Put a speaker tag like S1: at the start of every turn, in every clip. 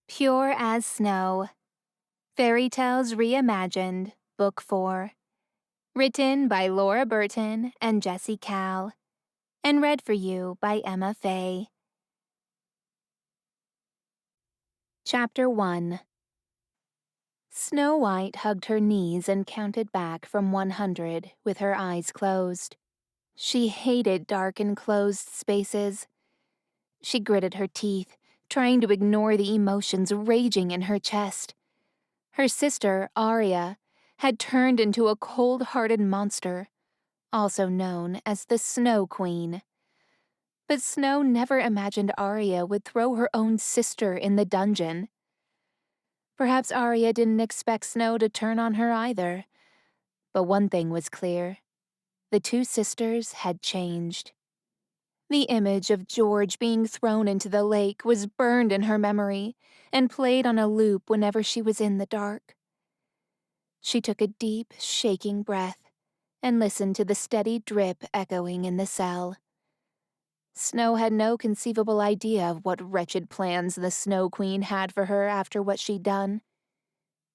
S1: Pure as Snow. Fairy Tales Reimagined, Book 4. Written by Laura Burton and Jessie Cal. And read for you by Emma Faye. Chapter 1. Snow White hugged her knees and counted back from 100 with her eyes closed. She hated dark and closed spaces. She gritted her teeth, trying to ignore the emotions raging in her chest. Her sister, Aria, had turned into a cold-hearted monster, also known as the Snow Queen. But Snow never imagined Aria would throw her own sister in the dungeon. Perhaps Aria didn't expect Snow to turn on her either. But one thing was clear. The two sisters had changed. The image of George being thrown into the lake was burned in her memory and played on a loop whenever she was in the dark. She took a deep, shaking breath and listened to the steady drip echoing in the cell. Snow had no conceivable idea of what wretched plans the Snow Queen had for her after what she'd done.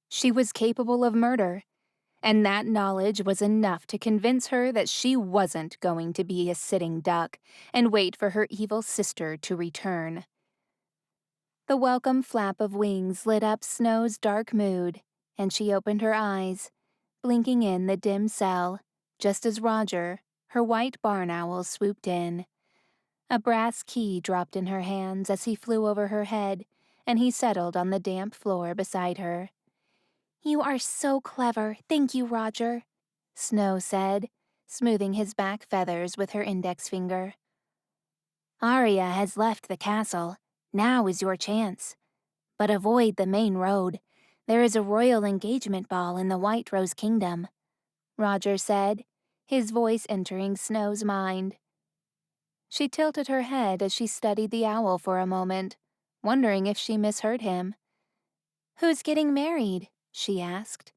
S1: She was capable of murder, and that knowledge was enough to convince her that she wasn't going to be a sitting duck and wait for her evil sister to return. The welcome flap of wings lit up Snow's dark mood, and she opened her eyes, blinking in the dim cell, just as Roger, her white barn owl, swooped in. A brass key dropped in her hands as he flew over her head, and he settled on the damp floor beside her. "You are so clever, thank you, Roger," Snow said, smoothing his back feathers with her index finger. "Aria has left the castle. Now is your chance. But avoid the main road. There is a royal engagement ball in the White Rose Kingdom," Roger said, his voice entering Snow's mind. She tilted her head as she studied the owl for a moment, wondering if she misheard him. "Who's getting married?" she asked.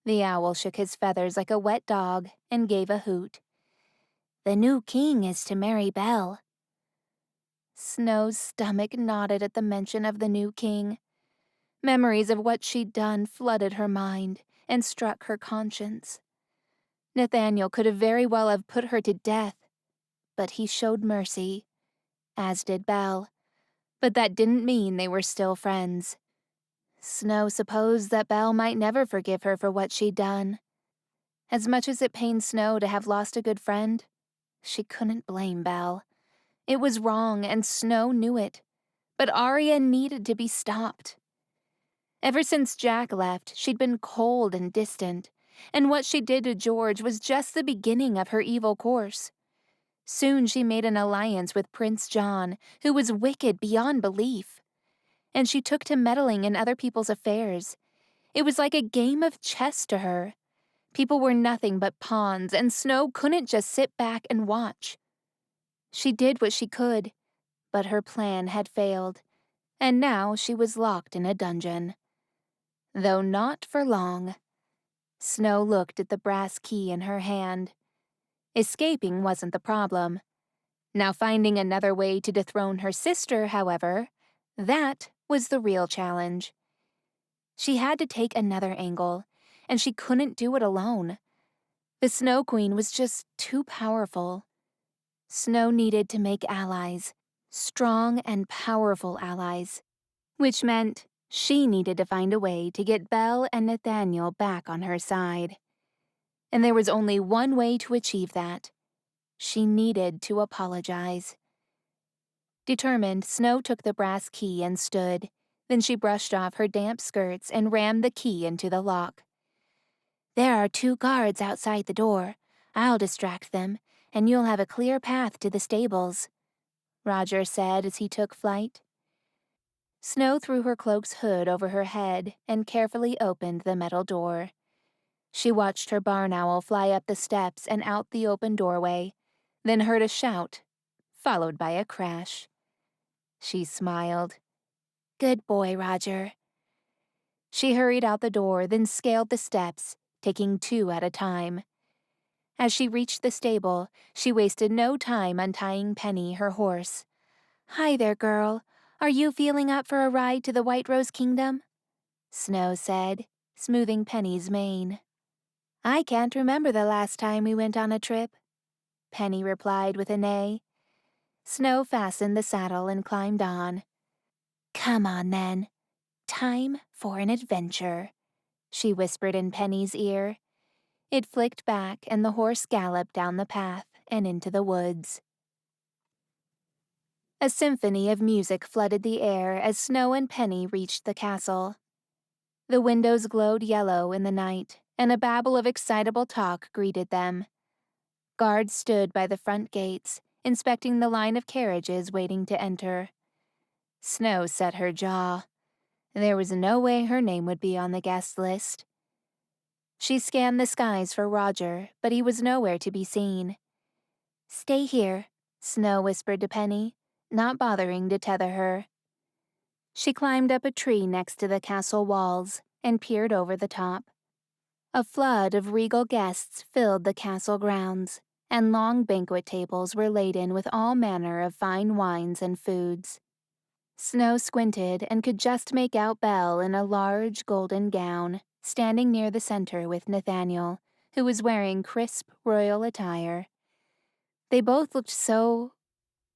S1: The owl shook his feathers like a wet dog and gave a hoot. "The new king is to marry Belle." Snow's stomach knotted at the mention of the new king. Memories of what she'd done flooded her mind and struck her conscience. Nathaniel could have very well have put her to death, but he showed mercy, as did Belle. But that didn't mean they were still friends. Snow supposed that Belle might never forgive her for what she'd done. As much as it pained Snow to have lost a good friend, she couldn't blame Belle. It was wrong, and Snow knew it. But Aria needed to be stopped. Ever since Jack left, she'd been cold and distant, and what she did to George was just the beginning of her evil course. Soon she made an alliance with Prince John, who was wicked beyond belief. And she took to meddling in other people's affairs. It was like a game of chess to her. People were nothing but pawns, and Snow couldn't just sit back and watch. She did what she could, but her plan had failed, and now she was locked in a dungeon. Though not for long. Snow looked at the brass key in her hand. Escaping wasn't the problem. Now finding another way to dethrone her sister, however, that was the real challenge. She had to take another angle, and she couldn't do it alone. The Snow Queen was just too powerful. Snow needed to make allies, strong and powerful allies, which meant she needed to find a way to get Belle and Nathaniel back on her side. And there was only one way to achieve that. She needed to apologize. Determined, Snow took the brass key and stood. Then she brushed off her damp skirts and rammed the key into the lock. "There are 2 guards outside the door. I'll distract them, and you'll have a clear path to the stables," Roger said as he took flight. Snow threw her cloak's hood over her head and carefully opened the metal door. She watched her barn owl fly up the steps and out the open doorway, then heard a shout, followed by a crash. She smiled. "Good boy, Roger." She hurried out the door, then scaled the steps, taking 2 at a time. As she reached the stable, she wasted no time untying Penny, her horse. "Hi there, girl. Are you feeling up for a ride to the White Rose Kingdom? Snow said, smoothing Penny's mane. I can't remember the last time we went on a trip, Penny replied with a neigh. Snow fastened the saddle and climbed on. Come on, then. Time for an adventure, she whispered in Penny's ear. It flicked back, and the horse galloped down the path and into the woods. A symphony of music flooded the air as Snow and Penny reached the castle. The windows glowed yellow in the night, and a babble of excitable talk greeted them. Guards stood by the front gates, inspecting the line of carriages waiting to enter. Snow set her jaw. There was no way her name would be on the guest list. She scanned the skies for Roger, but he was nowhere to be seen. Stay here, Snow whispered to Penny, not bothering to tether her. She climbed up a tree next to the castle walls and peered over the top. A flood of regal guests filled the castle grounds, and long banquet tables were laden with all manner of fine wines and foods. Snow squinted and could just make out Belle in a large golden gown, standing near the center with Nathaniel, who was wearing crisp royal attire. They both looked so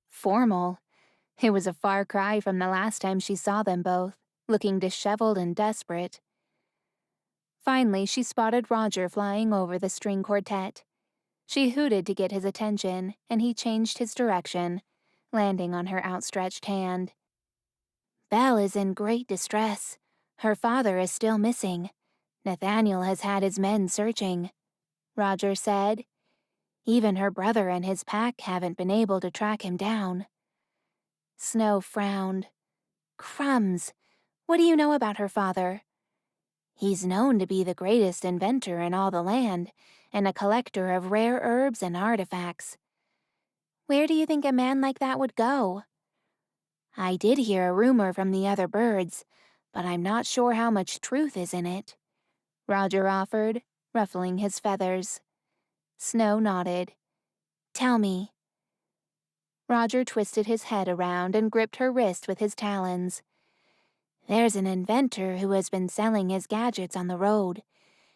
S1: formal. It was a far cry from the last time she saw them both, looking disheveled and desperate. Finally, she spotted Roger flying over the string quartet. She hooted to get his attention, and he changed his direction, landing on her outstretched hand. Belle is in great distress. Her father is still missing. Nathaniel has had his men searching, Roger said. Even her brother and his pack haven't been able to track him down. Snow frowned. Crumbs! What do you know about her father? He's known to be the greatest inventor in all the land, and a collector of rare herbs and artifacts. Where do you think a man like that would go? I did hear a rumor from the other birds, but I'm not sure how much truth is in it, Roger offered, ruffling his feathers. Snow nodded. Tell me. Roger twisted his head around and gripped her wrist with his talons. There's an inventor who has been selling his gadgets on the road.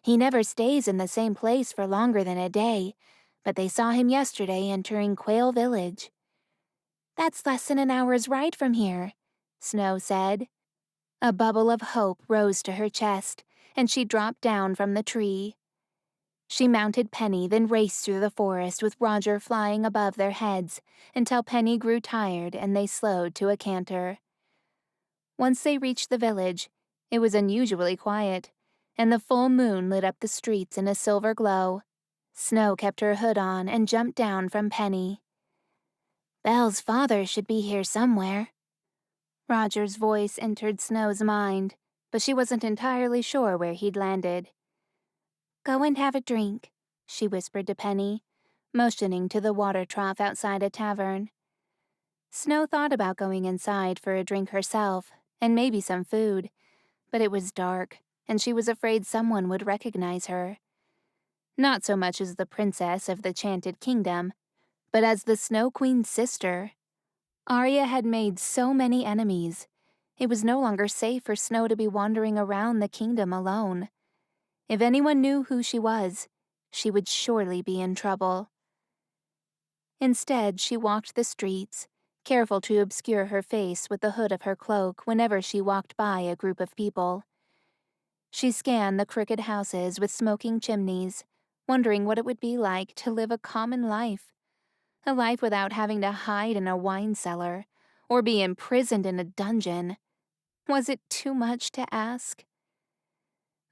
S1: He never stays in the same place for longer than a day, but they saw him yesterday entering Quail Village. That's less than an hour's ride from here, Snow said. A bubble of hope rose to her chest, and she dropped down from the tree. She mounted Penny, then raced through the forest with Roger flying above their heads until Penny grew tired and they slowed to a canter. Once they reached the village, it was unusually quiet, and the full moon lit up the streets in a silver glow. Snow kept her hood on and jumped down from Penny. Belle's father should be here somewhere. Roger's voice entered Snow's mind, but she wasn't entirely sure where he'd landed. Go and have a drink, she whispered to Penny, motioning to the water trough outside a tavern. Snow thought about going inside for a drink herself, and maybe some food, but it was dark, and she was afraid someone would recognize her. Not so much as the princess of the Chanted Kingdom, but as the Snow Queen's sister. Arya had made so many enemies. It was no longer safe for Snow to be wandering around the kingdom alone. If anyone knew who she was, she would surely be in trouble. Instead, she walked the streets, careful to obscure her face with the hood of her cloak whenever she walked by a group of people. She scanned the crooked houses with smoking chimneys, wondering what it would be like to live a common life. A life without having to hide in a wine cellar or be imprisoned in a dungeon. Was it too much to ask?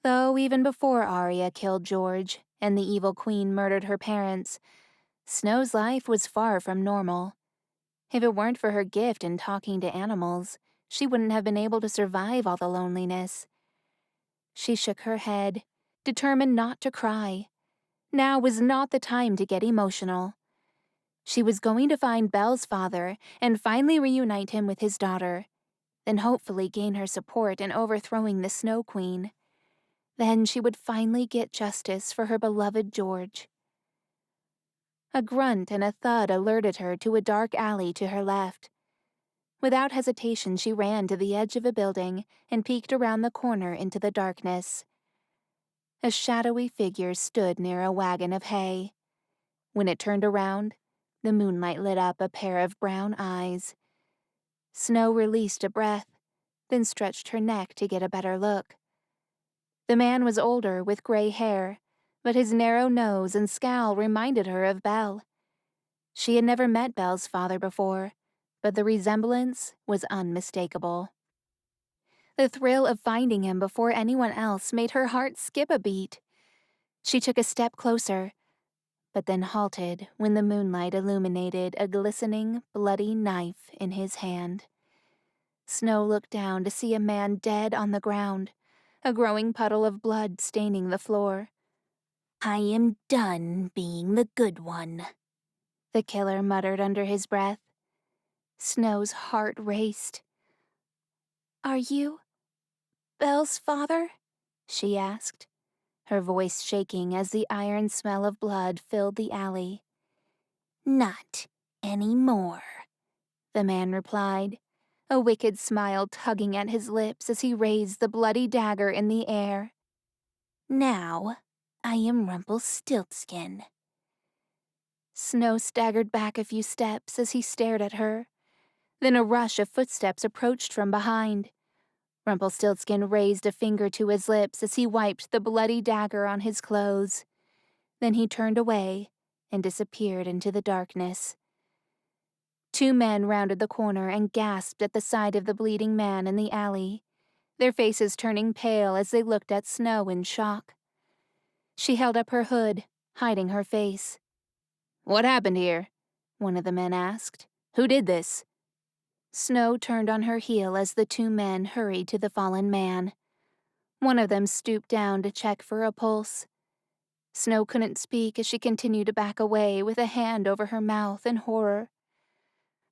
S1: Though even before Arya killed George and the evil queen murdered her parents, Snow's life was far from normal. If it weren't for her gift in talking to animals, she wouldn't have been able to survive all the loneliness. She shook her head, determined not to cry. Now was not the time to get emotional. She was going to find Belle's father and finally reunite him with his daughter, then hopefully gain her support in overthrowing the Snow Queen. Then she would finally get justice for her beloved George. A grunt and a thud alerted her to a dark alley to her left. Without hesitation, she ran to the edge of a building and peeked around the corner into the darkness. A shadowy figure stood near a wagon of hay. When it turned around, the moonlight lit up a pair of brown eyes. Snow released a breath, then stretched her neck to get a better look. The man was older, with gray hair, but his narrow nose and scowl reminded her of Belle. She had never met Belle's father before, but the resemblance was unmistakable. The thrill of finding him before anyone else made her heart skip a beat. She took a step closer, but then halted when the moonlight illuminated a glistening, bloody knife in his hand. Snow looked down to see a man dead on the ground, a growing puddle of blood staining the floor. "I am done being the good one," the killer muttered under his breath. Snow's heart raced. "Are you Belle's father?" she asked, her voice shaking as the iron smell of blood filled the alley. "Not anymore," the man replied, a wicked smile tugging at his lips as he raised the bloody dagger in the air. "Now, I am Rumpelstiltskin." Snow staggered back a few steps as he stared at her. Then a rush of footsteps approached from behind. Rumpelstiltskin raised a finger to his lips as he wiped the bloody dagger on his clothes. Then he turned away and disappeared into the darkness. Two men rounded the corner and gasped at the sight of the bleeding man in the alley, their faces turning pale as they looked at Snow in shock. She held up her hood, hiding her face. "What happened here?" one of the men asked. "Who did this?" Snow turned on her heel as the two men hurried to the fallen man. One of them stooped down to check for a pulse. Snow couldn't speak as she continued to back away with a hand over her mouth in horror.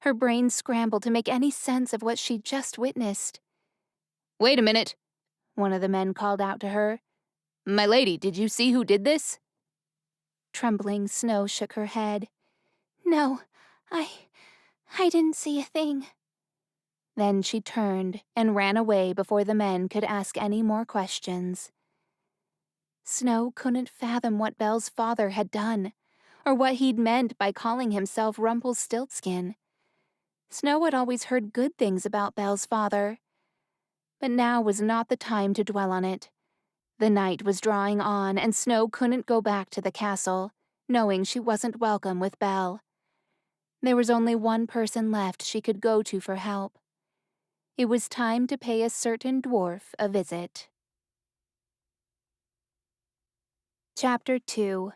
S1: Her brain scrambled to make any sense of what she'd just witnessed. "Wait a minute," one of the men called out to her. "My lady, did you see who did this?" Trembling, Snow shook her head. "No, I didn't see a thing." Then she turned and ran away before the men could ask any more questions. Snow couldn't fathom what Belle's father had done, or what he'd meant by calling himself Rumpelstiltskin. Snow had always heard good things about Belle's father, but now was not the time to dwell on it. The night was drawing on, and Snow couldn't go back to the castle, knowing she wasn't welcome with Belle. There was only one person left she could go to for help. It was time to pay a certain dwarf a visit. Chapter 2.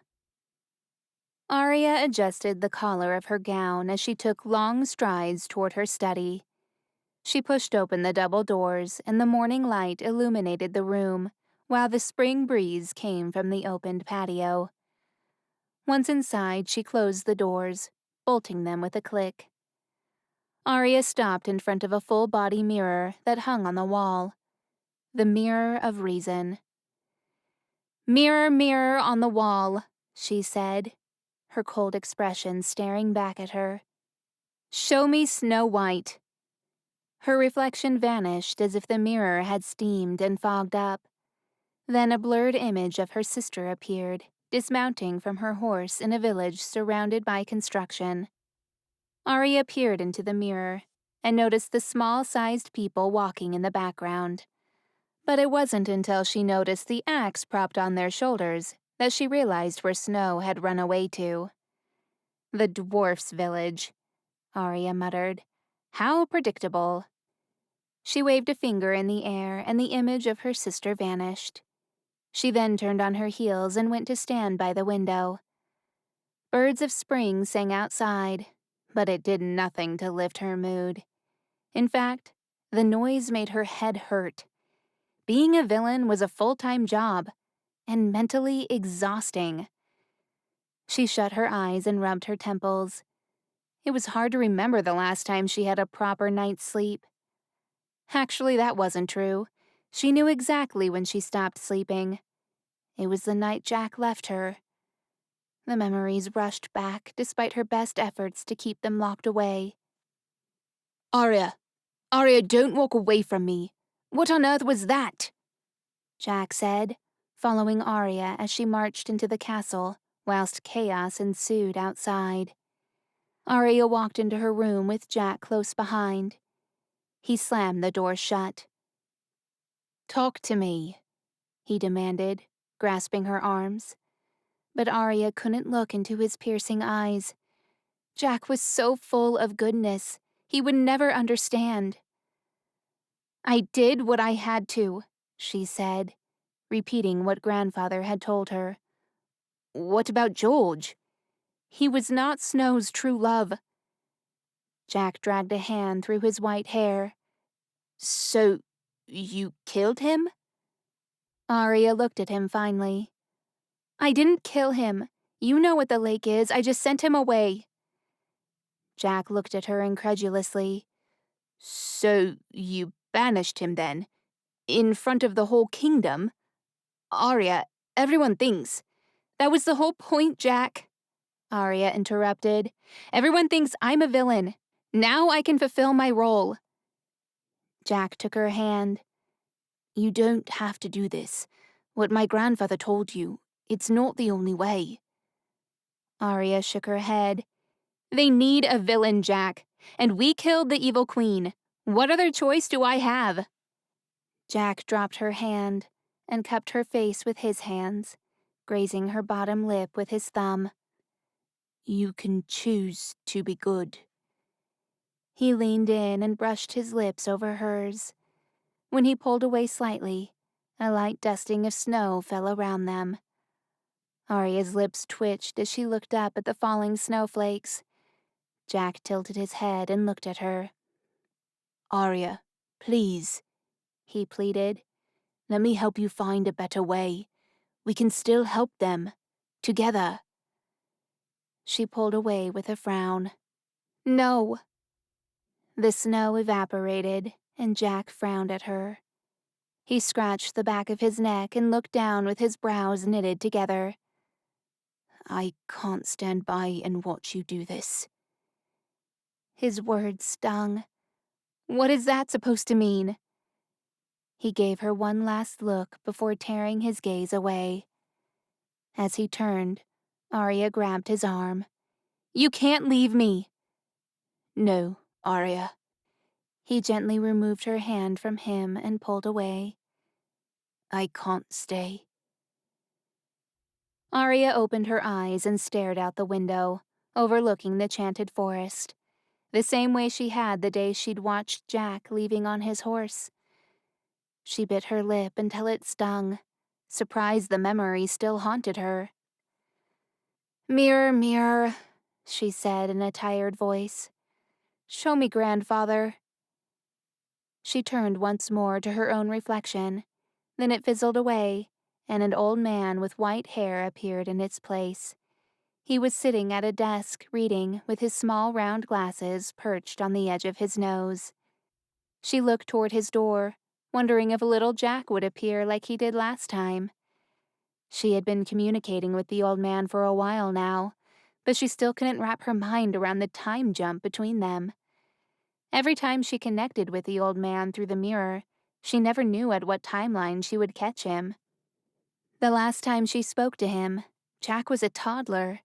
S1: Arya adjusted the collar of her gown as she took long strides toward her study. She pushed open the double doors, and the morning light illuminated the room, while the spring breeze came from the opened patio. Once inside, she closed the doors, bolting them with a click. Arya stopped in front of a full-body mirror that hung on the wall. The Mirror of Reason. "Mirror, mirror on the wall," she said, her cold expression staring back at her. "Show me Snow White." Her reflection vanished as if the mirror had steamed and fogged up. Then a blurred image of her sister appeared, dismounting from her horse in a village surrounded by construction. Arya peered into the mirror and noticed the small-sized people walking in the background. But it wasn't until she noticed the axe propped on their shoulders that she realized where Snow had run away to. "The dwarfs' village," Arya muttered. "How predictable." She waved a finger in the air, and the image of her sister vanished. She then turned on her heels and went to stand by the window. Birds of spring sang outside, but it did nothing to lift her mood. In fact, the noise made her head hurt. Being a villain was a full-time job, and mentally exhausting. She shut her eyes and rubbed her temples. It was hard to remember the last time she had a proper night's sleep. Actually, that wasn't true. She knew exactly when she stopped sleeping. It was the night Jack left her. The memories rushed back despite her best efforts to keep them locked away. "Arya, Arya, don't walk away from me. What on earth was that? Jack said, following Arya as she marched into the castle, whilst chaos ensued outside. Arya walked into her room with Jack close behind. He slammed the door shut. Talk to me, he demanded, grasping her arms. But Arya couldn't look into his piercing eyes. Jack was so full of goodness, he would never understand. I did what I had to, she said, repeating what Grandfather had told her. What about George? He was not Snow's true love. Jack dragged a hand through his white hair. So, you killed him? Arya looked at him finally. I didn't kill him. You know what the lake is, I just sent him away. Jack looked at her incredulously. So, you banished him then? In front of the whole kingdom? Arya, everyone thinks. That was the whole point, Jack. Arya interrupted. Everyone thinks I'm a villain. Now I can fulfill my role. Jack took her hand. You don't have to do this. What my grandfather told you, it's not the only way. Arya shook her head. They need a villain, Jack, and we killed the evil queen. What other choice do I have? Jack dropped her hand and cupped her face with his hands, grazing her bottom lip with his thumb. You can choose to be good. He leaned in and brushed his lips over hers. When he pulled away slightly, a light dusting of snow fell around them. Arya's lips twitched as she looked up at the falling snowflakes. Jack tilted his head and looked at her. Arya, please, he pleaded. Let me help you find a better way. We can still help them. Together. She pulled away with a frown. No. The snow evaporated, and Jack frowned at her. He scratched the back of his neck and looked down with his brows knitted together. I can't stand by and watch you do this. His words stung. What is that supposed to mean? He gave her one last look before tearing his gaze away. As he turned, Arya grabbed his arm. You can't leave me. No, Arya. He gently removed her hand from him and pulled away. I can't stay. Arya opened her eyes and stared out the window, overlooking the Chanted Forest, the same way she had the day she'd watched Jack leaving on his horse. She bit her lip until it stung, surprised the memory still haunted her. Mirror, mirror, she said in a tired voice. Show me Grandfather. She turned once more to her own reflection. Then it fizzled away, and an old man with white hair appeared in its place. He was sitting at a desk reading with his small round glasses perched on the edge of his nose. She looked toward his door, wondering if little Jack would appear like he did last time. She had been communicating with the old man for a while now, but she still couldn't wrap her mind around the time jump between them. Every time she connected with the old man through the mirror, she never knew at what timeline she would catch him. The last time she spoke to him, Jack was a toddler.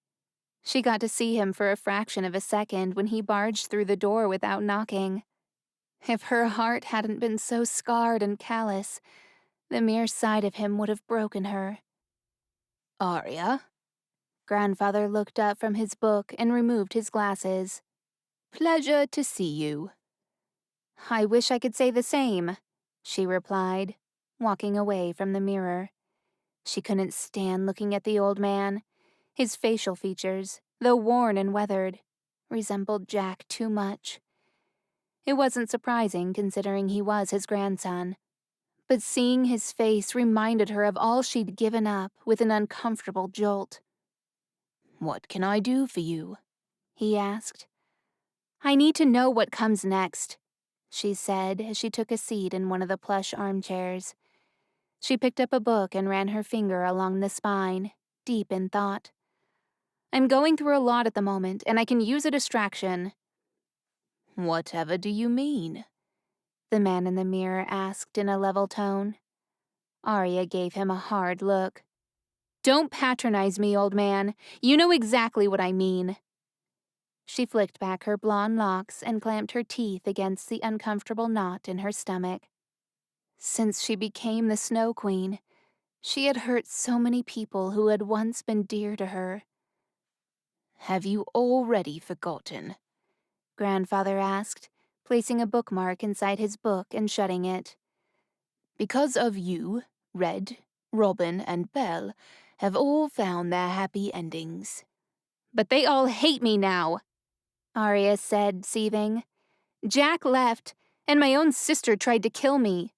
S1: She got to see him for a fraction of a second when he barged through the door without knocking. If her heart hadn't been so scarred and callous, the mere sight of him would have broken her. Arya? Grandfather looked up from his book and removed his glasses. Pleasure to see you. I wish I could say the same, she replied, walking away from the mirror. She couldn't stand looking at the old man. His facial features, though worn and weathered, resembled Jack too much. It wasn't surprising considering he was his grandson, but seeing his face reminded her of all she'd given up with an uncomfortable jolt. What can I do for you? He asked. I need to know what comes next, she said as she took a seat in one of the plush armchairs. She picked up a book and ran her finger along the spine, deep in thought. I'm going through a lot at the moment, and I can use a distraction. Whatever do you mean? the man in the mirror asked in a level tone. Arya gave him a hard look. Don't patronize me, old man. You know exactly what I mean. She flicked back her blonde locks and clamped her teeth against the uncomfortable knot in her stomach. Since she became the Snow Queen, she had hurt so many people who had once been dear to her. Have you already forgotten? Grandfather asked, placing a bookmark inside his book and shutting it. Because of you, Red, Robin, and Belle have all found their happy endings. But they all hate me now, Arya said, seething. Jack left, and my own sister tried to kill me.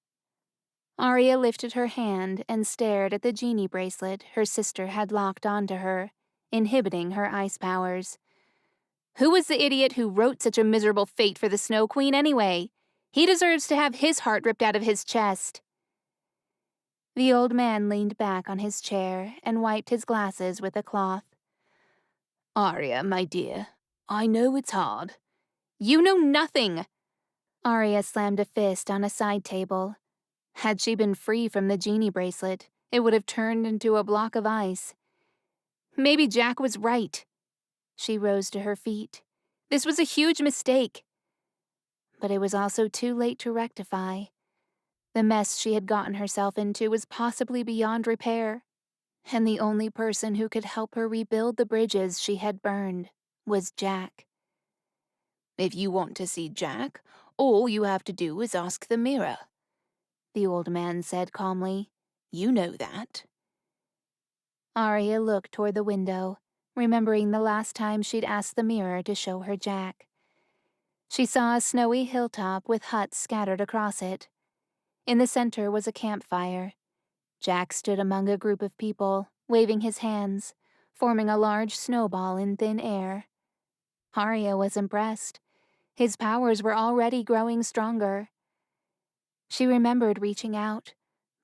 S1: Arya lifted her hand and stared at the genie bracelet her sister had locked onto her, inhibiting her ice powers. Who was the idiot who wrote such a miserable fate for the Snow Queen anyway? He deserves to have his heart ripped out of his chest. The old man leaned back on his chair and wiped his glasses with a cloth. Arya, my dear, I know it's hard. You know nothing! Arya slammed a fist on a side table. Had she been free from the genie bracelet, it would have turned into a block of ice. Maybe Jack was right. She rose to her feet. This was a huge mistake. But it was also too late to rectify. The mess she had gotten herself into was possibly beyond repair, and the only person who could help her rebuild the bridges she had burned was Jack. If you want to see Jack, all you have to do is ask the mirror, the old man said calmly. You know that. Arya looked toward the window, remembering the last time she'd asked the mirror to show her Jack. She saw a snowy hilltop with huts scattered across it. In the center was a campfire. Jack stood among a group of people, waving his hands, forming a large snowball in thin air. Arya was impressed. His powers were already growing stronger. She remembered reaching out,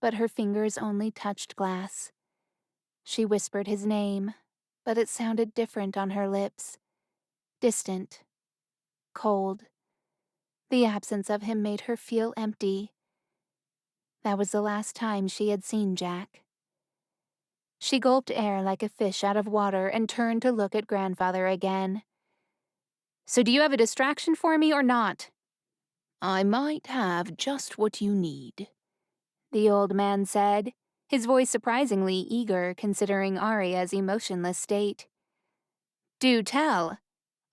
S1: but her fingers only touched glass. She whispered his name, but it sounded different on her lips. Distant. Cold. The absence of him made her feel empty. That was the last time she had seen Jack. She gulped air like a fish out of water and turned to look at Grandfather again. So do you have a distraction for me or not? I might have just what you need, the old man said, his voice surprisingly eager considering Arya's emotionless state. Do tell,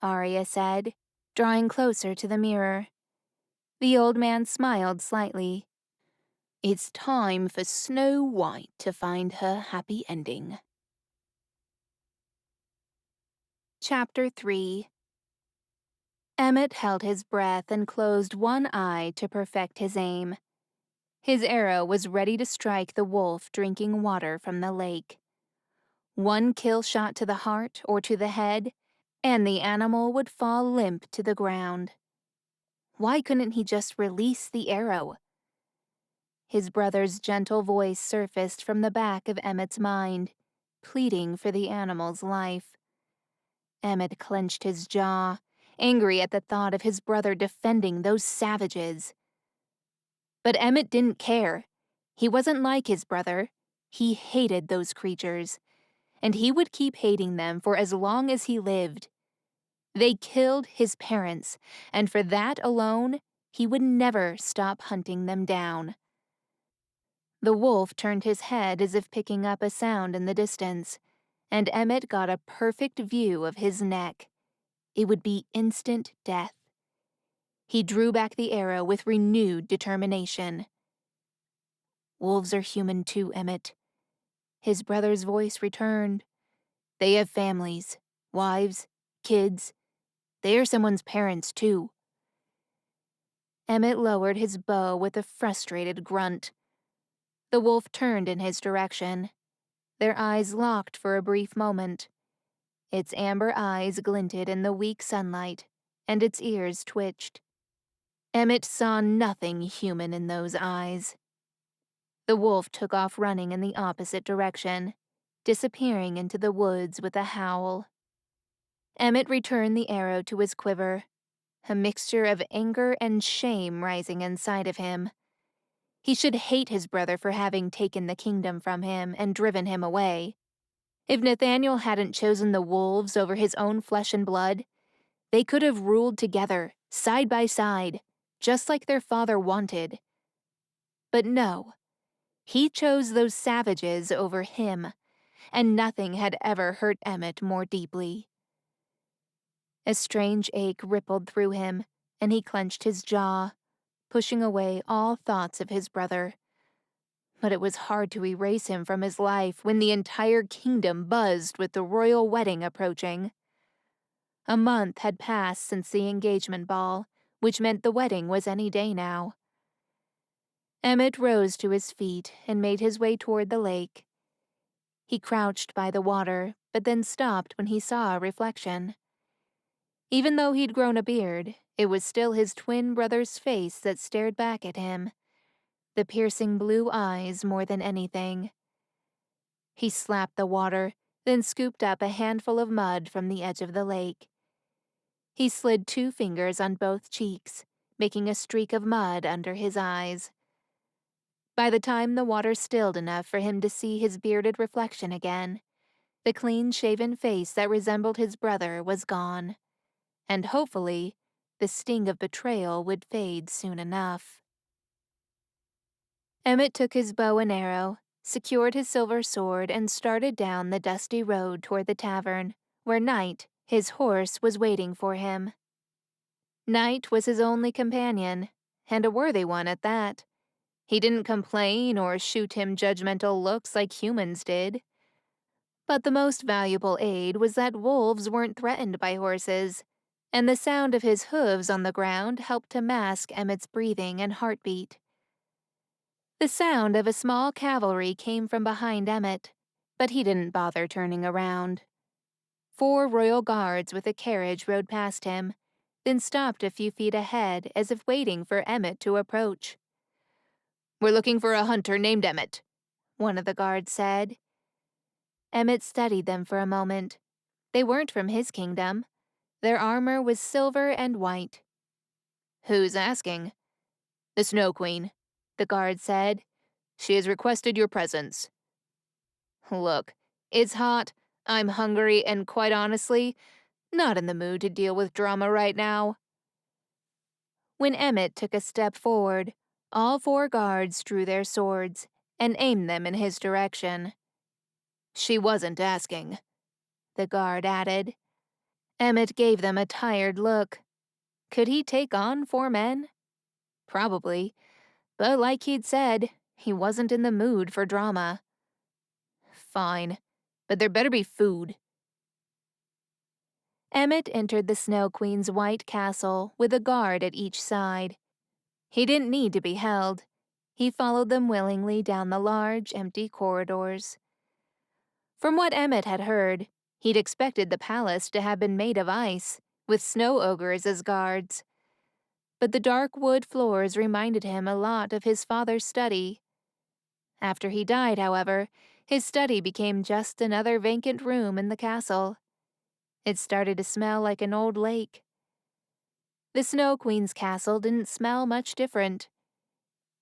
S1: Arya said, drawing closer to the mirror. The old man smiled slightly. It's time for Snow White to find her happy ending. Chapter 3. Emmett held his breath and closed one eye to perfect his aim. His arrow was ready to strike the wolf drinking water from the lake. One kill shot to the heart or to the head, and the animal would fall limp to the ground. Why couldn't he just release the arrow? His brother's gentle voice surfaced from the back of Emmett's mind, pleading for the animal's life. Emmett clenched his jaw, angry at the thought of his brother defending those savages. But Emmett didn't care. He wasn't like his brother. He hated those creatures, and he would keep hating them for as long as he lived. They killed his parents, and for that alone, he would never stop hunting them down. The wolf turned his head as if picking up a sound in the distance, and Emmett got a perfect view of his neck. It would be instant death. He drew back the arrow with renewed determination. Wolves are human too, Emmett. His brother's voice returned. They have families, wives, kids. They are someone's parents too. Emmett lowered his bow with a frustrated grunt. The wolf turned in his direction. Their eyes locked for a brief moment. Its amber eyes glinted in the weak sunlight, and its ears twitched. Emmett saw nothing human in those eyes. The wolf took off running in the opposite direction, disappearing into the woods with a howl. Emmett returned the arrow to his quiver. a mixture of anger and shame rising inside of him. He should hate his brother for having taken the kingdom from him and driven him away. If Nathaniel hadn't chosen the wolves over his own flesh and blood, they could have ruled together, side by side, just like their father wanted. But no, he chose those savages over him, and nothing had ever hurt Emmett more deeply. A strange ache rippled through him, and he clenched his jaw, pushing away all thoughts of his brother. But it was hard to erase him from his life when the entire kingdom buzzed with the royal wedding approaching. A month had passed since the engagement ball, which meant the wedding was any day now. Emmett rose to his feet and made his way toward the lake. He crouched by the water, but then stopped when he saw a reflection. Even though he'd grown a beard, it was still his twin brother's face that stared back at him, the piercing blue eyes more than anything. He slapped the water, then scooped up a handful of mud from the edge of the lake. He slid 2 fingers on both cheeks, making a streak of mud under his eyes. By the time the water stilled enough for him to see his bearded reflection again, the clean-shaven face that resembled his brother was gone, and hopefully, the sting of betrayal would fade soon enough. Emmett took his bow and arrow, secured his silver sword, and started down the dusty road toward the tavern, where Night, his horse, was waiting for him. Night was his only companion, and a worthy one at that. He didn't complain or shoot him judgmental looks like humans did. But the most valuable aid was that wolves weren't threatened by horses, and the sound of his hooves on the ground helped to mask Emmett's breathing and heartbeat. The sound of a small cavalry came from behind Emmett, but he didn't bother turning around. 4 royal guards with a carriage rode past him, then stopped a few feet ahead as if waiting for Emmett to approach. "We're looking for a hunter named Emmett," one of the guards said. Emmett studied them for a moment. They weren't from his kingdom. Their armor was silver and white. "Who's asking?" "The Snow Queen," the guard said. "She has requested your presence." "Look, it's hot, I'm hungry, and quite honestly, not in the mood to deal with drama right now." When Emmett took a step forward, all 4 guards drew their swords and aimed them in his direction. "She wasn't asking," the guard added. Emmett gave them a tired look. Could he take on 4 men? Probably, but like he'd said, he wasn't in the mood for drama. "Fine, but there better be food." Emmett entered the Snow Queen's white castle with a guard at each side. He didn't need to be held. He followed them willingly down the large, empty corridors. From what Emmett had heard, he'd expected the palace to have been made of ice, with snow ogres as guards. But the dark wood floors reminded him a lot of his father's study. After he died, however, his study became just another vacant room in the castle. It started to smell like an old lake. The Snow Queen's castle didn't smell much different.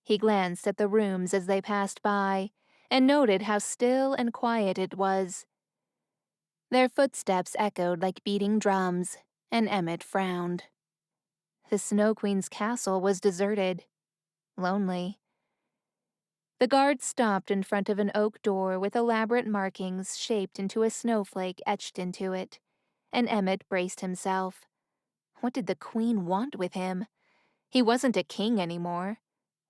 S1: He glanced at the rooms as they passed by, and noted how still and quiet it was. Their footsteps echoed like beating drums, and Emmett frowned. The Snow Queen's castle was deserted, lonely. The guard stopped in front of an oak door with elaborate markings shaped into a snowflake etched into it, and Emmett braced himself. What did the Queen want with him? He wasn't a king anymore.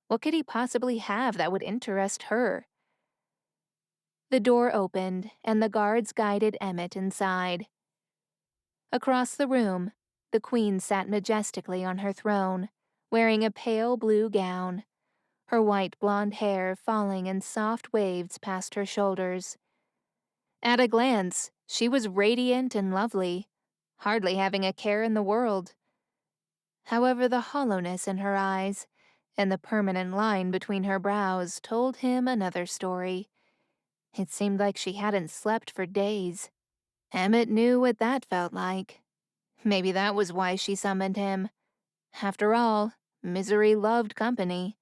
S1: What could he possibly have that would interest her? The door opened, and the guards guided Emmett inside. Across the room, the Queen sat majestically on her throne, wearing a pale blue gown, her white blonde hair falling in soft waves past her shoulders. At a glance, she was radiant and lovely, hardly having a care in the world. However, the hollowness in her eyes and the permanent line between her brows told him another story. It seemed like she hadn't slept for days. Emmett knew what that felt like. Maybe that was why she summoned him. After all, misery loved company.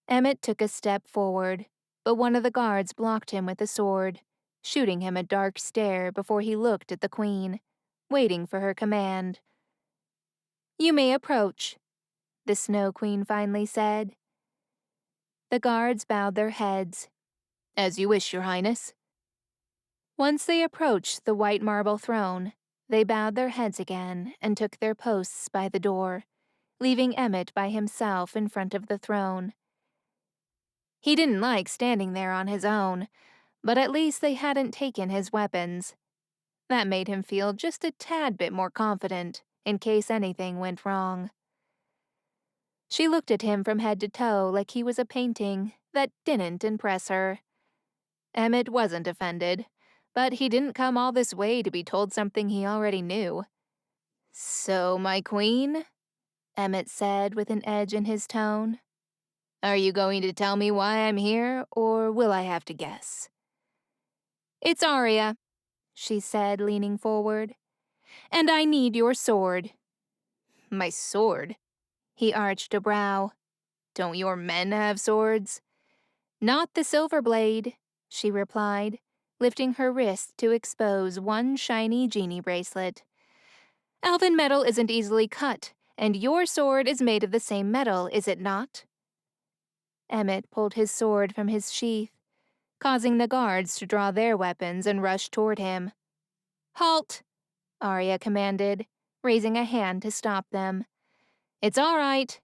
S1: Emmett took a step forward, but one of the guards blocked him with a sword, shooting him a dark stare before he looked at the queen, waiting for her command. "You may approach," the Snow Queen finally said. The guards bowed their heads. "As you wish, Your Highness." Once they approached the white marble throne, they bowed their heads again and took their posts by the door, leaving Emmett by himself in front of the throne. He didn't like standing there on his own, but at least they hadn't taken his weapons. That made him feel just a tad bit more confident in case anything went wrong. She looked at him from head to toe like he was a painting that didn't impress her. Emmett wasn't offended, but he didn't come all this way to be told something he already knew. "So, my queen," Emmett said with an edge in his tone, "are you going to tell me why I'm here, or will I have to guess?" "It's Arya," she said, leaning forward, "and I need your sword." "My sword?" He arched a brow. "Don't your men have swords?" "Not the silver blade," she replied, lifting her wrist to expose one shiny genie bracelet. "Elven metal isn't easily cut, and your sword is made of the same metal, is it not?" Emmett pulled his sword from his sheath, causing the guards to draw their weapons and rush toward him. "Halt!" Arya commanded, raising a hand to stop them. "It's all right."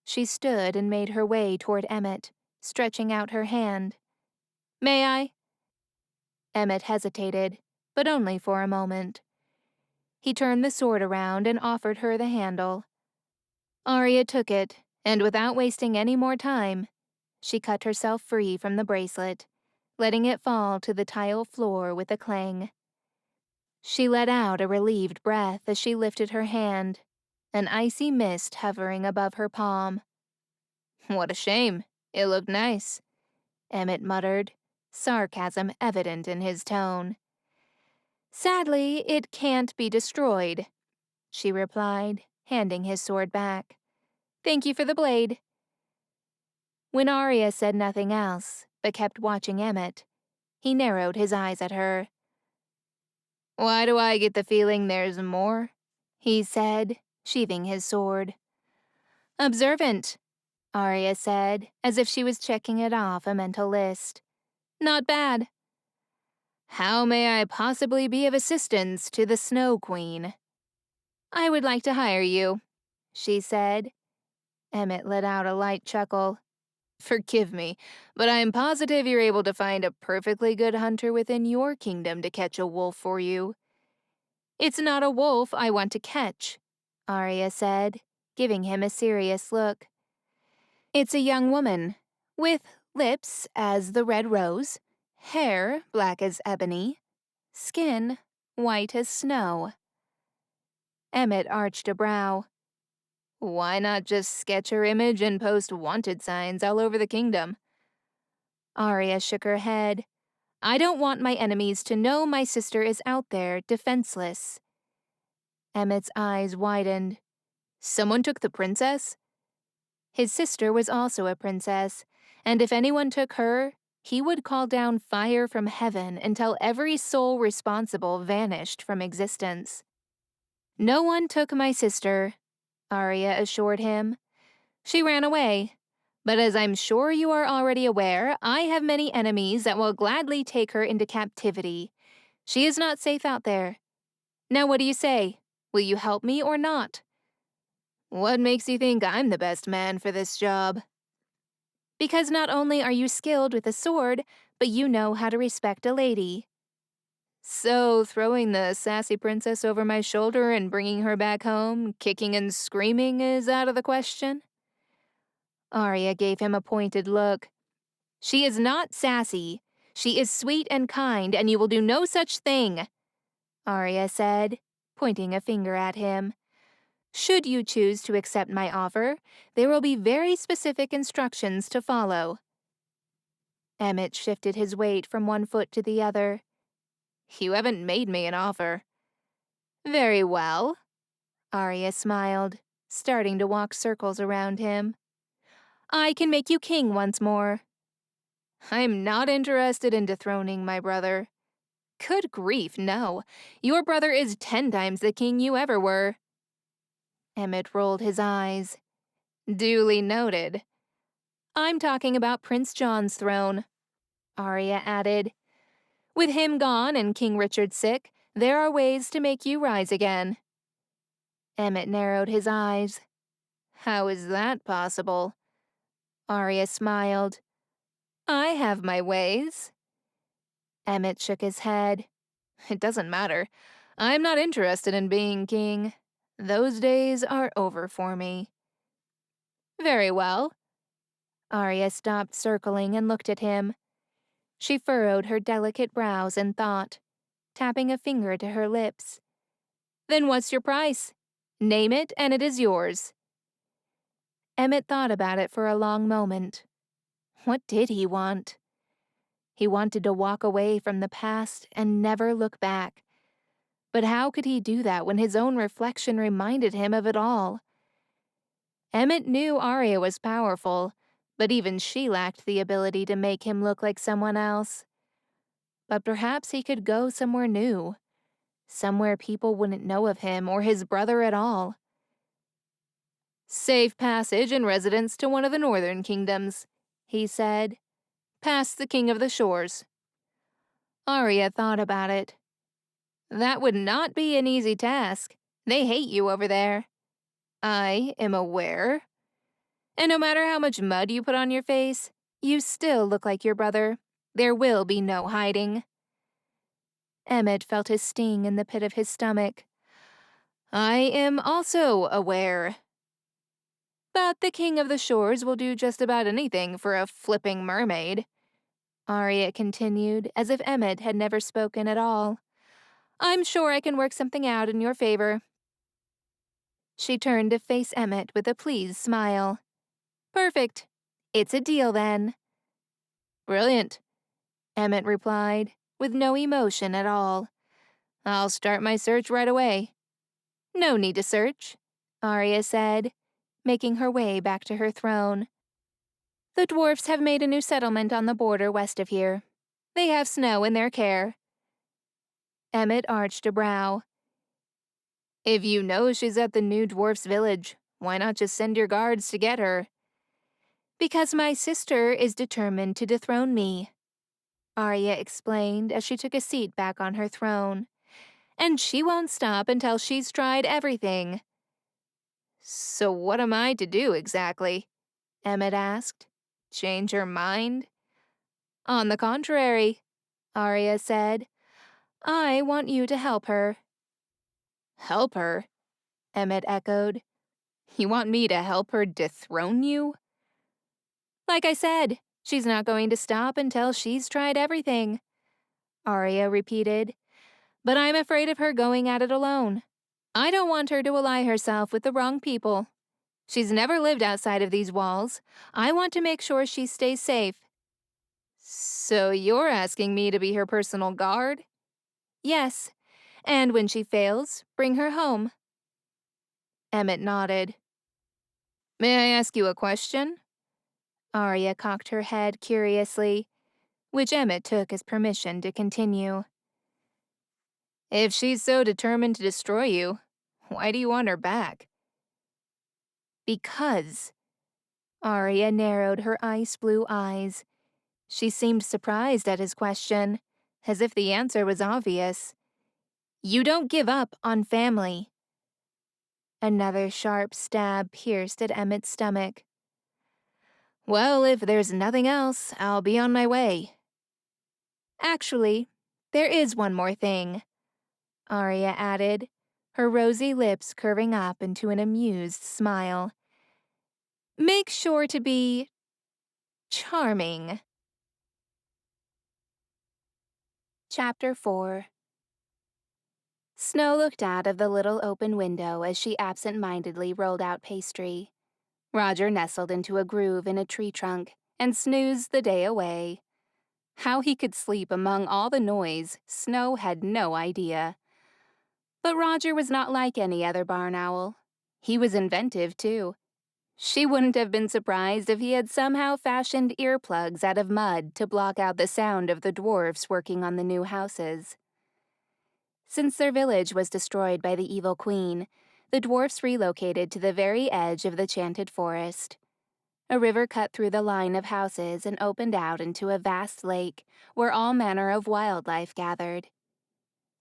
S1: She stood and made her way toward Emmett, stretching out her hand. "May I?" Emmett hesitated, but only for a moment. He turned the sword around and offered her the handle. Arya took it, and without wasting any more time, she cut herself free from the bracelet, letting it fall to the tile floor with a clang. She let out a relieved breath as she lifted her hand, an icy mist hovering above her palm. "What a shame. It looked nice," Emmett muttered, sarcasm evident in his tone. "Sadly, it can't be destroyed," she replied, handing his sword back. "Thank you for the blade." When Arya said nothing else, but kept watching Emmett, he narrowed his eyes at her. "Why do I get the feeling there's more?" he said, sheathing his sword. "Observant," Arya said, as if she was checking it off a mental list. "Not bad." "How may I possibly be of assistance to the Snow Queen?" "I would like to hire you," she said. Emmett let out a light chuckle. "Forgive me, but I am positive you're able to find a perfectly good hunter within your kingdom to catch a wolf for you." "It's not a wolf I want to catch," Arya said, giving him a serious look. "It's a young woman, with lips as the red rose, hair black as ebony, skin white as snow." Emmett arched a brow. "Why not just sketch her image and post wanted signs all over the kingdom?" Arya shook her head. "I don't want my enemies to know my sister is out there, defenseless." Emmett's eyes widened. "Someone took the princess?" His sister was also a princess, and if anyone took her, he would call down fire from heaven until every soul responsible vanished from existence. "No one took my sister," Arya assured him. "She ran away. But as I'm sure you are already aware, I have many enemies that will gladly take her into captivity. She is not safe out there. Now what do you say? Will you help me or not?" "What makes you think I'm the best man for this job?" "Because not only are you skilled with a sword, but you know how to respect a lady." "So throwing the sassy princess over my shoulder and bringing her back home, kicking and screaming, is out of the question?" Arya gave him a pointed look. "She is not sassy. She is sweet and kind, and you will do no such thing," Arya said, pointing a finger at him. "Should you choose to accept my offer, there will be very specific instructions to follow." Emmett shifted his weight from one foot to the other. "You haven't made me an offer." "Very well," Arya smiled, starting to walk circles around him. I can make you king once more. I'm not interested in dethroning my brother. Good grief, no. Your brother is 10 times the king you ever were. Emmett rolled his eyes. Duly noted. I'm talking about Prince John's throne, Arya added. With him gone and King Richard sick, there are ways to make you rise again. Emmett narrowed his eyes. How is that possible? Arya smiled. I have my ways. Emmett shook his head. It doesn't matter. I'm not interested in being king. Those days are over for me. Very well. Arya stopped circling and looked at him. She furrowed her delicate brows in thought, tapping a finger to her lips. Then what's your price? Name it and it is yours. Emmett thought about it for a long moment. What did he want? He wanted to walk away from the past and never look back. But how could he do that when his own reflection reminded him of it all? Emmett knew Arya was powerful, but even she lacked the ability to make him look like someone else. But perhaps he could go somewhere new, somewhere people wouldn't know of him or his brother at all. Safe passage and residence to one of the northern kingdoms, he said. Past the King of the Shores. Arya thought about it. That would not be an easy task. They hate you over there. I am aware. And no matter how much mud you put on your face, you still look like your brother. There will be no hiding. Emmett felt his sting in the pit of his stomach. I am also aware. But the King of the Shores will do just about anything for a flipping mermaid. Arya continued, as if Emmett had never spoken at all. I'm sure I can work something out in your favor. She turned to face Emmett with a pleased smile. Perfect. It's a deal then. Brilliant, Emmett replied, with no emotion at all. I'll start my search right away. No need to search, Arya said, making her way back to her throne. The dwarfs have made a new settlement on the border west of here. They have Snow in their care. Emmett arched a brow. If you know she's at the new dwarf's village, why not just send your guards to get her? Because my sister is determined to dethrone me, Arya explained as she took a seat back on her throne. And she won't stop until she's tried everything. So what am I to do exactly? Emmett asked. Change her mind? On the contrary, Arya said. I want you to help her. Help her? Emmett echoed. You want me to help her dethrone you? Like I said, she's not going to stop until she's tried everything, Arya repeated. But I'm afraid of her going at it alone. I don't want her to ally herself with the wrong people. She's never lived outside of these walls. I want to make sure she stays safe. So you're asking me to be her personal guard? Yes, and when she fails, bring her home. Emmett nodded. May I ask you a question? Arya cocked her head curiously, which Emmett took as permission to continue. If she's so determined to destroy you, why do you want her back? Because. Arya narrowed her ice blue eyes. She seemed surprised at his question, as if the answer was obvious. You don't give up on family. Another sharp stab pierced at Emmett's stomach. Well, if there's nothing else, I'll be on my way. Actually, there is one more thing, Arya added, her rosy lips curving up into an amused smile. Make sure to be charming. Chapter 4. Snow looked out of the little open window as she absent-mindedly rolled out pastry. Roger nestled into a groove in a tree trunk and snoozed the day away. How he could sleep among all the noise, Snow had no idea. But Roger was not like any other barn owl. He was inventive, too. She wouldn't have been surprised if he had somehow fashioned earplugs out of mud to block out the sound of the dwarfs working on the new houses. Since their village was destroyed by the evil queen, the dwarfs relocated to the very edge of the Chanted Forest. A river cut through the line of houses and opened out into a vast lake where all manner of wildlife gathered.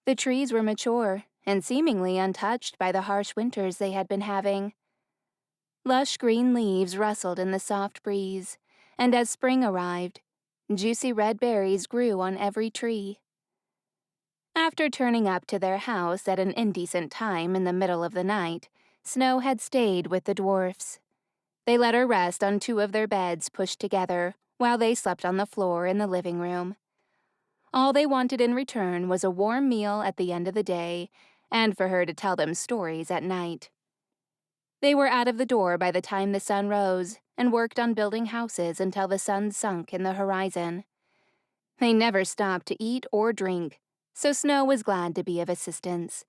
S1: The trees were mature and seemingly untouched by the harsh winters they had been having. Lush green leaves rustled in the soft breeze, and as spring arrived, juicy red berries grew on every tree. After turning up to their house at an indecent time in the middle of the night, Snow had stayed with the dwarfs. They let her rest on two of their beds pushed together while they slept on the floor in the living room. All they wanted in return was a warm meal at the end of the day and for her to tell them stories at night. They were out of the door by the time the sun rose and worked on building houses until the sun sunk in the horizon. They never stopped to eat or drink, so Snow was glad to be of assistance.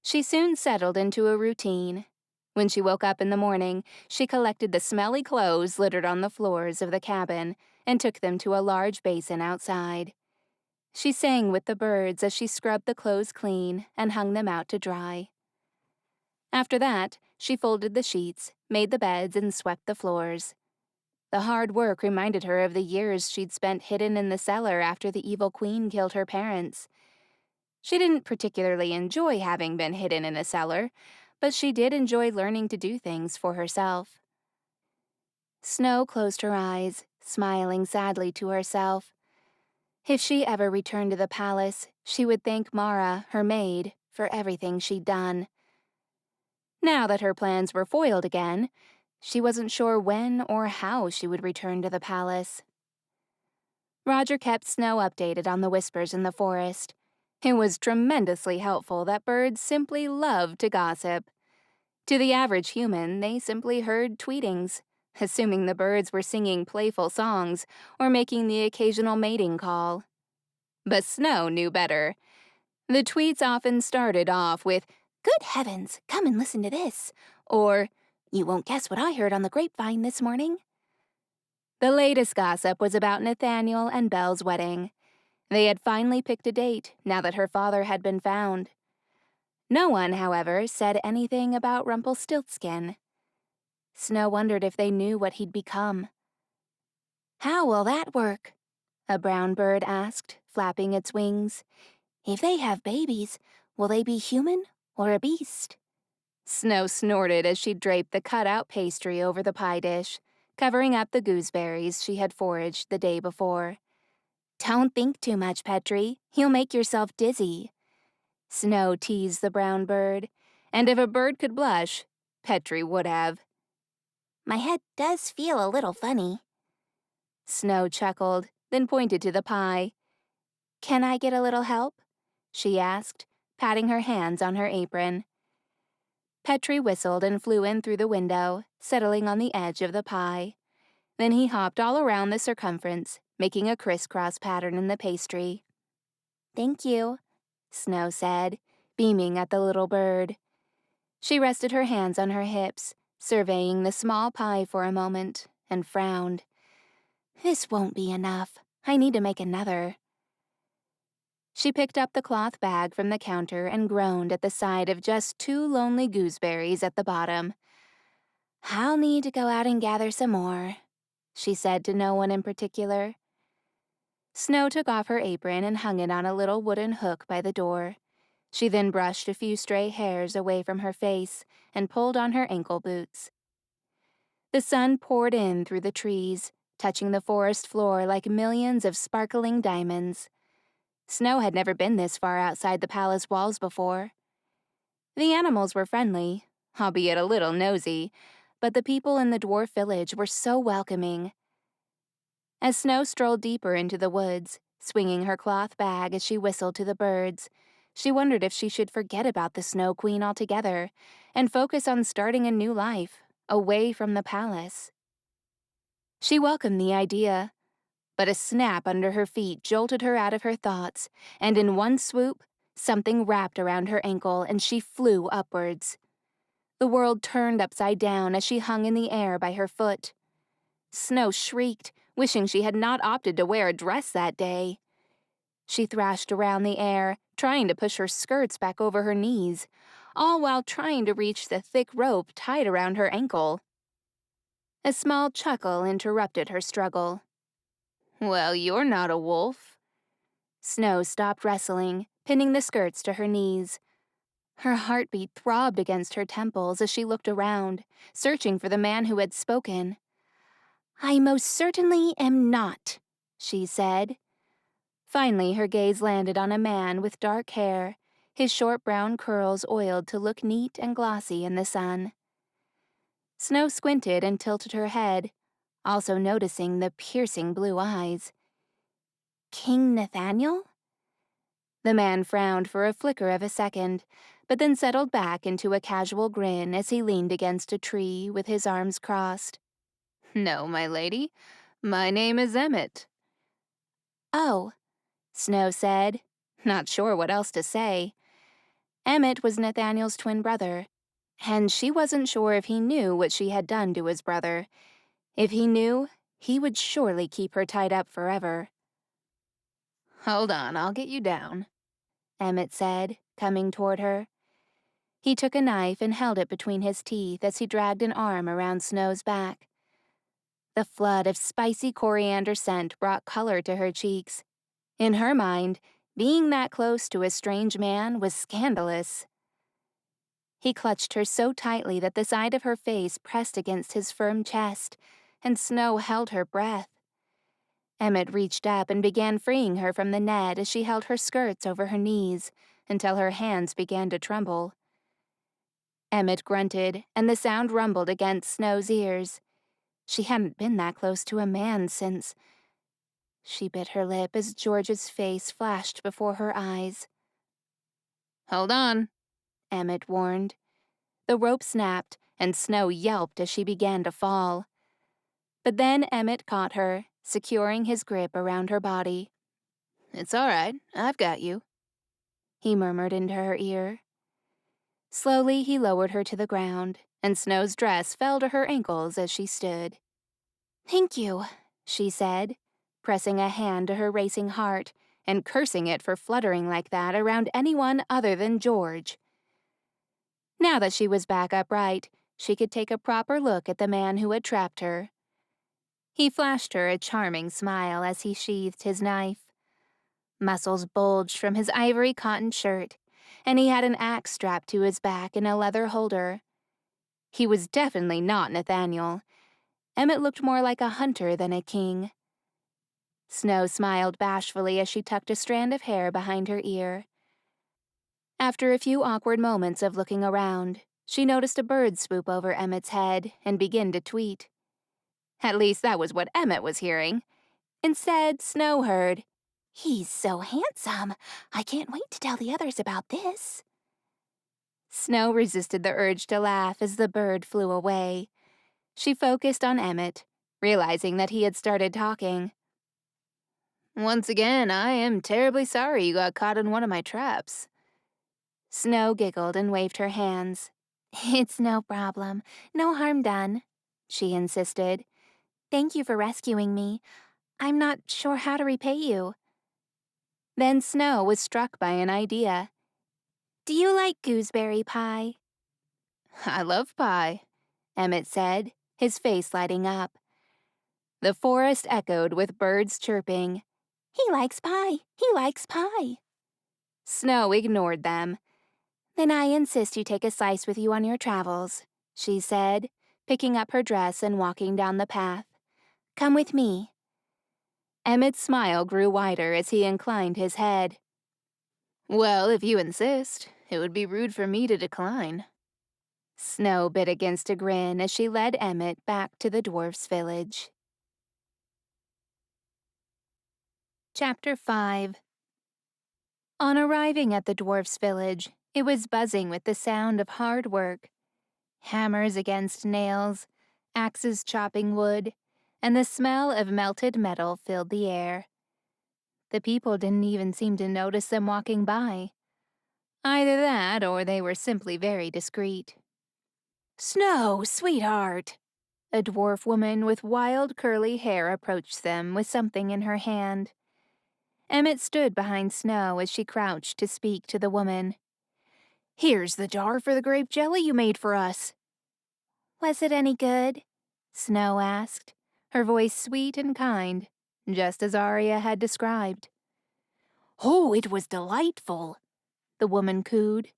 S1: She soon settled into a routine. When she woke up in the morning, she collected the smelly clothes littered on the floors of the cabin and took them to a large basin outside. She sang with the birds as she scrubbed the clothes clean and hung them out to dry. After that, she folded the sheets, made the beds, and swept the floors. The hard work reminded her of the years she'd spent hidden in the cellar after the evil queen killed her parents. She didn't particularly enjoy having been hidden in a cellar, but she did enjoy learning to do things for herself. Snow closed her eyes, smiling sadly to herself. If she ever returned to the palace, she would thank Mara, her maid, for everything she'd done. Now that her plans were foiled again, she wasn't sure when or how she would return to the palace. Roger kept Snow updated on the whispers in the forest. It was tremendously helpful that birds simply loved to gossip. To the average human, they simply heard tweetings, assuming the birds were singing playful songs or making the occasional mating call. But Snow knew better. The tweets often started off with, "Good heavens, come and listen to this," or, "You won't guess what I heard on the grapevine this morning." The latest gossip was about Nathaniel and Belle's wedding. They had finally picked a date now that her father had been found. No one, however, said anything about Rumpelstiltskin. Snow wondered if they knew what he'd become. "How will that work?" a brown bird asked, flapping its wings. "If they have babies, will they be human or a beast?" Snow snorted as she draped the cut-out pastry over the pie dish, covering up the gooseberries she had foraged the day before. "Don't think too much, Petrie. You'll make yourself dizzy." Snow teased the brown bird, and if a bird could blush, Petrie would have. "My head does feel a little funny." Snow chuckled, then pointed to the pie. "Can I get a little help?" she asked, patting her hands on her apron. Petrie whistled and flew in through the window, settling on the edge of the pie. Then he hopped all around the circumference, making a crisscross pattern in the pastry. "Thank you," Snow said, beaming at the little bird. She rested her hands on her hips, surveying the small pie for a moment, and frowned. "This won't be enough. I need to make another." She picked up the cloth bag from the counter and groaned at the sight of just 2 lonely gooseberries at the bottom. "I'll need to go out and gather some more," she said to no one in particular. Snow took off her apron and hung it on a little wooden hook by the door. She then brushed a few stray hairs away from her face and pulled on her ankle boots. The sun poured in through the trees, touching the forest floor like millions of sparkling diamonds. Snow had never been this far outside the palace walls before. The animals were friendly, albeit a little nosy, but the people in the dwarf village were so welcoming. As Snow strolled deeper into the woods, swinging her cloth bag as she whistled to the birds, she wondered if she should forget about the Snow Queen altogether and focus on starting a new life, away from the palace. She welcomed the idea, but a snap under her feet jolted her out of her thoughts, and in one swoop, Something wrapped around her ankle and she flew upwards. The world turned upside down as she hung in the air by her foot. Snow shrieked, wishing she had not opted to wear a dress that day. She thrashed around the air, trying to push her skirts back over her knees, all while trying to reach the thick rope tied around her ankle. A small chuckle interrupted her struggle. "Well, you're not a wolf." Snow stopped wrestling, pinning the skirts to her knees. Her heartbeat throbbed against her temples as she looked around, searching for the man who had spoken. "I most certainly am not," she said. Finally, her gaze landed on a man with dark hair, his short brown curls oiled to look neat and glossy in the sun. Snow squinted and tilted her head, also noticing the piercing blue eyes. "King Nathaniel?" The man frowned for a flicker of a second, but then settled back into a casual grin as he leaned against a tree with his arms crossed. "No, my lady. My name is Emmett." "Oh," Snow said, not sure what else to say. Emmett was Nathaniel's twin brother, and she wasn't sure if he knew what she had done to his brother. If he knew, he would surely keep her tied up forever. "Hold on, I'll get you down," Emmett said, coming toward her. He took a knife and held it between his teeth as he dragged an arm around Snow's back. The flood of spicy coriander scent brought color to her cheeks. In her mind, being that close to a strange man was scandalous. He clutched her so tightly that the side of her face pressed against his firm chest, and Snow held her breath. Emmett reached up and began freeing her from the net as she held her skirts over her knees until her hands began to tremble. Emmett grunted, and the sound rumbled against Snow's ears. She hadn't been that close to a man since... She bit her lip as George's face flashed before her eyes. "Hold on," Emmett warned. The rope snapped, and Snow yelped as she began to fall. But then Emmett caught her, securing his grip around her body. "It's all right, I've got you," he murmured into her ear. Slowly he lowered her to the ground, and Snow's dress fell to her ankles as she stood. "Thank you," she said, pressing a hand to her racing heart and cursing it for fluttering like that around anyone other than George. Now that she was back upright, she could take a proper look at the man who had trapped her. He flashed her a charming smile as he sheathed his knife. Muscles bulged from his ivory cotton shirt, and he had an axe strapped to his back in a leather holder. He was definitely not Nathaniel. Emmett looked more like a hunter than a king. Snow smiled bashfully as she tucked a strand of hair behind her ear. After a few awkward moments of looking around, she noticed a bird swoop over Emmett's head and begin to tweet. At least that was what Emmett was hearing. Instead, Snow heard, "He's so handsome. I can't wait to tell the others about this." Snow resisted the urge to laugh as the bird flew away. She focused on Emmett, realizing that he had started talking. "Once again, I am terribly sorry you got caught in one of my traps." Snow giggled and waved her hands. "It's no problem. No harm done," she insisted. "Thank you for rescuing me. I'm not sure how to repay you." Then Snow was struck by an idea. "Do you like gooseberry pie?" "I love pie," Emmett said, his face lighting up. The forest echoed with birds chirping. "He likes pie. He likes pie." Snow ignored them. "Then I insist you take a slice with you on your travels," she said, picking up her dress and walking down the path. "Come with me." Emmett's smile grew wider as he inclined his head. "Well, if you insist, it would be rude for me to decline." Snow bit against a grin as she led Emmett back to the dwarfs' village. Chapter 5. On arriving at the dwarfs' village, it was buzzing with the sound of hard work. Hammers against nails, axes chopping wood, and the smell of melted metal filled the air. The people didn't even seem to notice them walking by. Either that or they were simply very discreet. "Snow, sweetheart!" A dwarf woman with wild curly hair approached them with something in her hand. Emmett stood behind Snow as she crouched to speak to the woman. "Here's the jar for the grape jelly you made for us." "Was it any good?" Snow asked, her voice sweet and kind, just as Arya had described. "Oh, it was delightful," the woman cooed.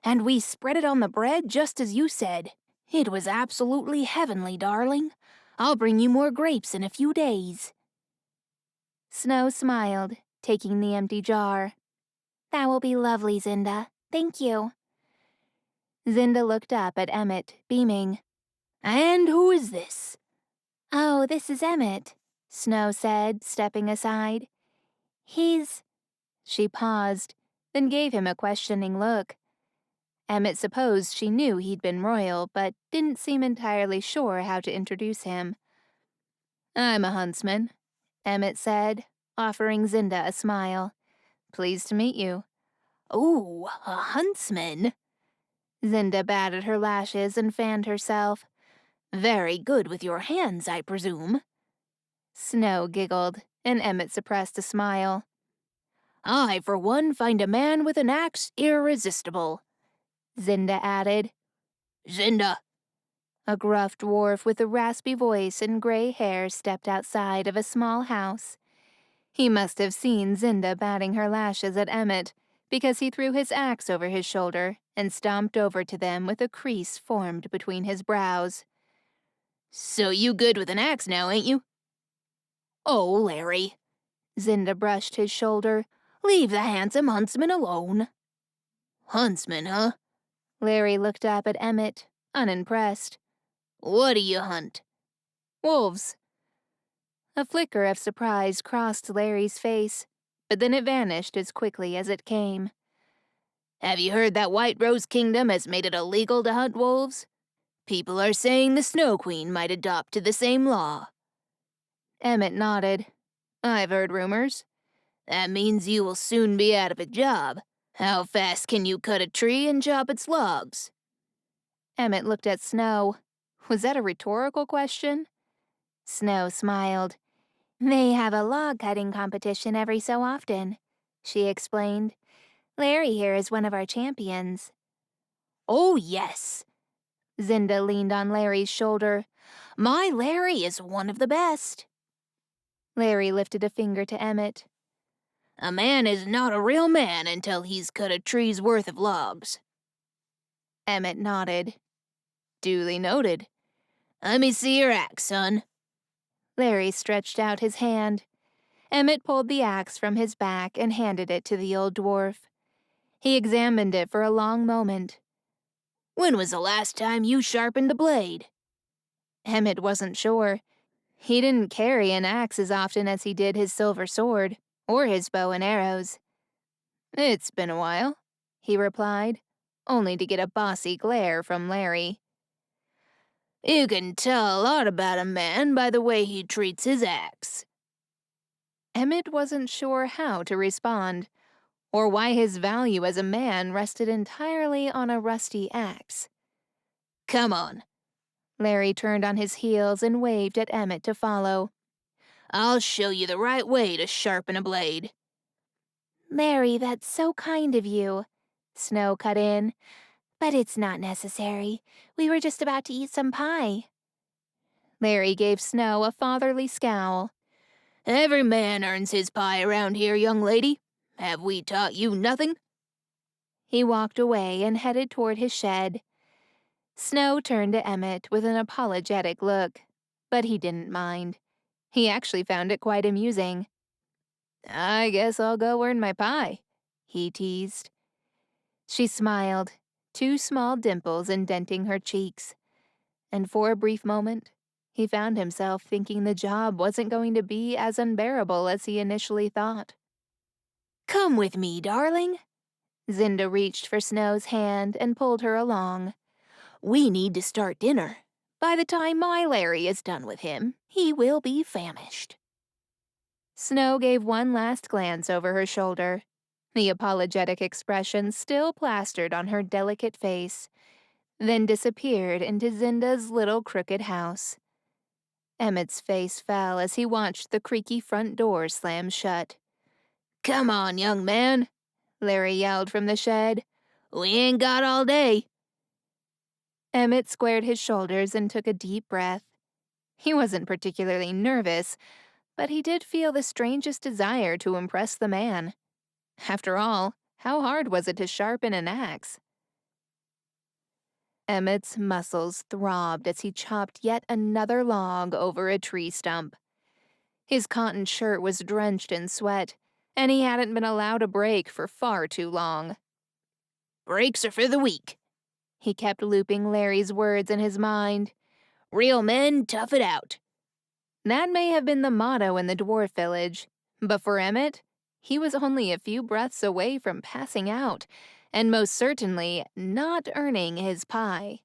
S1: "And we spread it on the bread just as you said. It was absolutely heavenly, darling. I'll bring you more grapes in a few days." Snow smiled, taking the empty jar. "That will be lovely, Zinda. Thank you." Zinda looked up at Emmett, beaming. "And who is this?" "Oh, this is Emmett," Snow said, stepping aside. "He's—" She paused, then gave him a questioning look. Emmett supposed she knew he'd been royal, but didn't seem entirely sure how to introduce him. "I'm a huntsman," Emmett said, offering Zinda a smile. "Pleased to meet you." "Ooh, a huntsman." Zinda batted her lashes and fanned herself. "Very good with your hands, I presume." Snow giggled, and Emmett suppressed a smile. "I, for one, find a man with an axe irresistible," Zinda added. "Zinda!" A gruff dwarf with a raspy voice and gray hair stepped outside of a small house. He must have seen Zinda batting her lashes at Emmett, because he threw his axe over his shoulder and stomped over to them with a crease formed between his brows. "So you good with an axe now, ain't you?" "Oh, Larry." Zinda brushed his shoulder. "Leave the handsome huntsman alone." "Huntsman, huh?" Larry looked up at Emmett, unimpressed. "What do you hunt?" "Wolves." A flicker of surprise crossed Larry's face, but then it vanished as quickly as it came. "Have you heard that White Rose Kingdom has made it illegal to hunt wolves? People are saying the Snow Queen might adopt to the same law." Emmett nodded. "I've heard rumors." "That means you will soon be out of a job. How fast can you cut a tree and chop its logs?" Emmett looked at Snow. Was that a rhetorical question? Snow smiled. "They have a log-cutting competition every so often," she explained. "Larry here is one of our champions." "Oh, yes." Zinda leaned on Larry's shoulder. "My Larry is one of the best." Larry lifted a finger to Emmett. "A man is not a real man until he's cut a tree's worth of logs." Emmett nodded. "Duly noted." "Let me see your axe, son." Larry stretched out his hand. Emmett pulled the axe from his back and handed it to the old dwarf. He examined it for a long moment. "When was the last time you sharpened a blade?" Emmett wasn't sure. He didn't carry an axe as often as he did his silver sword, or his bow and arrows. "It's been a while," he replied, only to get a bossy glare from Larry. "You can tell a lot about a man by the way he treats his axe." Emmett wasn't sure how to respond, or why his value as a man rested entirely on a rusty axe. "Come on." Larry turned on his heels and waved at Emmett to follow. "I'll show you the right way to sharpen a blade." "Larry, that's so kind of you," Snow cut in. "But it's not necessary. We were just about to eat some pie." Larry gave Snow a fatherly scowl. "Every man earns his pie around here, young lady. Have we taught you nothing?" He walked away and headed toward his shed. Snow turned to Emmett with an apologetic look, but he didn't mind. He actually found it quite amusing. "I guess I'll go earn my pie," he teased. She smiled, two small dimples indenting her cheeks. And for a brief moment, he found himself thinking the job wasn't going to be as unbearable as he initially thought. "Come with me, darling." Zinda reached for Snow's hand and pulled her along. "We need to start dinner. By the time my Larry is done with him, he will be famished." Snow gave one last glance over her shoulder. the apologetic expression still plastered on her delicate face, then disappeared into Zinda's little crooked house. Emmett's face fell as he watched the creaky front door slam shut. "Come on, young man," Larry yelled from the shed. "We ain't got all day." Emmett squared his shoulders and took a deep breath. He wasn't particularly nervous, but he did feel the strangest desire to impress the man. After all, how hard was it to sharpen an axe? Emmett's muscles throbbed as he chopped yet another log over a tree stump. His cotton shirt was drenched in sweat, and he hadn't been allowed a break for far too long. "Breaks are for the weak," he kept looping Larry's words in his mind. "Real men tough it out." That may have been the motto in the dwarf village, but for Emmett, he was only a few breaths away from passing out, and most certainly not earning his pie.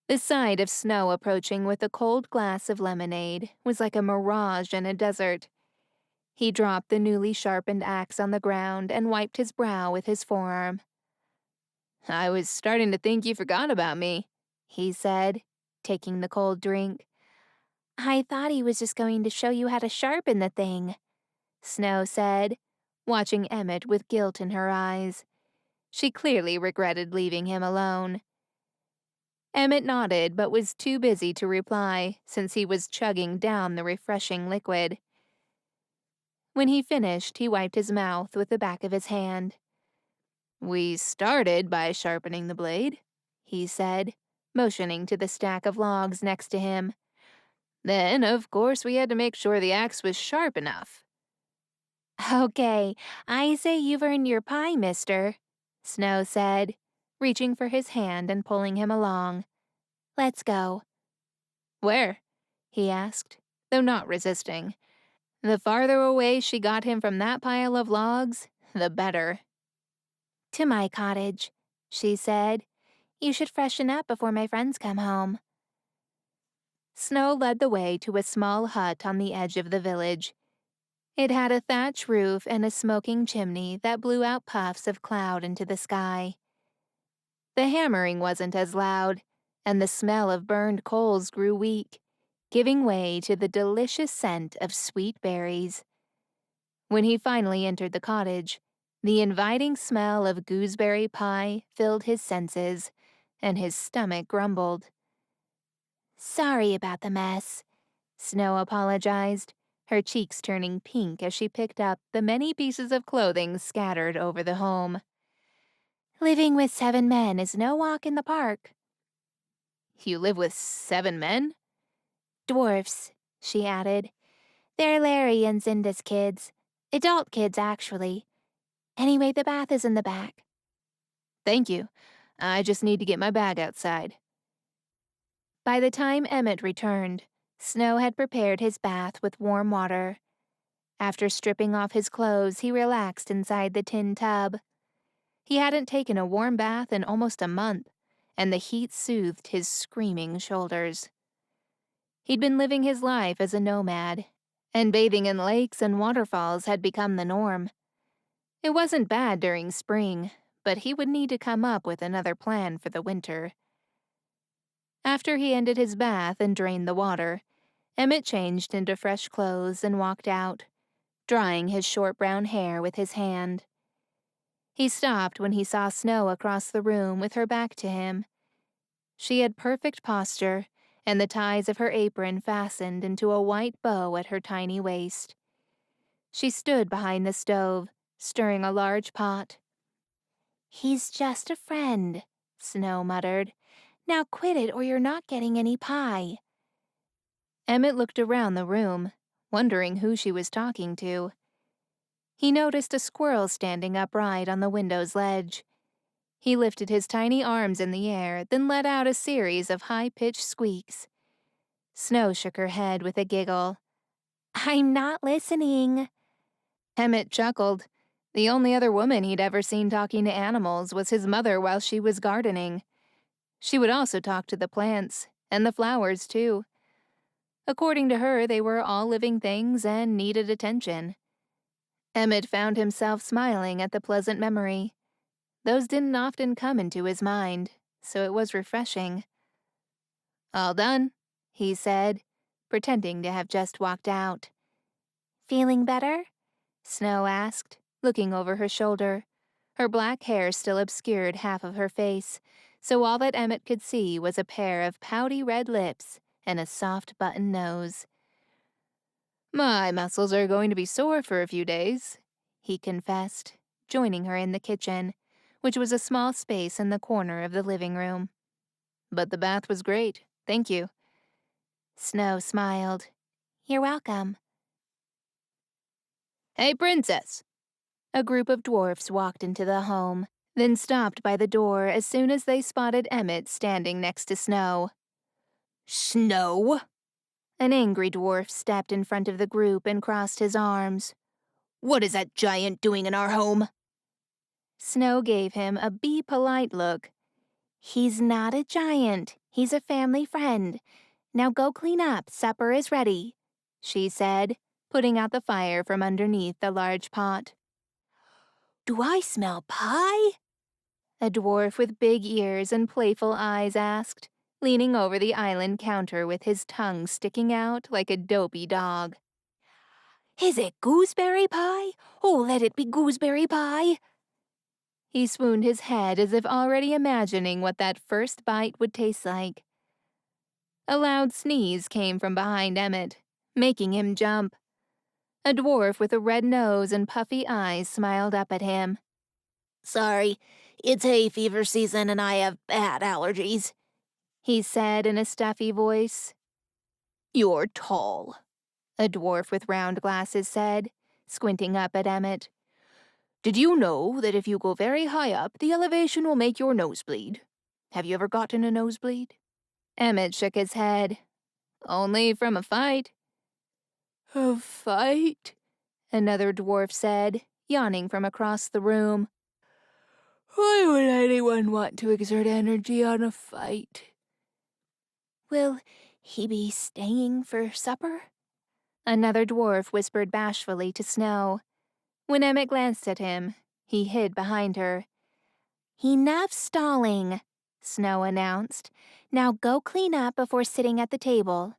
S1: The sight of Snow approaching with a cold glass of lemonade was like a mirage in a desert. He dropped the newly sharpened axe on the ground and wiped his brow with his forearm. "I was starting to think you forgot about me," he said, taking the cold drink. "I thought he was just going to show you how to sharpen the thing," Snow said, watching Emmett with guilt in her eyes. She clearly regretted leaving him alone. Emmett nodded but was too busy to reply since he was chugging down the refreshing liquid. When he finished, he wiped his mouth with the back of his hand. "We started by sharpening the blade," he said, motioning to the stack of logs next to him. "Then, of course, we had to make sure the axe was sharp enough." "Okay, I say you've earned your pie, mister," Snow said, reaching for his hand and pulling him along. "Let's go." "Where?" he asked, though not resisting. The farther away she got him from that pile of logs, the better. "To my cottage," she said. "You should freshen up before my friends come home." Snow led the way to a small hut on the edge of the village. It had a thatch roof and a smoking chimney that blew out puffs of cloud into the sky. The hammering wasn't as loud, and the smell of burned coals grew weak, giving way to the delicious scent of sweet berries. When he finally entered the cottage, the inviting smell of gooseberry pie filled his senses, and his stomach grumbled. "Sorry about the mess," Snow apologized, her cheeks turning pink as she picked up the many pieces of clothing scattered over the home. "Living with 7 men is no walk in the park." "You live with 7 men?" "Dwarfs," she added. "They're Larry and Zinda's kids. Adult kids, actually. Anyway, the bath is in the back." "Thank you. I just need to get my bag outside." By the time Emmett returned, Snow had prepared his bath with warm water. After stripping off his clothes, he relaxed inside the tin tub. He hadn't taken a warm bath in almost a month, and the heat soothed his screaming shoulders. He'd been living his life as a nomad, and bathing in lakes and waterfalls had become the norm. It wasn't bad during spring, but he would need to come up with another plan for the winter. After he ended his bath and drained the water, Emmett changed into fresh clothes and walked out, drying his short brown hair with his hand. He stopped when he saw Snow across the room with her back to him. She had perfect posture, and the ties of her apron fastened into a white bow at her tiny waist. She stood behind the stove, stirring a large pot. "He's just a friend," Snow muttered. "Now quit it or you're not getting any pie." Emmett looked around the room, wondering who she was talking to. He noticed a squirrel standing upright on the window's ledge. He lifted his tiny arms in the air, then let out a series of high-pitched squeaks. Snow shook her head with a giggle. "I'm not listening." Emmett chuckled. The only other woman he'd ever seen talking to animals was his mother while she was gardening. She would also talk to the plants, and the flowers, too. According to her, they were all living things and needed attention. Emmett found himself smiling at the pleasant memory. Those didn't often come into his mind, so it was refreshing. "All done," he said, pretending to have just walked out. "Feeling better?" Snow asked, looking over her shoulder. Her black hair still obscured half of her face, so all that Emmett could see was a pair of pouty red lips and a soft button nose. "My muscles are going to be sore for a few days," he confessed, joining her in the kitchen, which was a small space in the corner of the living room. "But the bath was great, thank you." Snow smiled. "You're welcome." "Hey, Princess!" A group of dwarfs walked into the home, then stopped by the door as soon as they spotted Emmett standing next to Snow. "Snow?" An angry dwarf stepped in front of the group and crossed his arms. "What is that giant doing in our home?" Snow gave him a be polite look. "He's not a giant. He's a family friend. Now go clean up. Supper is ready," she said, putting out the fire from underneath the large pot. "Do I smell pie?" a dwarf with big ears and playful eyes asked, leaning over the island counter with his tongue sticking out like a dopey dog. "Is it gooseberry pie? Oh, let it be gooseberry pie." He swooned his head as if already imagining what that first bite would taste like. A loud sneeze came from behind Emmett, making him jump. A dwarf with a red nose and puffy eyes smiled up at him. "Sorry, it's hay fever season and I have bad allergies," he said in a stuffy voice. "You're tall," a dwarf with round glasses said, squinting up at Emmett. "Did you know that if you go very high up, the elevation will make your nose bleed? Have you ever gotten a nosebleed?" Emmett shook his head. "Only from a fight." "A fight?" another dwarf said, yawning from across the room. "Why would anyone want to exert energy on a fight?" "Will he be staying for supper?" another dwarf whispered bashfully to Snow. When Emmett glanced at him, he hid behind her. "Enough stalling," Snow announced. "Now go clean up before sitting at the table."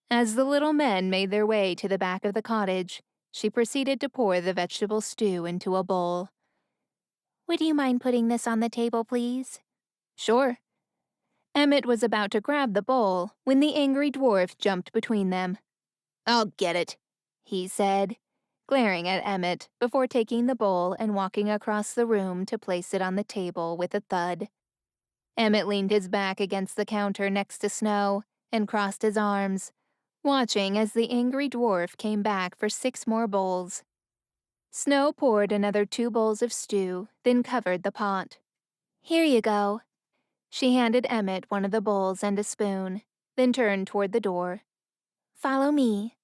S1: As the little men made their way to the back of the cottage, she proceeded to pour the vegetable stew into a bowl. "Would you mind putting this on the table, please?" "Sure." Emmett was about to grab the bowl when the angry dwarf jumped between them. "I'll get it," he said, glaring at Emmett before taking the bowl and walking across the room to place it on the table with a thud. Emmett leaned his back against the counter next to Snow and crossed his arms, watching as the angry dwarf came back for 6 more bowls. Snow poured another 2 bowls of stew, then covered the pot. "Here you go." She handed Emmett one of the bowls and a spoon, then turned toward the door. "Follow me."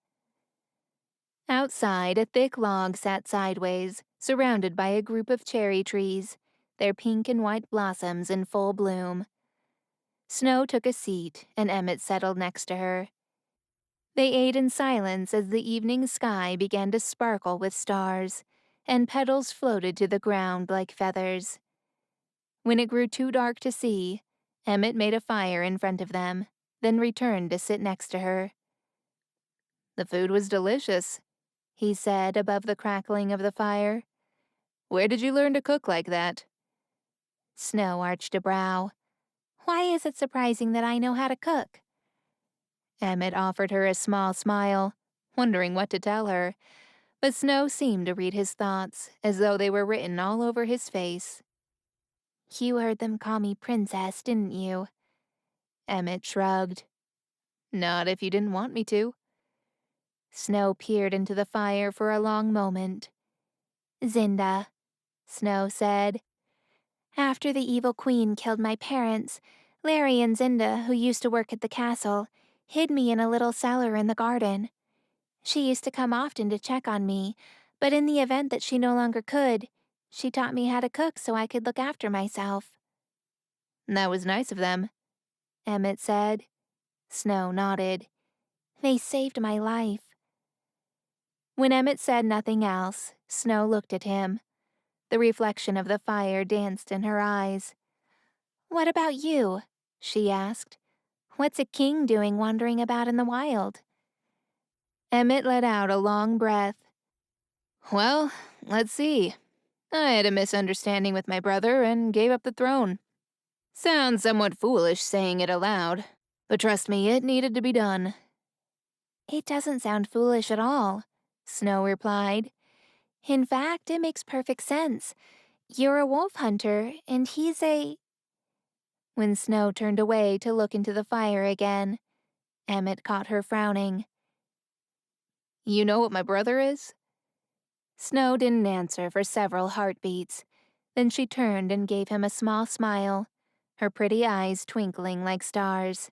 S1: Outside, a thick log sat sideways, surrounded by a group of cherry trees, their pink and white blossoms in full bloom. Snow took a seat, and Emmett settled next to her. They ate in silence as the evening sky began to sparkle with stars, and petals floated to the ground like feathers. When it grew too dark to see, Emmett made a fire in front of them, then returned to sit next to her. "The food was delicious," he said above the crackling of the fire. "Where did you learn to cook like that?" Snow arched a brow. "Why is it surprising that I know how to cook?" Emmett offered her a small smile, wondering what to tell her, but Snow seemed to read his thoughts as though they were written all over his face. "You heard them call me Princess, didn't you?" Emmett shrugged. "Not if you didn't want me to." Snow peered into the fire for a long moment. "Zinda," Snow said. "After the evil queen killed my parents, Larry and Zinda, who used to work at the castle, hid me in a little cellar in the garden. She used to come often to check on me, but in the event that she no longer could, she taught me how to cook so I could look after myself." "That was nice of them," Emmett said. Snow nodded. "They saved my life." When Emmett said nothing else, Snow looked at him. The reflection of the fire danced in her eyes. "What about you?" she asked. "What's a king doing wandering about in the wild?" Emmett let out a long breath. "Well, let's see. I had a misunderstanding with my brother and gave up the throne. Sounds somewhat foolish saying it aloud, but trust me, it needed to be done." "It doesn't sound foolish at all," Snow replied. "In fact, it makes perfect sense. You're a wolf hunter, and he's a—" When Snow turned away to look into the fire again, Emmett caught her frowning. "You know what my brother is?" Snow didn't answer for several heartbeats. Then she turned and gave him a small smile, her pretty eyes twinkling like stars.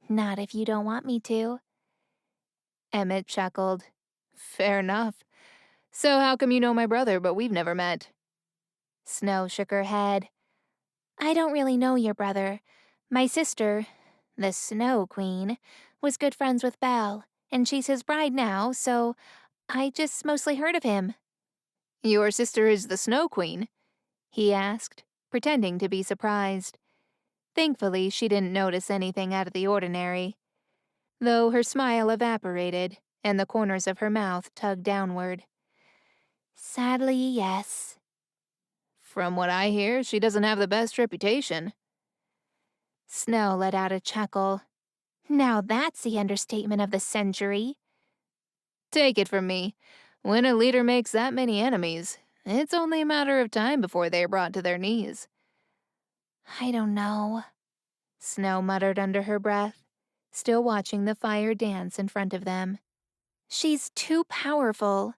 S1: "Not if you don't want me to." Emmett chuckled. "Fair enough. So how come you know my brother, but we've never met?" Snow shook her head. "I don't really know your brother. My sister, the Snow Queen, was good friends with Belle, and she's his bride now, so I just mostly heard of him." "Your sister is the Snow Queen?" he asked, pretending to be surprised. Thankfully, she didn't notice anything out of the ordinary, though her smile evaporated and the corners of her mouth tugged downward. "Sadly, yes." "From what I hear, she doesn't have the best reputation." Snow let out a chuckle. "Now that's the understatement of the century." "Take it from me. When a leader makes that many enemies, it's only a matter of time before they are brought to their knees." "I don't know," Snow muttered under her breath, still watching the fire dance in front of them. "She's too powerful."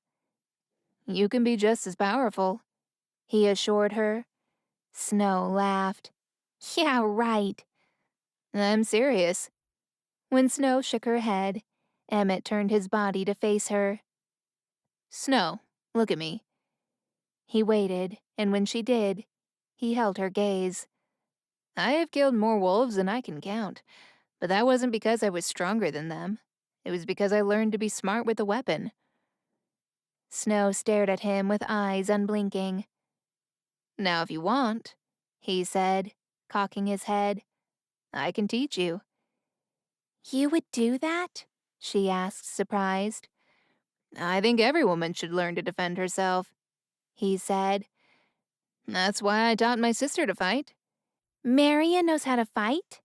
S1: "You can be just as powerful," he assured her. Snow laughed. "Yeah, right." "I'm serious." When Snow shook her head, Emmett turned his body to face her. "Snow, look at me." He waited, and when she did, he held her gaze. "I have killed more wolves than I can count, but that wasn't because I was stronger than them. It was because I learned to be smart with a weapon." Snow stared at him with eyes unblinking. "Now if you want," he said, cocking his head, "I can teach you." "You would do that?" she asked, surprised. "I think every woman should learn to defend herself," he said. "That's why I taught my sister to fight." "Marion knows how to fight?"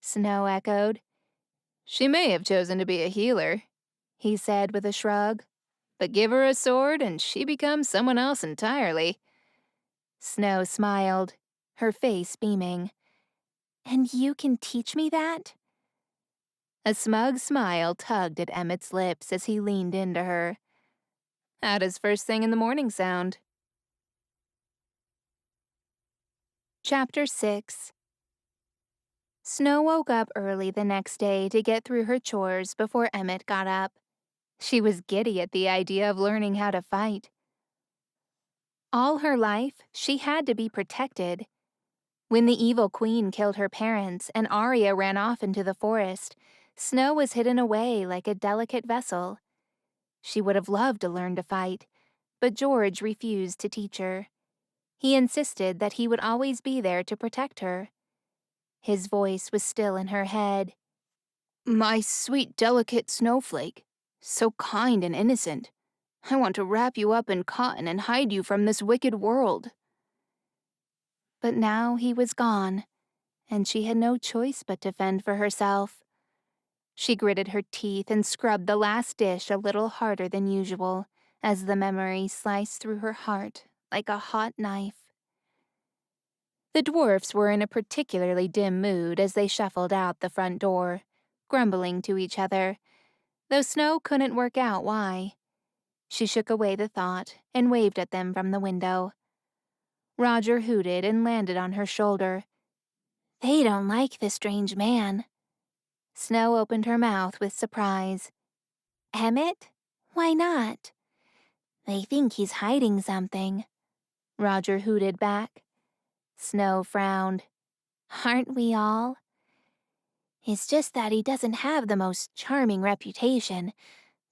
S1: Snow echoed. "She may have chosen to be a healer," he said with a shrug. "But give her a sword and she becomes someone else entirely." Snow smiled, her face beaming. "And you can teach me that?" A smug smile tugged at Emmett's lips as he leaned into her. "How does first thing in the morning sound?" Chapter 6. Snow woke up early the next day to get through her chores before Emmett got up. She was giddy at the idea of learning how to fight. All her life, she had to be protected. When the evil queen killed her parents and Arya ran off into the forest, Snow was hidden away like a delicate vessel. She would have loved to learn to fight, but George refused to teach her. He insisted that he would always be there to protect her. His voice was still in her head. "My sweet, delicate snowflake, so kind and innocent. I want to wrap you up in cotton and hide you from this wicked world." But now he was gone, and she had no choice but to fend for herself. She gritted her teeth and scrubbed the last dish a little harder than usual, as the memory sliced through her heart like a hot knife. The dwarfs were in a particularly dim mood as they shuffled out the front door, grumbling to each other, though Snow couldn't work out why. She shook away the thought and waved at them from the window. Roger hooted and landed on her shoulder. "They don't like the strange man." Snow opened her mouth with surprise. "Emmett? Why not?" "They think he's hiding something," Roger hooted back. Snow frowned. "Aren't we all?" "It's just that he doesn't have the most charming reputation.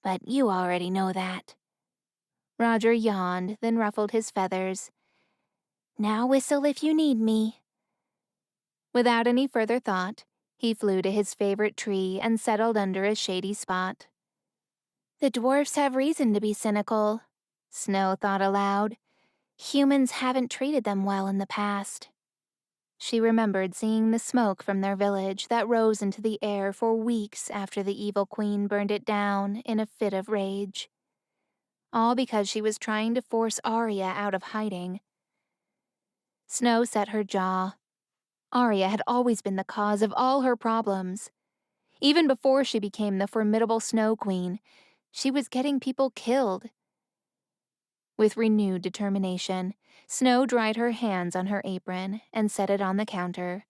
S1: But you already know that. Roger yawned, then ruffled his feathers. Now whistle if you need me. Without any further thought, he flew to his favorite tree and settled under a shady spot. The dwarfs have reason to be cynical, Snow thought aloud. Humans haven't treated them well in the past. She remembered seeing the smoke from their village that rose into the air for weeks after the evil queen burned it down in a fit of rage. All because she was trying to force Arya out of hiding. Snow set her jaw. Arya had always been the cause of all her problems. Even before she became the formidable Snow Queen, she was getting people killed. With renewed determination, Snow dried her hands on her apron and set it on the counter.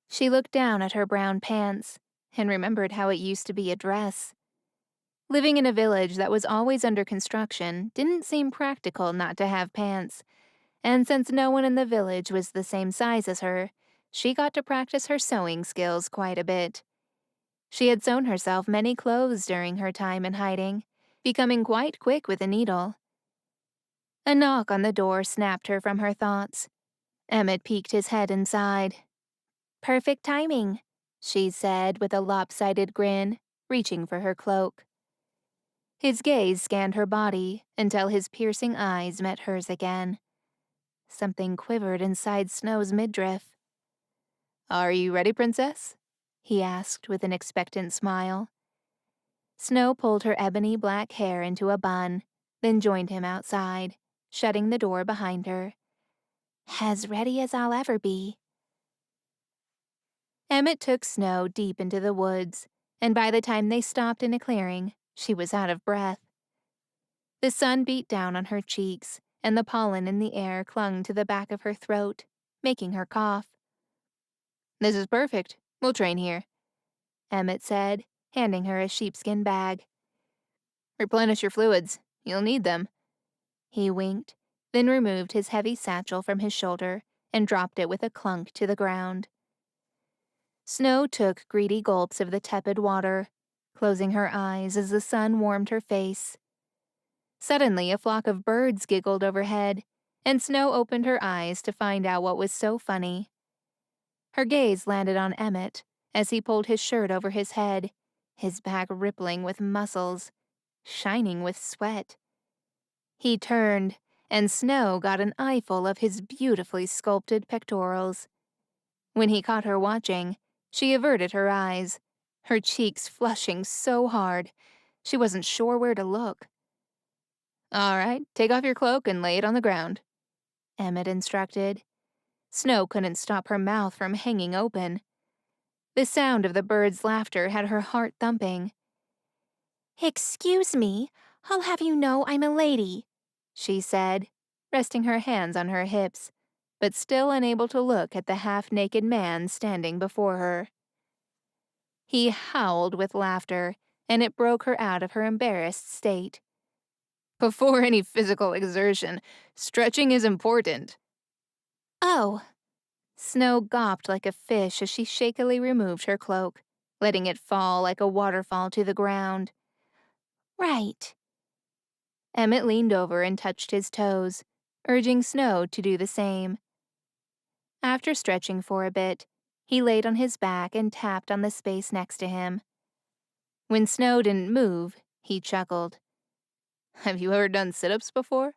S1: She looked down at her brown pants and remembered how it used to be a dress. Living in a village that was always under construction didn't seem practical not to have pants, and since no one in the village was the same size as her, she got to practice her sewing skills quite a bit. She had sewn herself many clothes during her time in hiding, becoming quite quick with a needle. A knock on the door snapped her from her thoughts. Emmett peeked his head inside. "Perfect timing," she said with a lopsided grin, reaching for her cloak. His gaze scanned her body until his piercing eyes met hers again. Something quivered inside Snow's midriff. "Are you ready, Princess?" he asked with an expectant smile. Snow pulled her ebony black hair into a bun, then joined him outside, shutting the door behind her. "As ready as I'll ever be." Emmett took Snow deep into the woods, and by the time they stopped in a clearing, she was out of breath. The sun beat down on her cheeks, and the pollen in the air clung to the back of her throat, making her cough. "This is perfect. We'll train here," Emmett said, handing her a sheepskin bag. "Replenish your fluids. You'll need them." He winked, then removed his heavy satchel from his shoulder and dropped it with a clunk to the ground. Snow took greedy gulps of the tepid water, closing her eyes as the sun warmed her face. Suddenly, a flock of birds giggled overhead, and Snow opened her eyes to find out what was so funny. Her gaze landed on Emmett as he pulled his shirt over his head, his back rippling with muscles, shining with sweat. He turned, and Snow got an eyeful of his beautifully sculpted pectorals. When he caught her watching, she averted her eyes, her cheeks flushing so hard she wasn't sure where to look. "All right, take off your cloak and lay it on the ground," Emmett instructed. Snow couldn't stop her mouth from hanging open. The sound of the birds' laughter had her heart thumping. "Excuse me, I'll have you know I'm a lady," she said, resting her hands on her hips, but still unable to look at the half-naked man standing before her. He howled with laughter, and it broke her out of her embarrassed state. "Before any physical exertion, stretching is important." "Oh." Snow gawped like a fish as she shakily removed her cloak, letting it fall like a waterfall to the ground. "Right." Emmett leaned over and touched his toes, urging Snow to do the same. After stretching for a bit, he laid on his back and tapped on the space next to him. When Snow didn't move, he chuckled. "Have you ever done sit-ups before?"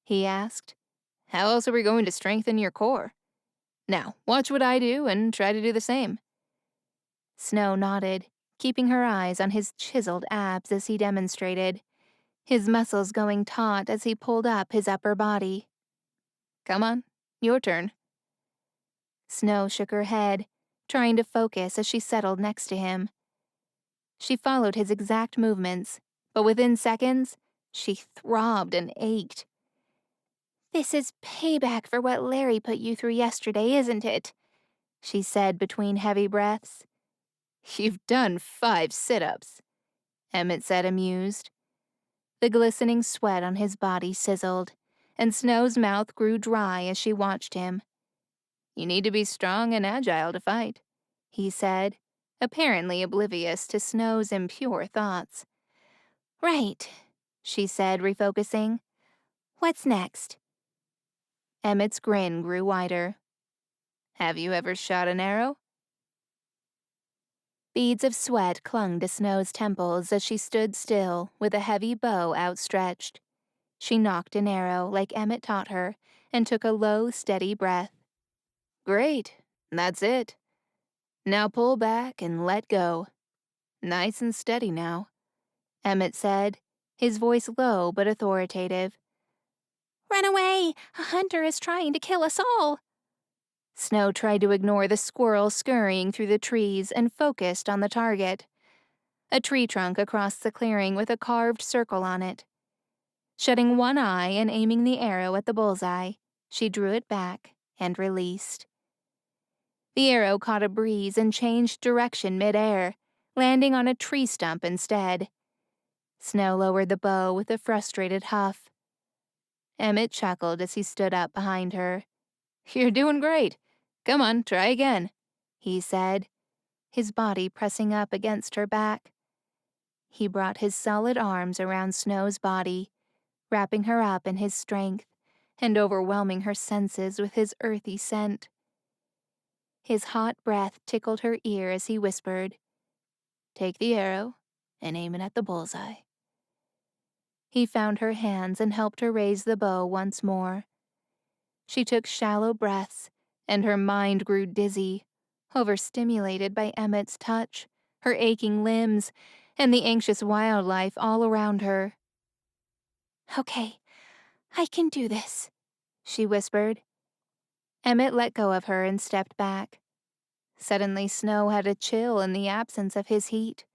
S1: he asked. "How else are we going to strengthen your core? Now, watch what I do and try to do the same." Snow nodded, keeping her eyes on his chiseled abs as he demonstrated, his muscles going taut as he pulled up his upper body. "Come on, your turn." Snow shook her head, trying to focus as she settled next to him. She followed his exact movements, but within seconds, she throbbed and ached. "This is payback for what Larry put you through yesterday, isn't it?" she said between heavy breaths. "You've done 5 sit-ups," Emmett said, amused. The glistening sweat on his body sizzled, and Snow's mouth grew dry as she watched him. "You need to be strong and agile to fight," he said, apparently oblivious to Snow's impure thoughts. Right, she said, refocusing. What's next? Emmett's grin grew wider. Have you ever shot an arrow? Beads of sweat clung to Snow's temples as she stood still with a heavy bow outstretched. She nocked an arrow like Emmett taught her and took a low, steady breath. Great, that's it. Now pull back and let go. Nice and steady now, Emmett said, his voice low but authoritative. Run away! A hunter is trying to kill us all! Snow tried to ignore the squirrel scurrying through the trees and focused on the target. A tree trunk across the clearing with a carved circle on it. Shutting one eye and aiming the arrow at the bullseye, she drew it back and released. The arrow caught a breeze and changed direction midair, landing on a tree stump instead. Snow lowered the bow with a frustrated huff. Emmett chuckled as he stood up behind her. You're doing great. Come on, try again, he said, his body pressing up against her back. He brought his solid arms around Snow's body, wrapping her up in his strength and overwhelming her senses with his earthy scent. His hot breath tickled her ear as he whispered, Take the arrow and aim it at the bullseye. He found her hands and helped her raise the bow once more. She took shallow breaths, and her mind grew dizzy, overstimulated by Emmett's touch, her aching limbs, and the anxious wildlife all around her. Okay, I can do this, she whispered. Emmett let go of her and stepped back. Suddenly Snow had a chill in the absence of his heat.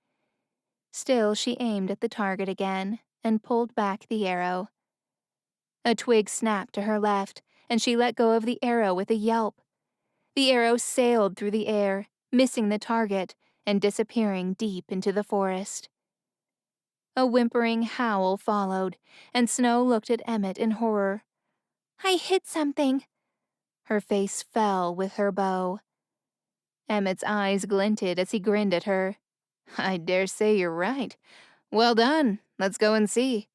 S1: Still, she aimed at the target again and pulled back the arrow. A twig snapped to her left, and she let go of the arrow with a yelp. The arrow sailed through the air, missing the target and disappearing deep into the forest. A whimpering howl followed, and Snow looked at Emmett in horror. I hit something. Her face fell with her bow. Emmett's eyes glinted as he grinned at her. I dare say you're right. Well done. Let's go and see.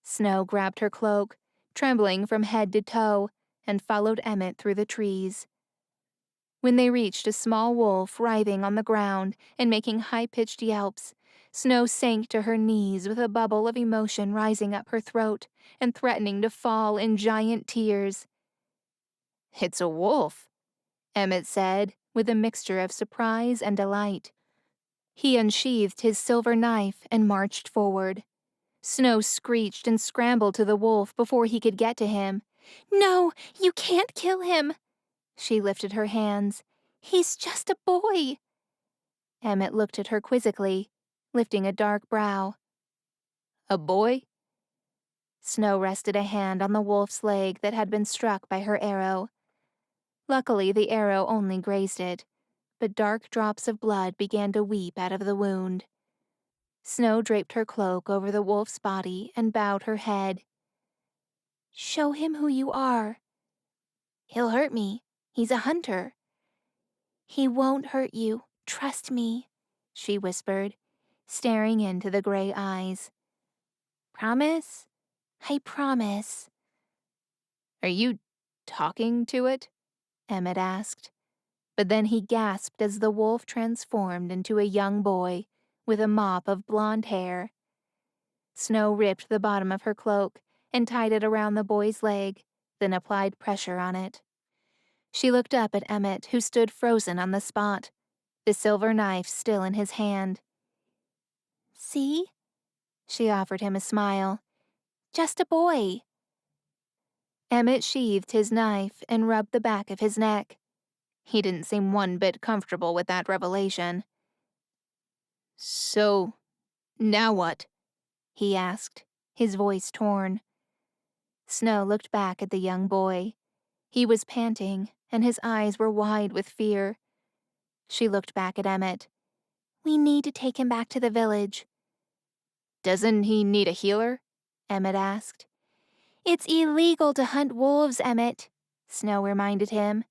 S1: Snow grabbed her cloak, trembling from head to toe, and followed Emmett through the trees. When they reached a small wolf writhing on the ground and making high-pitched yelps, Snow sank to her knees with a bubble of emotion rising up her throat and threatening to fall in giant tears. It's a wolf, Emmett said, with a mixture of surprise and delight. He unsheathed his silver knife and marched forward. Snow screeched and scrambled to the wolf before he could get to him. No, you can't kill him. She lifted her hands. He's just a boy. Emmett looked at her quizzically, lifting a dark brow. A boy? Snow rested a hand on the wolf's leg that had been struck by her arrow. Luckily, the arrow only grazed it, but dark drops of blood began to weep out of the wound. Snow draped her cloak over the wolf's body and bowed her head. Show him who you are. He'll hurt me. He's a hunter. He won't hurt you. Trust me, she whispered, staring into the gray eyes. Promise? I promise. Are you talking to it? Emmett asked. But then he gasped as the wolf transformed into a young boy with a mop of blonde hair. Snow ripped the bottom of her cloak and tied it around the boy's leg, then applied pressure on it. She looked up at Emmett, who stood frozen on the spot, the silver knife still in his hand. See? She offered him a smile. Just a boy. Emmett sheathed his knife and rubbed the back of his neck. He didn't seem one bit comfortable with that revelation. So, now what? He asked, his voice torn. Snow looked back at the young boy. He was panting, and his eyes were wide with fear. She looked back at Emmett. We need to take him back to the village. Doesn't he need a healer? Emmett asked. It's illegal to hunt wolves, Emmett, Snow reminded him.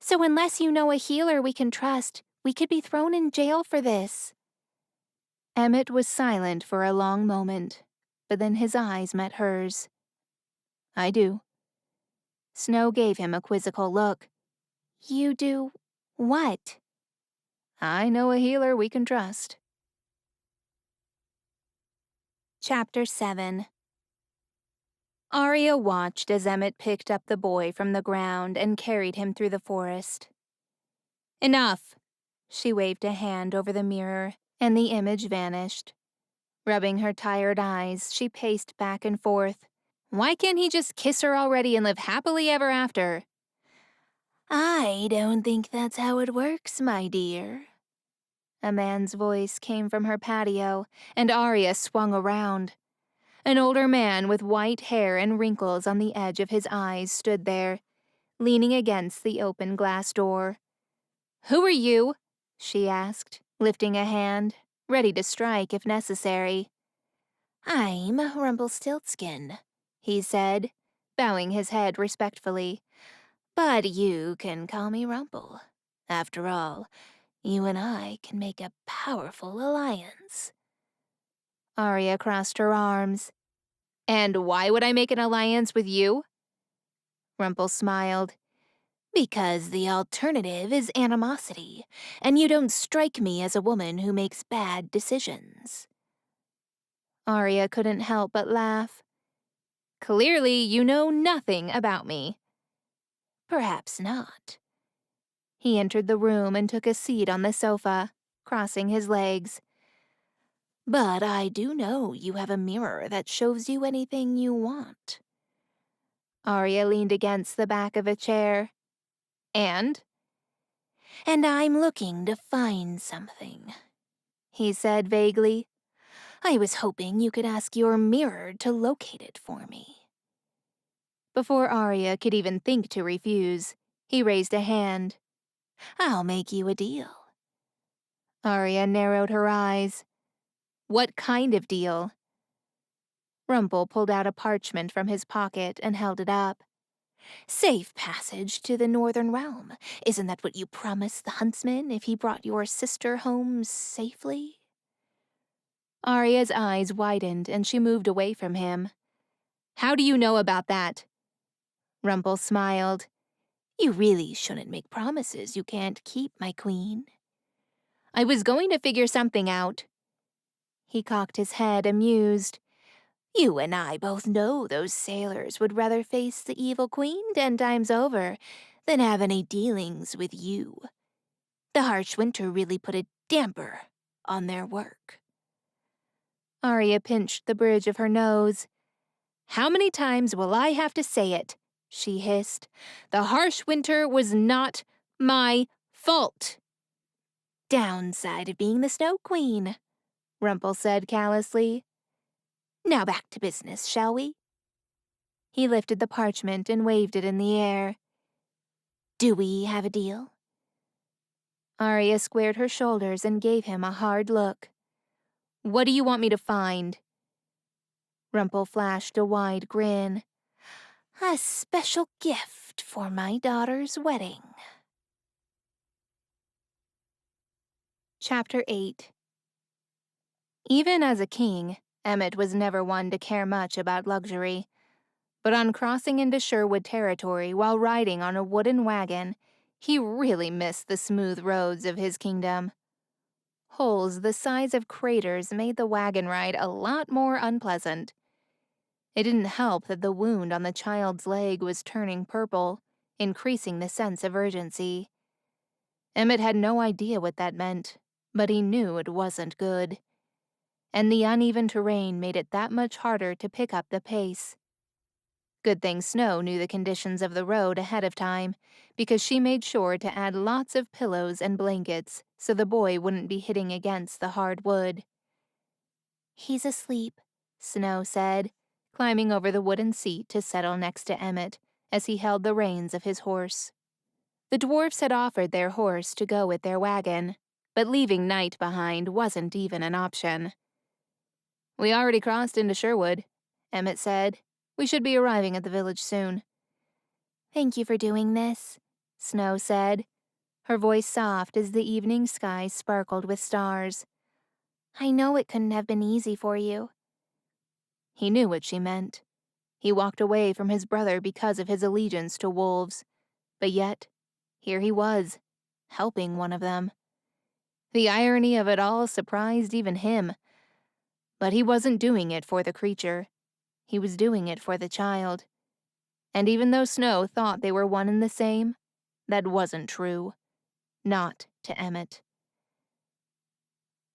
S1: So unless you know a healer we can trust, we could be thrown in jail for this. Emmett was silent for a long moment, but then his eyes met hers. I do. Snow gave him a quizzical look. You do what? I know a healer we can trust. Chapter 7. Arya watched as Emmett picked up the boy from the ground and carried him through the forest. Enough! She waved a hand over the mirror, and the image vanished. Rubbing her tired eyes, she paced back and forth. Why can't he just kiss her already and live happily ever after? I don't think that's how it works, my dear. A man's voice came from her patio, and Arya swung around. An older man with white hair and wrinkles on the edge of his eyes stood there, leaning against the open glass door. Who are you? She asked, lifting a hand, ready to strike if necessary. I'm Rumpelstiltskin, he said, bowing his head respectfully. But you can call me Rumple. After all, you and I can make a powerful alliance. Arya crossed her arms. And why would I make an alliance with you? Rumple smiled. Because the alternative is animosity, and you don't strike me as a woman who makes bad decisions. Arya couldn't help but laugh. Clearly, you know nothing about me. Perhaps not. He entered the room and took a seat on the sofa, crossing his legs. But I do know you have a mirror that shows you anything you want. Arya leaned against the back of a chair. And I'm looking to find something, he said vaguely. I was hoping you could ask your mirror to locate it for me. Before Arya could even think to refuse, he raised a hand. I'll make you a deal. Arya narrowed her eyes. What kind of deal? Rumple pulled out a parchment from his pocket and held it up. Safe passage to the Northern Realm. Isn't that what you promised the Huntsman if he brought your sister home safely? Arya's eyes widened and she moved away from him. How do you know about that? Rumple smiled. You really shouldn't make promises you can't keep, my queen. I was going to figure something out. He cocked his head, amused. You and I both know those sailors would rather face the evil queen 10 times over than have any dealings with you. The harsh winter really put a damper on their work. Arya pinched the bridge of her nose. How many times will I have to say it? She hissed. The harsh winter was not my fault. Downside of being the Snow Queen, Rumple said callously. Now back to business, shall we? He lifted the parchment and waved it in the air. Do we have a deal? Arya squared her shoulders and gave him a hard look. What do you want me to find? Rumple flashed a wide grin. A special gift for my daughter's wedding. Chapter 8. Even as a king, Emmett was never one to care much about luxury. But on crossing into Sherwood territory while riding on a wooden wagon, he really missed the smooth roads of his kingdom. Holes the size of craters made the wagon ride a lot more unpleasant. It didn't help that the wound on the child's leg was turning purple, increasing the sense of urgency. Emmett had no idea what that meant, but he knew it wasn't good. And the uneven terrain made it that much harder to pick up the pace. Good thing Snow knew the conditions of the road ahead of time, because she made sure to add lots of pillows and blankets so the boy wouldn't be hitting against the hard wood. He's asleep, Snow said, climbing over the wooden seat to settle next to Emmett as he held the reins of his horse. The dwarfs had offered their horse to go with their wagon, but leaving Night behind wasn't even an option. We already crossed into Sherwood, Emmett said. We should be arriving at the village soon. Thank you for doing this, Snow said, her voice soft as the evening sky sparkled with stars. I know it couldn't have been easy for you." He knew what she meant. He walked away from his brother because of his allegiance to wolves, but yet, here he was, helping one of them. The irony of it all surprised even him. But he wasn't doing it for the creature. He was doing it for the child. And even though Snow thought they were one and the same, that wasn't true. Not to Emmett.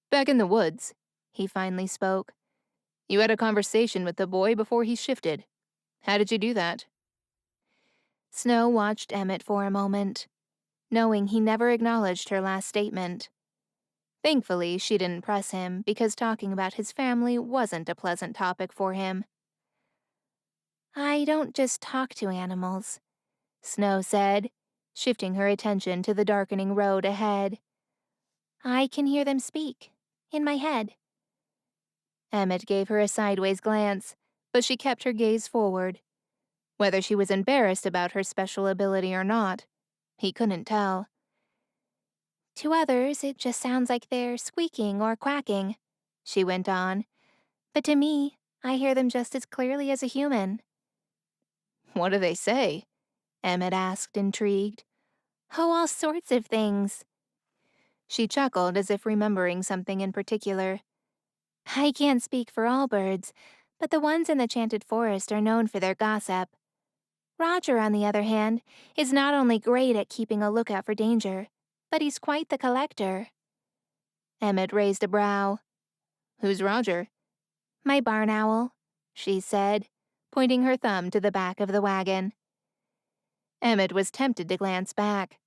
S1: "Back in the woods," he finally spoke. "You had a conversation with the boy before he shifted. How did you do that?" Snow watched Emmett for a moment, knowing he never acknowledged her last statement. Thankfully, she didn't press him because talking about his family wasn't a pleasant topic for him. "I don't just talk to animals," Snow said, shifting her attention to the darkening road ahead. "I can hear them speak, in my head." Emmett gave her a sideways glance, but she kept her gaze forward. Whether she was embarrassed about her special ability or not, he couldn't tell. "To others, it just sounds like they're squeaking or quacking," she went on. "But to me, I hear them just as clearly as a human." "What do they say?" Emmett asked, intrigued. "Oh, all sorts of things." She chuckled as if remembering something in particular. "I can't speak for all birds, but the ones in the Chanted Forest are known for their gossip. Roger, on the other hand, is not only great at keeping a lookout for danger, but he's quite the collector." Emmett raised a brow. "Who's Roger?" "My barn owl," she said, pointing her thumb to the back of the wagon. Emmett was tempted to glance back.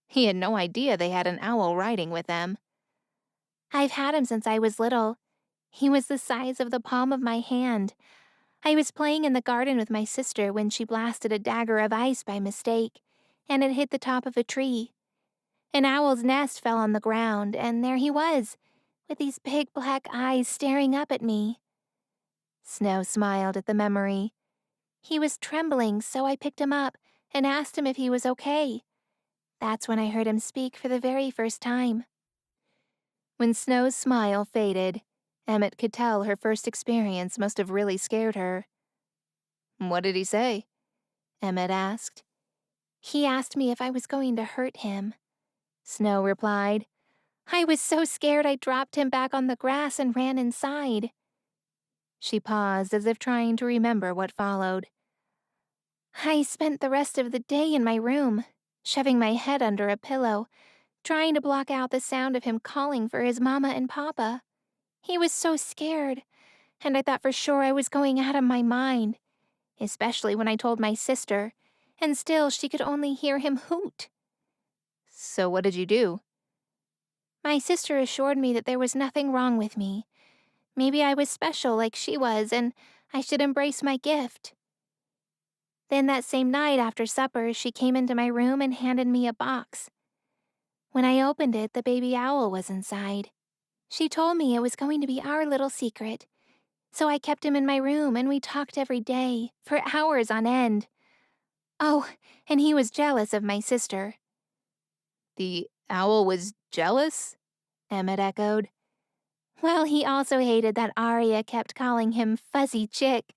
S1: He had no idea they had an owl riding with them. "I've had him since I was little. He was the size of the palm of my hand. I was playing in the garden with my sister when she blasted a dagger of ice by mistake, and it hit the top of a tree. An owl's nest fell on the ground, and there he was, with these big black eyes staring up at me." Snow smiled at the memory. "He was trembling, so I picked him up and asked him if he was okay. That's when I heard him speak for the very first time." When Snow's smile faded, Emmett could tell her first experience must have really scared her. "What did he say?" Emmett asked. "He asked me if I was going to hurt him," Snow replied. "I was so scared I dropped him back on the grass and ran inside." She paused as if trying to remember what followed. "I spent the rest of the day in my room, shoving my head under a pillow, trying to block out the sound of him calling for his mama and papa. He was so scared, and I thought for sure I was going out of my mind, especially when I told my sister, and still she could only hear him hoot." "So what did you do?" "My sister assured me that there was nothing wrong with me. Maybe I was special like she was, and I should embrace my gift. Then that same night after supper, she came into my room and handed me a box. When I opened it, the baby owl was inside. She told me it was going to be our little secret, so I kept him in my room and we talked every day, for hours on end. Oh, and he was jealous of my sister." "The owl was jealous?" Emmett echoed. "Well, he also hated that Arya kept calling him Fuzzy Chick."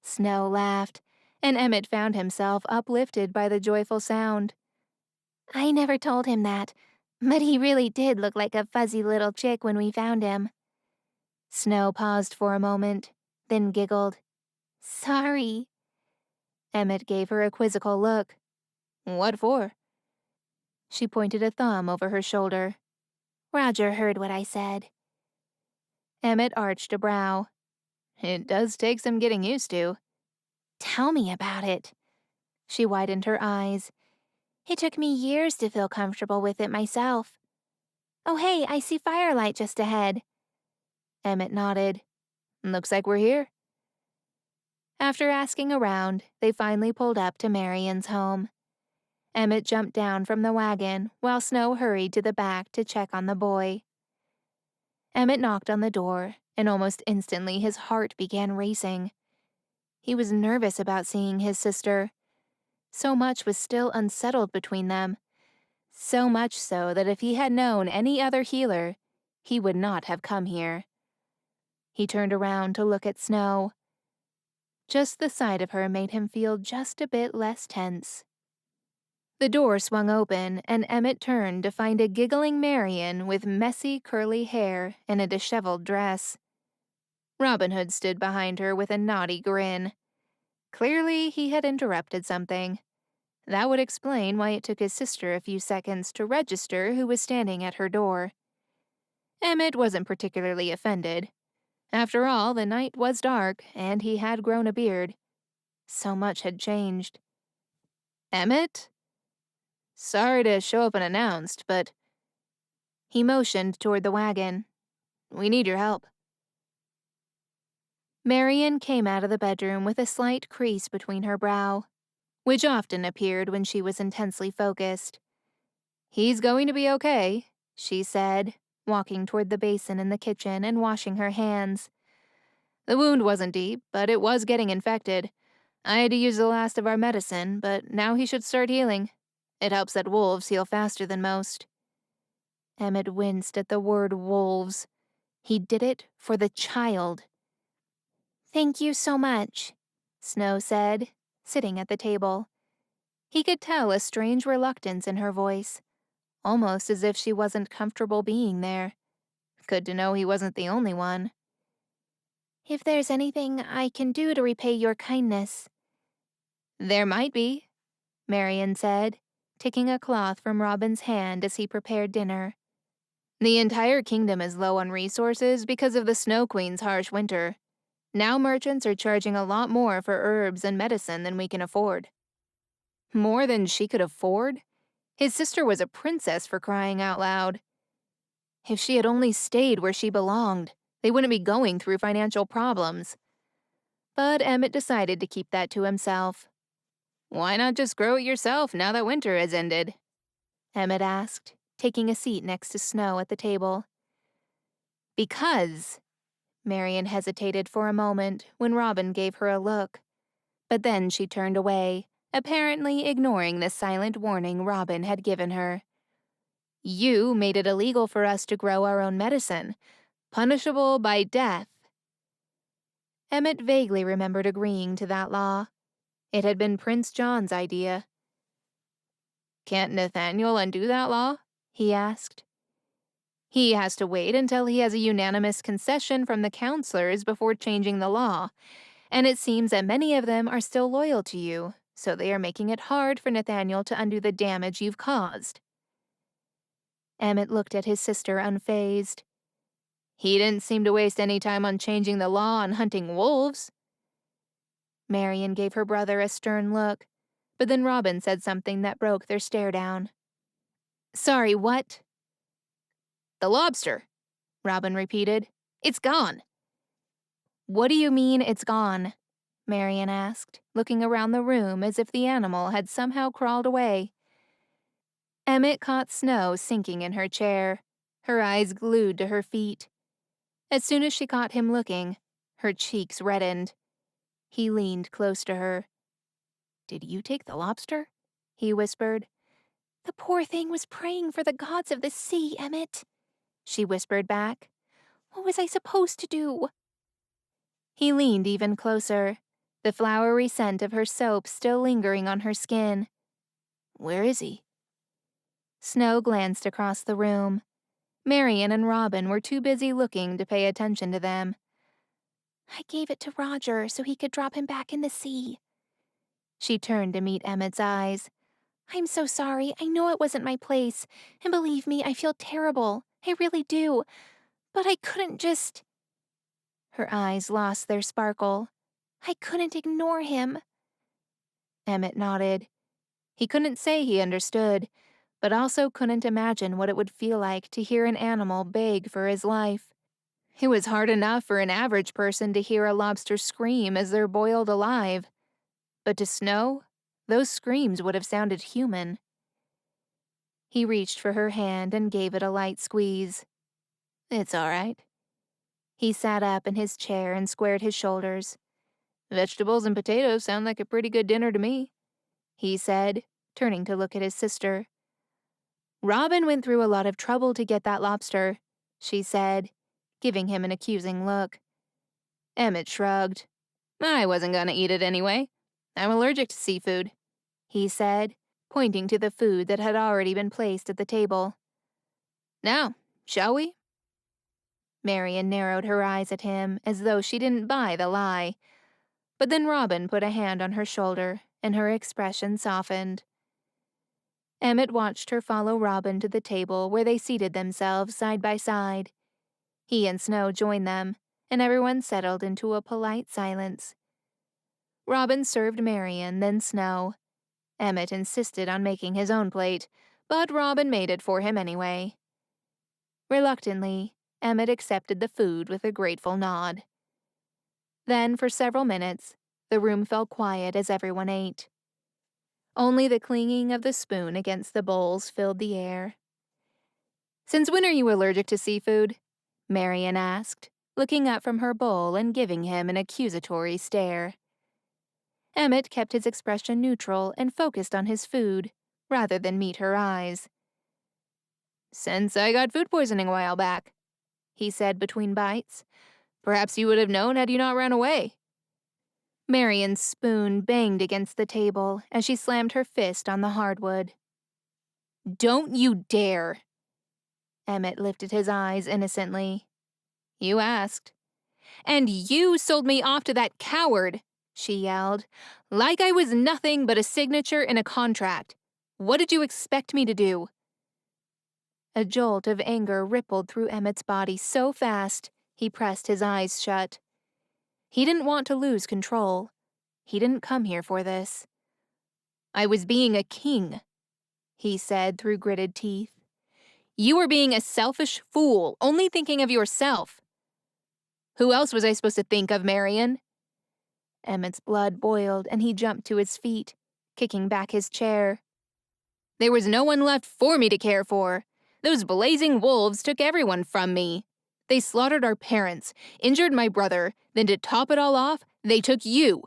S1: Snow laughed, and Emmett found himself uplifted by the joyful sound. "I never told him that, but he really did look like a fuzzy little chick when we found him." Snow paused for a moment, then giggled. "Sorry." Emmett gave her a quizzical look. "What for?" She pointed a thumb over her shoulder. "Roger heard what I said." Emmett arched a brow. "It does take some getting used to." "Tell me about it." She widened her eyes. "It took me years to feel comfortable with it myself." "Oh, hey, I see firelight just ahead." Emmett nodded. "Looks like we're here." After asking around, they finally pulled up to Marion's home. Emmett jumped down from the wagon while Snow hurried to the back to check on the boy. Emmett knocked on the door, and almost instantly his heart began racing. He was nervous about seeing his sister. So much was still unsettled between them. So much so that if he had known any other healer, he would not have come here. He turned around to look at Snow. Just the sight of her made him feel just a bit less tense. The door swung open, and Emmett turned to find a giggling Marian with messy, curly hair and a disheveled dress. Robin Hood stood behind her with a naughty grin. Clearly, he had interrupted something. That would explain why it took his sister a few seconds to register who was standing at her door. Emmett wasn't particularly offended. After all, the night was dark, and he had grown a beard. So much had changed. "Emmett? Sorry to show up unannounced, but—" He motioned toward the wagon. "We need your help." Marian came out of the bedroom with a slight crease between her brow, which often appeared when she was intensely focused. "He's going to be okay," she said, walking toward the basin in the kitchen and washing her hands. "The wound wasn't deep, but it was getting infected. I had to use the last of our medicine, but now he should start healing. It helps that wolves heal faster than most." Emmett winced at the word wolves. He did it for the child. "Thank you so much," Snow said, sitting at the table. He could tell a strange reluctance in her voice, almost as if she wasn't comfortable being there. Good to know he wasn't the only one. "If there's anything I can do to repay your kindness—" "There might be," Marian said, taking a cloth from Robin's hand as he prepared dinner. "The entire kingdom is low on resources because of the Snow Queen's harsh winter. Now merchants are charging a lot more for herbs and medicine than we can afford." More than she could afford? His sister was a princess, for crying out loud. If she had only stayed where she belonged, they wouldn't be going through financial problems. But Emmett decided to keep that to himself. "Why not just grow it yourself now that winter has ended?" Emmett asked, taking a seat next to Snow at the table. "Because—" Marian hesitated for a moment when Robin gave her a look. But then she turned away, apparently ignoring the silent warning Robin had given her. "You made it illegal for us to grow our own medicine, punishable by death." Emmett vaguely remembered agreeing to that law. It had been Prince John's idea. "Can't Nathaniel undo that law?" he asked. "He has to wait until he has a unanimous concession from the counselors before changing the law, and it seems that many of them are still loyal to you, so they are making it hard for Nathaniel to undo the damage you've caused." Emmett looked at his sister unfazed. "He didn't seem to waste any time on changing the law on hunting wolves." Marian gave her brother a stern look, but then Robin said something that broke their stare down. "Sorry, what?" "The lobster," Robin repeated. "It's gone." "What do you mean it's gone?" Marian asked, looking around the room as if the animal had somehow crawled away. Emmett caught Snow sinking in her chair, her eyes glued to her feet. As soon as she caught him looking, her cheeks reddened. He leaned close to her. "Did you take the lobster?" he whispered. "The poor thing was praying for the gods of the sea, Emmett," she whispered back. "What was I supposed to do?" He leaned even closer, the flowery scent of her soap still lingering on her skin. "Where is he?" Snow glanced across the room. Marian and Robin were too busy looking to pay attention to them. "I gave it to Roger so he could drop him back in the sea." She turned to meet Emmett's eyes. "I'm so sorry. I know it wasn't my place. And believe me, I feel terrible. I really do. But I couldn't just—" Her eyes lost their sparkle. "I couldn't ignore him." Emmett nodded. He couldn't say he understood, but also couldn't imagine what it would feel like to hear an animal beg for his life. It was hard enough for an average person to hear a lobster scream as they're boiled alive. But to Snow, those screams would have sounded human. He reached for her hand and gave it a light squeeze. "It's all right." He sat up in his chair and squared his shoulders. "Vegetables and potatoes sound like a pretty good dinner to me," he said, turning to look at his sister. "Robin went through a lot of trouble to get that lobster. she said, giving him an accusing look. Emmett shrugged. I wasn't gonna eat it anyway. I'm allergic to seafood, he said, pointing to the food that had already been placed at the table. Now, shall we? Marian narrowed her eyes at him as though she didn't buy the lie. But then Robin put a hand on her shoulder, and her expression softened. Emmett watched her follow Robin to the table where they seated themselves side by side. He and Snow joined them, and everyone settled into a polite silence. Robin served Marian, then Snow. Emmett insisted on making his own plate, but Robin made it for him anyway. Reluctantly, Emmett accepted the food with a grateful nod. Then, for several minutes, the room fell quiet as everyone ate. Only the clinging of the spoon against the bowls filled the air. Since when are you allergic to seafood? Marian asked, looking up from her bowl and giving him an accusatory stare. Emmett kept his expression neutral and focused on his food, rather than meet her eyes. Since I got food poisoning a while back, he said between bites. Perhaps you would have known had you not run away. Marian's spoon banged against the table as she slammed her fist on the hardwood. Don't you dare! Emmett lifted his eyes innocently. You asked. And you sold me off to that coward, she yelled, like I was nothing but a signature in a contract. What did you expect me to do? A jolt of anger rippled through Emmett's body so fast, he pressed his eyes shut. He didn't want to lose control. He didn't come here for this. I was being a king, he said through gritted teeth. You were being a selfish fool, only thinking of yourself. Who else was I supposed to think of, Marian? Emmett's blood boiled and he jumped to his feet, kicking back his chair. There was no one left for me to care for. Those blazing wolves took everyone from me. They slaughtered our parents, injured my brother, then to top it all off, they took you.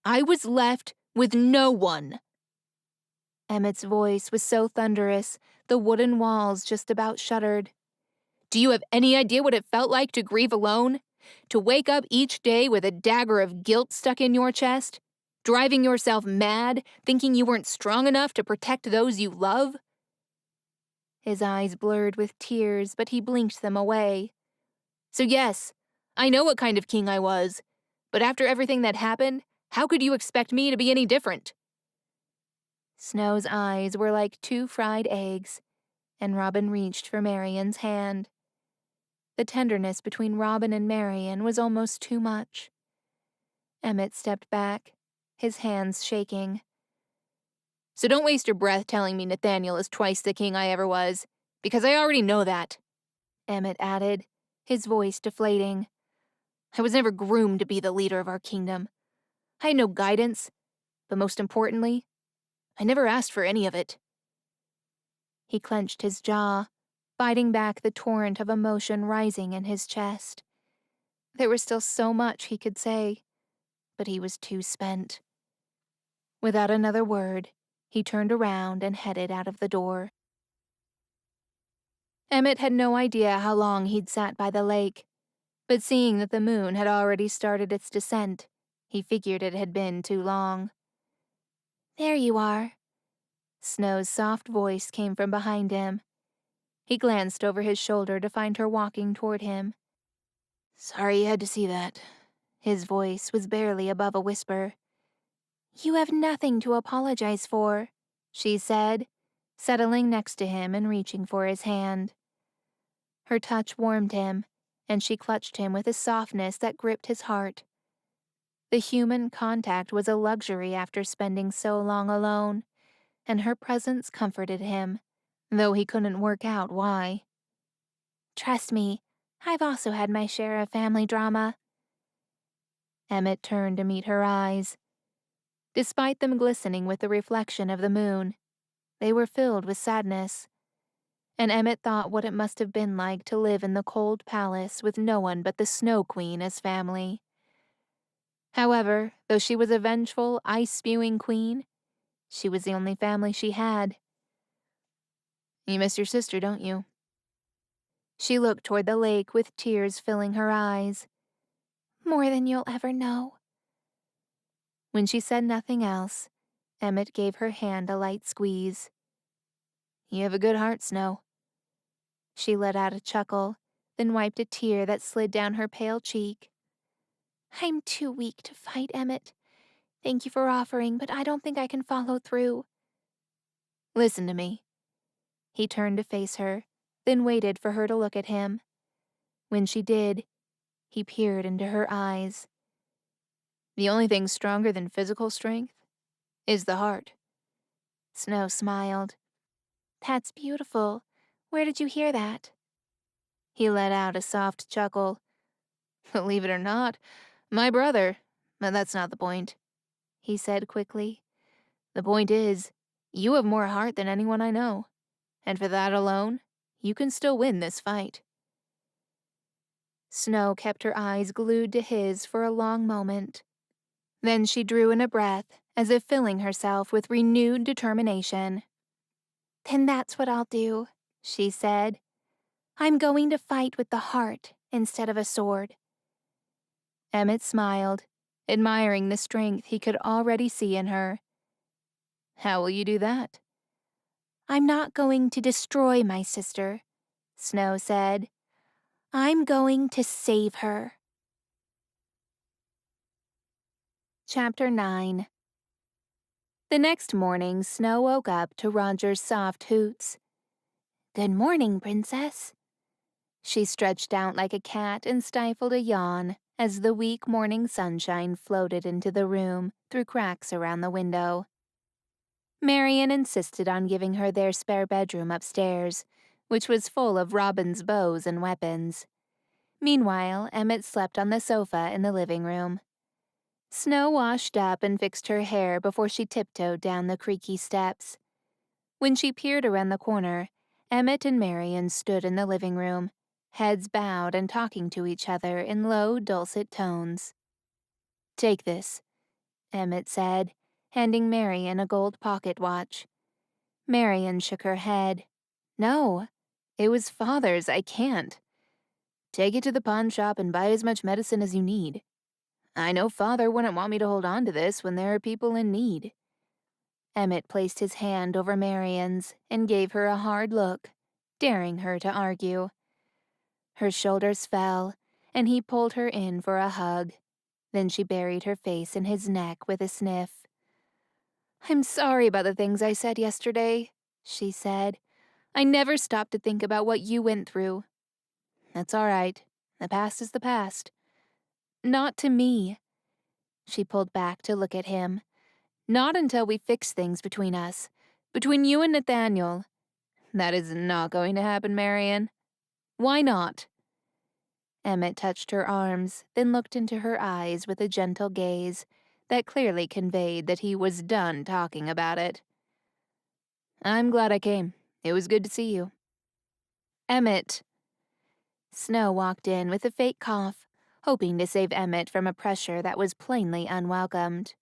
S1: I was left with no one. Emmett's voice was so thunderous, the wooden walls just about shuddered. Do you have any idea what it felt like to grieve alone? To wake up each day with a dagger of guilt stuck in your chest? Driving yourself mad, thinking you weren't strong enough to protect those you love? His eyes blurred with tears, but he blinked them away. So yes, I know what kind of king I was, but after everything that happened, how could you expect me to be any different? Snow's eyes were like two fried eggs, and Robin reached for Marian's hand. The tenderness between Robin and Marian was almost too much. Emmett stepped back, his hands shaking. So don't waste your breath telling me Nathaniel is twice the king I ever was, because I already know that, Emmett added, his voice deflating. I was never groomed to be the leader of our kingdom. I had no guidance, but most importantly, I never asked for any of it. He clenched his jaw, fighting back the torrent of emotion rising in his chest. There was still so much he could say, but he was too spent. Without another word, he turned around and headed out of the door. Emmett had no idea how long he'd sat by the lake, but seeing that the moon had already started its descent, he figured it had been too long. There you are. Snow's soft voice came from behind him. He glanced over his shoulder to find her walking toward him. Sorry you had to see that. His voice was barely above a whisper. You have nothing to apologize for, she said, settling next to him and reaching for his hand. Her touch warmed him, and she clutched him with a softness that gripped his heart. The human contact was a luxury after spending so long alone, and her presence comforted him, though he couldn't work out why. Trust me, I've also had my share of family drama. Emmett turned to meet her eyes. Despite them glistening with the reflection of the moon, they were filled with sadness, and Emmett thought what it must have been like to live in the cold palace with no one but the Snow Queen as family. However, though she was a vengeful, ice-spewing queen, she was the only family she had. You miss your sister, don't you? She looked toward the lake with tears filling her eyes. More than you'll ever know. When she said nothing else, Emmett gave her hand a light squeeze. You have a good heart, Snow. She let out a chuckle, then wiped a tear that slid down her pale cheek. I'm too weak to fight, Emmett. Thank you for offering, but I don't think I can follow through. Listen to me. He turned to face her, then waited for her to look at him. When she did, he peered into her eyes. The only thing stronger than physical strength is the heart. Snow smiled. That's beautiful. Where did you hear that? He let out a soft chuckle. Believe it or not, my brother. But that's not the point, he said quickly. The point is, you have more heart than anyone I know. And for that alone, you can still win this fight. Snow kept her eyes glued to his for a long moment. Then she drew in a breath, as if filling herself with renewed determination. Then that's what I'll do, she said. I'm going to fight with the heart instead of a sword. Emmett smiled, admiring the strength he could already see in her. How will you do that? I'm not going to destroy my sister, Snow said. I'm going to save her. Chapter 9. The next morning, Snow woke up to Roger's soft hoots. Good morning, Princess. She stretched out like a cat and stifled a yawn as the weak morning sunshine floated into the room through cracks around the window. Marian insisted on giving her their spare bedroom upstairs, which was full of Robin's bows and weapons. Meanwhile, Emmett slept on the sofa in the living room. Snow washed up and fixed her hair before she tiptoed down the creaky steps. When she peered around the corner, Emmett and Marian stood in the living room, heads bowed and talking to each other in low, dulcet tones. Take this, Emmett said, handing Marian a gold pocket watch. Marian shook her head. No, it was Father's, I can't. Take it to the pawn shop and buy as much medicine as you need. I know Father wouldn't want me to hold on to this when there are people in need. Emmett placed his hand over Marian's and gave her a hard look, daring her to argue. Her shoulders fell, and he pulled her in for a hug. Then she buried her face in his neck with a sniff. I'm sorry about the things I said yesterday, she said. I never stopped to think about what you went through. That's all right. The past is the past. Not to me. She pulled back to look at him. Not until we fix things between us. Between you and Nathaniel. That is not going to happen, Marian. Why not? Emmett touched her arms, then looked into her eyes with a gentle gaze that clearly conveyed that he was done talking about it. I'm glad I came. It was good to see you. Emmett. Snow walked in with a fake cough, hoping to save Emmett from a pressure that was plainly unwelcomed.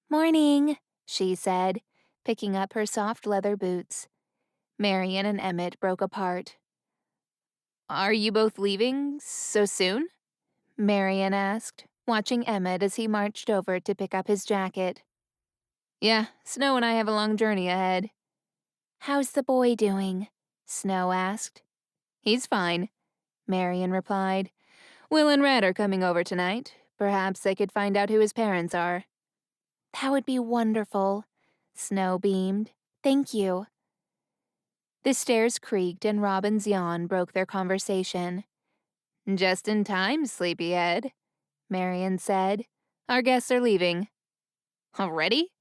S1: Morning, she said, picking up her soft leather boots. Marian and Emmett broke apart. Are you both leaving so soon? Marian asked, watching Emmett as he marched over to pick up his jacket. Yeah, Snow and I have a long journey ahead. How's the boy doing? Snow asked. He's fine, Marian replied. Will and Red are coming over tonight. Perhaps they could find out who his parents are. That would be wonderful, Snow beamed. Thank you. The stairs creaked and Robin's yawn broke their conversation. Just in time, sleepyhead, Marian said. Our guests are leaving. Already?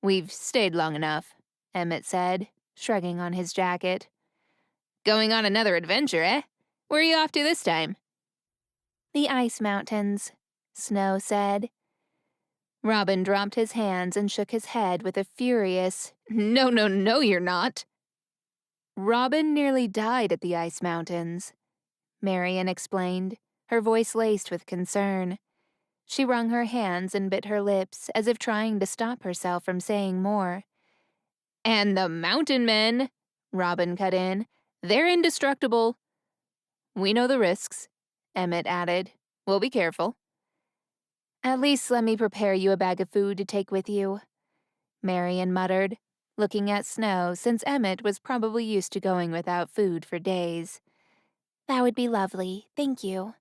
S1: We've stayed long enough, Emmett said, shrugging on his jacket. Going on another adventure, eh? Where are you off to this time? The Ice Mountains, Snow said. Robin dropped his hands and shook his head with a furious, No, no, no, you're not. Robin nearly died at the Ice Mountains, Marian explained, her voice laced with concern. She wrung her hands and bit her lips as if trying to stop herself from saying more. And the mountain men, Robin cut in. They're indestructible. We know the risks, Emmett added. We'll be careful. At least let me prepare you a bag of food to take with you, Marion muttered, looking at Snow since Emmett was probably used to going without food for days. That would be lovely, thank you.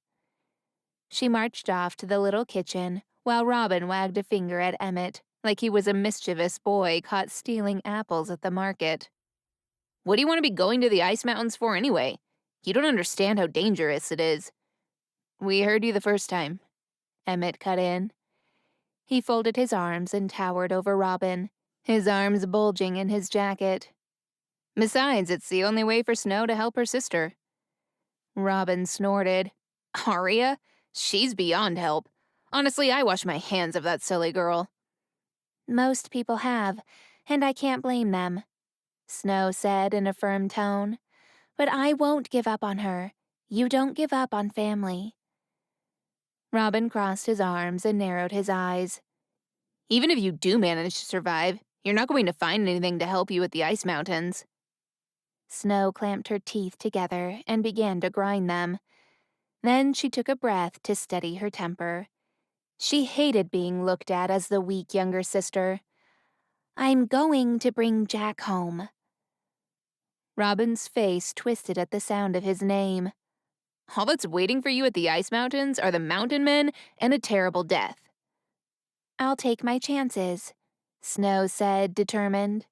S1: She marched off to the little kitchen while Robin wagged a finger at Emmett like he was a mischievous boy caught stealing apples at the market. What do you want to be going to the ice mountains for anyway? You don't understand how dangerous it is. We heard you the first time, Emmett cut in. He folded his arms and towered over Robin, his arms bulging in his jacket. Besides, it's the only way for Snow to help her sister. Robin snorted. Arya? She's beyond help. Honestly, I wash my hands of that silly girl. Most people have, and I can't blame them, Snow said in a firm tone. But I won't give up on her. You don't give up on family. Robin crossed his arms and narrowed his eyes. Even if you do manage to survive, you're not going to find anything to help you at the ice mountains. Snow clamped her teeth together and began to grind them. Then she took a breath to steady her temper. She hated being looked at as the weak younger sister. I'm going to bring Jack home. Robin's face twisted at the sound of his name. All that's waiting for you at the ice mountains are the mountain men and a terrible death. I'll take my chances, Snow said, determined.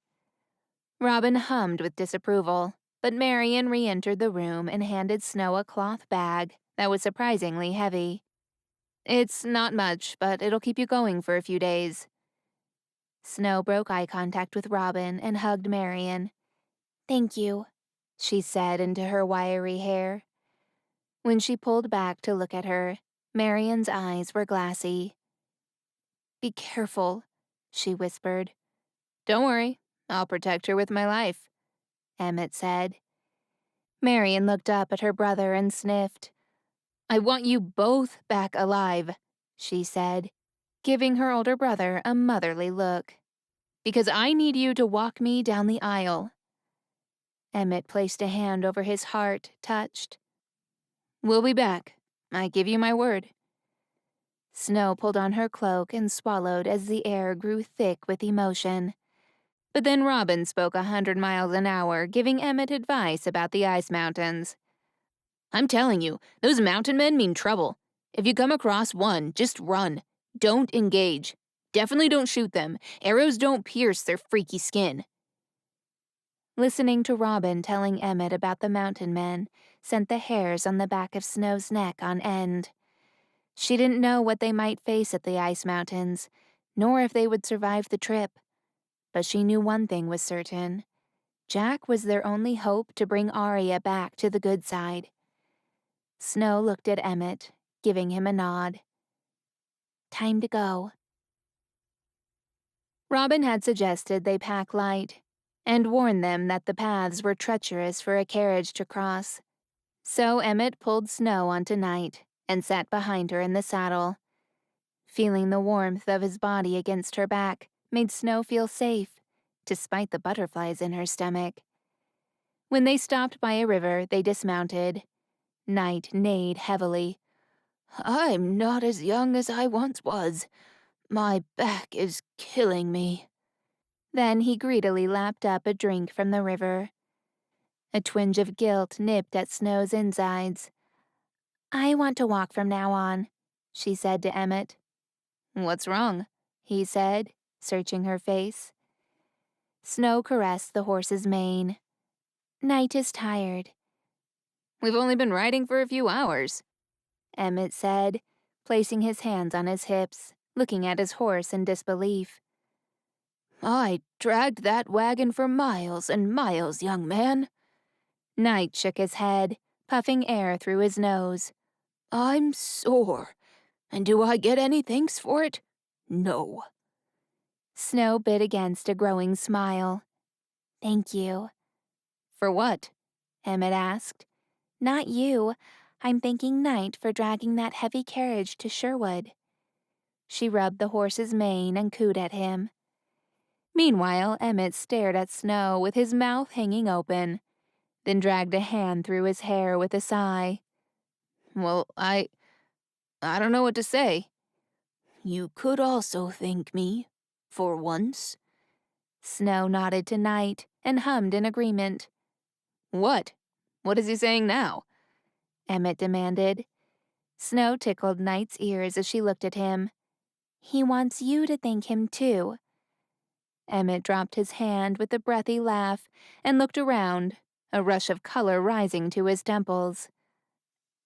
S1: Robin hummed with disapproval, but Marion re-entered the room and handed Snow a cloth bag that was surprisingly heavy. It's not much, but it'll keep you going for a few days. Snow broke eye contact with Robin and hugged Marion. Thank you, she said into her wiry hair. When she pulled back to look at her, Marion's eyes were glassy. Be careful, she whispered. Don't worry, I'll protect her with my life, Emmett said. Marion looked up at her brother and sniffed. I want you both back alive, she said, giving her older brother a motherly look. Because I need you to walk me down the aisle. Emmett placed a hand over his heart, touched. We'll be back. I give you my word. Snow pulled on her cloak and swallowed as the air grew thick with emotion. But then Robin spoke 100 miles an hour, giving Emmett advice about the ice mountains. I'm telling you, those mountain men mean trouble. If you come across one, just run. Don't engage. Definitely don't shoot them. Arrows don't pierce their freaky skin. Listening to Robin telling Emmett about the mountain men sent the hairs on the back of Snow's neck on end. She didn't know what they might face at the ice mountains, nor if they would survive the trip. But she knew one thing was certain. Jack was their only hope to bring Arya back to the good side. Snow looked at Emmett, giving him a nod. Time to go. Robin had suggested they pack light, and warned them that the paths were treacherous for a carriage to cross. So Emmett pulled Snow onto Night and sat behind her in the saddle. Feeling the warmth of his body against her back made Snow feel safe, despite the butterflies in her stomach. When they stopped by a river, they dismounted. Night neighed heavily. I'm not as young as I once was. My back is killing me. Then he greedily lapped up a drink from the river. A twinge of guilt nipped at Snow's insides. I want to walk from now on, she said to Emmett. What's wrong? He said, searching her face. Snow caressed the horse's mane. Night is tired. We've only been riding for a few hours, Emmett said, placing his hands on his hips, looking at his horse in disbelief. I dragged that wagon for miles and miles, young man. Night shook his head, puffing air through his nose. I'm sore. And do I get any thanks for it? No. Snow bit against a growing smile. Thank you. For what? Emmett asked. Not you. I'm thanking Night for dragging that heavy carriage to Sherwood. She rubbed the horse's mane and cooed at him. Meanwhile, Emmett stared at Snow with his mouth hanging open, then dragged a hand through his hair with a sigh. Well, I don't know what to say. You could also thank me, for once. Snow nodded to Night and hummed in agreement. What? What is he saying now? Emmett demanded. Snow tickled Night's ears as she looked at him. He wants you to thank him, too. Emmett dropped his hand with a breathy laugh and looked around, a rush of color rising to his temples.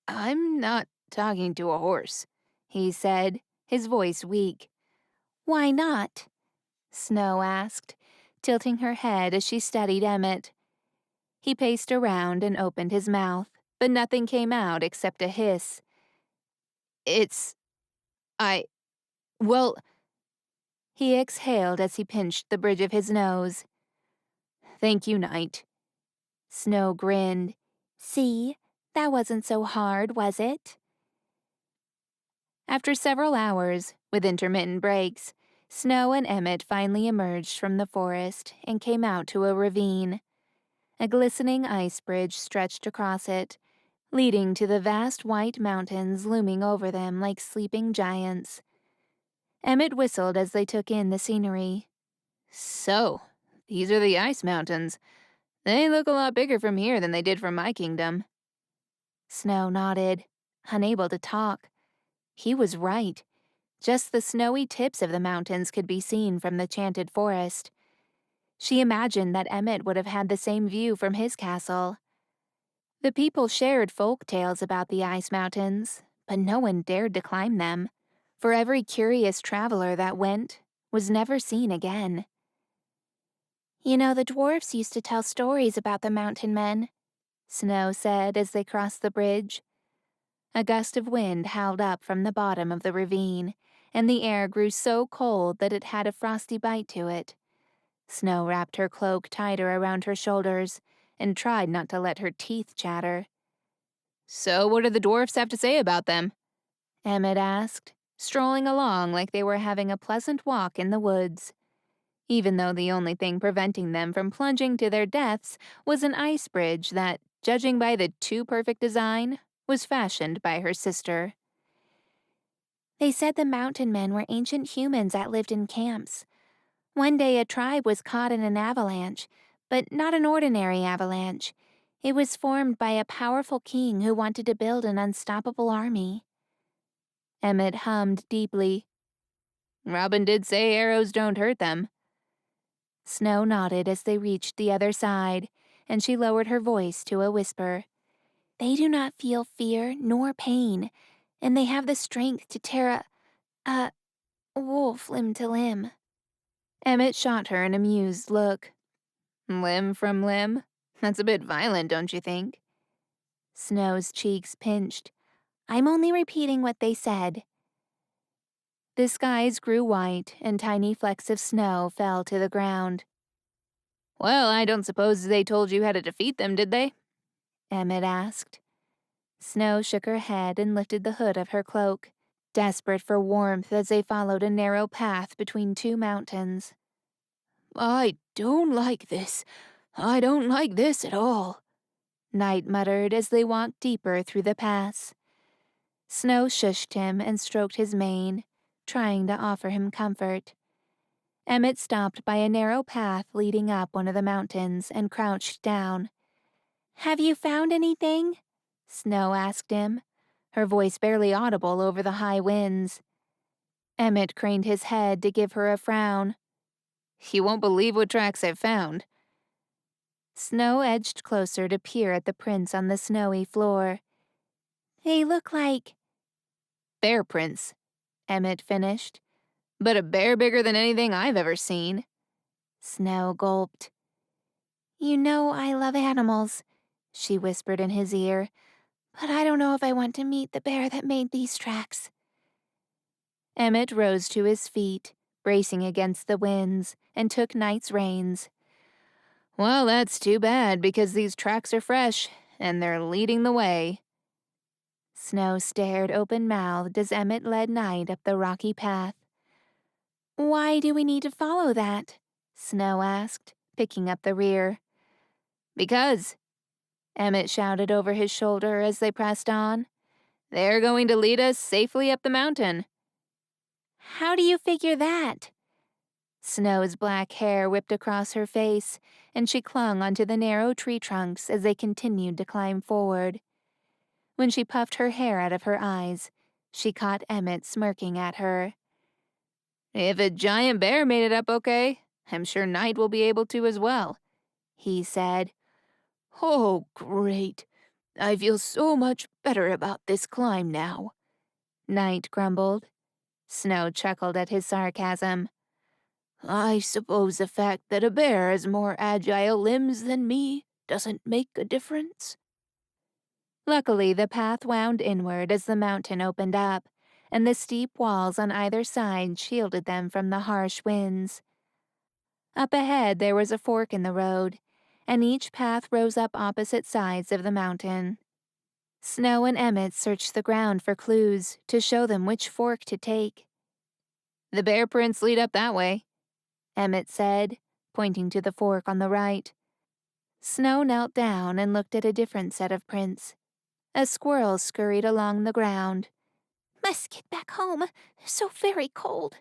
S1: I'm not talking to a horse, he said, his voice weak. Why not? Snow asked, tilting her head as she studied Emmett. He paced around and opened his mouth, but nothing came out except a hiss. I, well, he exhaled as he pinched the bridge of his nose. Thank you, Knight. Snow grinned. See, that wasn't so hard, was it? After several hours, with intermittent breaks, Snow and Emmett finally emerged from the forest and came out to a ravine. A glistening ice bridge stretched across it, leading to the vast white mountains looming over them like sleeping giants. Emmett whistled as they took in the scenery. So, these are the ice mountains. They look a lot bigger from here than they did from my kingdom. Snow nodded, unable to talk. He was right. Just the snowy tips of the mountains could be seen from the Chanted Forest. She imagined that Emmett would have had the same view from his castle. The people shared folk tales about the ice mountains, but no one dared to climb them, for every curious traveler that went was never seen again. You know, the dwarfs used to tell stories about the mountain men, Snow said as they crossed the bridge. A gust of wind howled up from the bottom of the ravine, and the air grew so cold that it had a frosty bite to it. Snow wrapped her cloak tighter around her shoulders and tried not to let her teeth chatter. So what do the dwarfs have to say about them? Emmett asked, strolling along like they were having a pleasant walk in the woods. Even though the only thing preventing them from plunging to their deaths was an ice bridge that, judging by the too-perfect design, was fashioned by her sister. They said the mountain men were ancient humans that lived in camps. One day a tribe was caught in an avalanche, but not an ordinary avalanche. It was formed by a powerful king who wanted to build an unstoppable army. Emmett hummed deeply. Robin did say arrows don't hurt them. Snow nodded as they reached the other side, and she lowered her voice to a whisper. They do not feel fear nor pain, and they have the strength to tear a wolf limb to limb. Emmett shot her an amused look. Limb from limb? That's a bit violent, don't you think? Snow's cheeks pinched. I'm only repeating what they said. The skies grew white, and tiny flecks of snow fell to the ground. Well, I don't suppose they told you how to defeat them, did they? Emmett asked. Snow shook her head and lifted the hood of her cloak, desperate for warmth as they followed a narrow path between two mountains. I don't like this. I don't like this at all, Night muttered as they walked deeper through the pass. Snow shushed him and stroked his mane, trying to offer him comfort. Emmett stopped by a narrow path leading up one of the mountains and crouched down. Have you found anything? Snow asked him, her voice barely audible over the high winds. Emmett craned his head to give her a frown. You won't believe what tracks I've found. Snow edged closer to peer at the prints on the snowy floor. They look like bear prints, Emmett finished. But a bear bigger than anything I've ever seen. Snow gulped. You know I love animals, she whispered in his ear, but I don't know if I want to meet the bear that made these tracks. Emmett rose to his feet, bracing against the winds, and took Night's reins. Well, that's too bad, because these tracks are fresh, and they're leading the way. Snow stared open-mouthed as Emmett led Night up the rocky path. Why do we need to follow that? Snow asked, picking up the rear. Because, Emmett shouted over his shoulder as they pressed on, They're going to lead us safely up the mountain." "How do you figure that?" Snow's black hair whipped across her face, and she clung onto the narrow tree trunks as they continued to climb forward. When she puffed her hair out of her eyes, she caught Emmett smirking at her. "If a giant bear made it up okay, I'm sure Knight will be able to as well," he said. "Oh, great. I feel so much better about this climb now," Knight grumbled. Snow chuckled at his sarcasm. "I suppose the fact that a bear has more agile limbs than me doesn't make a difference." Luckily, the path wound inward as the mountain opened up, and the steep walls on either side shielded them from the harsh winds. Up ahead there was a fork in the road, and each path rose up opposite sides of the mountain. Snow and Emmett searched the ground for clues to show them which fork to take. "The bear prints lead up that way," Emmett said, pointing to the fork on the right. Snow knelt down and looked at a different set of prints. A squirrel scurried along the ground. "Must get back home. So very cold."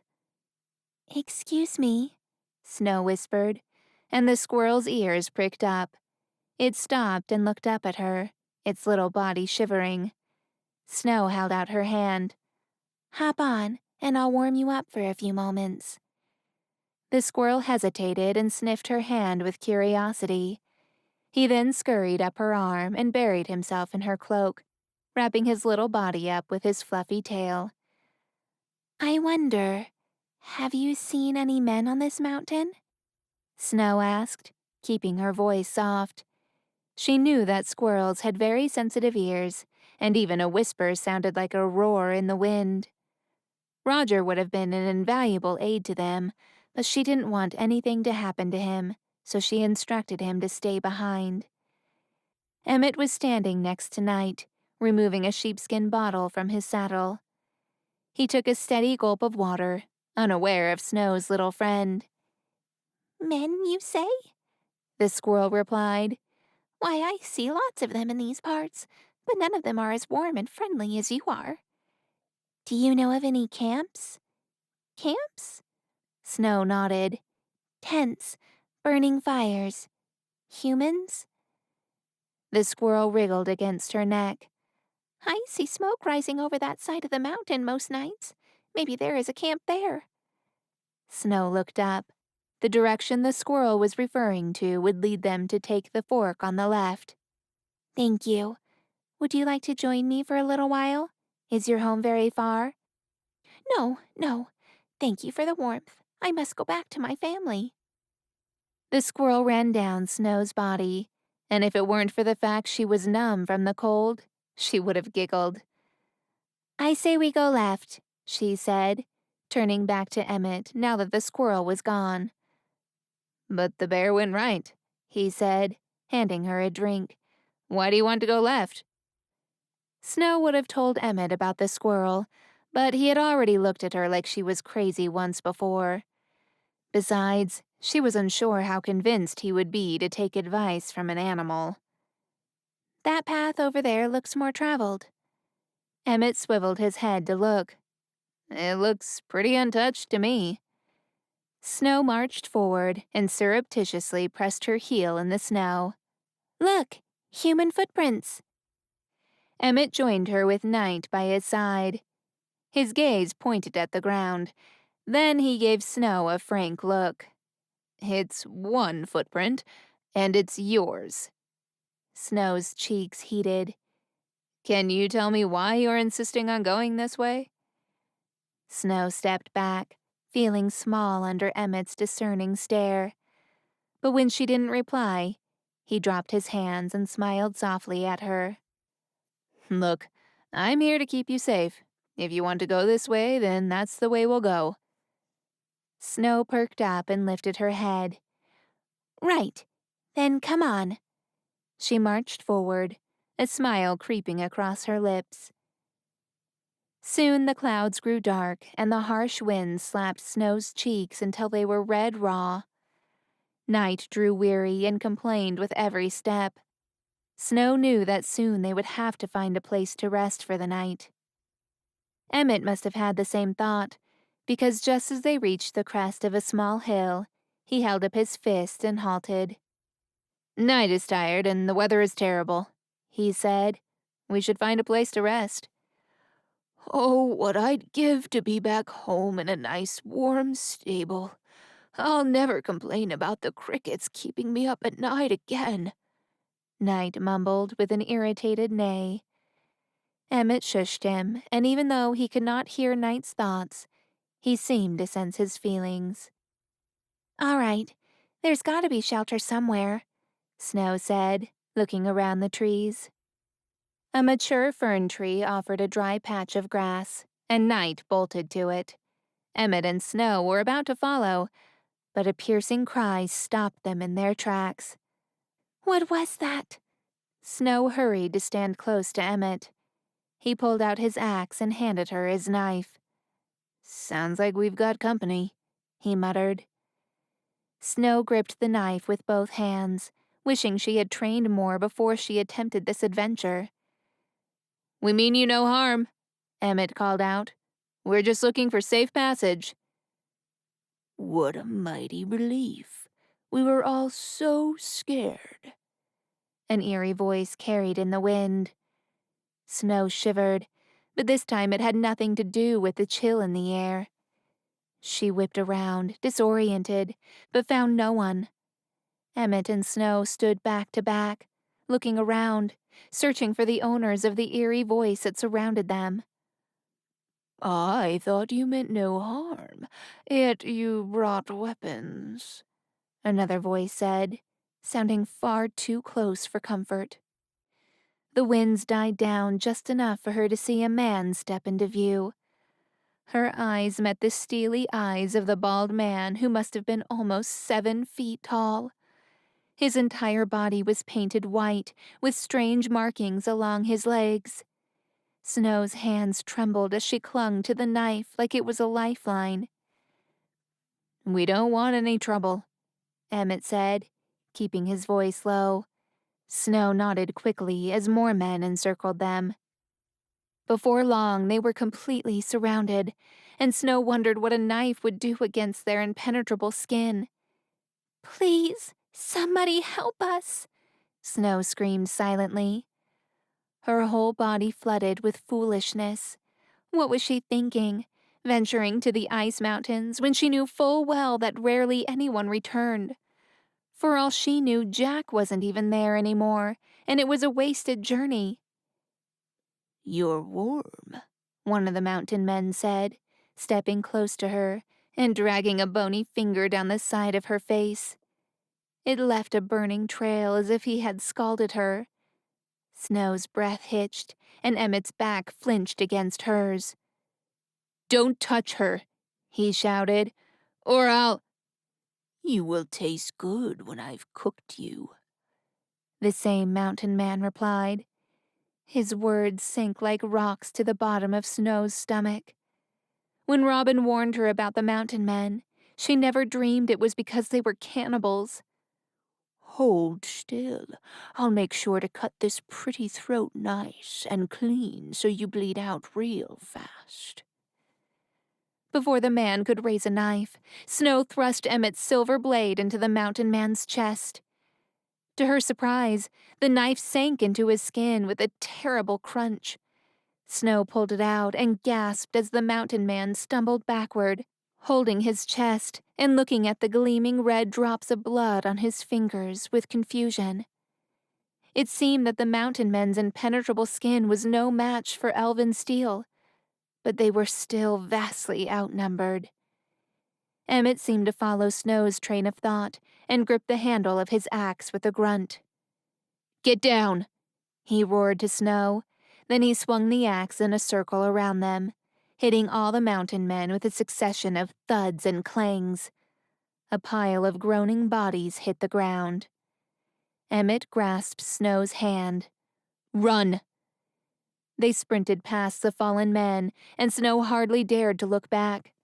S1: "Excuse me," Snow whispered, and the squirrel's ears pricked up. It stopped and looked up at her, its little body shivering. Snow held out her hand. "Hop on, and I'll warm you up for a few moments." The squirrel hesitated and sniffed her hand with curiosity. He then scurried up her arm and buried himself in her cloak, wrapping his little body up with his fluffy tail. "I wonder, have you seen any men on this mountain?" Snow asked, keeping her voice soft. She knew that squirrels had very sensitive ears, and even a whisper sounded like a roar in the wind. Roger would have been an invaluable aid to them, but she didn't want anything to happen to him, so she instructed him to stay behind. Emmett was standing next to Knight, removing a sheepskin bottle from his saddle. He took a steady gulp of water, unaware of Snow's little friend. "Men, you say?" the squirrel replied. "Why, I see lots of them in these parts, but none of them are as warm and friendly as you are. Do you know of any camps?" "Camps?" Snow nodded. "Tents, burning fires. Humans?" The squirrel wriggled against her neck. "I see smoke rising over that side of the mountain most nights. Maybe there is a camp there." Snow looked up. The direction the squirrel was referring to would lead them to take the fork on the left. "Thank you. Would you like to join me for a little while? Is your home very far?" "No, no. Thank you for the warmth. I must go back to my family." The squirrel ran down Snow's body, and if it weren't for the fact she was numb from the cold, she would have giggled. "I say we go left," she said, turning back to Emmett now that the squirrel was gone. "But the bear went right," he said, handing her a drink. "Why do you want to go left?" Snow would have told Emmett about the squirrel, but he had already looked at her like she was crazy once before. Besides, she was unsure how convinced he would be to take advice from an animal. "That path over there looks more traveled." Emmett swiveled his head to look. "It looks pretty untouched to me." Snow marched forward and surreptitiously pressed her heel in the snow. "Look, human footprints." Emmett joined her with Knight by his side. His gaze pointed at the ground. Then he gave Snow a frank look. "It's one footprint, and it's yours." Snow's cheeks heated. "Can you tell me why you're insisting on going this way?" Snow stepped back, feeling small under Emmett's discerning stare. But when she didn't reply, he dropped his hands and smiled softly at her. "Look, I'm here to keep you safe. If you want to go this way, then that's the way we'll go." Snow perked up and lifted her head. "Right. Then come on." She marched forward, a smile creeping across her lips. Soon the clouds grew dark and the harsh wind slapped Snow's cheeks until they were red raw. Night drew weary and complained with every step. Snow knew that soon they would have to find a place to rest for the night. Emmett must have had the same thought, because just as they reached the crest of a small hill, he held up his fist and halted. "Night is tired and the weather is terrible," he said. "We should find a place to rest." "Oh, what I'd give to be back home in a nice warm stable. I'll never complain about the crickets keeping me up at night again," Night mumbled with an irritated neigh. Emmett shushed him, and even though he could not hear Night's thoughts, he seemed to sense his feelings. "All right, there's got to be shelter somewhere," Snow said, looking around the trees. A mature fern tree offered a dry patch of grass, and Night bolted to it. Emmett and Snow were about to follow, but a piercing cry stopped them in their tracks. "What was that?" Snow hurried to stand close to Emmett. He pulled out his axe and handed her his knife. "Sounds like we've got company," he muttered. Snow gripped the knife with both hands, wishing she had trained more before she attempted this adventure. "We mean you no harm," Emmett called out. "We're just looking for safe passage." "What a mighty relief. We were all so scared," an eerie voice carried in the wind. Snow shivered, but this time it had nothing to do with the chill in the air. She whipped around, disoriented, but found no one. Emmett and Snow stood back to back, looking around, searching for the owners of the eerie voice that surrounded them. "I thought you meant no harm, yet you brought weapons," another voice said, sounding far too close for comfort. The winds died down just enough for her to see a man step into view. Her eyes met the steely eyes of the bald man who must have been almost 7 feet tall. His entire body was painted white, with strange markings along his legs. Snow's hands trembled as she clung to the knife like it was a lifeline. "We don't want any trouble," Emmett said, keeping his voice low. Snow nodded quickly as more men encircled them. Before long, they were completely surrounded, and Snow wondered what a knife would do against their impenetrable skin. "Please, somebody help us," Snow screamed silently. Her whole body flooded with foolishness. What was she thinking, venturing to the ice mountains when she knew full well that rarely anyone returned? For all she knew, Jack wasn't even there anymore, and it was a wasted journey. "You're warm," one of the mountain men said, stepping close to her and dragging a bony finger down the side of her face. It left a burning trail as if he had scalded her. Snow's breath hitched, and Emmett's back flinched against hers. "Don't touch her," he shouted, "or I'll—" "You will taste good when I've cooked you," the same mountain man replied. His words sank like rocks to the bottom of Snow's stomach. When Robin warned her about the mountain men, she never dreamed it was because they were cannibals. "Hold still. I'll make sure to cut this pretty throat nice and clean so you bleed out real fast." Before the man could raise a knife, Snow thrust Emmett's silver blade into the mountain man's chest. To her surprise, the knife sank into his skin with a terrible crunch. Snow pulled it out and gasped as the mountain man stumbled backward, holding his chest and looking at the gleaming red drops of blood on his fingers with confusion. It seemed that the mountain men's impenetrable skin was no match for elven steel, but they were still vastly outnumbered. Emmett seemed to follow Snow's train of thought and gripped the handle of his axe with a grunt. "Get down!" he roared to Snow. Then he swung the axe in a circle around them, hitting all the mountain men with a succession of thuds and clangs. A pile of groaning bodies hit the ground. Emmett grasped Snow's hand. "Run!" They sprinted past the fallen men, and Snow hardly dared to look back.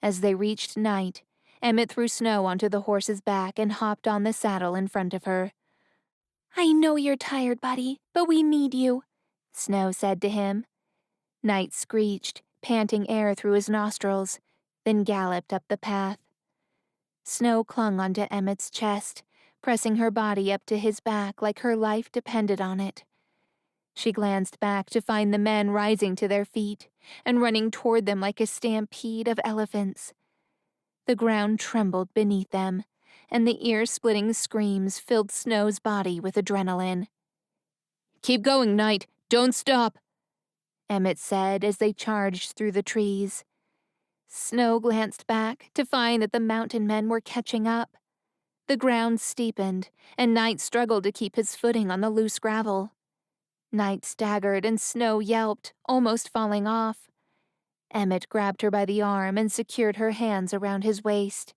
S1: As they reached night, Emmett threw Snow onto the horse's back and hopped on the saddle in front of her. "I know you're tired, buddy, but we need you," Snow said to him. Night screeched, panting air through his nostrils, then galloped up the path. Snow clung onto Emmett's chest, pressing her body up to his back like her life depended on it. She glanced back to find the men rising to their feet and running toward them like a stampede of elephants. The ground trembled beneath them, and the ear-splitting screams filled Snow's body with adrenaline. "Keep going, Knight. Don't stop," Emmett said as they charged through the trees. Snow glanced back to find that the mountain men were catching up. The ground steepened, and Knight struggled to keep his footing on the loose gravel. Knight staggered and Snow yelped, almost falling off. Emmett grabbed her by the arm and secured her hands around his waist.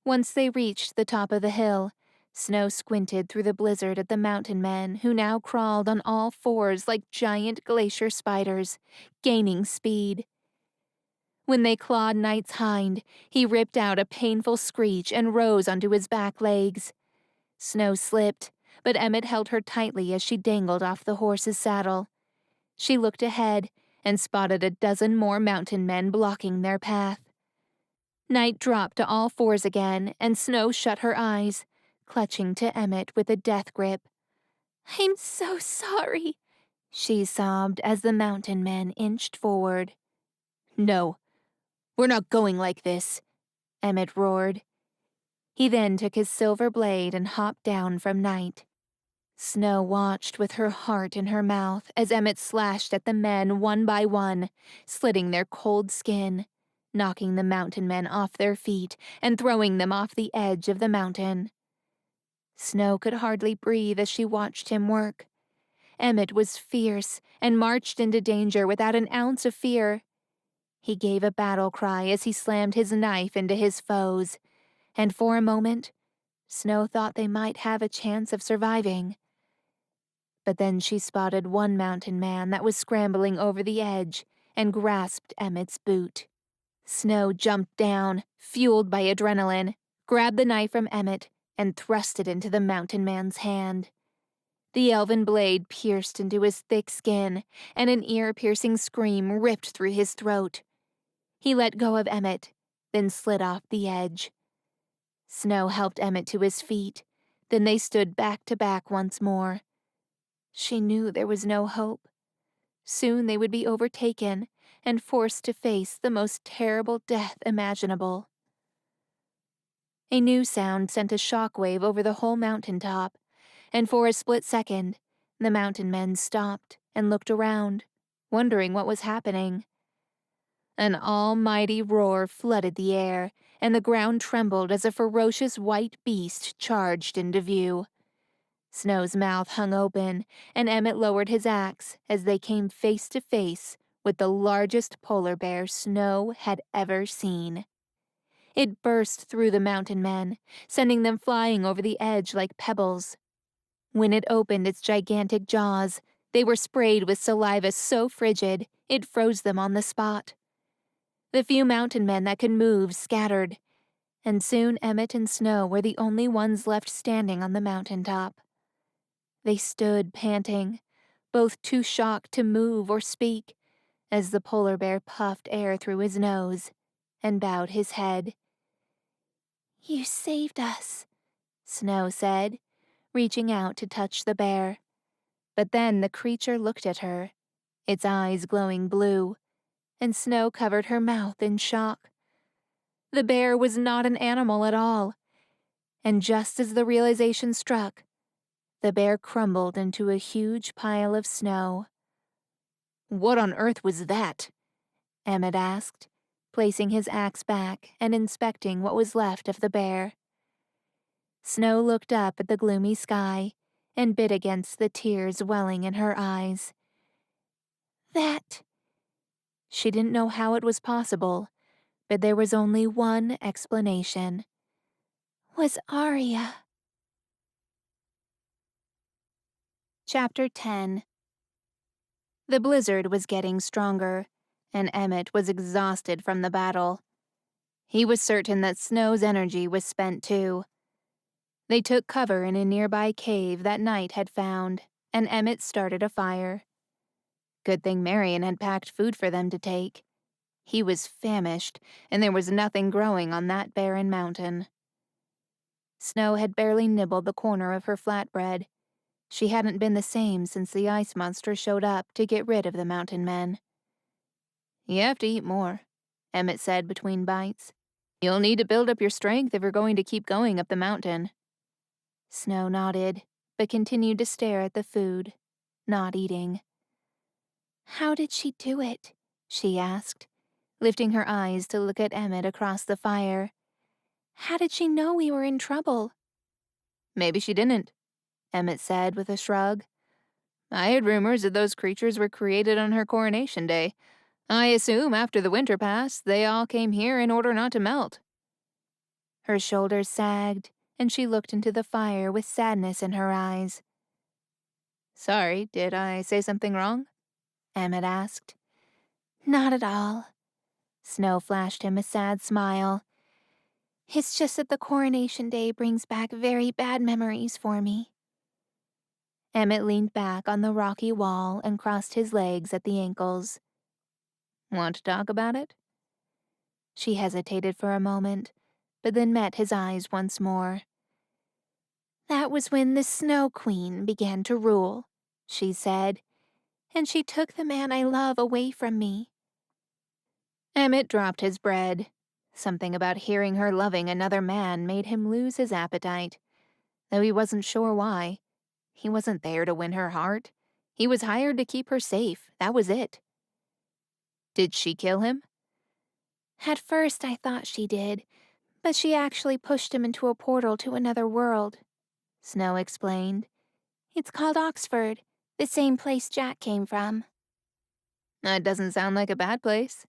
S1: Once they reached the top of the hill, Snow squinted through the blizzard at the mountain men who now crawled on all fours like giant glacier spiders, gaining speed. When they clawed Knight's hind, he ripped out a painful screech and rose onto his back legs. Snow slipped, but Emmett held her tightly as she dangled off the horse's saddle. She looked ahead and spotted a dozen more mountain men blocking their path. Knight dropped to all fours again, and Snow shut her eyes, clutching to Emmett with a death grip. "I'm so sorry," she sobbed as the mountain men inched forward. "No, we're not going like this," Emmett roared. He then took his silver blade and hopped down from Knight. Snow watched with her heart in her mouth as Emmett slashed at the men one by one, slitting their cold skin, knocking the mountain men off their feet and throwing them off the edge of the mountain. Snow could hardly breathe as she watched him work. Emmett was fierce and marched into danger without an ounce of fear. He gave a battle cry as he slammed his knife into his foes, and for a moment, Snow thought they might have a chance of surviving. But then she spotted one mountain man that was scrambling over the edge and grasped Emmett's boot. Snow jumped down, fueled by adrenaline, grabbed the knife from Emmett, and thrust it into the mountain man's hand. The elven blade pierced into his thick skin, and an ear-piercing scream ripped through his throat. He let go of Emmett, then slid off the edge. Snow helped Emmett to his feet, then they stood back to back once more. She knew there was no hope. Soon they would be overtaken and forced to face the most terrible death imaginable. A new sound sent a shockwave over the whole mountaintop, and for a split second, the mountain men stopped and looked around, wondering what was happening. An almighty roar flooded the air, and the ground trembled as a ferocious white beast charged into view. Snow's mouth hung open, and Emmett lowered his axe as they came face to face with the largest polar bear Snow had ever seen. It burst through the mountain men, sending them flying over the edge like pebbles. When it opened its gigantic jaws, they were sprayed with saliva so frigid it froze them on the spot. The few mountain men that could move scattered, and soon Emmett and Snow were the only ones left standing on the mountaintop. They stood panting, both too shocked to move or speak, as the polar bear puffed air through his nose and bowed his head. "You saved us," Snow said, reaching out to touch the bear. But then the creature looked at her, its eyes glowing blue, and Snow covered her mouth in shock. The bear was not an animal at all, and just as the realization struck, the bear crumbled into a huge pile of snow. "What on earth was that?" Emmett asked, placing his axe back and inspecting what was left of the bear. Snow looked up at the gloomy sky and bit against the tears welling in her eyes. "That—" She didn't know how it was possible, but there was only one explanation. "Was Arya." Chapter 10. The blizzard was getting stronger, and Emmett was exhausted from the battle. He was certain that Snow's energy was spent too. They took cover in a nearby cave that Night had found, and Emmett started a fire. Good thing Marion had packed food for them to take. He was famished, and there was nothing growing on that barren mountain. Snow had barely nibbled the corner of her flatbread. She hadn't been the same since the ice monster showed up to get rid of the mountain men. "You have to eat more," Emmett said between bites. "You'll need to build up your strength if you're going to keep going up the mountain." Snow nodded, but continued to stare at the food, not eating. "How did she do it?" she asked, lifting her eyes to look at Emmett across the fire. "How did she know we were in trouble?" "Maybe she didn't," Emmett said with a shrug. "I heard rumors that those creatures were created on her coronation day. I assume after the winter passed, they all came here in order not to melt." Her shoulders sagged, and she looked into the fire with sadness in her eyes. "Sorry, did I say something wrong?" Emmett asked. "Not at all." Snow flashed him a sad smile. "It's just that the coronation day brings back very bad memories for me." Emmett leaned back on the rocky wall and crossed his legs at the ankles. "Want to talk about it?" She hesitated for a moment, but then met his eyes once more. "That was when the Snow Queen began to rule," she said, "and she took the man I love away from me." Emmett dropped his bread. Something about hearing her loving another man made him lose his appetite, though he wasn't sure why. He wasn't there to win her heart. He was hired to keep her safe, that was it. "Did she kill him?" "At first I thought she did, but she actually pushed him into a portal to another world," Snow explained. "It's called Oxford, the same place Jack came from." "That doesn't sound like a bad place."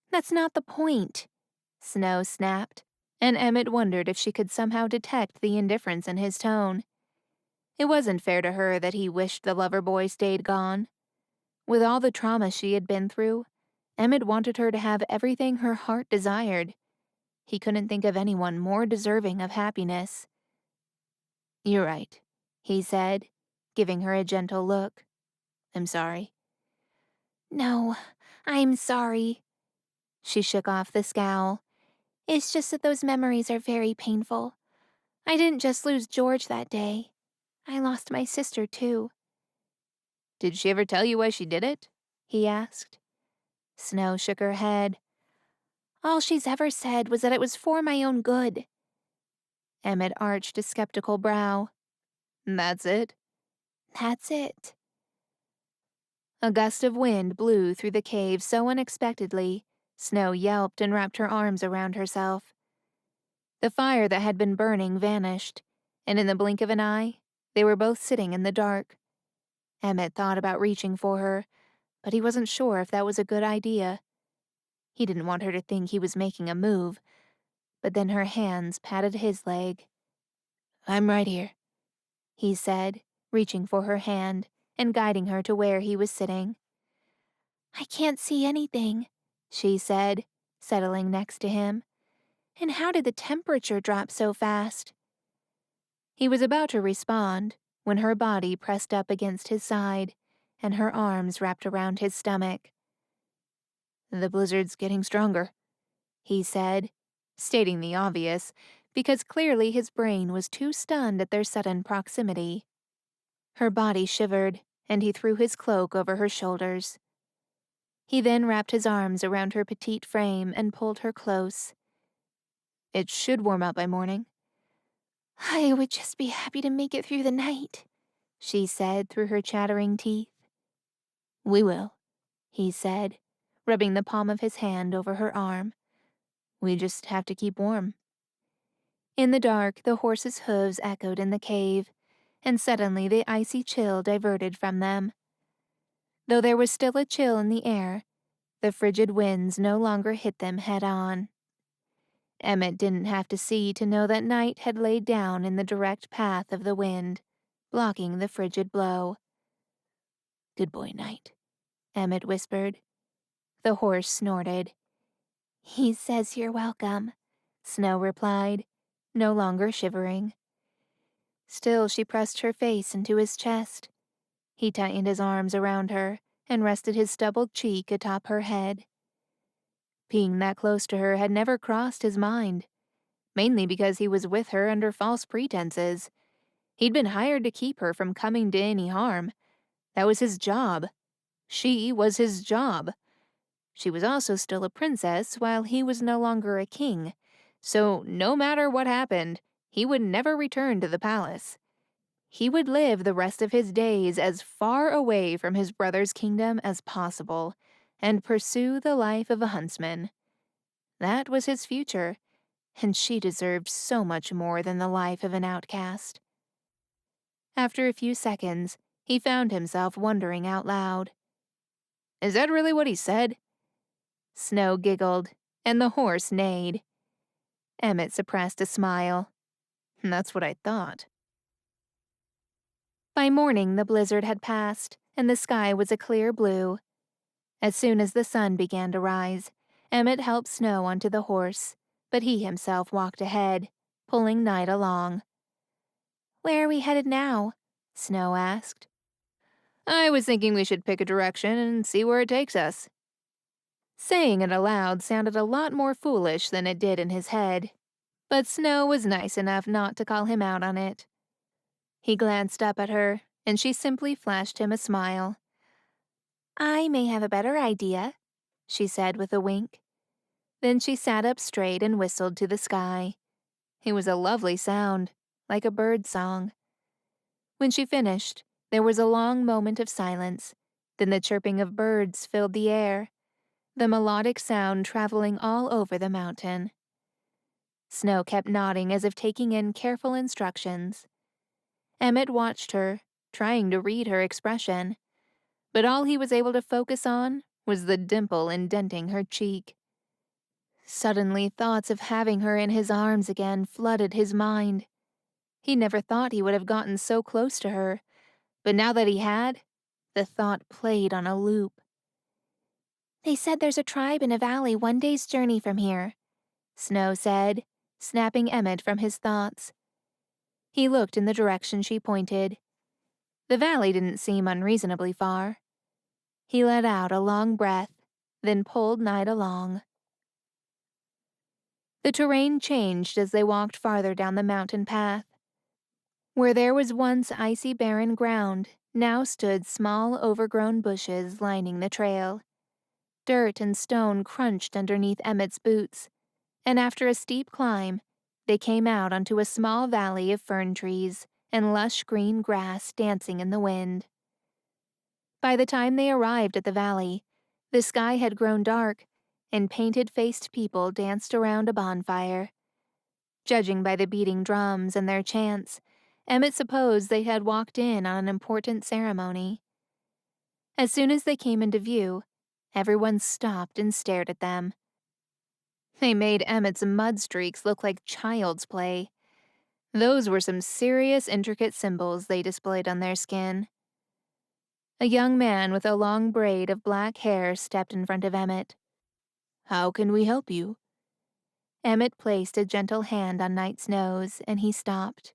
S1: "That's not the point," Snow snapped, and Emmett wondered if she could somehow detect the indifference in his tone. It wasn't fair to her that he wished the lover boy stayed gone. With all the trauma she had been through, Emmett wanted her to have everything her heart desired. He couldn't think of anyone more deserving of happiness. "You're right," he said, giving her a gentle look. "I'm sorry." "No, I'm sorry." She shook off the scowl. "It's just that those memories are very painful. I didn't just lose George that day. I lost my sister, too." "Did she ever tell you why she did it?" he asked. Snow shook her head. "All she's ever said was that it was for my own good." Emmett arched a skeptical brow. "That's it?" "That's it." A gust of wind blew through the cave so unexpectedly, Snow yelped and wrapped her arms around herself. The fire that had been burning vanished, and in the blink of an eye, they were both sitting in the dark. Emmett thought about reaching for her, but he wasn't sure if that was a good idea. He didn't want her to think he was making a move, but then her hands patted his leg. "I'm right here," he said, reaching for her hand and guiding her to where he was sitting. "I can't see anything," she said, settling next to him. "And how did the temperature drop so fast?" He was about to respond when her body pressed up against his side and her arms wrapped around his stomach. "The blizzard's getting stronger," he said, stating the obvious, because clearly his brain was too stunned at their sudden proximity. Her body shivered, and he threw his cloak over her shoulders. He then wrapped his arms around her petite frame and pulled her close. "It should warm up by morning." "I would just be happy to make it through the night," she said through her chattering teeth. "We will," he said, rubbing the palm of his hand over her arm. "We just have to keep warm." In the dark, the horses' hooves echoed in the cave, and suddenly the icy chill diverted from them. Though there was still a chill in the air, the frigid winds no longer hit them head-on. Emmett didn't have to see to know that night had laid down in the direct path of the wind, blocking the frigid blow. "Good boy, Night," Emmett whispered. The horse snorted. "He says you're welcome," Snow replied, no longer shivering. Still, she pressed her face into his chest. He tightened his arms around her and rested his stubbled cheek atop her head. Being that close to her had never crossed his mind, mainly because he was with her under false pretenses. He'd been hired to keep her from coming to any harm. That was his job. She was his job. She was also still a princess while he was no longer a king, so no matter what happened, he would never return to the palace. He would live the rest of his days as far away from his brother's kingdom as possible and pursue the life of a huntsman. That was his future, and she deserved so much more than the life of an outcast. After a few seconds, he found himself wondering out loud. Is that really what he said? Snow giggled, and the horse neighed. Emmett suppressed a smile. That's what I thought. By morning, the blizzard had passed, and the sky was a clear blue. As soon as the sun began to rise, Emmett helped Snow onto the horse, but he himself walked ahead, pulling Night along. Where are we headed now? Snow asked. I was thinking we should pick a direction and see where it takes us. Saying it aloud sounded a lot more foolish than it did in his head, but Snow was nice enough not to call him out on it. He glanced up at her, and she simply flashed him a smile. I may have a better idea, she said with a wink. Then she sat up straight and whistled to the sky. It was a lovely sound, like a bird song. When she finished, there was a long moment of silence. Then the chirping of birds filled the air, the melodic sound traveling all over the mountain. Snow kept nodding as if taking in careful instructions. Emmett watched her, trying to read her expression, but all he was able to focus on was the dimple indenting her cheek. Suddenly, thoughts of having her in his arms again flooded his mind. He never thought he would have gotten so close to her, but now that he had, the thought played on a loop. They said there's a tribe in a valley 1 day's journey from here, Snow said, snapping Emmett from his thoughts. He looked in the direction she pointed. The valley didn't seem unreasonably far. He let out a long breath, then pulled Night along. The terrain changed as they walked farther down the mountain path. Where there was once icy barren ground, now stood small overgrown bushes lining the trail. Dirt and stone crunched underneath Emmett's boots, and after a steep climb, they came out onto a small valley of fern trees and lush green grass dancing in the wind. By the time they arrived at the valley, the sky had grown dark, and painted-faced people danced around a bonfire. Judging by the beating drums and their chants, Emmett supposed they had walked in on an important ceremony. As soon as they came into view, everyone stopped and stared at them. They made Emmett's mud streaks look like child's play. Those were some serious intricate symbols they displayed on their skin. A young man with a long braid of black hair stepped in front of Emmett. How can we help you? Emmett placed a gentle hand on Knight's nose, and he stopped.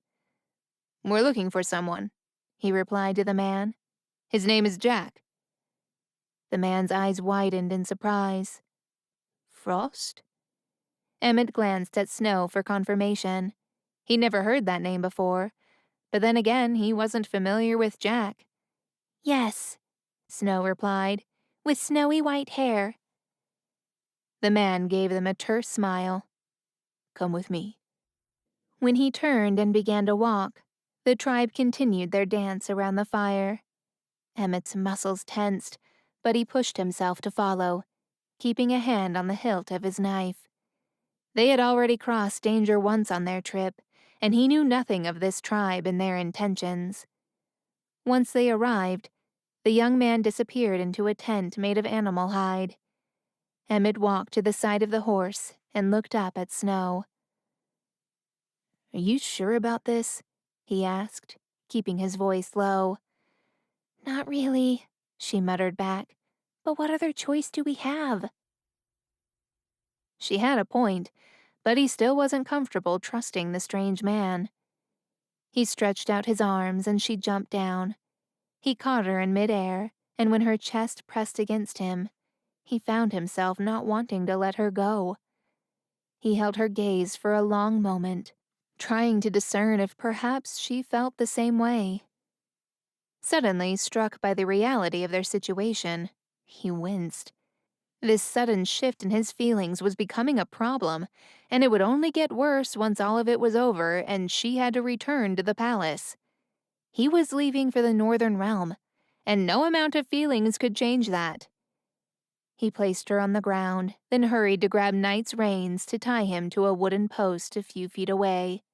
S1: We're looking for someone, he replied to the man. His name is Jack. The man's eyes widened in surprise. Frost? Emmett glanced at Snow for confirmation. He'd never heard that name before, but then again, he wasn't familiar with Jack. Yes, Snow replied, with snowy white hair. The man gave them a terse smile. Come with me. When he turned and began to walk, the tribe continued their dance around the fire. Emmett's muscles tensed, but he pushed himself to follow, keeping a hand on the hilt of his knife. They had already crossed danger once on their trip, and he knew nothing of this tribe and their intentions. Once they arrived, the young man disappeared into a tent made of animal hide. Emmett walked to the side of the horse and looked up at Snow. Are you sure about this? He asked, keeping his voice low. Not really, she muttered back. But what other choice do we have? She had a point, but he still wasn't comfortable trusting the strange man. He stretched out his arms and she jumped down. He caught her in midair, and when her chest pressed against him, he found himself not wanting to let her go. He held her gaze for a long moment, trying to discern if perhaps she felt the same way. Suddenly, struck by the reality of their situation, he winced. This sudden shift in his feelings was becoming a problem, and it would only get worse once all of it was over and she had to return to the palace. He was leaving for the Northern Realm, and no amount of feelings could change that. He placed her on the ground, then hurried to grab Knight's reins to tie him to a wooden post a few feet away.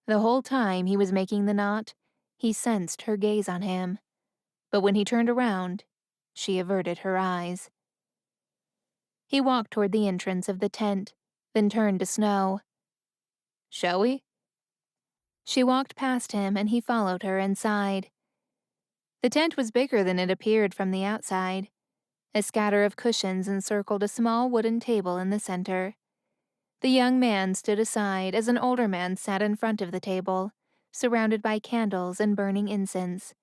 S1: The whole time he was making the knot, he sensed her gaze on him, but when he turned around, she averted her eyes. He walked toward the entrance of the tent, then turned to Snow. "Shall we?" She walked past him and he followed her inside. The tent was bigger than it appeared from the outside. A scatter of cushions encircled a small wooden table in the center. The young man stood aside as an older man sat in front of the table, surrounded by candles and burning incense,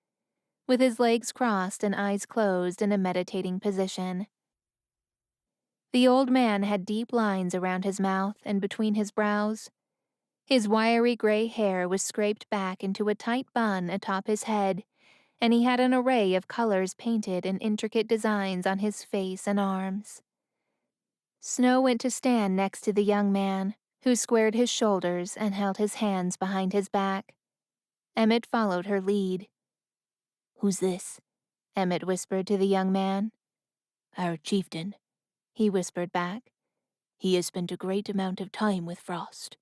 S1: with his legs crossed and eyes closed in a meditating position. The old man had deep lines around his mouth and between his brows. His wiry gray hair was scraped back into a tight bun atop his head, and he had an array of colors painted in intricate designs on his face and arms. Snow went to stand next to the young man, who squared his shoulders and held his hands behind his back. Emmett followed her lead. "Who's this?" Emmett whispered to the young man. "Our chieftain," he whispered back. "He has spent a great amount of time with Frost."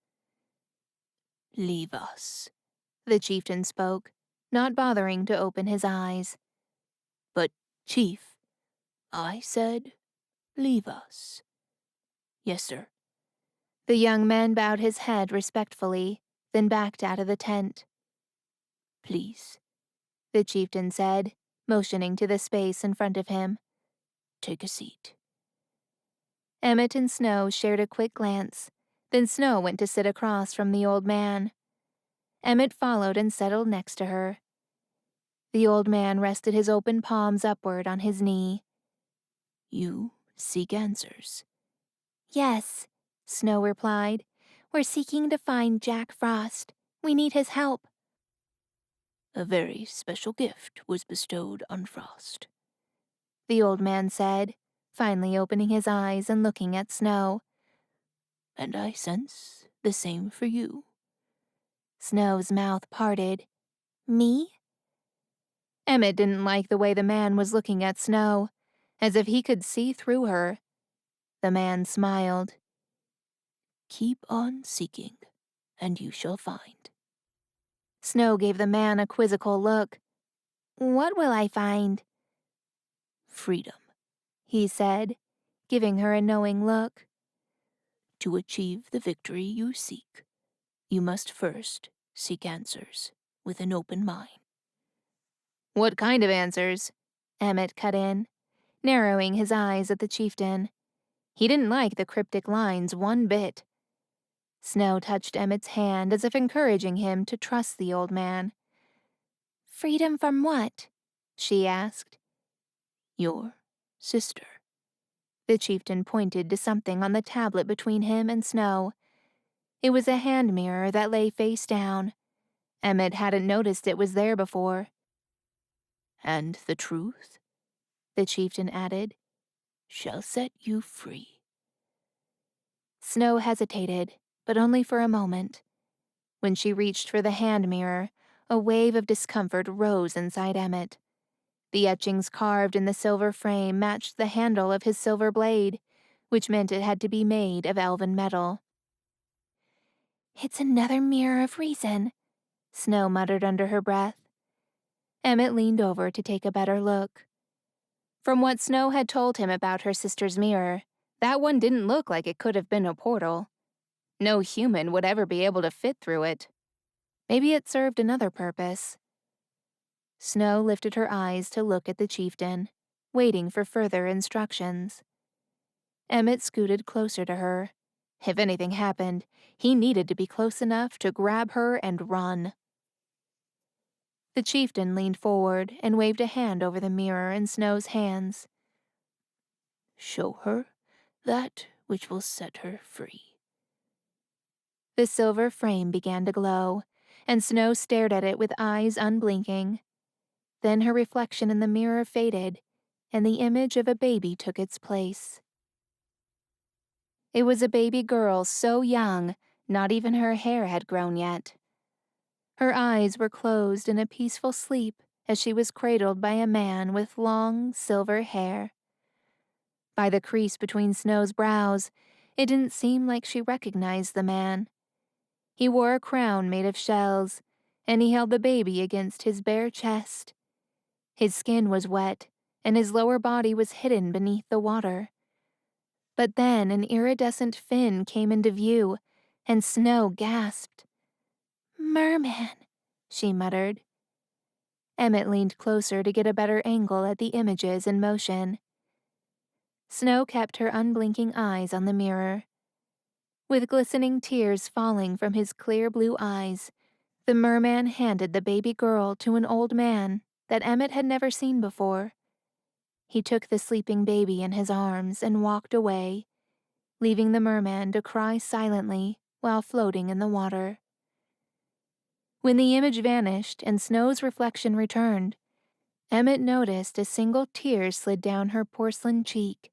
S1: "Leave us," the chieftain spoke, not bothering to open his eyes. "But, Chief, I said, leave us." "Yes, sir." The young man bowed his head respectfully, then backed out of the tent. "Please," the chieftain said, motioning to the space in front of him. "Take a seat." Emmett and Snow shared a quick glance, then Snow went to sit across from the old man. Emmett followed and settled next to her. The old man rested his open palms upward on his knee. "You seek answers?" "Yes," Snow replied. "We're seeking to find Jack Frost. We need his help." "A very special gift was bestowed on Frost," the old man said, finally opening his eyes and looking at Snow. "And I sense the same for you." Snow's mouth parted. "Me?" Emmett didn't like the way the man was looking at Snow, as if he could see through her. The man smiled. "Keep on seeking, and you shall find." Snow gave the man a quizzical look. "What will I find?" "Freedom," he said, giving her a knowing look. "To achieve the victory you seek, you must first seek answers with an open mind." "What kind of answers?" Emmett cut in, narrowing his eyes at the chieftain. He didn't like the cryptic lines one bit. Snow touched Emmett's hand as if encouraging him to trust the old man. "Freedom from what?" she asked. "Your sister." The chieftain pointed to something on the tablet between him and Snow. It was a hand mirror that lay face down. Emmett hadn't noticed it was there before. "And the truth," the chieftain added, "shall set you free." Snow hesitated, but only for a moment. When she reached for the hand mirror, a wave of discomfort rose inside Emmett. The etchings carved in the silver frame matched the handle of his silver blade, which meant it had to be made of elven metal. "It's another mirror of reason," Snow muttered under her breath. Emmett leaned over to take a better look. From what Snow had told him about her sister's mirror, that one didn't look like it could have been a portal. No human would ever be able to fit through it. Maybe it served another purpose. Snow lifted her eyes to look at the chieftain, waiting for further instructions. Emmett scooted closer to her. If anything happened, he needed to be close enough to grab her and run. The chieftain leaned forward and waved a hand over the mirror in Snow's hands.
S2: "Show her that which will set her free."
S1: The silver frame began to glow, and Snow stared at it with eyes unblinking. Then her reflection in the mirror faded, and the image of a baby took its place. It was a baby girl so young, not even her hair had grown yet. Her eyes were closed in a peaceful sleep as she was cradled by a man with long, silver hair. By the crease between Snow's brows, it didn't seem like she recognized the man. He wore a crown made of shells, and he held the baby against his bare chest. His skin was wet, and his lower body was hidden beneath the water. But then an iridescent fin came into view, and Snow gasped. "Merman," she muttered. Emmett leaned closer to get a better angle at the images in motion. Snow kept her unblinking eyes on the mirror. With glistening tears falling from his clear blue eyes, the merman handed the baby girl to an old man that Emmett had never seen before. He took the sleeping baby in his arms and walked away, leaving the merman to cry silently while floating in the water. When the image vanished and Snow's reflection returned, Emmett noticed a single tear slid down her porcelain cheek.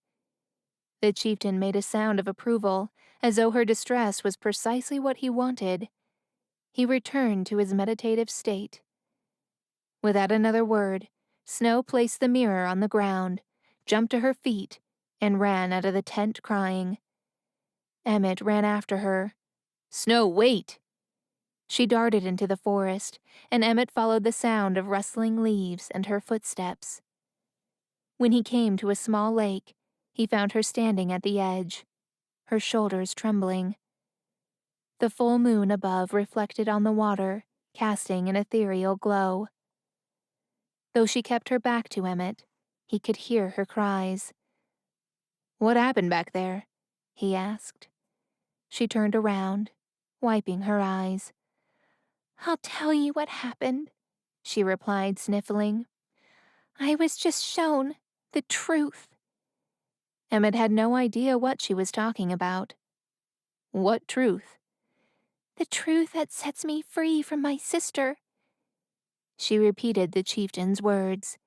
S1: The chieftain made a sound of approval, as though her distress was precisely what he wanted. He returned to his meditative state. Without another word, Snow placed the mirror on the ground, jumped to her feet, and ran out of the tent crying. Emmett ran after her. "Snow, wait!" She darted into the forest, and Emmett followed the sound of rustling leaves and her footsteps. When he came to a small lake, he found her standing at the edge, her shoulders trembling. The full moon above reflected on the water, casting an ethereal glow. Though she kept her back to Emmett, he could hear her cries. "What happened back there?" he asked. She turned around, wiping her eyes. "I'll tell you what happened," she replied, sniffling. "I was just shown the truth." Emmett had no idea what she was talking about. "What truth?" "The truth that sets me free from my sister." She repeated the chieftain's words.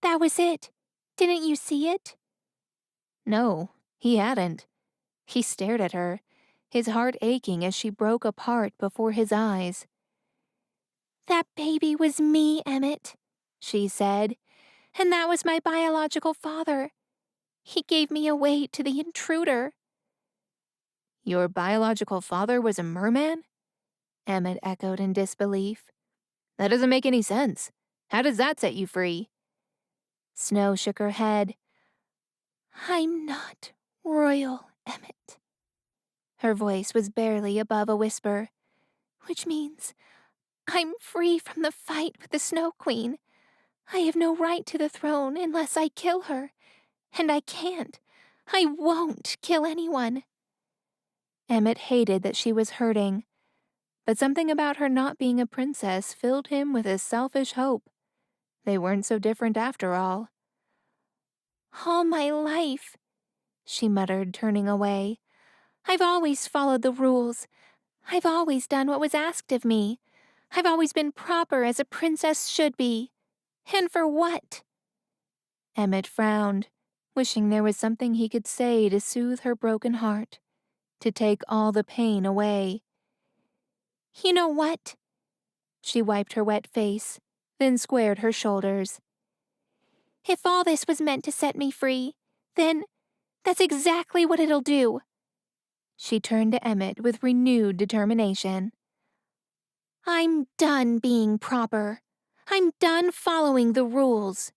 S1: "That was it. Didn't you see it?" No, he hadn't. He stared at her, his heart aching as she broke apart before his eyes. "That baby was me, Emmett," she said, "and that was my biological father. He gave me away to the intruder." "Your biological father was a merman?" Emmett echoed in disbelief. "That doesn't make any sense. How does that set you free?" Snow shook her head. "I'm not royal, Emmett." Her voice was barely above a whisper, "which means I'm free from the fight with the Snow Queen. I have no right to the throne unless I kill her, and I can't. I won't kill anyone." Emmett hated that she was hurting, but something about her not being a princess filled him with a selfish hope. They weren't so different after all. "All my life," she muttered, turning away, "I've always followed the rules. I've always done what was asked of me. I've always been proper as a princess should be. And for what?" Emmett frowned, wishing there was something he could say to soothe her broken heart, to take all the pain away. "You know what?" She wiped her wet face, then squared her shoulders. "If all this was meant to set me free, then that's exactly what it'll do." She turned to Emmett with renewed determination. "I'm done being proper. I'm done following the rules."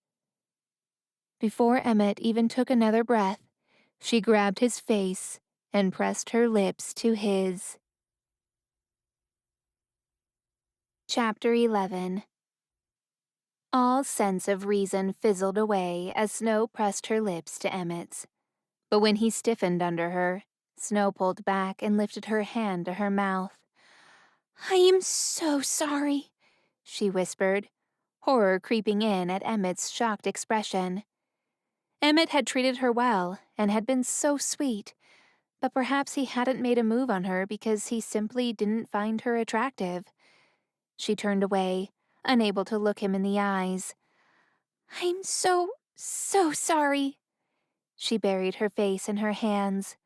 S1: Before Emmett even took another breath, she grabbed his face and pressed her lips to his. Chapter 11. All sense of reason fizzled away as Snow pressed her lips to Emmett's. But when he stiffened under her, Snow pulled back and lifted her hand to her mouth. "I am so sorry," she whispered. horror creeping in at Emmett's shocked expression. Emmett had treated her well and had been so sweet, but perhaps he hadn't made a move on her because he simply didn't find her attractive. She turned away, unable to look him in the eyes. "I'm so sorry." She buried her face in her hands.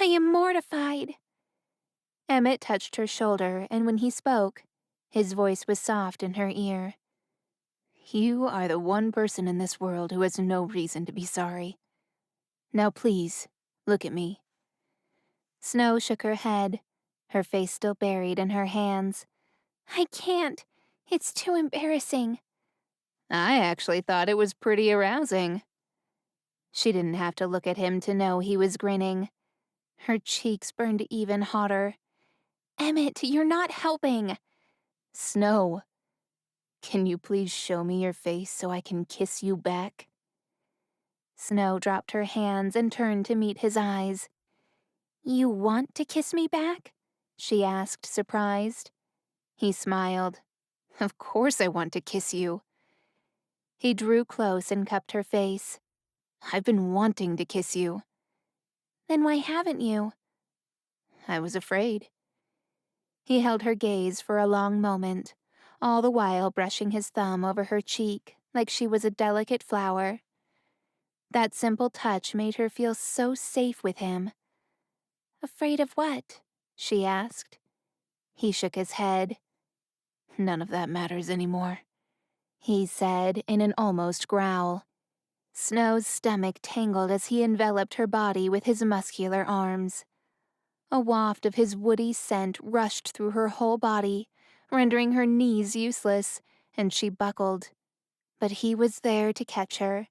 S1: "I am mortified." Emmett touched her shoulder, and when he spoke, his voice was soft in her ear.
S2: "You are the one person in this world who has no reason to be sorry. Now please, look at me."
S1: Snow shook her head, her face still buried in her hands. "I can't. It's too embarrassing."
S2: "I actually thought it was pretty arousing."
S1: She didn't have to look at him to know he was grinning. Her cheeks burned even hotter. "Emmett, you're not helping."
S2: "Snow, can you please show me your face so I can kiss you back?"
S1: Snow dropped her hands and turned to meet his eyes. "You want to kiss me back?" she asked, surprised. He smiled.
S2: "Of course I want to kiss you."
S1: He drew close and cupped her face.
S2: "I've been wanting to kiss you."
S1: "Then why haven't you?"
S2: "I was afraid."
S1: He held her gaze for a long moment, all the while brushing his thumb over her cheek like she was a delicate flower. That simple touch made her feel so safe with him. "Afraid of what?" she asked. He shook his head.
S2: "None of that matters anymore,"
S1: he said in an almost growl. Snow's stomach tangled as he enveloped her body with his muscular arms. A waft of his woody scent rushed through her whole body, rendering her knees useless, and she buckled. But he was there to catch her.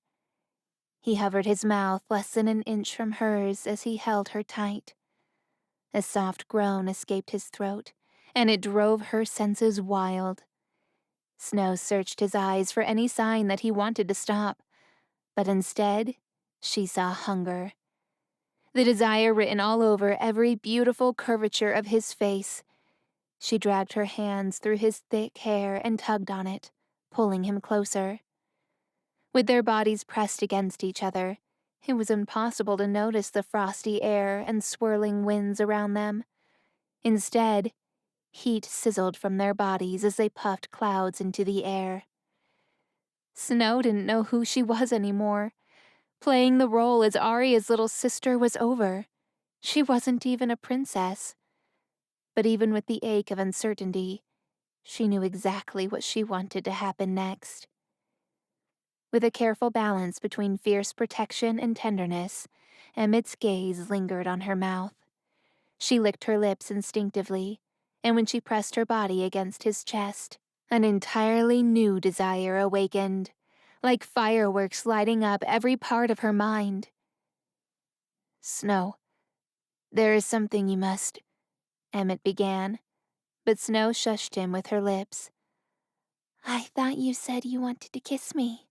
S1: He hovered his mouth less than an inch from hers as he held her tight. A soft groan escaped his throat, and it drove her senses wild. Snow searched his eyes for any sign that he wanted to stop, but instead, she saw hunger. The desire written all over every beautiful curvature of his face. She dragged her hands through his thick hair and tugged on it, pulling him closer. With their bodies pressed against each other, it was impossible to notice the frosty air and swirling winds around them. Instead, heat sizzled from their bodies as they puffed clouds into the air. Snow didn't know who she was anymore. Playing the role as Arya's little sister was over. She wasn't even a princess. But even with the ache of uncertainty, she knew exactly what she wanted to happen next. With a careful balance between fierce protection and tenderness, Emmett's gaze lingered on her mouth. She licked her lips instinctively, and when she pressed her body against his chest, an entirely new desire awakened, like fireworks lighting up every part of her mind.
S2: "Snow, there is something you must,"
S1: Emmett began, but Snow shushed him with her lips. "I thought you said you wanted to kiss me,"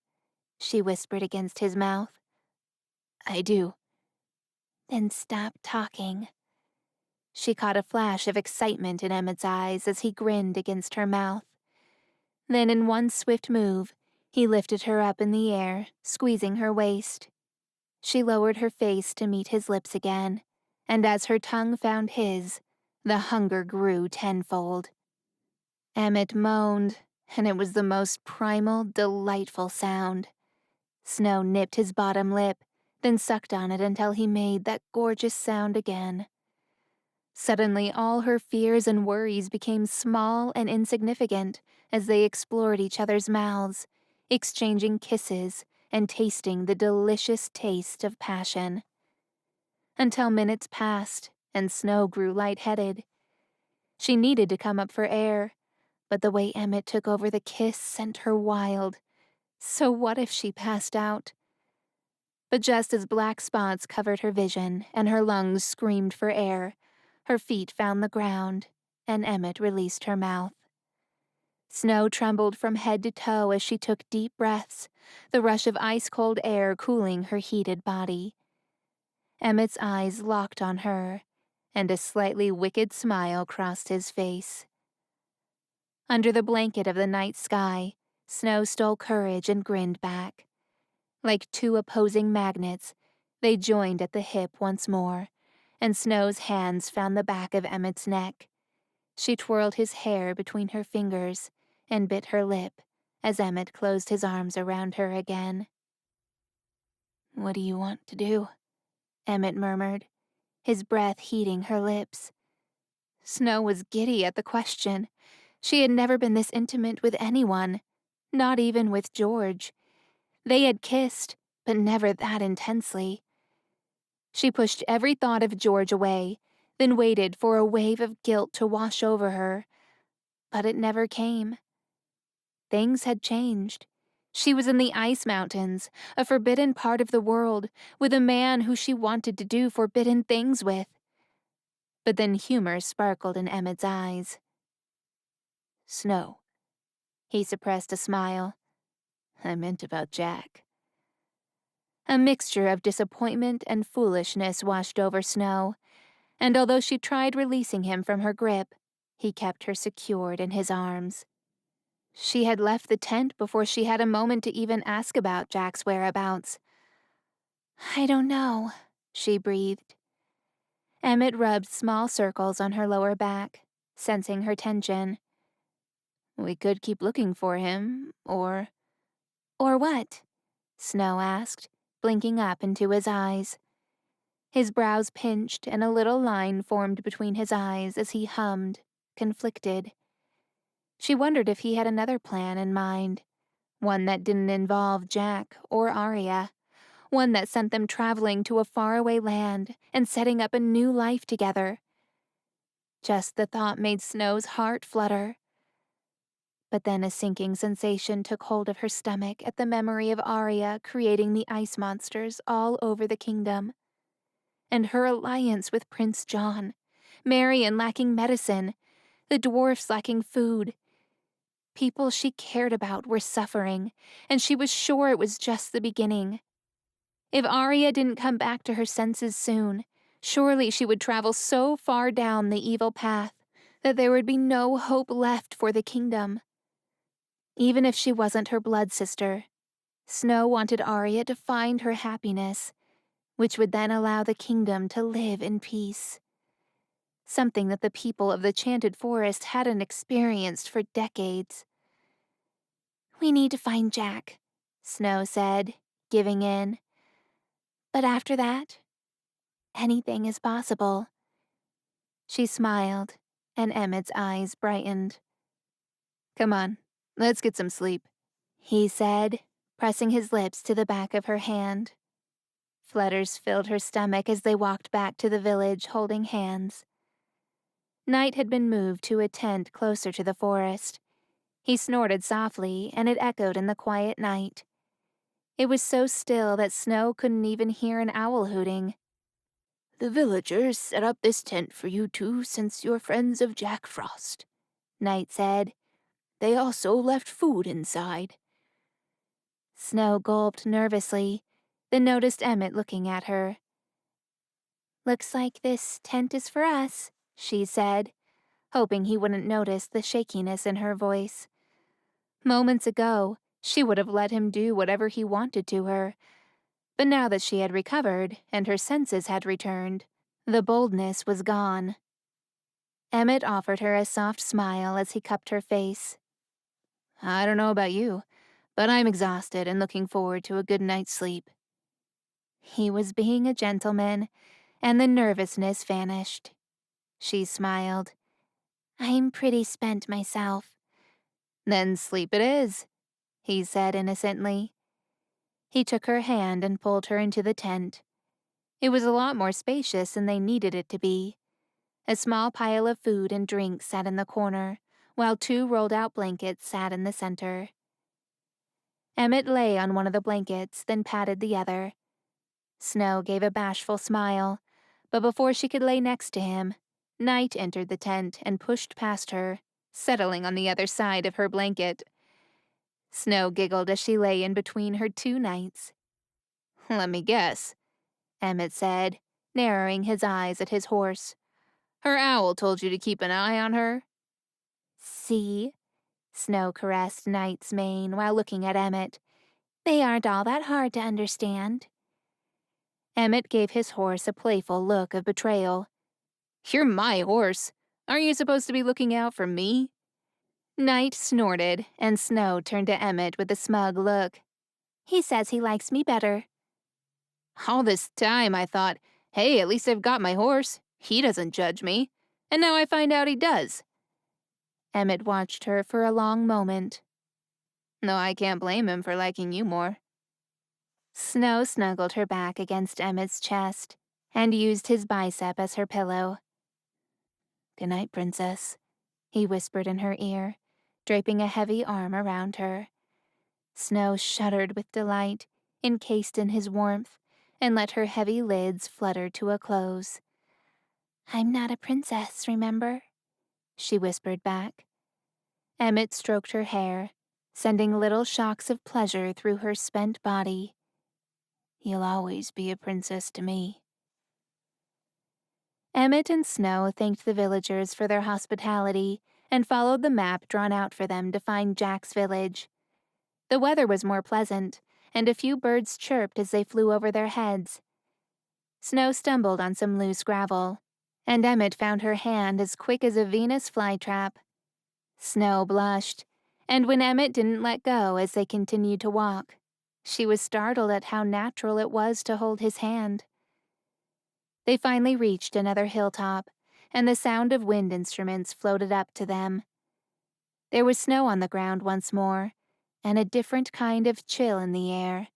S1: she whispered against his mouth.
S2: "I do."
S1: "Then stop talking." She caught a flash of excitement in Emmett's eyes as he grinned against her mouth. Then in one swift move, he lifted her up in the air, squeezing her waist. She lowered her face to meet his lips again, and as her tongue found his, the hunger grew tenfold. Emmett moaned, and it was the most primal, delightful sound. Snow nipped his bottom lip, then sucked on it until he made that gorgeous sound again. Suddenly, all her fears and worries became small and insignificant as they explored each other's mouths, exchanging kisses and tasting the delicious taste of passion. Until minutes passed, and Snow grew lightheaded. She needed to come up for air, but the way Emmett took over the kiss sent her wild. So what if she passed out? But just as black spots covered her vision and her lungs screamed for air, her feet found the ground, and Emmett released her mouth. Snow trembled from head to toe as she took deep breaths, the rush of ice-cold air cooling her heated body. Emmett's eyes locked on her, and a slightly wicked smile crossed his face. Under the blanket of the night sky, Snow stole courage and grinned back. Like two opposing magnets, they joined at the hip once more, and Snow's hands found the back of Emmett's neck. She twirled his hair between her fingers and bit her lip as Emmett closed his arms around her again. "What do you want to do?" Emmett murmured, his breath heating her lips. Snow was giddy at the question. She had never been this intimate with anyone, not even with George. They had kissed, but never that intensely. She pushed every thought of George away, then waited for a wave of guilt to wash over her. But it never came. Things had changed. She was in the Ice Mountains, a forbidden part of the world, with a man who she wanted to do forbidden things with. But then humor sparkled in Emmett's eyes. "Snow." He suppressed a smile. "I meant about Jack." A mixture of disappointment and foolishness washed over Snow, and although she tried releasing him from her grip, he kept her secured in his arms. She had left the tent before she had a moment to even ask about Jack's whereabouts. "I don't know," she breathed. Emmett rubbed small circles on her lower back, sensing her tension. "We could keep looking for him, or—" "Or what?" Snow asked, blinking up into his eyes. His brows pinched and a little line formed between his eyes as he hummed, conflicted. She wondered if he had another plan in mind, one that didn't involve Jack or Arya, one that sent them traveling to a faraway land and setting up a new life together. Just the thought made Snow's heart flutter. But then a sinking sensation took hold of her stomach at the memory of Arya creating the ice monsters all over the kingdom. And her alliance with Prince John, Marion lacking medicine, the dwarfs lacking food. People she cared about were suffering, and she was sure it was just the beginning. If Arya didn't come back to her senses soon, surely she would travel so far down the evil path that there would be no hope left for the kingdom. Even if she wasn't her blood sister, Snow wanted Arya to find her happiness, which would then allow the kingdom to live in peace. Something that the people of the Chanted Forest hadn't experienced for decades. "We need to find Jack," Snow said, giving in. "But after that, anything is possible." She smiled, and Emmett's eyes brightened. "Come on, let's get some sleep," he said, pressing his lips to the back of her hand. Flutters filled her stomach as they walked back to the village holding hands. Night had been moved to a tent closer to the forest. He snorted softly, and it echoed in the quiet night. It was so still that Snow couldn't even hear an owl hooting. "The villagers set up this tent for you two since you're friends of Jack Frost," Night said. "They also left food inside." Snow gulped nervously, then noticed Emmett looking at her. "Looks like this tent is for us," she said, hoping he wouldn't notice the shakiness in her voice. Moments ago, she would have let him do whatever he wanted to her, but now that she had recovered and her senses had returned, the boldness was gone. Emmett offered her a soft smile as he cupped her face. "I don't know about you, but I'm exhausted and looking forward to a good night's sleep." He was being a gentleman, and the nervousness vanished. She smiled. "I'm pretty spent myself." "Then sleep it is," he said innocently. He took her hand and pulled her into the tent. It was a lot more spacious than they needed it to be. A small pile of food and drink sat in the corner, while two rolled-out blankets sat in the center. Emmett lay on one of the blankets, then patted the other. Snow gave a bashful smile, but before she could lay next to him, Night entered the tent and pushed past her, settling on the other side of her blanket. Snow giggled as she lay in between her two knights. "Let me guess," Emmett said, narrowing his eyes at his horse. "Her owl told you to keep an eye on her?" "See?" Snow caressed Knight's mane while looking at Emmett. They aren't all that hard to understand. Emmett gave his horse a playful look of betrayal. You're my horse. Aren't you supposed to be looking out for me? Knight snorted, and Snow turned to Emmett with a smug look. He says he likes me better. All this time I thought, hey, at least I've got my horse. He doesn't judge me. And now I find out he does. Emmett watched her for a long moment. No, I can't blame him for liking you more. Snow snuggled her back against Emmett's chest and used his bicep as her pillow. Good night, Princess, he whispered in her ear, draping a heavy arm around her. Snow shuddered with delight, encased in his warmth, and let her heavy lids flutter to a close. I'm not a princess, remember? She whispered back. Emmett stroked her hair, sending little shocks of pleasure through her spent body. You'll always be a princess to me. Emmett and Snow thanked the villagers for their hospitality and followed the map drawn out for them to find Jack's village. The weather was more pleasant, and a few birds chirped as they flew over their heads. Snow stumbled on some loose gravel, and Emmett found her hand as quick as a Venus flytrap. Snow blushed, and when Emmett didn't let go as they continued to walk, she was startled at how natural it was to hold his hand. They finally reached another hilltop, and the sound of wind instruments floated up to them. There was snow on the ground once more, and a different kind of chill in the air.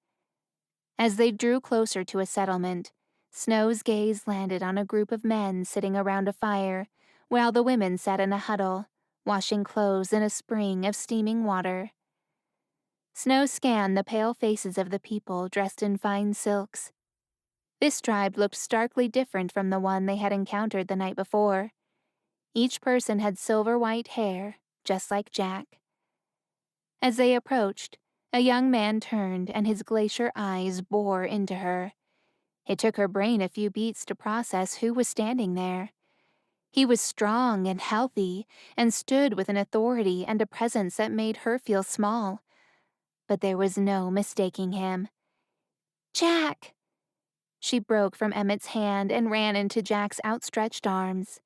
S1: As they drew closer to a settlement, Snow's gaze landed on a group of men sitting around a fire, while the women sat in a huddle, washing clothes in a spring of steaming water. Snow scanned the pale faces of the people dressed in fine silks. This tribe looked starkly different from the one they had encountered the night before. Each person had silver-white hair, just like Jack. As they approached, a young man turned and his glacier eyes bored into her. It took her brain a few beats to process who was standing there. He was strong and healthy and stood with an authority and a presence that made her feel small. But there was no mistaking him. Jack! She broke from Emmett's hand and ran into Jack's outstretched arms.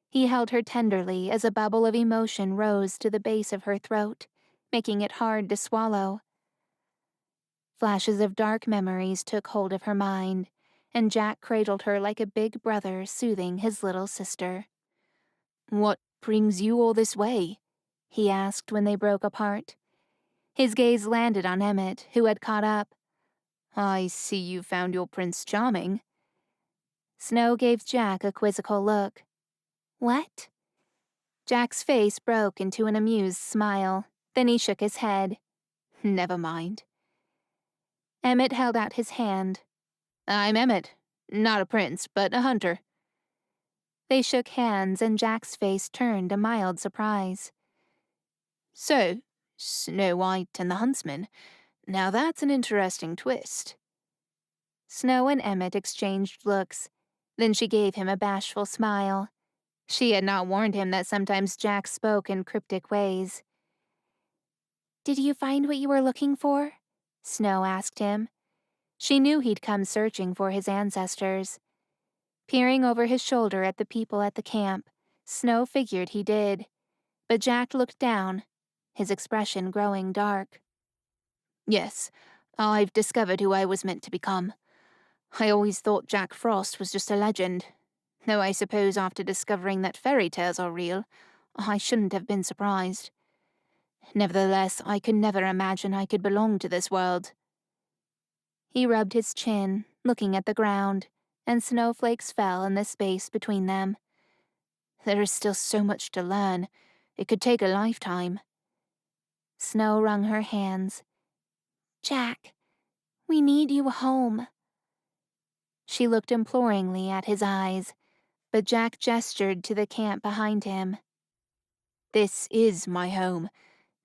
S1: He held her tenderly as a bubble of emotion rose to the base of her throat, making it hard to swallow. Flashes of dark memories took hold of her mind, and Jack cradled her like a big brother soothing his little sister. What brings you all this way? He asked when they broke apart. His gaze landed on Emmett, who had caught up. I see you found your Prince charming. Snow gave Jack a quizzical look. What? Jack's face broke into an amused smile. Then he shook his head. Never mind. Emmett held out his hand. I'm Emmett. Not a prince, but a hunter. They shook hands, and Jack's face turned a mild surprise. So, Snow White and the Huntsman. Now that's an interesting twist. Snow and Emmett exchanged looks. Then she gave him a bashful smile. She had not warned him that sometimes Jack spoke in cryptic ways. Did you find what you were looking for? Snow asked him. She knew he'd come searching for his ancestors. Peering over his shoulder at the people at the camp, Snow figured he did. But Jack looked down, his expression growing dark. Yes, I've discovered who I was meant to become. I always thought Jack Frost was just a legend. Though I suppose after discovering that fairy tales are real, I shouldn't have been surprised. Nevertheless, I could never imagine I could belong to this world. He rubbed his chin, looking at the ground, and snowflakes fell in the space between them. There is still so much to learn. It could take a lifetime. Snow wrung her hands. Jack, we need you home. She looked imploringly at his eyes, but Jack gestured to the camp behind him. This is my home.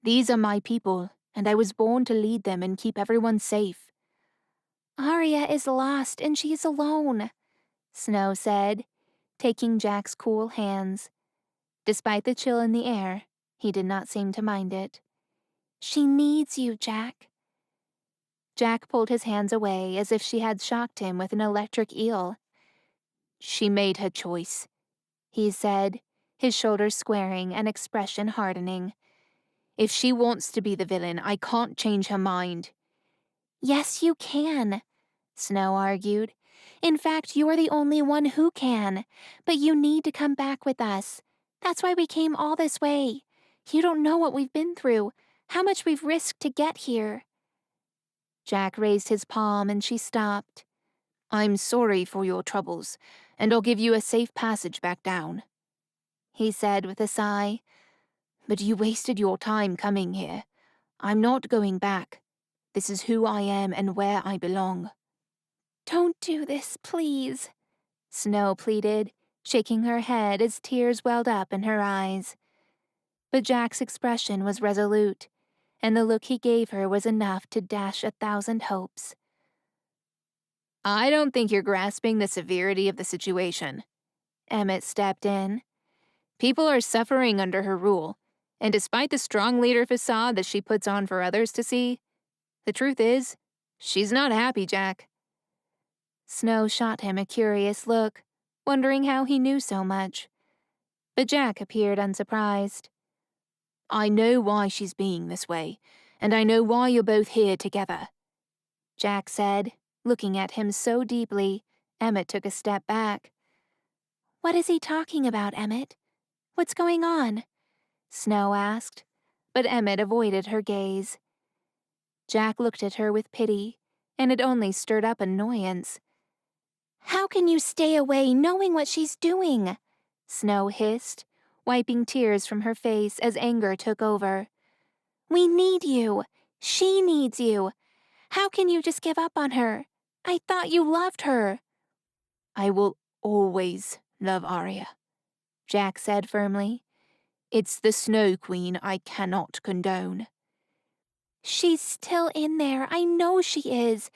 S1: These are my people, and I was born to lead them and keep everyone safe. Arya is lost and she's alone, Snow said, taking Jack's cool hands. Despite the chill in the air, He did not seem to mind it. She needs you, Jack. Jack pulled his hands away as if she had shocked him with an electric eel. She made her choice, he said, his shoulders squaring and expression hardening. If she wants to be the villain, I can't change her mind. Yes, you can, Snow argued. In fact, you're the only one who can. But you need to come back with us. That's why we came all this way. You don't know what we've been through, how much we've risked to get here. Jack raised his palm and she stopped. I'm sorry for your troubles, and I'll give you a safe passage back down, he said with a sigh. But you wasted your time coming here. I'm not going back. This is who I am and where I belong. Don't do this, please, Snow pleaded, shaking her head as tears welled up in her eyes. But Jack's expression was resolute, and the look he gave her was enough to dash 1,000 hopes. I don't think you're grasping the severity of the situation. Emmett stepped in. People are suffering under her rule, and despite the strong leader facade that she puts on for others to see, the truth is, she's not happy, Jack. Snow shot him a curious look, wondering how he knew so much. But Jack appeared unsurprised. I know why she's being this way, and I know why you're both here together, Jack said, looking at him so deeply, Emmett took a step back. What is he talking about, Emmett? What's going on? Snow asked, but Emmett avoided her gaze. Jack looked at her with pity, and it only stirred up annoyance. How can you stay away knowing what she's doing? Snow hissed, wiping tears from her face as anger took over. We need you. She needs you. How can you just give up on her? I thought you loved her. I will always love Arya, Jack said firmly. It's the Snow Queen I cannot condone. She's still in there. I know she is.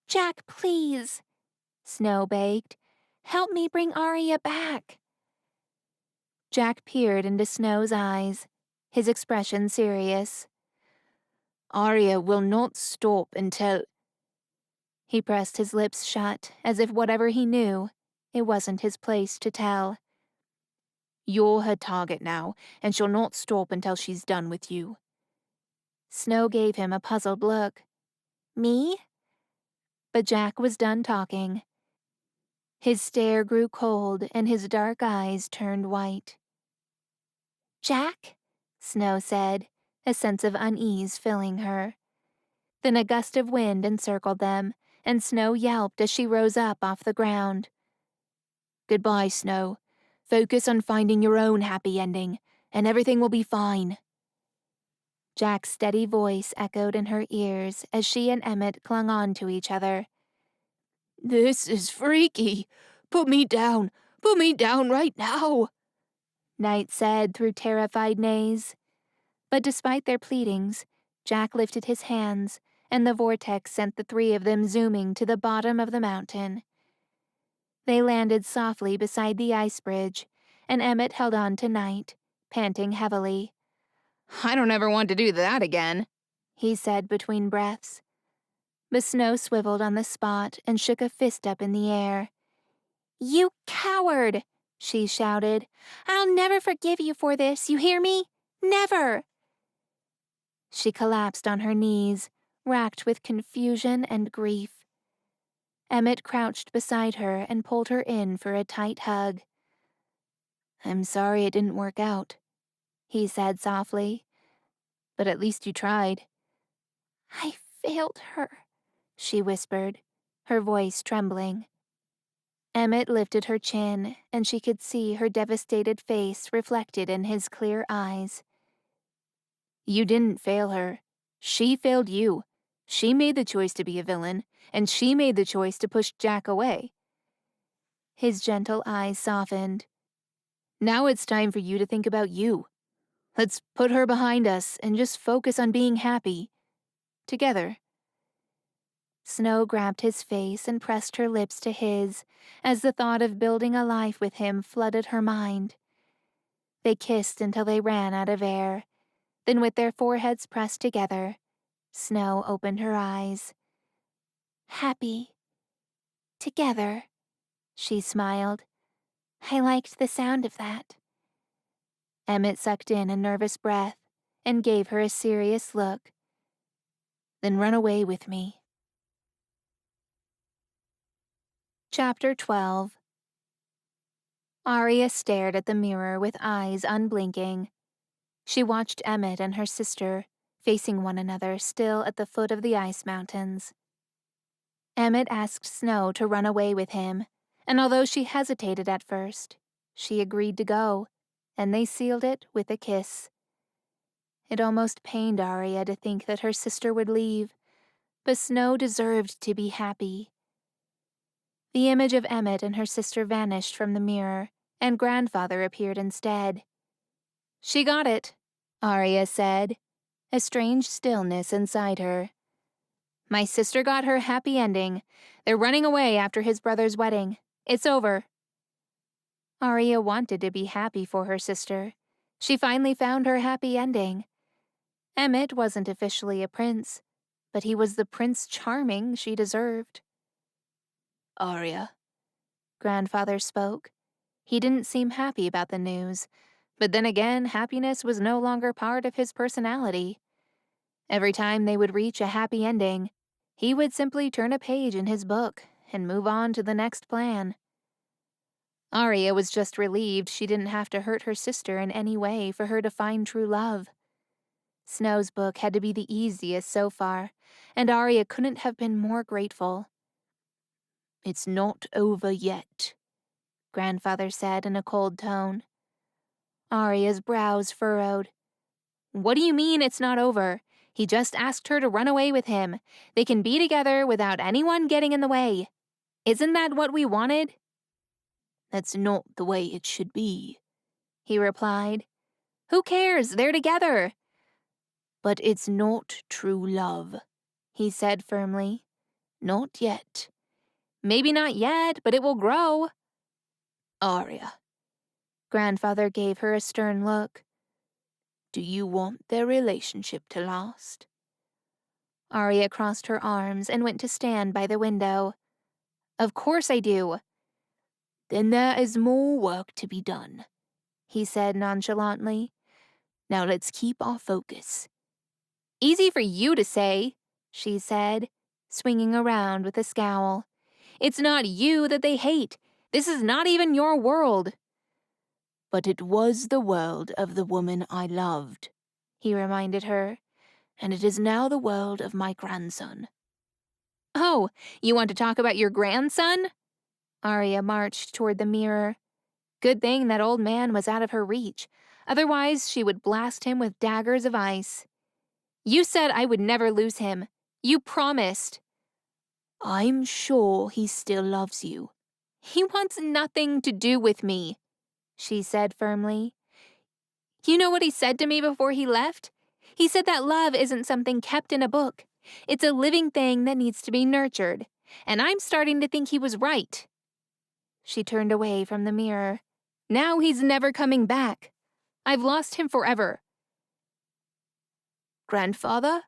S1: Jack, please, Snow begged. Help me bring Arya back. Jack peered into Snow's eyes, his expression serious. Arya will not stop until... He pressed his lips shut, as if whatever he knew, it wasn't his place to tell. You're her target now, and she'll not stop until she's done with you. Snow gave him a puzzled look. Me? But Jack was done talking. His stare grew cold, and his dark eyes turned white. Jack? Snow said, a sense of unease filling her. Then a gust of wind encircled them, and Snow yelped as she rose up off the ground. Goodbye, Snow. Focus on finding your own happy ending, and everything will be fine. Jack's steady voice echoed in her ears as she and Emmett clung on to each other. This is freaky. Put me down right now, Knight said through terrified neighs. But despite their pleadings, Jack lifted his hands, and the vortex sent the three of them zooming to the bottom of the mountain. They landed softly beside the ice bridge, and Emmett held on to Knight, panting heavily. I don't ever want to do that again, he said between breaths. The Snow swiveled on the spot and shook a fist up in the air. You coward, she shouted. I'll never forgive you for this, you hear me? Never! She collapsed on her knees, racked with confusion and grief. Emmett crouched beside her and pulled her in for a tight hug. I'm sorry it didn't work out, he said softly. But at least you tried. I failed her, she whispered, her voice trembling. Emmett lifted her chin, and she could see her devastated face reflected in his clear eyes. You didn't fail her. She failed you. She made the choice to be a villain, and she made the choice to push Jack away. His gentle eyes softened. Now it's time for you to think about you. Let's put her behind us and just focus on being happy. Together. Snow grabbed his face and pressed her lips to his as the thought of building a life with him flooded her mind. They kissed until they ran out of air. Then with their foreheads pressed together, Snow opened her eyes. Happy. Together, she smiled. I liked the sound of that. Emmett sucked in a nervous breath and gave her a serious look. Then run away with me. Chapter 12. Arya stared at the mirror with eyes unblinking. She watched Emmett and her sister, facing one another still at the foot of the ice mountains. Emmett asked Snow to run away with him, and although she hesitated at first, she agreed to go, and they sealed it with a kiss. It almost pained Arya to think that her sister would leave, but Snow deserved to be happy. The image of Emmett and her sister vanished from the mirror, and Grandfather appeared instead. She got it, Arya said, a strange stillness inside her. My sister got her happy ending. They're running away after his brother's wedding. It's over. Arya wanted to be happy for her sister. She finally found her happy ending. Emmett wasn't officially a prince, but he was the Prince Charming she deserved. Arya, Grandfather spoke. He didn't seem happy about the news, but then again, happiness was no longer part of his personality. Every time they would reach a happy ending, he would simply turn a page in his book and move on to the next plan. Arya was just relieved she didn't have to hurt her sister in any way for her to find true love. Snow's book had to be the easiest so far, and Arya couldn't have been more grateful. It's not over yet, Grandfather said in a cold tone. Arya's brows furrowed. What do you mean it's not over? He just asked her to run away with him. They can be together without anyone getting in the way. Isn't that what we wanted? That's not the way it should be, he replied. Who cares? They're together. But it's not true love, he said firmly. Not yet. Maybe not yet, but it will grow. Arya. Grandfather gave her a stern look. Do you want their relationship to last? Arya crossed her arms and went to stand by the window. Of course I do. Then there is more work to be done, he said nonchalantly. Now let's keep our focus. Easy for you to say, she said, swinging around with a scowl. It's not you that they hate. This is not even your world. But it was the world of the woman I loved, he reminded her, and it is now the world of my grandson. Oh, you want to talk about your grandson? Arya marched toward the mirror. Good thing that old man was out of her reach. Otherwise, she would blast him with daggers of ice. You said I would never lose him. You promised. I'm sure he still loves you. He wants nothing to do with me, she said firmly. You know what he said to me before he left? He said that love isn't something kept in a book. It's a living thing that needs to be nurtured. And I'm starting to think he was right. She turned away from the mirror. Now he's never coming back. I've lost him forever. Grandfather?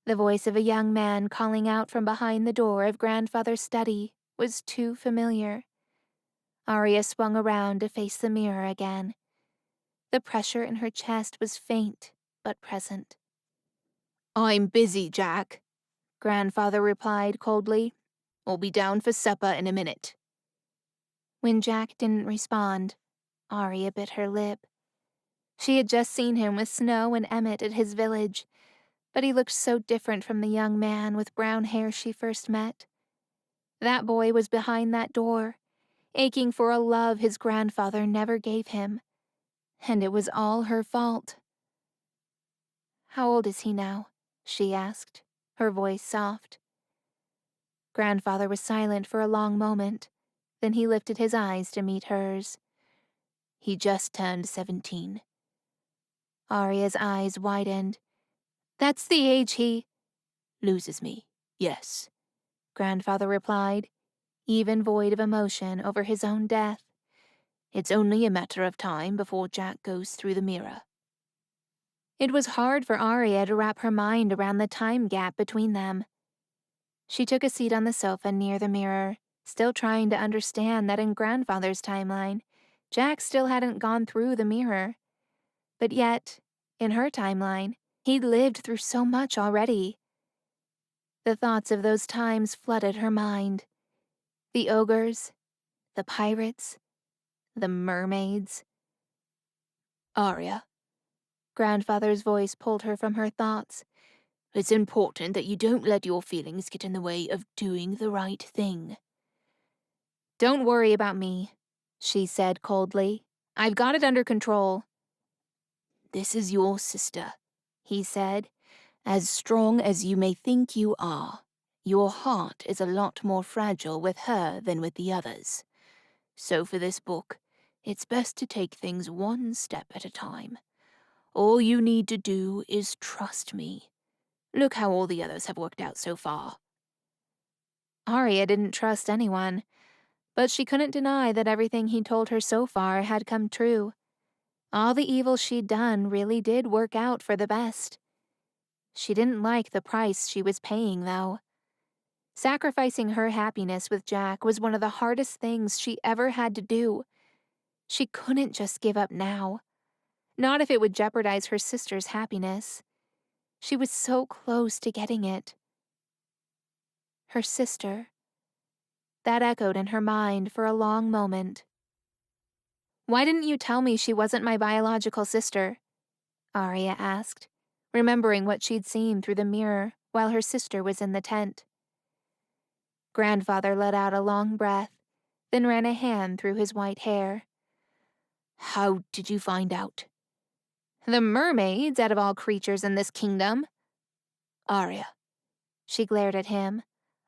S1: The voice of a young man calling out from behind the door of Grandfather's study was too familiar. Arya swung around to face the mirror again. The pressure in her chest was faint, but present. I'm busy, Jack, Grandfather replied coldly. I'll be down for supper in a minute. When Jack didn't respond, Arya bit her lip. She had just seen him with Snow and Emmett at his village, but he looked so different from the young man with brown hair she first met. That boy was behind that door, aching for a love his grandfather never gave him, and it was all her fault. How old is he now? She asked, her voice soft. Grandfather was silent for a long moment. Then he lifted his eyes to meet hers. He just turned 17. Arya's eyes widened. That's the age he loses me, yes, Grandfather replied, even void of emotion over his own death.
S2: It's only a matter of time before Jack goes through the mirror."
S1: It was hard for Arya to wrap her mind around the time gap between them. She took a seat on the sofa near the mirror, still trying to understand that in Grandfather's timeline, Jack still hadn't gone through the mirror. But yet, in her timeline, he'd lived through so much already. The thoughts of those times flooded her mind. The ogres, the pirates, the mermaids.
S2: "Arya,"
S1: Grandfather's voice pulled her from her thoughts.
S2: "it's important that you don't let your feelings get in the way of doing the right thing."
S1: "Don't worry about me," she said coldly. "I've got it under control."
S2: "This is your sister," he said. "As strong as you may think you are, your heart is a lot more fragile with her than with the others. So for this book, it's best to take things one step at a time. All you need to do is trust me. Look how all the others have worked out so far."
S1: Arya didn't trust anyone, but she couldn't deny that everything he told her so far had come true. All the evil she'd done really did work out for the best. She didn't like the price she was paying, though. Sacrificing her happiness with Jack was one of the hardest things she ever had to do. She couldn't just give up now. Not if it would jeopardize her sister's happiness. She was so close to getting it. Her sister. That echoed in her mind for a long moment. "Why didn't you tell me she wasn't my biological sister?" Arya asked, remembering what she'd seen through the mirror while her sister was in the tent. Grandfather let out a long breath, then ran a hand through his white hair.
S2: "How did you find out?"
S1: "The mermaids, out of all creatures in this kingdom."
S2: "Arya,"
S1: she glared at him.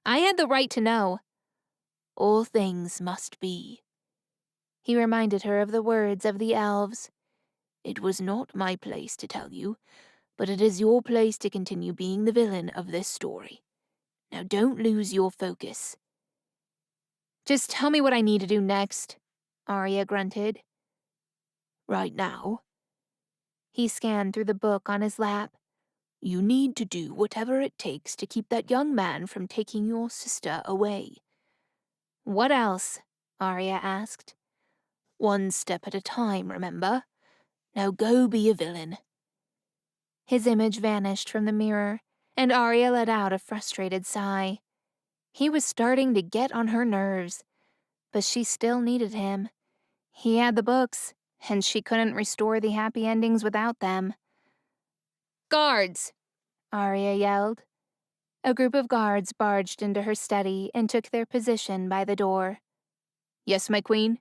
S1: "I had the right to know."
S2: "All things must be."
S1: He reminded her of the words of the elves.
S2: "It was not my place to tell you, but it is your place to continue being the villain of this story. Now don't lose your focus."
S1: "Just tell me what I need to do next," Arya grunted.
S2: "Right now,
S1: He scanned through the book on his lap.
S2: you need to do whatever it takes to keep that young man from taking your sister away."
S1: "What else?" Arya asked.
S2: "One step at a time, remember? Now go be a villain."
S1: His image vanished from the mirror, and Arya let out a frustrated sigh. He was starting to get on her nerves, but she still needed him. He had the books, and she couldn't restore the happy endings without them. "Guards!" Arya yelled. A group of guards barged into her study and took their position by the door.
S2: "Yes, my queen?"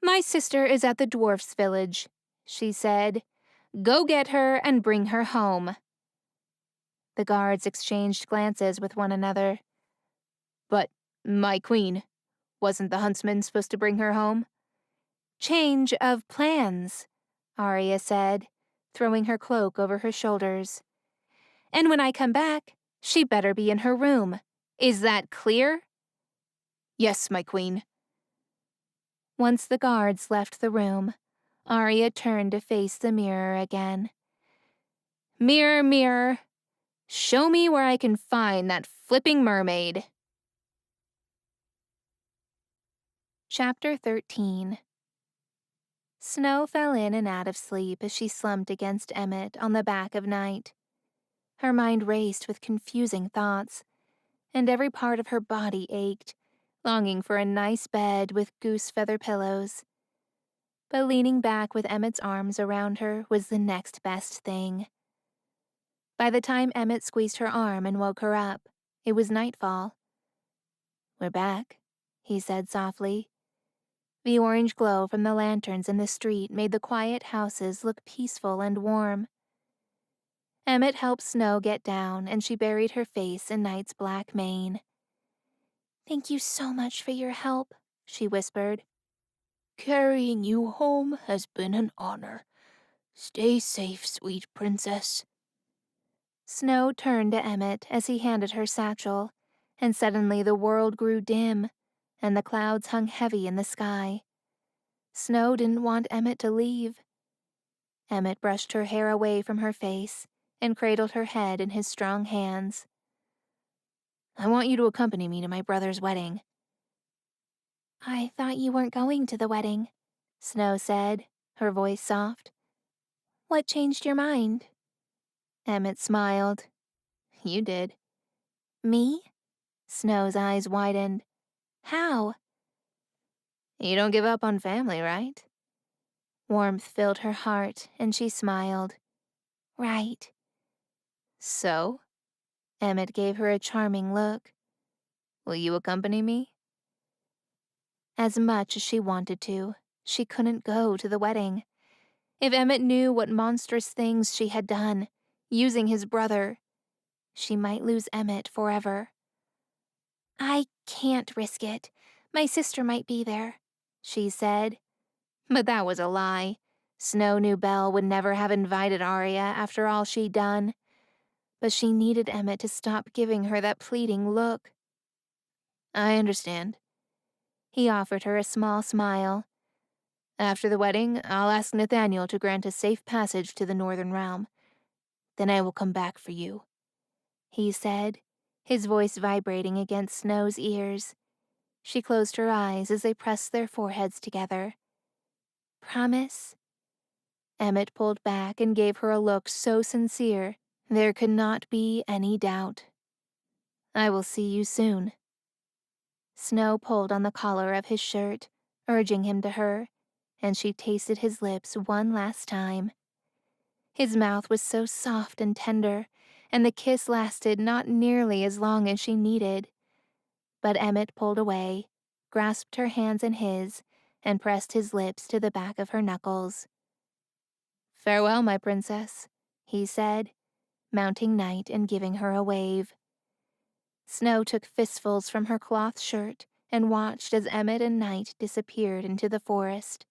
S1: "My sister is at the dwarfs' village," she said. "Go get her and bring her home." The guards exchanged glances with one another.
S2: "But, my queen, wasn't the huntsman supposed to bring her home?"
S1: "Change of plans," Arya said, throwing her cloak over her shoulders. "And when I come back, she better be in her room. Is that clear?"
S2: "Yes, my queen."
S1: Once the guards left the room, Arya turned to face the mirror again. "Mirror, mirror, show me where I can find that flipping mermaid." Chapter 13. Snow fell in and out of sleep as she slumped against Emmett on the back of Night. Her mind raced with confusing thoughts, and every part of her body ached, longing for a nice bed with goose feather pillows. But leaning back with Emmett's arms around her was the next best thing. By the time Emmett squeezed her arm and woke her up, it was nightfall. "We're back," he said softly. The orange glow from the lanterns in the street made the quiet houses look peaceful and warm. Emmett helped Snow get down, and she buried her face in Night's black mane. "Thank you so much for your help," she whispered.
S2: "Carrying you home has been an honor. Stay safe, sweet princess."
S1: Snow turned to Emmett as he handed her satchel, and suddenly the world grew dim, and the clouds hung heavy in the sky. Snow didn't want Emmett to leave. Emmett brushed her hair away from her face and cradled her head in his strong hands. I want you to accompany me to my brother's wedding. I thought you weren't going to the wedding, Snow said, her voice soft. What changed your mind? Emmett smiled. You did. Me? Snow's eyes widened. How? You don't give up on family, right? Warmth filled her heart, and she smiled. Right. So? Emmett gave her a charming look. Will you accompany me? As much as she wanted to, she couldn't go to the wedding. If Emmett knew what monstrous things she had done, using his brother, she might lose Emmett forever. I can't risk it. My sister might be there, she said. But that was a lie. Snow knew Belle would never have invited Arya after all she'd done. But she needed Emmett to stop giving her that pleading look. I understand. He offered her a small smile. After the wedding, I'll ask Nathaniel to grant a safe passage to the Northern Realm. Then I will come back for you, he said, his voice vibrating against Snow's ears. She closed her eyes as they pressed their foreheads together. Promise? Emmett pulled back and gave her a look so sincere there could not be any doubt. I will see you soon. Snow pulled on the collar of his shirt, urging him to her, and she tasted his lips one last time. His mouth was so soft and tender, and the kiss lasted not nearly as long as she needed. But Emmett pulled away, grasped her hands in his, and pressed his lips to the back of her knuckles. Farewell, my princess, he said, mounting Night and giving her a wave. Snow took fistfuls from her cloth shirt and watched as Emmett and Night disappeared into the forest,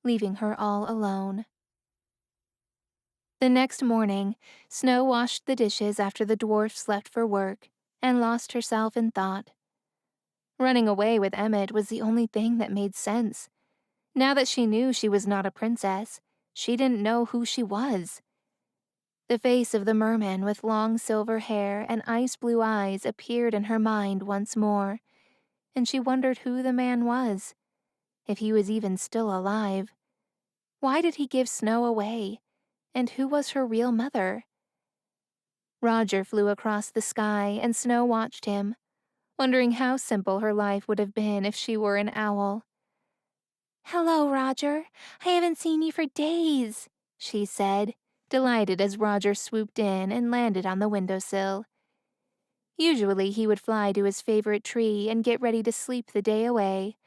S1: leaving her all alone. The next morning, Snow washed the dishes after the dwarfs left for work and lost herself in thought. Running away with Emmett was the only thing that made sense. Now that she knew she was not a princess, she didn't know who she was. The face of the merman with long silver hair and ice-blue eyes appeared in her mind once more, and she wondered who the man was, if he was even still alive. Why did he give Snow away, and who was her real mother? Roger flew across the sky, and Snow watched him, wondering how simple her life would have been if she were an owl. Hello, Roger. I haven't seen you for days, she said, delighted as Roger swooped in and landed on the windowsill. Usually he would fly to his favorite tree and get ready to sleep the day away,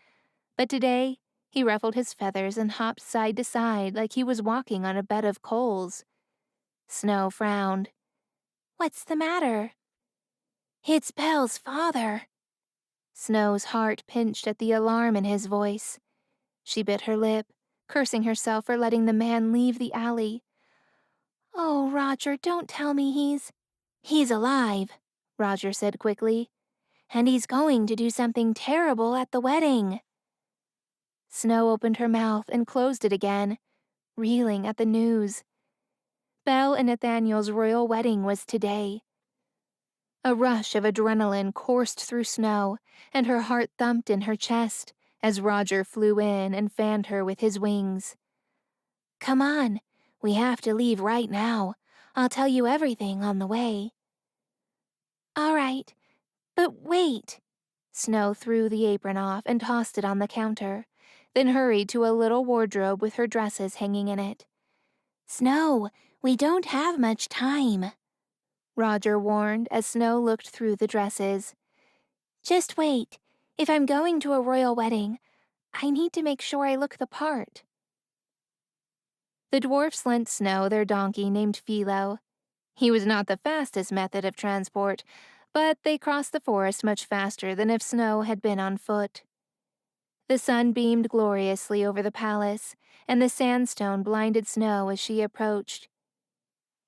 S1: but today he ruffled his feathers and hopped side to side like he was walking on a bed of coals. Snow frowned. What's the matter? It's Belle's father. Snow's heart pinched at the alarm in his voice. She bit her lip, cursing herself for letting the man leave the alley. Oh, Roger, don't tell me He's alive, Roger said quickly. And he's going to do something terrible at the wedding. Snow opened her mouth and closed it again, reeling at the news. Belle and Nathaniel's royal wedding was today. A rush of adrenaline coursed through Snow, and her heart thumped in her chest as Roger flew in and fanned her with his wings. Come on, we have to leave right now. I'll tell you everything on the way. All right, but wait. Snow threw the apron off and tossed it on the counter, then hurried to a little wardrobe with her dresses hanging in it. Snow, we don't have much time, Roger warned as Snow looked through the dresses. Just wait. If I'm going to a royal wedding, I need to make sure I look the part. The dwarfs lent Snow their donkey named Philo. He was not the fastest method of transport, but they crossed the forest much faster than if Snow had been on foot. The sun beamed gloriously over the palace, and the sandstone blinded Snow as she approached.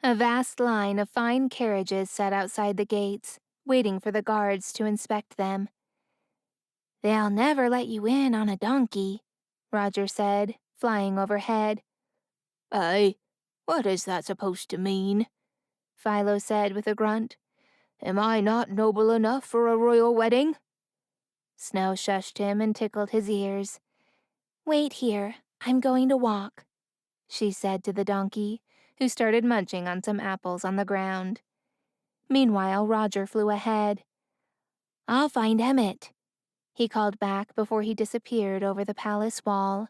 S1: A vast line of fine carriages sat outside the gates, waiting for the guards to inspect them. They'll never let you in on a donkey, Roger said, flying overhead.
S2: "Aye, what is that supposed to mean?"
S1: Philo said with a grunt.
S2: "Am I not noble enough for a royal wedding?"
S1: Snow shushed him and tickled his ears. Wait here, I'm going to walk, she said to the donkey, who started munching on some apples on the ground. Meanwhile, Roger flew ahead. I'll find Emmett, he called back before he disappeared over the palace wall.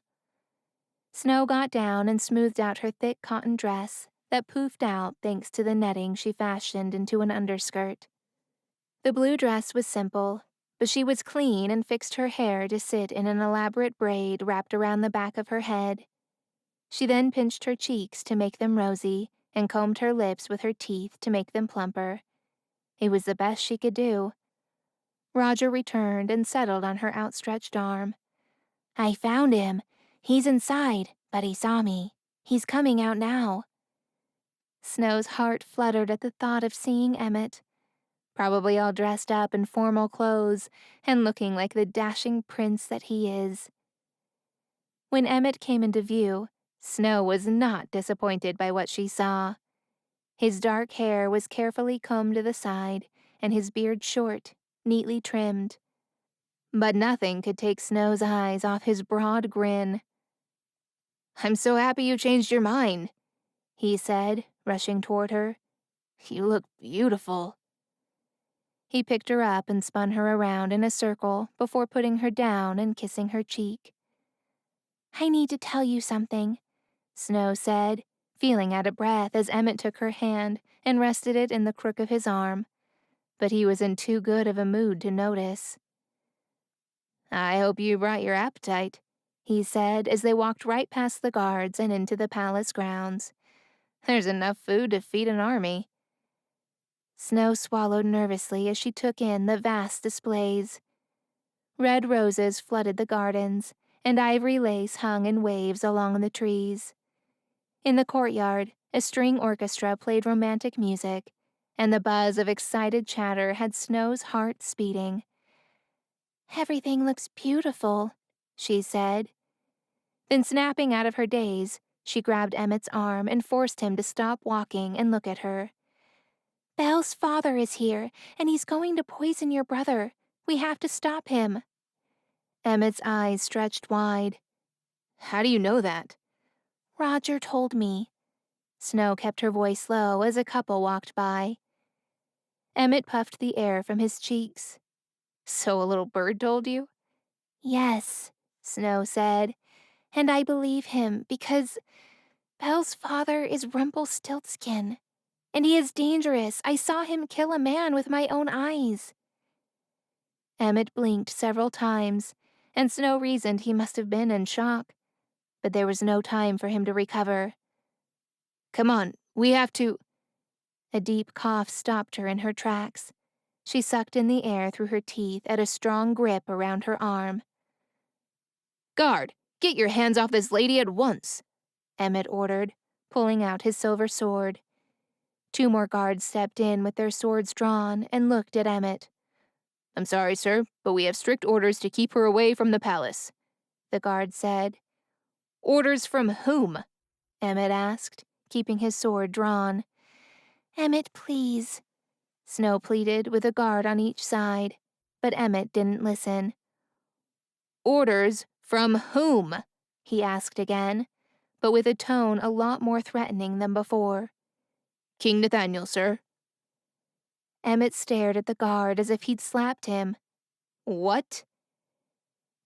S1: Snow got down and smoothed out her thick cotton dress that poofed out thanks to the netting she fashioned into an underskirt. The blue dress was simple, but she was clean and fixed her hair to sit in an elaborate braid wrapped around the back of her head. She then pinched her cheeks to make them rosy and combed her lips with her teeth to make them plumper. It was the best she could do. Roger returned and settled on her outstretched arm. I found him. He's inside, but he saw me. He's coming out now. Snow's heart fluttered at the thought of seeing Emmett, probably all dressed up in formal clothes and looking like the dashing prince that he is. When Emmett came into view, Snow was not disappointed by what she saw. His dark hair was carefully combed to the side, and his beard short, neatly trimmed. But nothing could take Snow's eyes off his broad grin.
S2: "I'm so happy you changed your mind," he said, rushing toward her. "You look beautiful."
S1: He picked her up and spun her around in a circle before putting her down and kissing her cheek. I need to tell you something, Snow said, feeling out of breath as Emmett took her hand and rested it in the crook of his arm. But he was in too good of a mood to notice.
S2: "I hope you brought your appetite,"
S1: he said as they walked right past the guards and into the palace grounds.
S2: "There's enough food to feed an army."
S1: Snow swallowed nervously as she took in the vast displays. Red roses flooded the gardens, and ivory lace hung in waves along the trees. In the courtyard, a string orchestra played romantic music, and the buzz of excited chatter had Snow's heart speeding. Everything looks beautiful, she said. Then, snapping out of her daze, she grabbed Emmett's arm and forced him to stop walking and look at her. Belle's father is here, and he's going to poison your brother. We have to stop him. Emmett's eyes stretched wide.
S2: "How do you know that?"
S1: Roger told me. Snow kept her voice low as a couple walked by. Emmett puffed the air from his cheeks.
S2: "So a little bird told you?"
S1: Yes, Snow said, and I believe him because Belle's father is Rumpelstiltskin, and he is dangerous. I saw him kill a man with my own eyes. Emmett blinked several times, and Snow reasoned he must have been in shock, but there was no time for him to recover.
S2: "Come on, we have to—"
S1: A deep cough stopped her in her tracks. She sucked in the air through her teeth at a strong grip around her arm.
S2: "Guard, get your hands off this lady at once,"
S1: Emmett ordered, pulling out his silver sword. 2 more guards stepped in with their swords drawn and looked at Emmett.
S2: "I'm sorry, sir, but we have strict orders to keep her away from the palace,"
S1: the guard said.
S2: "Orders from whom?"
S1: Emmett asked, keeping his sword drawn. Emmett, please, Snow pleaded with a guard on each side, but Emmett didn't listen.
S2: "Orders from whom?"
S1: he asked again, but with a tone a lot more threatening than before.
S2: "King Nathaniel, sir."
S1: Emmett stared at the guard as if he'd slapped him.
S2: "What?"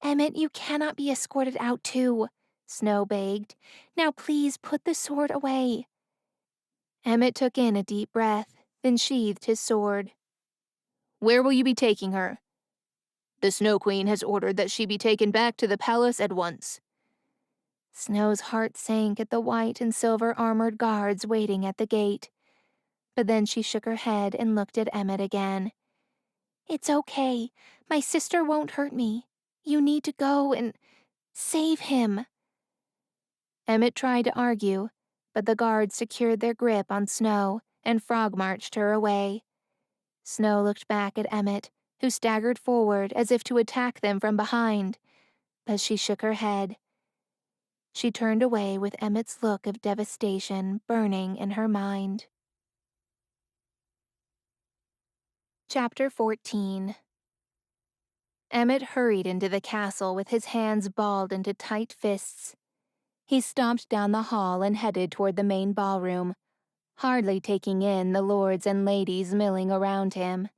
S1: Emmett, you cannot be escorted out too, Snow begged. Now please put the sword away. Emmett took in a deep breath, then sheathed his sword.
S2: "Where will you be taking her?" "The Snow Queen has ordered that she be taken back to the palace at once."
S1: Snow's heart sank at the white and silver armored guards waiting at the gate. But then she shook her head and looked at Emmett again. It's okay. My sister won't hurt me. You need to go and save him. Emmett tried to argue, but the guards secured their grip on Snow and frog-marched her away. Snow looked back at Emmett, who staggered forward as if to attack them from behind, but she shook her head. She turned away with Emmett's look of devastation burning in her mind. Chapter 14. Emmett hurried into the castle with his hands balled into tight fists. He stomped down the hall and headed toward the main ballroom, hardly taking in the lords and ladies milling around him.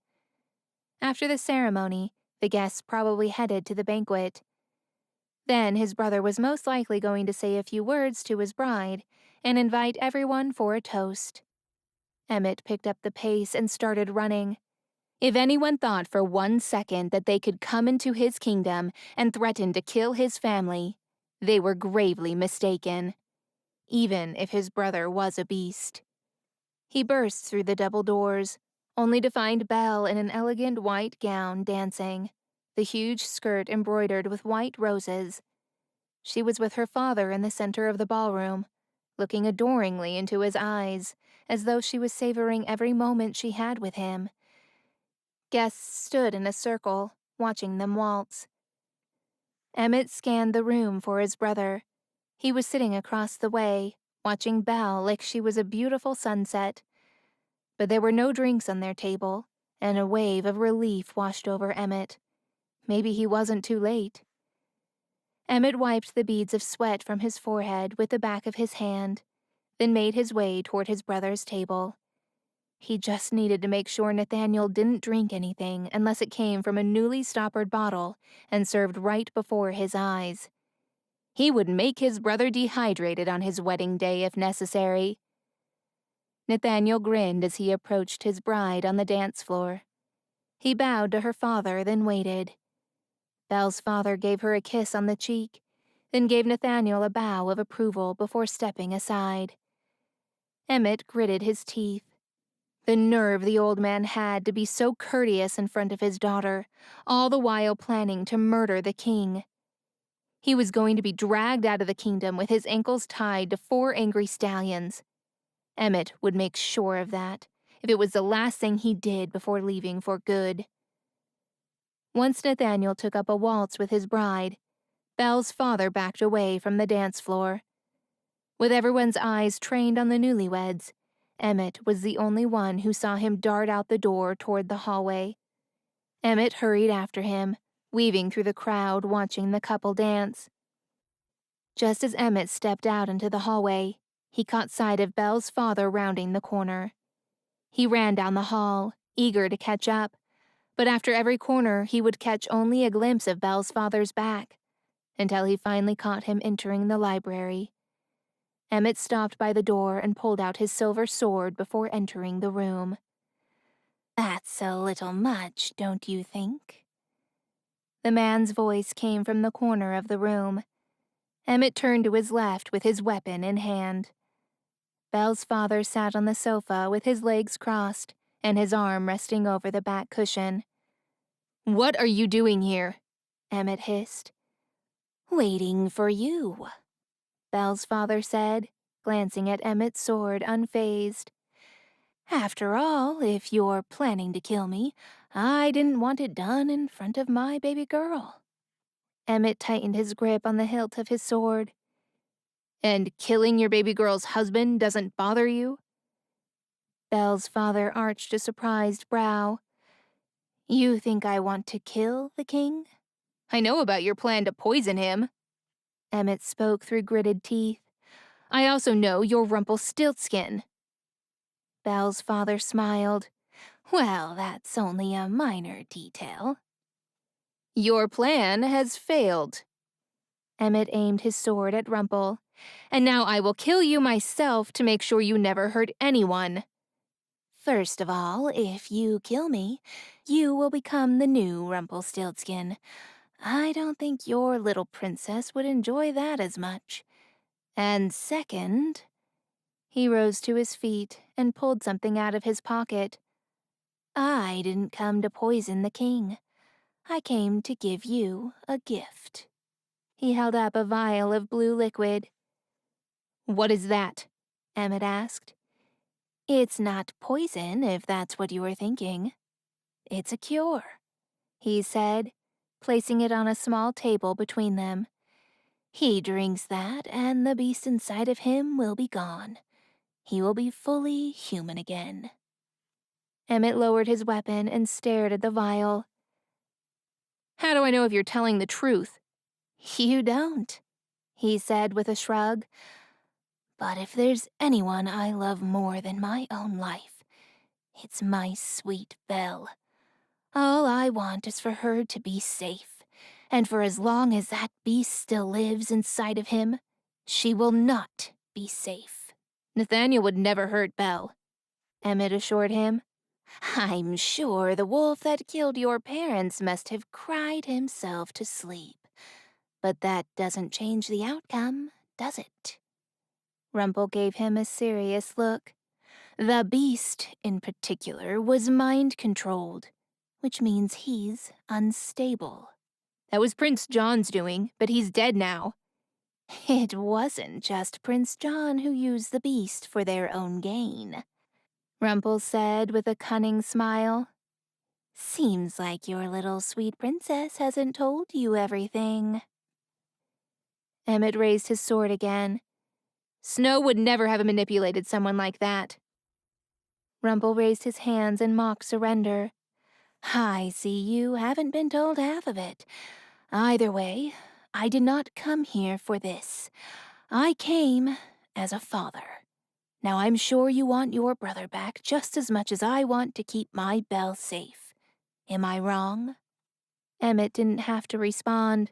S1: After the ceremony, the guests probably headed to the banquet. Then his brother was most likely going to say a few words to his bride and invite everyone for a toast. Emmett picked up the pace and started running. If anyone thought for 1 second that they could come into his kingdom and threaten to kill his family, they were gravely mistaken, even if his brother was a beast. He burst through the double doors, only to find Belle in an elegant white gown dancing, the huge skirt embroidered with white roses. She was with her father in the center of the ballroom, looking adoringly into his eyes, as though she was savoring every moment she had with him. Guests stood in a circle, watching them waltz. Emmett scanned the room for his brother. He was sitting across the way, watching Belle like she was a beautiful sunset. But there were no drinks on their table, and a wave of relief washed over Emmett. Maybe he wasn't too late. Emmett wiped the beads of sweat from his forehead with the back of his hand, then made his way toward his brother's table. He just needed to make sure Nathaniel didn't drink anything unless it came from a newly stoppered bottle and served right before his eyes. He would make his brother dehydrated on his wedding day if necessary. Nathaniel grinned as he approached his bride on the dance floor. He bowed to her father, then waited. Belle's father gave her a kiss on the cheek, then gave Nathaniel a bow of approval before stepping aside. Emmett gritted his teeth. The nerve the old man had to be so courteous in front of his daughter, all the while planning to murder the king. He was going to be dragged out of the kingdom with his ankles tied to 4 angry stallions. Emmett would make sure of that, if it was the last thing he did before leaving for good. Once Nathaniel took up a waltz with his bride, Belle's father backed away from the dance floor. With everyone's eyes trained on the newlyweds, Emmett was the only one who saw him dart out the door toward the hallway. Emmett hurried after him, weaving through the crowd watching the couple dance. Just as Emmett stepped out into the hallway, he caught sight of Belle's father rounding the corner. He ran down the hall, eager to catch up, but after every corner he would catch only a glimpse of Belle's father's back, until he finally caught him entering the library. Emmett stopped by the door and pulled out his silver sword before entering the room. "That's a little much, don't you think?" The man's voice came from the corner of the room. Emmett turned to his left with his weapon in hand. Belle's father sat on the sofa with his legs crossed and his arm resting over the back cushion. "What are you doing here?" Emmett hissed. "Waiting for you," Belle's father said, glancing at Emmett's sword unfazed. "After all, if you're planning to kill me, I didn't want it done in front of my baby girl." Emmett tightened his grip on the hilt of his sword. "And killing your baby girl's husband doesn't bother you?" Belle's father arched a surprised brow. "You think I want to kill the king?" "I know about your plan to poison him." Emmett spoke through gritted teeth. "I also know you're Rumpelstiltskin." Belle's father smiled. "Well, that's only a minor detail." "Your plan has failed." Emmett aimed his sword at Rumple. "And now I will kill you myself to make sure you never hurt anyone." "First of all, if you kill me, you will become the new Rumpelstiltskin. I don't think your little princess would enjoy that as much. And second," he rose to his feet and pulled something out of his pocket. "I didn't come to poison the king. I came to give you a gift." He held up a vial of blue liquid. "What is that?" Emmett asked. "It's not poison, if that's what you were thinking. It's a cure," he said, placing it on a small table between them.
S2: He drinks that, and the beast inside of him will be gone. He will be fully human again.
S1: Emmett lowered his weapon and stared at the vial. How do I know if you're telling the truth?
S2: You don't, he said with a shrug. But if there's anyone I love more than my own life, it's my sweet Belle. All I want is for her to be safe, and for as long as that beast still lives inside of him, she will not be safe.
S1: Nathaniel would never hurt Belle, Emmett assured him.
S2: I'm sure the wolf that killed your parents must have cried himself to sleep. But that doesn't change the outcome, does it?
S1: Rumple gave him a serious look.
S2: The beast, in particular, was mind-controlled, which means he's unstable.
S1: That was Prince John's doing, but he's dead now.
S2: It wasn't just Prince John who used the beast for their own gain,
S1: Rumple said with a cunning smile.
S2: Seems like your little sweet princess hasn't told you everything.
S1: Emmett raised his sword again. Snow would never have manipulated someone like that. Rumple raised his hands in mock surrender.
S2: I see you haven't been told half of it. Either way, I did not come here for this. I came as a father. Now I'm sure you want your brother back just as much as I want to keep my Belle safe. Am I wrong?
S1: Emmett didn't have to respond.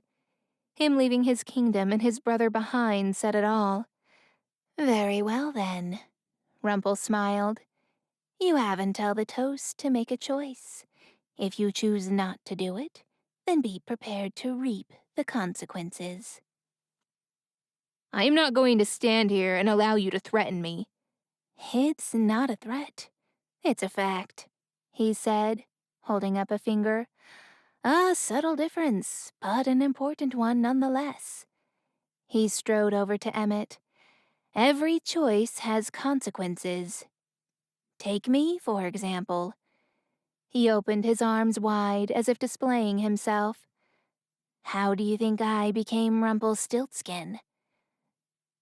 S1: Him leaving his kingdom and his brother behind said it all.
S2: Very well then, Rumple smiled. You have until the toast to make a choice. If you choose not to do it, then be prepared to reap the consequences.
S1: I am not going to stand here and allow you to threaten me.
S2: It's not a threat. It's a fact, he said, holding up a finger. A subtle difference, but an important one nonetheless. He strode over to Emmett. Every choice has consequences. Take me, for example. He opened his arms wide as if displaying himself. How do you think I became Rumpelstiltskin?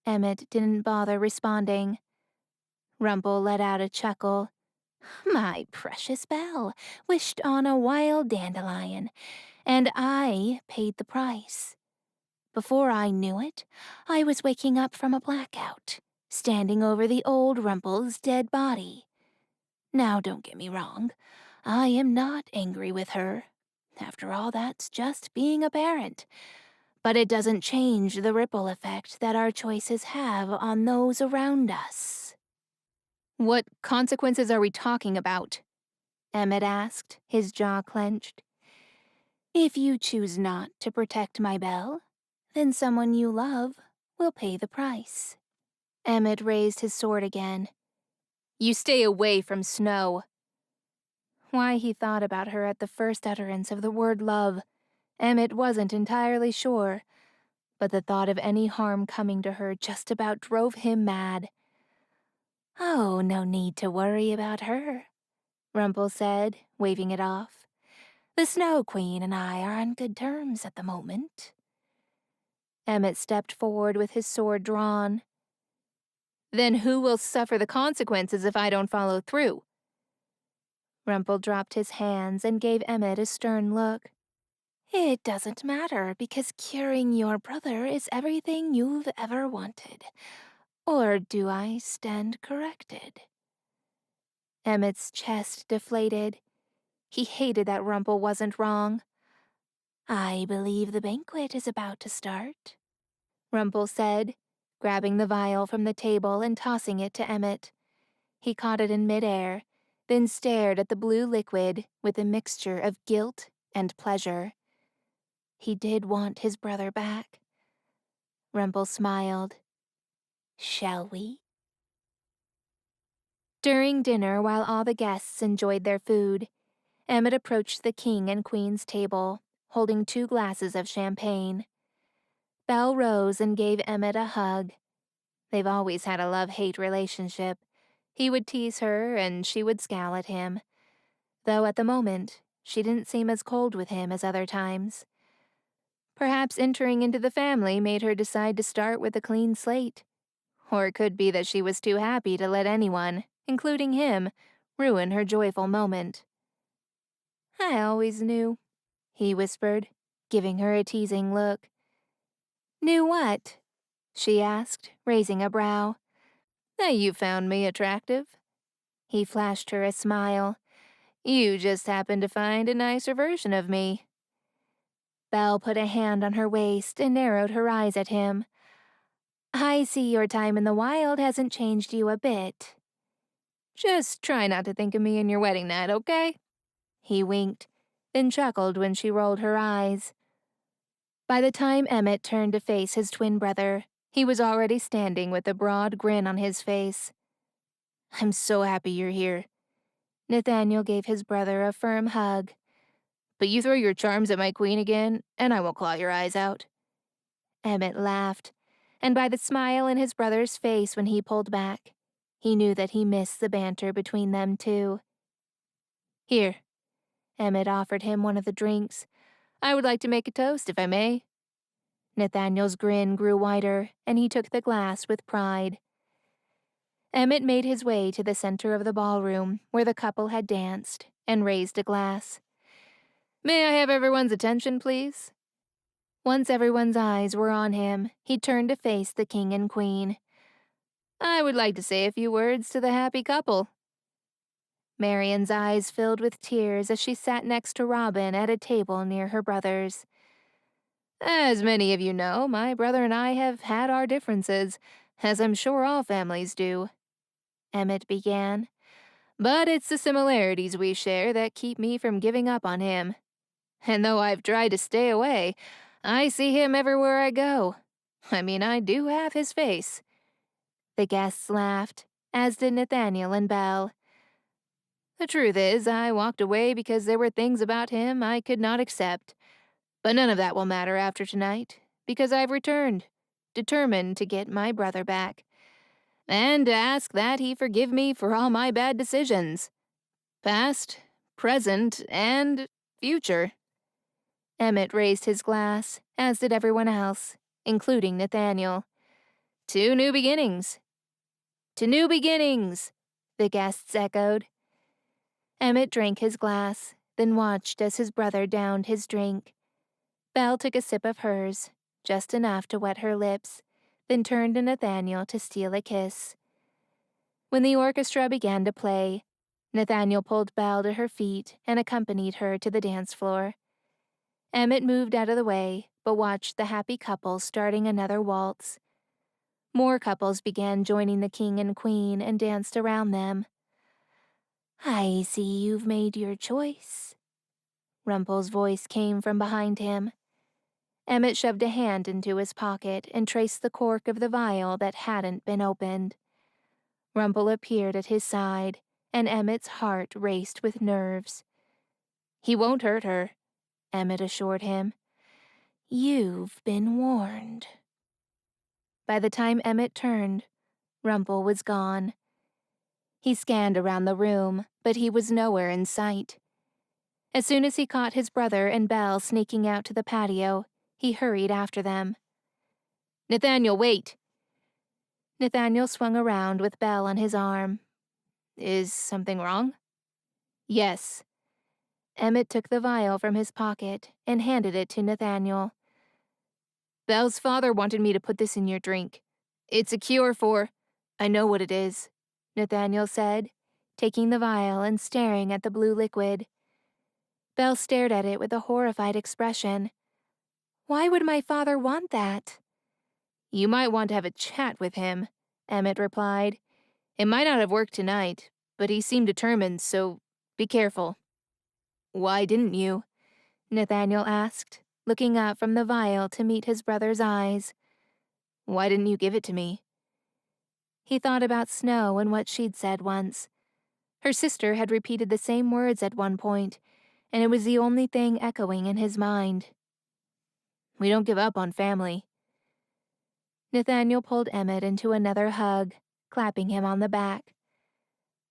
S1: Emmett didn't bother responding.
S2: Rumple let out a chuckle. My precious Belle wished on a wild dandelion, and I paid the price. Before I knew it, I was waking up from a blackout, standing over the old Rumple's dead body. Now don't get me wrong, I am not angry with her. After all, that's just being a parent. But it doesn't change the ripple effect that our choices have on those around us.
S1: What consequences are we talking about? Emmett asked, his jaw clenched.
S2: If you choose not to protect my Belle, then someone you love will pay the price.
S1: Emmett raised his sword again. You stay away from Snow. Why he thought about her at the first utterance of the word love, Emmett wasn't entirely sure, but the thought of any harm coming to her just about drove him mad.
S2: Oh, no need to worry about her, Rumple said, waving it off. The Snow Queen and I are on good terms at the moment.
S1: Emmett stepped forward with his sword drawn. Then who will suffer the consequences if I don't follow through? Rumple dropped his hands and gave Emmett a stern look.
S2: It doesn't matter because curing your brother is everything you've ever wanted. Or do I stand corrected?
S1: Emmett's chest deflated. He hated that Rumple wasn't wrong.
S2: I believe the banquet is about to start,
S1: Rumple said, grabbing the vial from the table and tossing it to Emmett. He caught it in midair, then stared at the blue liquid with a mixture of guilt and pleasure. He did want his brother back. Rumple smiled.
S2: Shall we?
S1: During dinner, while all the guests enjoyed their food, Emmett approached the king and queen's table, holding 2 glasses of champagne. Belle rose and gave Emmett a hug. They've always had a love-hate relationship. He would tease her, and she would scowl at him. Though at the moment, she didn't seem as cold with him as other times. Perhaps entering into the family made her decide to start with a clean slate. Or it could be that she was too happy to let anyone, including him, ruin her joyful moment. "I always knew," he whispered, giving her a teasing look. "Knew what?" she asked, raising a brow. "That you found me attractive." He flashed her a smile. "You just happened to find a nicer version of me." Belle put a hand on her waist and narrowed her eyes at him. "I see your time in the wild hasn't changed you a bit." "Just try not to think of me in your wedding night, okay?" He winked, then chuckled when she rolled her eyes. By the time Emmett turned to face his twin brother, he was already standing with a broad grin on his face. "I'm so happy you're here." Nathaniel gave his brother a firm hug. "But you throw your charms at my queen again, and I will claw your eyes out." Emmett laughed, and by the smile in his brother's face when he pulled back, he knew that he missed the banter between them two. "Here." Emmett offered him one of the drinks. "I would like to make a toast, if I may." Nathaniel's grin grew wider, and he took the glass with pride. Emmett made his way to the center of the ballroom, where the couple had danced, and raised a glass. "May I have everyone's attention, please?" Once everyone's eyes were on him, he turned to face the king and queen. "I would like to say a few words to the happy couple." Marian's eyes filled with tears as she sat next to Robin at a table near her brother's. "As many of you know, my brother and I have had our differences, as I'm sure all families do," Emmett began. "But it's the similarities we share that keep me from giving up on him. And though I've tried to stay away, I see him everywhere I go. I mean, I do have his face." The guests laughed, as did Nathaniel and Belle. "The truth is, I walked away because there were things about him I could not accept. But none of that will matter after tonight, because I've returned, determined to get my brother back, and to ask that he forgive me for all my bad decisions. Past, present, and future." Emmett raised his glass, as did everyone else, including Nathaniel. "To new beginnings." "To new beginnings," the guests echoed. Emmett drank his glass, then watched as his brother downed his drink. Belle took a sip of hers, just enough to wet her lips, then turned to Nathaniel to steal a kiss. When the orchestra began to play, Nathaniel pulled Belle to her feet and accompanied her to the dance floor. Emmett moved out of the way, but watched the happy couple starting another waltz. More couples began joining the king and queen and danced around them. "I see you've made your choice." Rumpel's voice came from behind him. Emmett shoved a hand into his pocket and traced the cork of the vial that hadn't been opened. Rumpel appeared at his side, and Emmett's heart raced with nerves. "He won't hurt her," Emmett assured him. "You've been warned." By the time Emmett turned, Rumpel was gone. He scanned around the room, but he was nowhere in sight. As soon as he caught his brother and Belle sneaking out to the patio, he hurried after them. "Nathaniel, wait!" Nathaniel swung around with Belle on his arm. "Is something wrong?" "Yes." Emmett took the vial from his pocket and handed it to Nathaniel. "Belle's father wanted me to put this in your drink. It's a cure for—" "I know what it is," Nathaniel said, taking the vial and staring at the blue liquid. Belle stared at it with a horrified expression. "Why would my father want that?" "You might want to have a chat with him," Emmett replied. "It might not have worked tonight, but he seemed determined, so be careful." "Why didn't you?" Nathaniel asked, looking up from the vial to meet his brother's eyes. "Why didn't you give it to me?" He thought about Snow and what she'd said once. Her sister had repeated the same words at one point, and it was the only thing echoing in his mind. "We don't give up on family." Nathaniel pulled Emmett into another hug, clapping him on the back.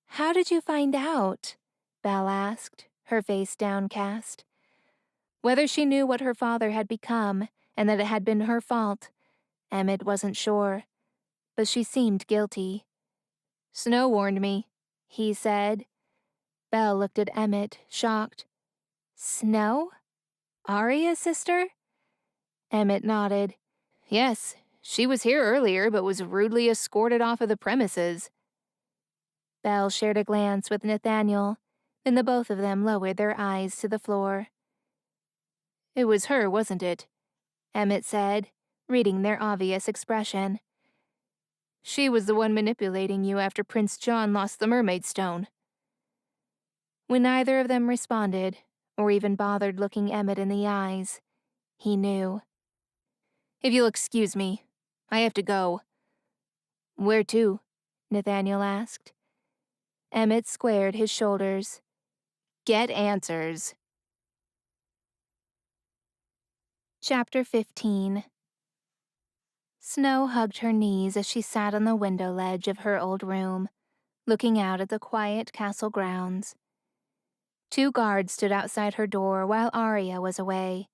S1: "How did you find out?" Belle asked, her face downcast. Whether she knew what her father had become and that it had been her fault, Emmett wasn't sure, but she seemed guilty. "Snow warned me," he said. Belle looked at Emmett, shocked. "Snow? Arya's sister?" Emmett nodded. "Yes, she was here earlier but was rudely escorted off of the premises." Belle shared a glance with Nathaniel, then the both of them lowered their eyes to the floor. "It was her, wasn't it?" Emmett said, reading their obvious expression. "She was the one manipulating you after Prince John lost the mermaid stone." When neither of them responded, or even bothered looking Emmett in the eyes, he knew. "If you'll excuse me, I have to go." "Where to?" Nathaniel asked. Emmett squared his shoulders. "Get answers." Chapter 15. Snow hugged her knees as she sat on the window ledge of her old room, looking out at the quiet castle grounds. 2 guards stood outside her door while Arya was away,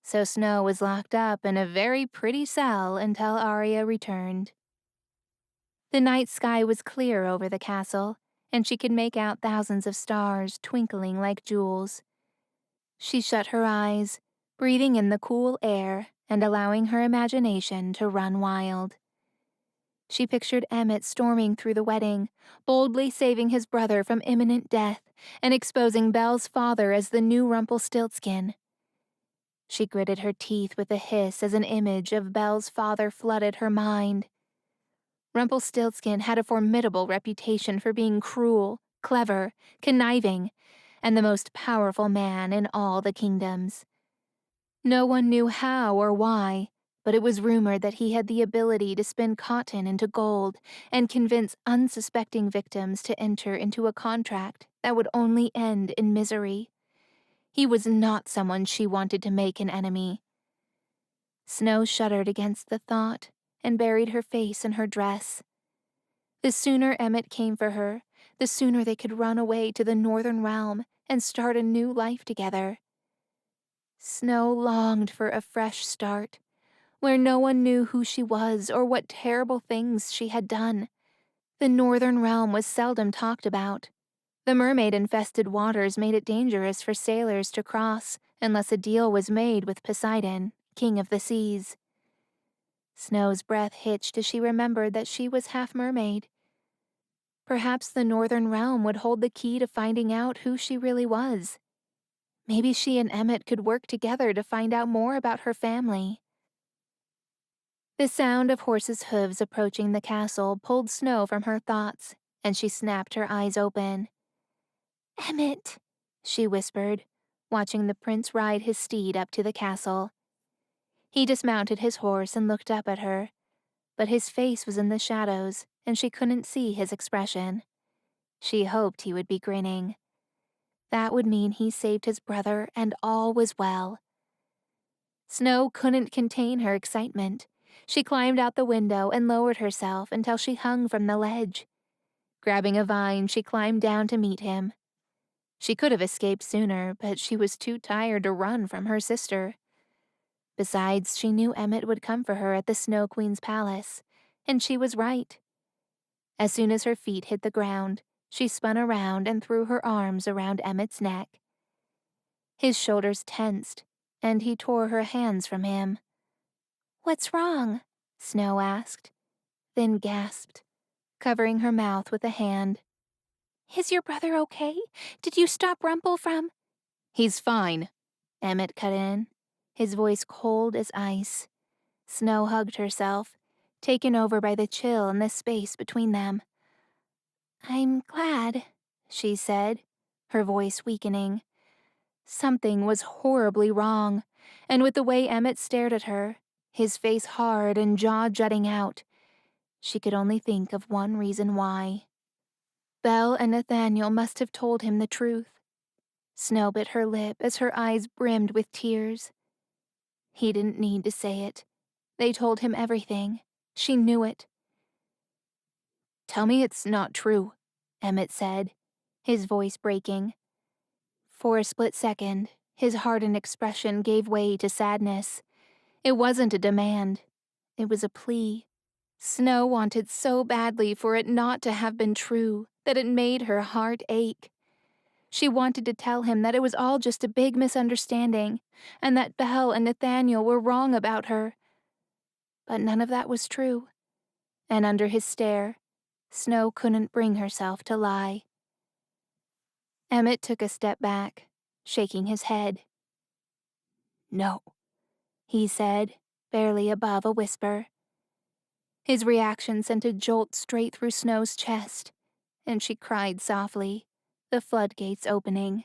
S1: so Snow was locked up in a very pretty cell until Arya returned. The night sky was clear over the castle, and she could make out thousands of stars twinkling like jewels. She shut her eyes, breathing in the cool air and allowing her imagination to run wild. She pictured Emmett storming through the wedding, boldly saving his brother from imminent death and exposing Belle's father as the new Rumpelstiltskin. She gritted her teeth with a hiss as an image of Belle's father flooded her mind. Rumpelstiltskin had a formidable reputation for being cruel, clever, conniving, and the most powerful man in all the kingdoms. No one knew how or why, but it was rumored that he had the ability to spin cotton into gold and convince unsuspecting victims to enter into a contract that would only end in misery. He was not someone she wanted to make an enemy. Snow shuddered against the thought and buried her face in her dress. The sooner Emmett came for her, the sooner they could run away to the Northern Realm and start a new life together. Snow longed for a fresh start, where no one knew who she was or what terrible things she had done. The Northern Realm was seldom talked about. The mermaid-infested waters made it dangerous for sailors to cross unless a deal was made with Poseidon, king of the seas. Snow's breath hitched as she remembered that she was half mermaid. Perhaps the Northern Realm would hold the key to finding out who she really was. Maybe she and Emmett could work together to find out more about her family. The sound of horses' hooves approaching the castle pulled Snow from her thoughts, and she snapped her eyes open. "Emmett," she whispered, watching the prince ride his steed up to the castle. He dismounted his horse and looked up at her, but his face was in the shadows, and she couldn't see his expression. She hoped he would be grinning. That would mean he saved his brother and all was well. Snow couldn't contain her excitement. She climbed out the window and lowered herself until she hung from the ledge. Grabbing a vine, she climbed down to meet him. She could have escaped sooner, but she was too tired to run from her sister. Besides, she knew Emmett would come for her at the Snow Queen's palace, and she was right. As soon as her feet hit the ground, she spun around and threw her arms around Emmett's neck. His shoulders tensed, and he tore her hands from him. "What's wrong?" Snow asked, then gasped, covering her mouth with a hand. "Is your brother okay? Did you stop Rumple from—" "He's fine," Emmett cut in, his voice cold as ice. Snow hugged herself, taken over by the chill and the space between them. "I'm glad," she said, her voice weakening. Something was horribly wrong, and with the way Emmett stared at her, his face hard and jaw jutting out, she could only think of one reason why. Belle and Nathaniel must have told him the truth. Snow bit her lip as her eyes brimmed with tears. He didn't need to say it. They told him everything. She knew it. "Tell me it's not true," Emmett said, his voice breaking. For a split second, His hardened expression gave way to sadness. It wasn't a demand. It was a plea. Snow wanted so badly for it not to have been true that it made her heart ache. She wanted to tell him that it was all just a big misunderstanding, and that Belle and Nathaniel were wrong about her. But none of that was true, and under his stare, Snow couldn't bring herself to lie. Emmett took a step back, shaking his head. "No," he said, barely above a whisper. His reaction sent a jolt straight through Snow's chest, and she cried softly, the floodgates opening.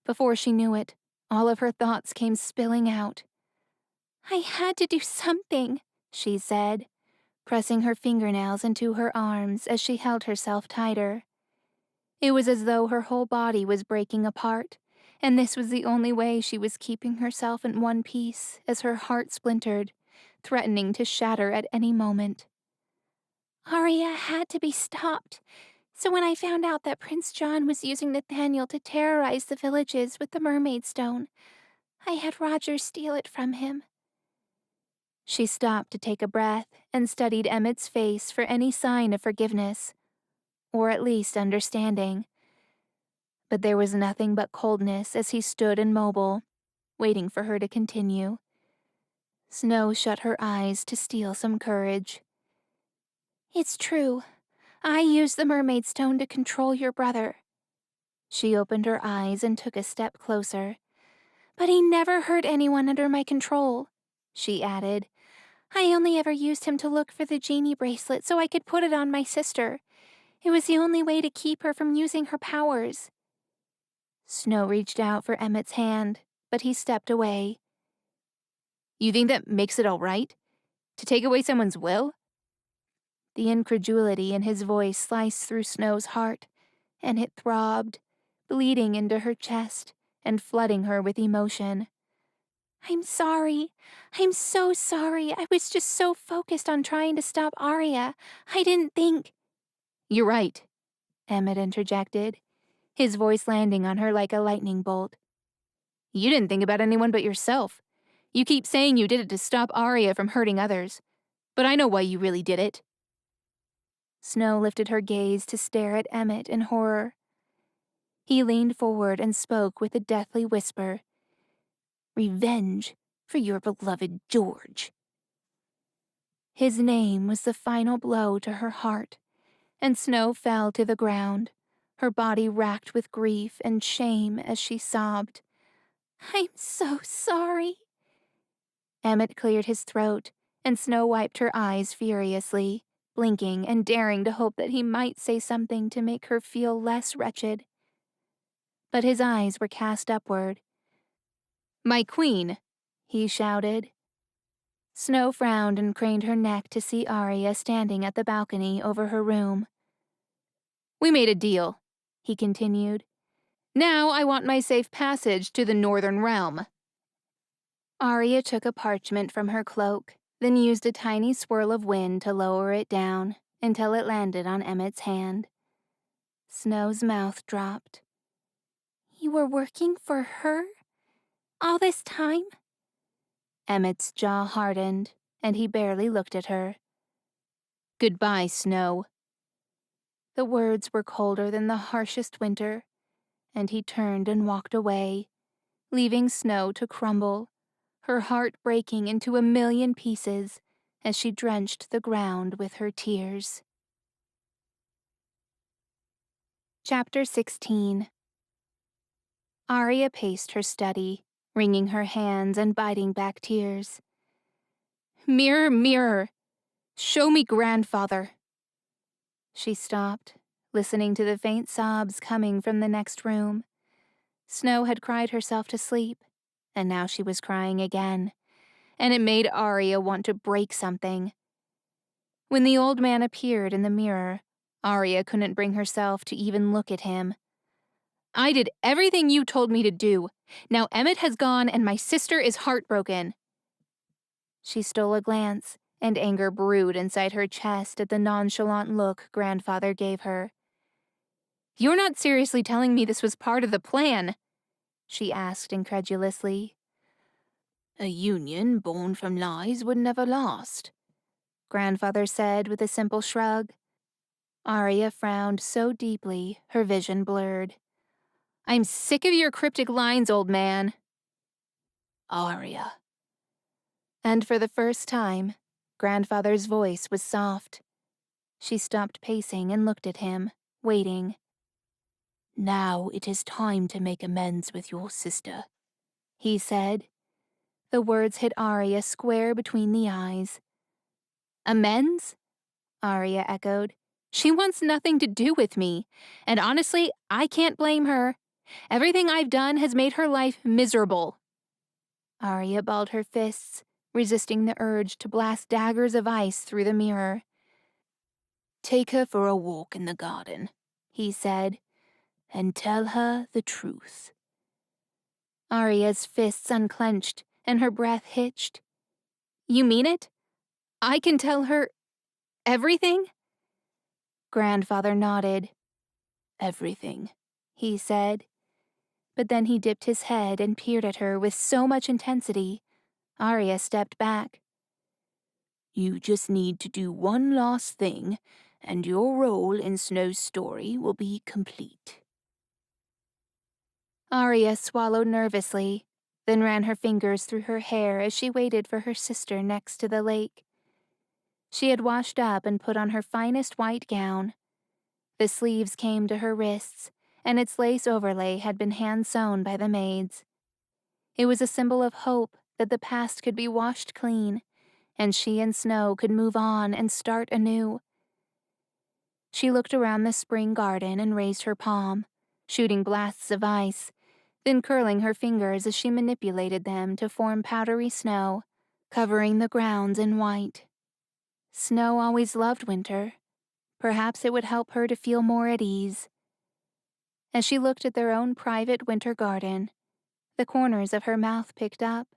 S1: Before she knew it, all of her thoughts came spilling out. "I had to do something," she said, pressing her fingernails into her arms as she held herself tighter. It was as though her whole body was breaking apart, and this was the only way she was keeping herself in one piece as her heart splintered, threatening to shatter at any moment. "Arya had to be stopped. So when I found out that Prince John was using Nathaniel to terrorize the villages with the mermaid stone, I had Roger steal it from him." She stopped to take a breath and studied Emmett's face for any sign of forgiveness, or at least understanding. But there was nothing but coldness as he stood immobile, waiting for her to continue. Snow shut her eyes to steal some courage. "It's true. I used the mermaid stone to control your brother." She opened her eyes and took a step closer. "But he never hurt anyone under my control," she added. "I only ever used him to look for the genie bracelet so I could put it on my sister. It was the only way to keep her from using her powers." Snow reached out for Emmett's hand, but he stepped away. "You think that makes it all right? To take away someone's will?" The incredulity in his voice sliced through Snow's heart, and it throbbed, bleeding into her chest and flooding her with emotion. "I'm sorry. I'm so sorry. I was just so focused on trying to stop Arya. I didn't think—" "You're right," Emmett interjected, his voice landing on her like a lightning bolt. "You didn't think about anyone but yourself. You keep saying you did it to stop Arya from hurting others, but I know why you really did it." Snow lifted her gaze to stare at Emmett in horror. He leaned forward and spoke with a deathly whisper. "Revenge for your beloved George." His name was the final blow to her heart, and Snow fell to the ground, her body racked with grief and shame as she sobbed. "I'm so sorry." Emmett cleared his throat, and Snow wiped her eyes furiously, blinking and daring to hope that he might say something to make her feel less wretched. But his eyes were cast upward. "My queen," he shouted. Snow frowned and craned her neck to see Arya standing at the balcony over her room. "We made a deal," he continued. "Now I want my safe passage to the Northern Realm." Arya took a parchment from her cloak, then used a tiny swirl of wind to lower it down until it landed on Emmett's hand. Snow's mouth dropped. "You were working for her? All this time?" Emmett's jaw hardened, and he barely looked at her. "Goodbye, Snow." The words were colder than the harshest winter, and he turned and walked away, leaving Snow to crumble, her heart breaking into a million pieces as she drenched the ground with her tears. Chapter 16. Arya paced her study, wringing her hands and biting back tears. "Mirror, mirror, show me grandfather." She stopped, listening to the faint sobs coming from the next room. Snow had cried herself to sleep, and now she was crying again, and it made Arya want to break something. When the old man appeared in the mirror, Arya couldn't bring herself to even look at him. "I did everything you told me to do. Now Emmett has gone and my sister is heartbroken." She stole a glance, and anger brewed inside her chest at the nonchalant look grandfather gave her. "You're not seriously telling me this was part of the plan?" she asked incredulously.
S2: A union born from lies would never last,
S1: Grandfather said with a simple shrug. Arya frowned so deeply, her vision blurred. I'm sick of your cryptic lines, old man.
S2: Arya.
S1: And for the first time, Grandfather's voice was soft. She stopped pacing and looked at him, waiting.
S2: Now it is time to make amends with your sister,
S1: he said. The words hit Arya square between the eyes. Amends? Arya echoed. She wants nothing to do with me, and honestly, I can't blame her. Everything I've done has made her life miserable. Arya balled her fists, resisting the urge to blast daggers of ice through the mirror.
S2: Take her for a walk in the garden, he said, and tell her the truth.
S1: Arya's fists unclenched, and her breath hitched. You mean it? I can tell her everything? Grandfather nodded.
S2: Everything,
S1: he said. But then he dipped his head and peered at her with so much intensity, Arya stepped back.
S2: You just need to do one last thing, and your role in Snow's story will be complete.
S1: Arya swallowed nervously, then ran her fingers through her hair as she waited for her sister next to the lake. She had washed up and put on her finest white gown. The sleeves came to her wrists, and its lace overlay had been hand-sewn by the maids. It was a symbol of hope that the past could be washed clean, and she and Snow could move on and start anew. She looked around the spring garden and raised her palm, shooting blasts of ice, then curling her fingers as she manipulated them to form powdery snow, covering the grounds in white. Snow always loved winter. Perhaps it would help her to feel more at ease. As she looked at their own private winter garden, the corners of her mouth picked up.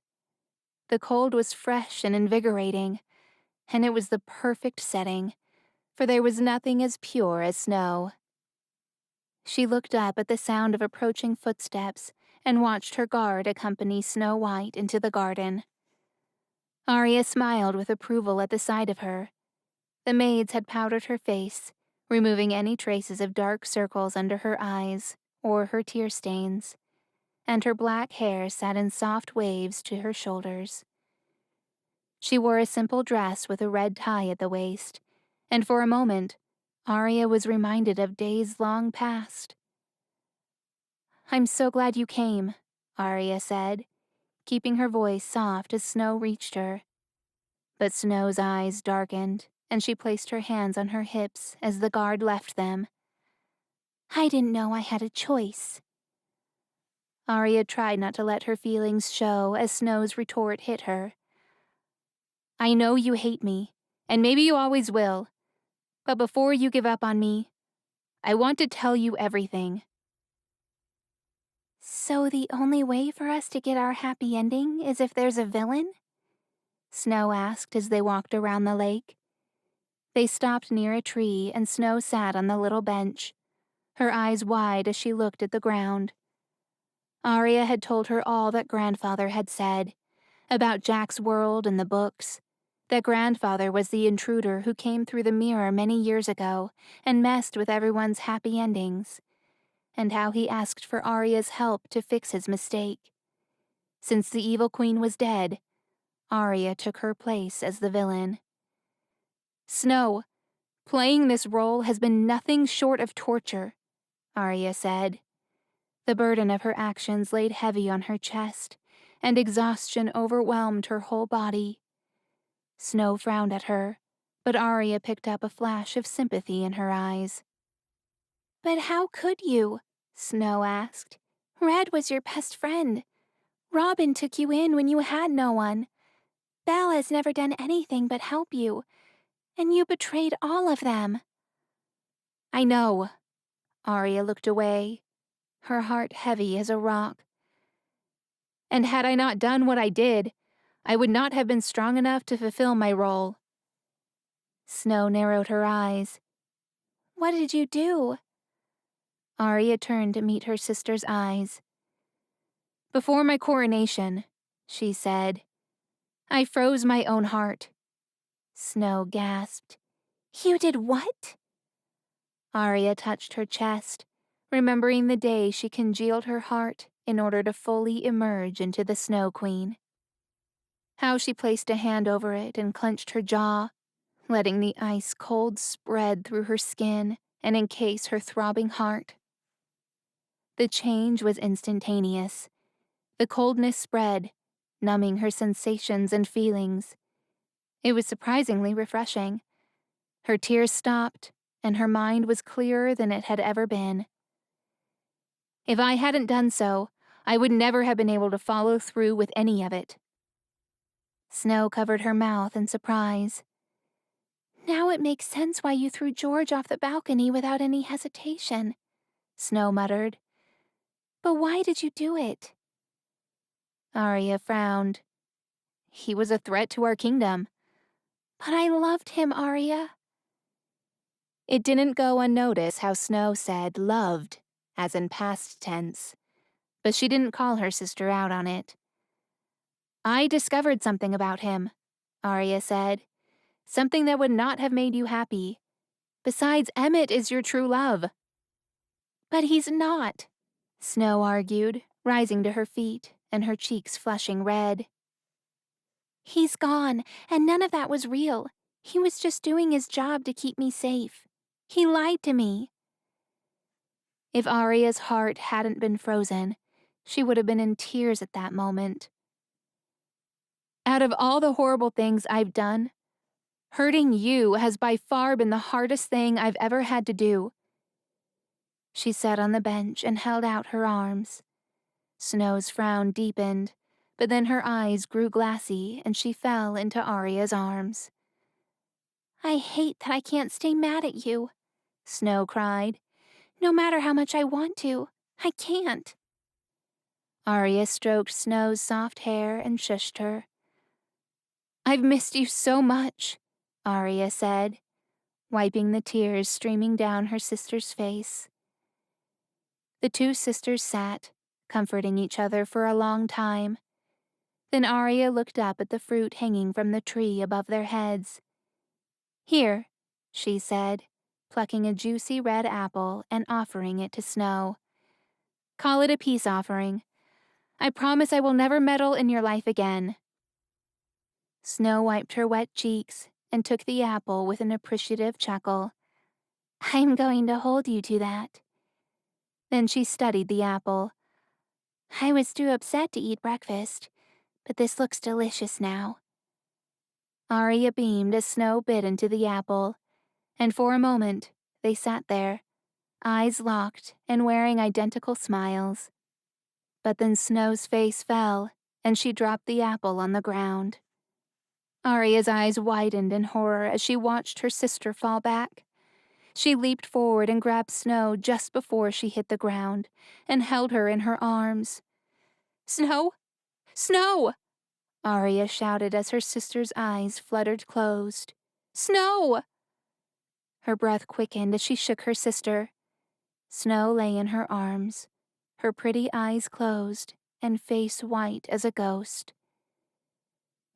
S1: The cold was fresh and invigorating, and it was the perfect setting, for there was nothing as pure as snow. She looked up at the sound of approaching footsteps and watched her guard accompany Snow White into the garden. Arya smiled with approval at the sight of her. The maids had powdered her face, removing any traces of dark circles under her eyes or her tear stains, and her black hair sat in soft waves to her shoulders. She wore a simple dress with a red tie at the waist, and for a moment, Arya was reminded of days long past. I'm so glad you came, Arya said, keeping her voice soft as Snow reached her. But Snow's eyes darkened, and she placed her hands on her hips as the guard left them. I didn't know I had a choice. Arya tried not to let her feelings show as Snow's retort hit her. I know you hate me, and maybe you always will. But before you give up on me, I want to tell you everything. So the only way for us to get our happy ending is if there's a villain? Snow asked as they walked around the lake. They stopped near a tree and Snow sat on the little bench, her eyes wide as she looked at the ground. Arya had told her all that Grandfather had said, about Jack's world and the books, that Grandfather was the intruder who came through the mirror many years ago and messed with everyone's happy endings, and how he asked for Arya's help to fix his mistake. Since the evil queen was dead, Arya took her place as the villain. Snow, playing this role has been nothing short of torture, Arya said. The burden of her actions laid heavy on her chest, and exhaustion overwhelmed her whole body. Snow frowned at her, but Arya picked up a flash of sympathy in her eyes. But how could you? Snow asked. Red was your best friend. Robin took you in when you had no one. Belle has never done anything but help you, and you betrayed all of them. I know. Arya looked away, her heart heavy as a rock. And had I not done what I did, I would not have been strong enough to fulfill my role. Snow narrowed her eyes. What did you do? Arya turned to meet her sister's eyes. "Before my coronation," she said, "I froze my own heart." Snow gasped. "You did what?" Arya touched her chest, remembering the day she congealed her heart in order to fully emerge into the Snow Queen. How she placed a hand over it and clenched her jaw, letting the ice cold spread through her skin and encase her throbbing heart. The change was instantaneous. The coldness spread, numbing her sensations and feelings. It was surprisingly refreshing. Her tears stopped, and her mind was clearer than it had ever been. If I hadn't done so, I would never have been able to follow through with any of it. Snow covered her mouth in surprise. "Now it makes sense why you threw George off the balcony without any hesitation," Snow muttered. "But why did you do it?" Arya frowned. "He was a threat to our kingdom." "But I loved him, Arya." It didn't go unnoticed how Snow said loved, as in past tense, but she didn't call her sister out on it. "I discovered something about him," Arya said. "Something that would not have made you happy. Besides, Emmett is your true love." "But he's not," Snow argued, rising to her feet and her cheeks flushing red. "He's gone, and none of that was real. He was just doing his job to keep me safe. He lied to me." If Arya's heart hadn't been frozen, she would have been in tears at that moment. "Out of all the horrible things I've done, hurting you has by far been the hardest thing I've ever had to do." She sat on the bench and held out her arms. Snow's frown deepened, but then her eyes grew glassy and she fell into Arya's arms. "I hate that I can't stay mad at you," Snow cried. "No matter how much I want to, I can't." Arya stroked Snow's soft hair and shushed her. "I've missed you so much," Arya said, wiping the tears streaming down her sister's face. The two sisters sat, comforting each other for a long time. Then Arya looked up at the fruit hanging from the tree above their heads. "Here," she said, plucking a juicy red apple and offering it to Snow. "Call it a peace offering. I promise I will never meddle in your life again." Snow wiped her wet cheeks and took the apple with an appreciative chuckle. "I'm going to hold you to that." Then she studied the apple. "I was too upset to eat breakfast, but this looks delicious now." Arya beamed as Snow bit into the apple, and for a moment they sat there, eyes locked and wearing identical smiles. But then Snow's face fell, and she dropped the apple on the ground. Arya's eyes widened in horror as she watched her sister fall back. She leaped forward and grabbed Snow just before she hit the ground, and held her in her arms. "Snow! Snow!" Arya shouted as her sister's eyes fluttered closed. "Snow!" Her breath quickened as she shook her sister. Snow lay in her arms, her pretty eyes closed and face white as a ghost.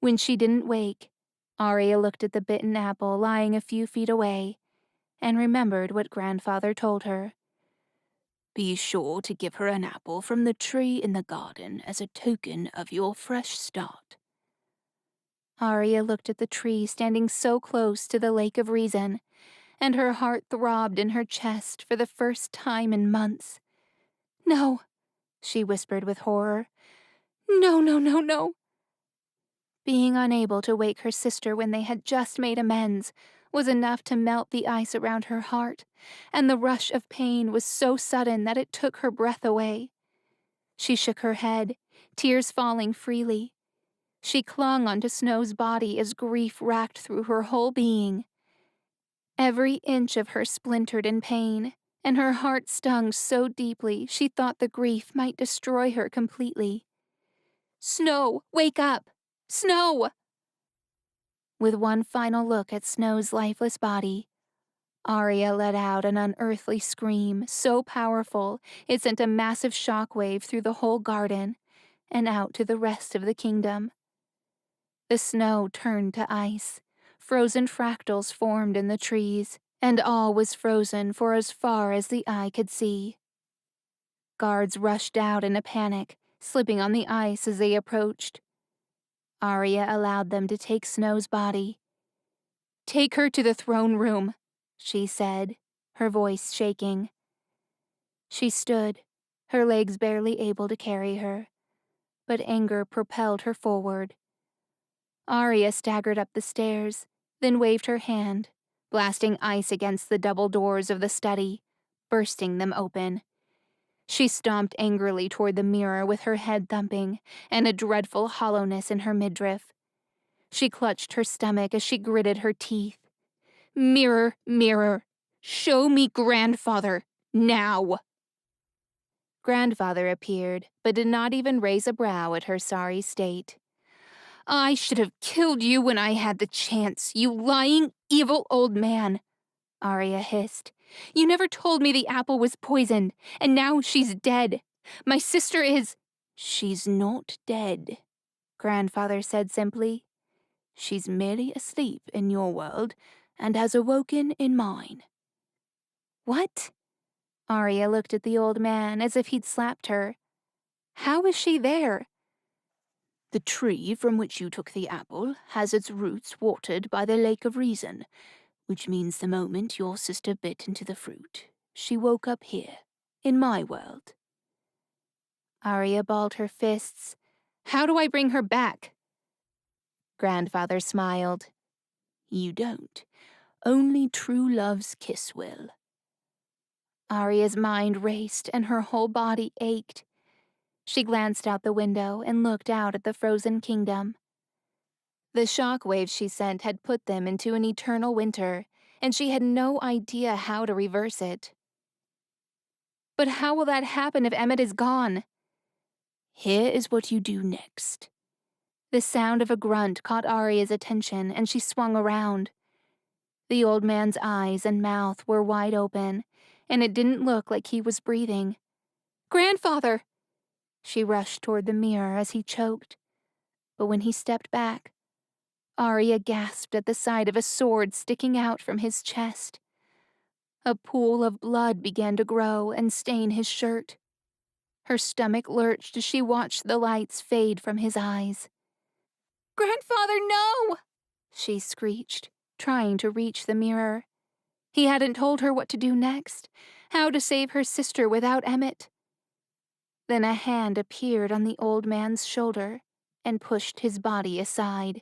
S1: When she didn't wake, Arya looked at the bitten apple lying a few feet away and remembered what Grandfather told her.
S2: Be sure to give her an apple from the tree in the garden as a token of your fresh start.
S1: Arya looked at the tree standing so close to the Lake of Reason, and her heart throbbed in her chest for the first time in months. "No," she whispered with horror. "No, no, no, no." Being unable to wake her sister when they had just made amends was enough to melt the ice around her heart, and the rush of pain was so sudden that it took her breath away. She shook her head, tears falling freely. She clung onto Snow's body as grief racked through her whole being. Every inch of her splintered in pain, and her heart stung so deeply she thought the grief might destroy her completely. "Snow, wake up! Snow!" With one final look at Snow's lifeless body, Arya let out an unearthly scream so powerful it sent a massive shockwave through the whole garden, and out to the rest of the kingdom. The snow turned to ice. Frozen fractals formed in the trees, and all was frozen for as far as the eye could see. Guards rushed out in a panic, slipping on the ice as they approached. Arya allowed them to take Snow's body. "Take her to the throne room," she said, her voice shaking. She stood, her legs barely able to carry her, but anger propelled her forward. Arya staggered up the stairs, then waved her hand, blasting ice against the double doors of the study, bursting them open. She stomped angrily toward the mirror with her head thumping and a dreadful hollowness in her midriff. She clutched her stomach as she gritted her teeth. "Mirror, mirror, show me grandfather, now!" Grandfather appeared, but did not even raise a brow at her sorry state. "I should have killed you when I had the chance, you lying, evil old man," Arya hissed. "You never told me the apple was poisoned, and now she's dead. My sister is—" "She's not dead," Grandfather said simply. "She's merely asleep in your world and has awoken in mine." "What?" Arya looked at the old man as if he'd slapped her. "How is she there?" "The tree from which you took the apple has its roots watered by the Lake of Reason, which means the moment your sister bit into the fruit, she woke up here, in my world." Arya balled her fists. "How do I bring her back?" Grandfather smiled. "You don't. Only true love's kiss will." Arya's mind raced and her whole body ached. She glanced out the window and looked out at the frozen kingdom. The shock waves she sent had put them into an eternal winter, and she had no idea how to reverse it. "But how will that happen if Emmett is gone?" "Here is what you do next." The sound of a grunt caught Arya's attention, and she swung around. The old man's eyes and mouth were wide open, and it didn't look like he was breathing. "Grandfather!" She rushed toward the mirror as he choked. But when he stepped back, Arya gasped at the sight of a sword sticking out from his chest. A pool of blood began to grow and stain his shirt. Her stomach lurched as she watched the lights fade from his eyes. "Grandfather, no!" she screeched, trying to reach the mirror. He hadn't told her what to do next, how to save her sister without Emmett. Then a hand appeared on the old man's shoulder and pushed his body aside.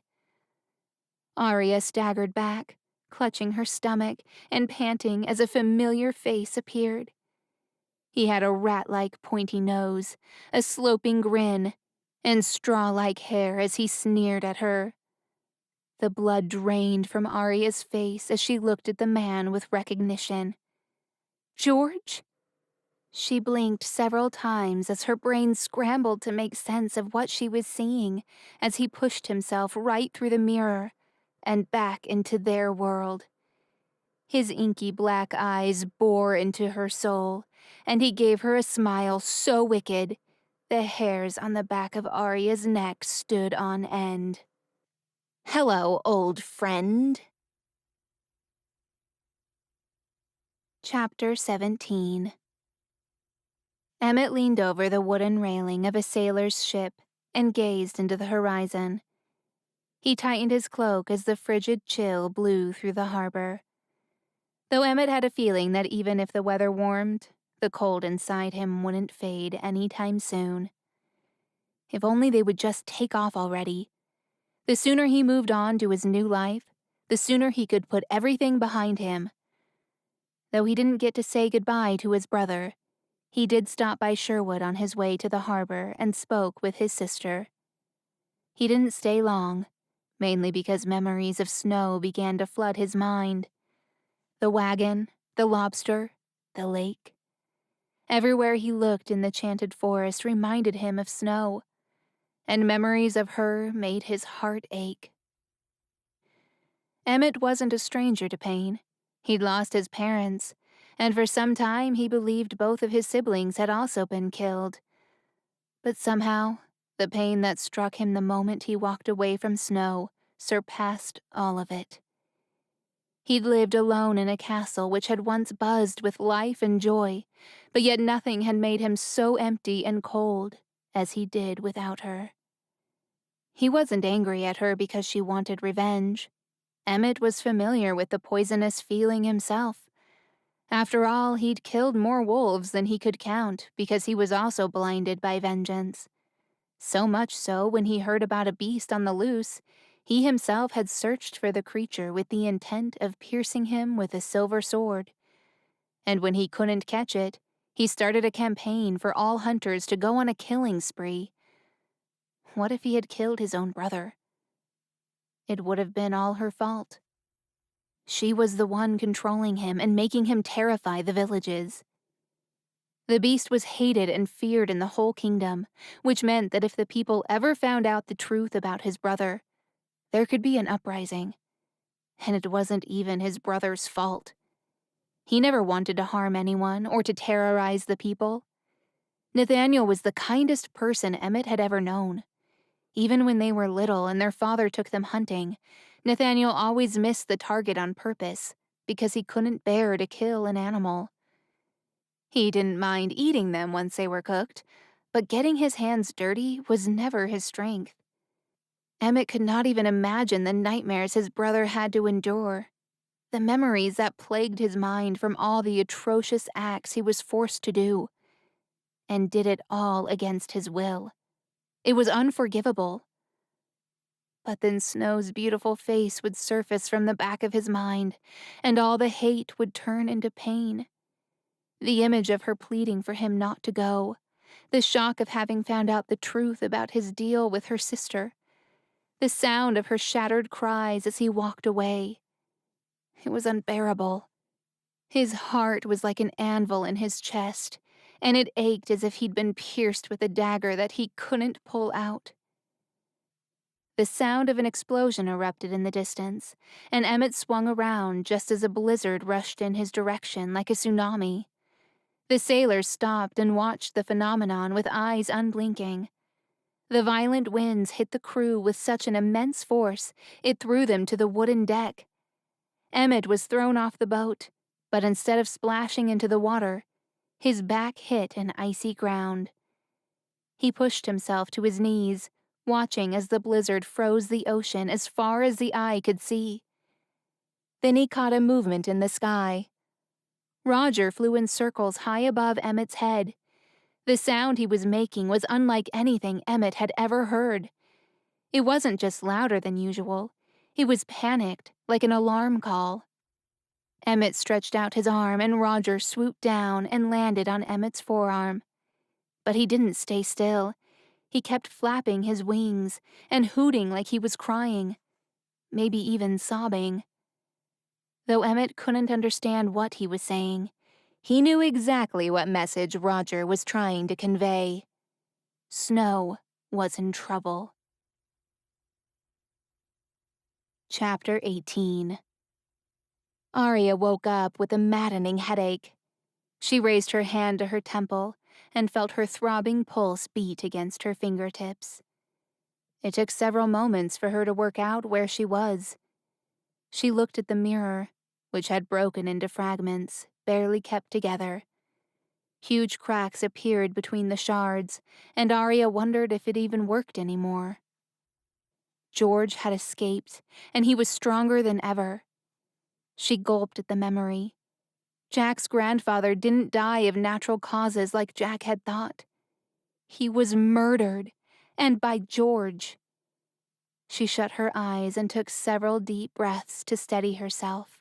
S1: Arya staggered back, clutching her stomach and panting as a familiar face appeared. He had a rat-like pointy nose, a sloping grin, and straw-like hair as he sneered at her. The blood drained from Arya's face as she looked at the man with recognition. "George?" She blinked several times as her brain scrambled to make sense of what she was seeing as he pushed himself right through the mirror and back into their world. His inky black eyes bore into her soul, and he gave her a smile so wicked, the hairs on the back of Arya's neck stood on end. "Hello, old friend." Chapter 17. Emmett leaned over the wooden railing of a sailor's ship and gazed into the horizon. He tightened his cloak as the frigid chill blew through the harbor. Though Emmett had a feeling that even if the weather warmed, the cold inside him wouldn't fade any time soon. If only they would just take off already. The sooner he moved on to his new life, the sooner he could put everything behind him. Though he didn't get to say goodbye to his brother, he did stop by Sherwood on his way to the harbor and spoke with his sister. He didn't stay long, mainly because memories of snow began to flood his mind. The wagon, the lobster, the lake. Everywhere he looked in the Chanted Forest reminded him of Snow, and memories of her made his heart ache. Emmett wasn't a stranger to pain. He'd lost his parents, and for some time he believed both of his siblings had also been killed. But somehow, The pain that struck him the moment he walked away from Snow surpassed all of it. He'd lived alone in a castle which had once buzzed with life and joy, but yet nothing had made him so empty and cold as he did without her. He wasn't angry at her because she wanted revenge. Emmett was familiar with the poisonous feeling himself. After all, he'd killed more wolves than he could count because he was also blinded by vengeance. So much so, when he heard about a beast on the loose, he himself had searched for the creature with the intent of piercing him with a silver sword. And when he couldn't catch it, he started a campaign for all hunters to go on a killing spree. What if he had killed his own brother? It would have been all her fault. She was the one controlling him and making him terrify the villages. The beast was hated and feared in the whole kingdom, which meant that if the people ever found out the truth about his brother, there could be an uprising. And it wasn't even his brother's fault. He never wanted to harm anyone or to terrorize the people. Nathaniel was the kindest person Emmett had ever known. Even when they were little and their father took them hunting, Nathaniel always missed the target on purpose because he couldn't bear to kill an animal. He didn't mind eating them once they were cooked, but getting his hands dirty was never his strength. Emmett could not even imagine the nightmares his brother had to endure, the memories that plagued his mind from all the atrocious acts he was forced to do, and did it all against his will. It was unforgivable. But then Snow's beautiful face would surface from the back of his mind, and all the hate would turn into pain. The image of her pleading for him not to go, the shock of having found out the truth about his deal with her sister, the sound of her shattered cries as he walked away. It was unbearable. His heart was like an anvil in his chest, and it ached as if he'd been pierced with a dagger that he couldn't pull out. The sound of an explosion erupted in the distance, and Emmett swung around just as a blizzard rushed in his direction like a tsunami. The sailors stopped and watched the phenomenon with eyes unblinking. The violent winds hit the crew with such an immense force it threw them to the wooden deck. Emmett was thrown off the boat, but instead of splashing into the water, his back hit an icy ground. He pushed himself to his knees, watching as the blizzard froze the ocean as far as the eye could see. Then he caught a movement in the sky. Roger flew in circles high above Emmett's head. The sound he was making was unlike anything Emmett had ever heard. It wasn't just louder than usual. It was panicked, like an alarm call. Emmett stretched out his arm and Roger swooped down and landed on Emmett's forearm. But he didn't stay still. He kept flapping his wings and hooting like he was crying, maybe even sobbing. Though Emmett couldn't understand what he was saying, he knew exactly what message Roger was trying to convey. Snow was in trouble. Chapter 18. Arya woke up with a maddening headache. She raised her hand to her temple and felt her throbbing pulse beat against her fingertips. It took several moments for her to work out where she was. She looked at the mirror, which had broken into fragments, barely kept together. Huge cracks appeared between the shards, and Arya wondered if it even worked anymore. George had escaped, and he was stronger than ever. She gulped at the memory. Jack's grandfather didn't die of natural causes like Jack had thought. He was murdered, and by George. She shut her eyes and took several deep breaths to steady herself.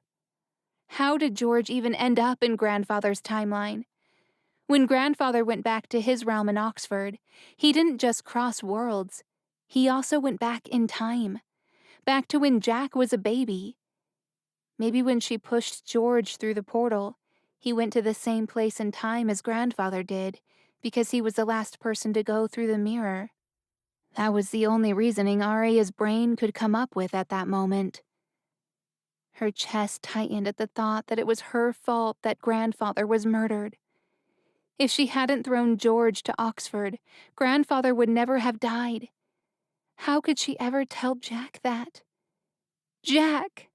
S1: How did George even end up in Grandfather's timeline? When Grandfather went back to his realm in Oxford, he didn't just cross worlds. He also went back in time, back to when Jack was a baby. Maybe when she pushed George through the portal, he went to the same place in time as Grandfather did, because he was the last person to go through the mirror. That was the only reasoning Arya's brain could come up with at that moment. Her chest tightened at the thought that it was her fault that Grandfather was murdered. If she hadn't thrown George to Oxford, Grandfather would never have died. How could she ever tell Jack that? Jack!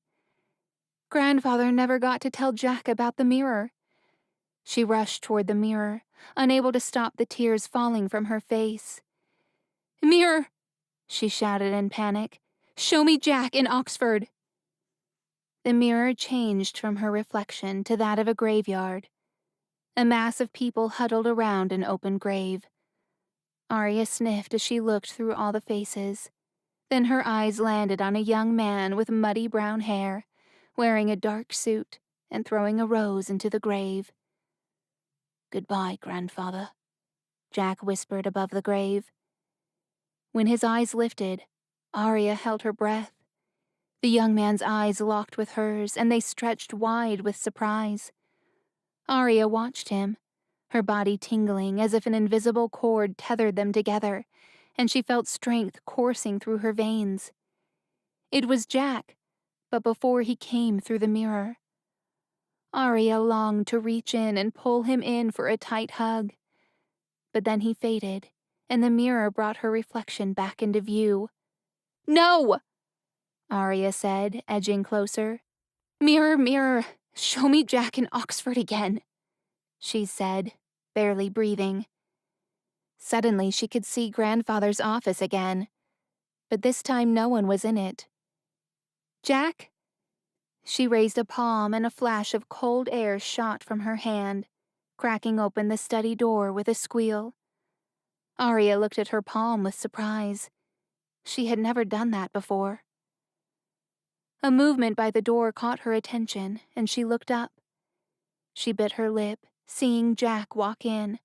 S1: Grandfather never got to tell Jack about the mirror. She rushed toward the mirror, unable to stop the tears falling from her face. "Mirror!" she shouted in panic. "Show me Jack in Oxford!" The mirror changed from her reflection to that of a graveyard. A mass of people huddled around an open grave. Arya sniffed as she looked through all the faces. Then her eyes landed on a young man with muddy brown hair, wearing a dark suit and throwing a rose into the grave. "Goodbye, Grandfather," Jack whispered above the grave. When his eyes lifted, Arya held her breath. The young man's eyes locked with hers, and they stretched wide with surprise. Arya watched him, her body tingling as if an invisible cord tethered them together, and she felt strength coursing through her veins. It was Jack, but before he came through the mirror. Arya longed to reach in and pull him in for a tight hug. But then he faded, and the mirror brought her reflection back into view. "No!" Arya said, edging closer. "Mirror, mirror, show me Jack in Oxford again," she said, barely breathing. Suddenly she could see Grandfather's office again, but this time no one was in it. "Jack?" She raised a palm and a flash of cold air shot from her hand, cracking open the study door with a squeal. Arya looked at her palm with surprise. She had never done that before. A movement by the door caught her attention, and she looked up. She bit her lip, seeing Jack walk in.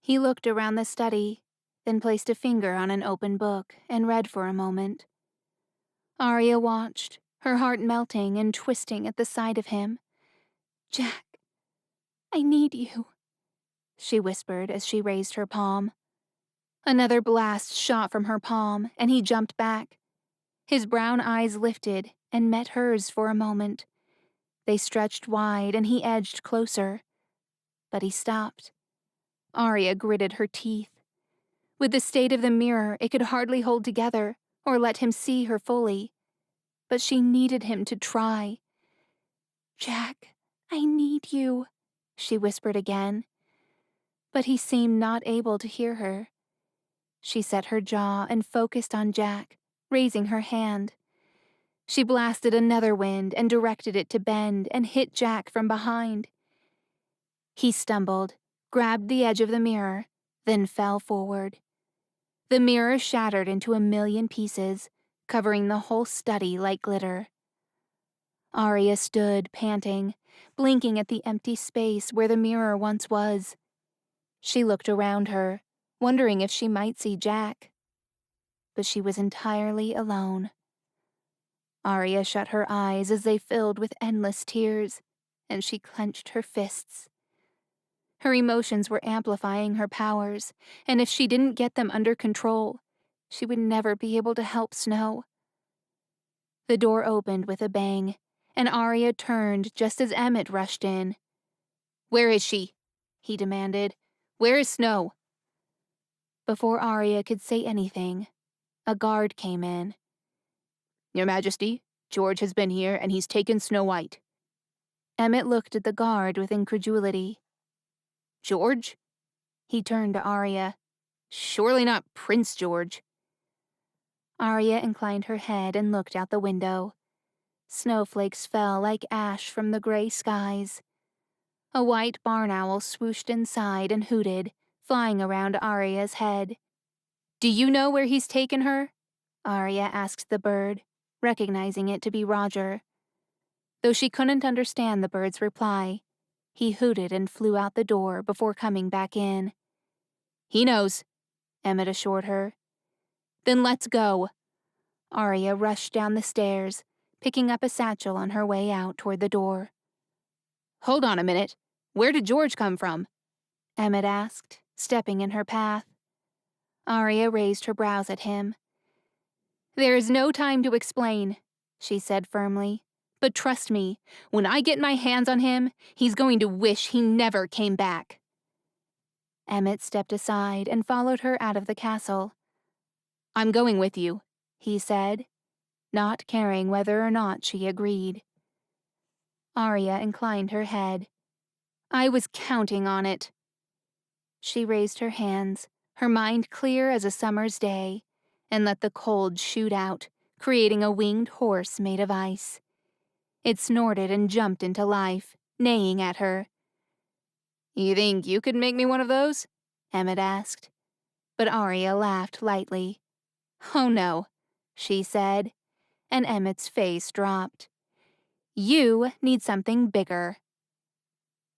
S1: He looked around the study, then placed a finger on an open book and read for a moment. Arya watched, her heart melting and twisting at the sight of him. "Jack, I need you," she whispered as she raised her palm. Another blast shot from her palm, and he jumped back. His brown eyes lifted and met hers for a moment. They stretched wide, and he edged closer. But he stopped. Arya gritted her teeth. With the state of the mirror, it could hardly hold together or let him see her fully. But she needed him to try. "Jack, I need you," she whispered again. But he seemed not able to hear her. She set her jaw and focused on Jack, raising her hand. She blasted another wind and directed it to bend and hit Jack from behind. He stumbled, grabbed the edge of the mirror, then fell forward. The mirror shattered into a million pieces, covering the whole study like glitter. Arya stood, panting, blinking at the empty space where the mirror once was. She looked around her, wondering if she might see Jack. But she was entirely alone. Arya shut her eyes as they filled with endless tears, and she clenched her fists. Her emotions were amplifying her powers, and if she didn't get them under control, she would never be able to help Snow. The door opened with a bang, and Arya turned just as Emmett rushed in. "Where is she?" he demanded. "Where is Snow?" Before Arya could say anything, a guard came in. "Your Majesty, George has been here, and he's taken Snow White." Emmett looked at the guard with incredulity. "George?" He turned to Arya. "Surely not Prince George." Arya inclined her head and looked out the window. Snowflakes fell like ash from the gray skies. A white barn owl swooshed inside and hooted, flying around Arya's head. "Do you know where he's taken her?" Arya asked the bird, recognizing it to be Roger. Though she couldn't understand the bird's reply, he hooted and flew out the door before coming back in. "He knows," Emmett assured her. "Then let's go." Arya rushed down the stairs, picking up a satchel on her way out toward the door. "Hold on a minute. Where did George come from?" Emmett asked, stepping in her path. Arya raised her brows at him. "There is no time to explain," she said firmly. "But trust me, when I get my hands on him, he's going to wish he never came back." Emmett stepped aside and followed her out of the castle. "I'm going with you," he said, not caring whether or not she agreed. Arya inclined her head. "I was counting on it." She raised her hands, her mind clear as a summer's day, and let the cold shoot out, creating a winged horse made of ice. It snorted and jumped into life, neighing at her. "You think you could make me one of those?" Emmett asked. But Arya laughed lightly. "Oh no," she said, and Emmett's face dropped. "You need something bigger."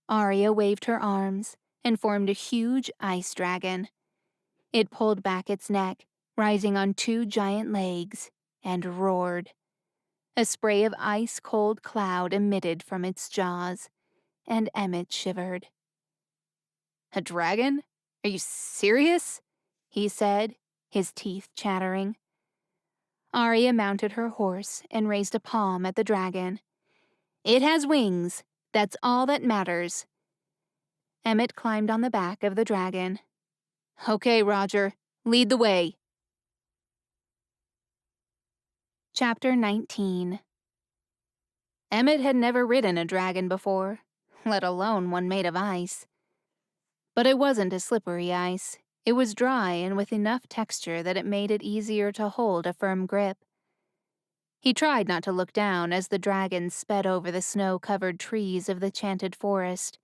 S1: Arya waved her arms and formed a huge ice dragon. It pulled back its neck, rising on two giant legs, and roared. A spray of ice-cold cloud emitted from its jaws, and Emmett shivered. "A dragon? Are you serious?" he said, his teeth chattering. Arya mounted her horse and raised a palm at the dragon. "It has wings. That's all that matters." Emmett climbed on the back of the dragon. "Okay, Roger, lead the way." Chapter 19. Emmett had never ridden a dragon before, let alone one made of ice. But it wasn't a slippery ice. It was dry and with enough texture that it made it easier to hold a firm grip. He tried not to look down as the dragon sped over the snow-covered trees of the Chanted Forest.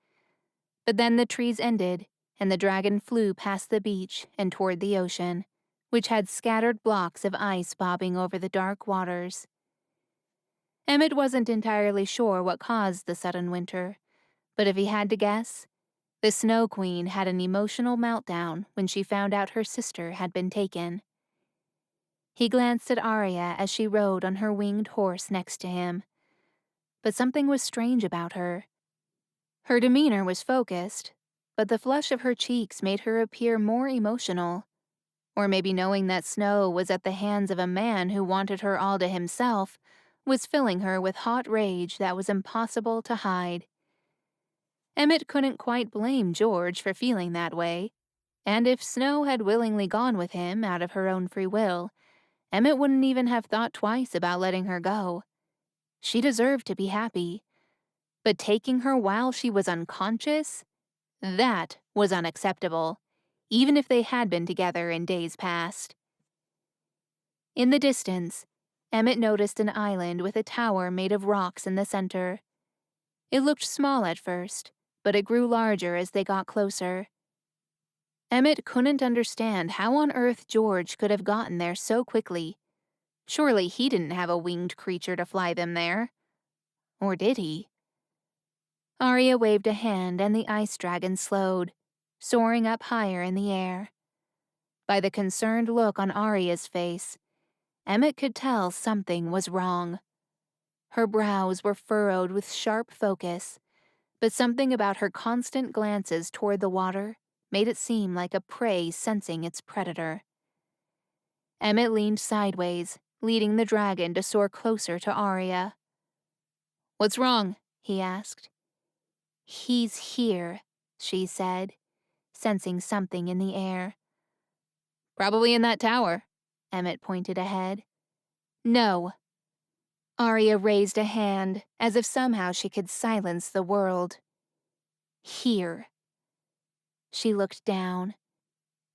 S1: But then the trees ended, and the dragon flew past the beach and toward the ocean, which had scattered blocks of ice bobbing over the dark waters. Emmett wasn't entirely sure what caused the sudden winter, but if he had to guess, the Snow Queen had an emotional meltdown when she found out her sister had been taken. He glanced at Arya as she rode on her winged horse next to him. But something was strange about her. Her demeanor was focused, but the flush of her cheeks made her appear more emotional. Or maybe knowing that Snow was at the hands of a man who wanted her all to himself was filling her with hot rage that was impossible to hide. Emmett couldn't quite blame George for feeling that way, and if Snow had willingly gone with him out of her own free will, Emmett wouldn't even have thought twice about letting her go. She deserved to be happy. But taking her while she was unconscious? That was unacceptable, even if they had been together in days past. In the distance, Emmett noticed an island with a tower made of rocks in the center. It looked small at first, but it grew larger as they got closer. Emmett couldn't understand how on earth George could have gotten there so quickly. Surely he didn't have a winged creature to fly them there. Or did he? Arya waved a hand and the ice dragon slowed, soaring up higher in the air. By the concerned look on Arya's face, Emmett could tell something was wrong. Her brows were furrowed with sharp focus, but something about her constant glances toward the water made it seem like a prey sensing its predator. Emmett leaned sideways, leading the dragon to soar closer to Arya. "What's wrong?" he asked. "He's here," she said, sensing something in the air. "Probably in that tower," Emmett pointed ahead. "No." Arya raised a hand, as if somehow she could silence the world. "Here." She looked down.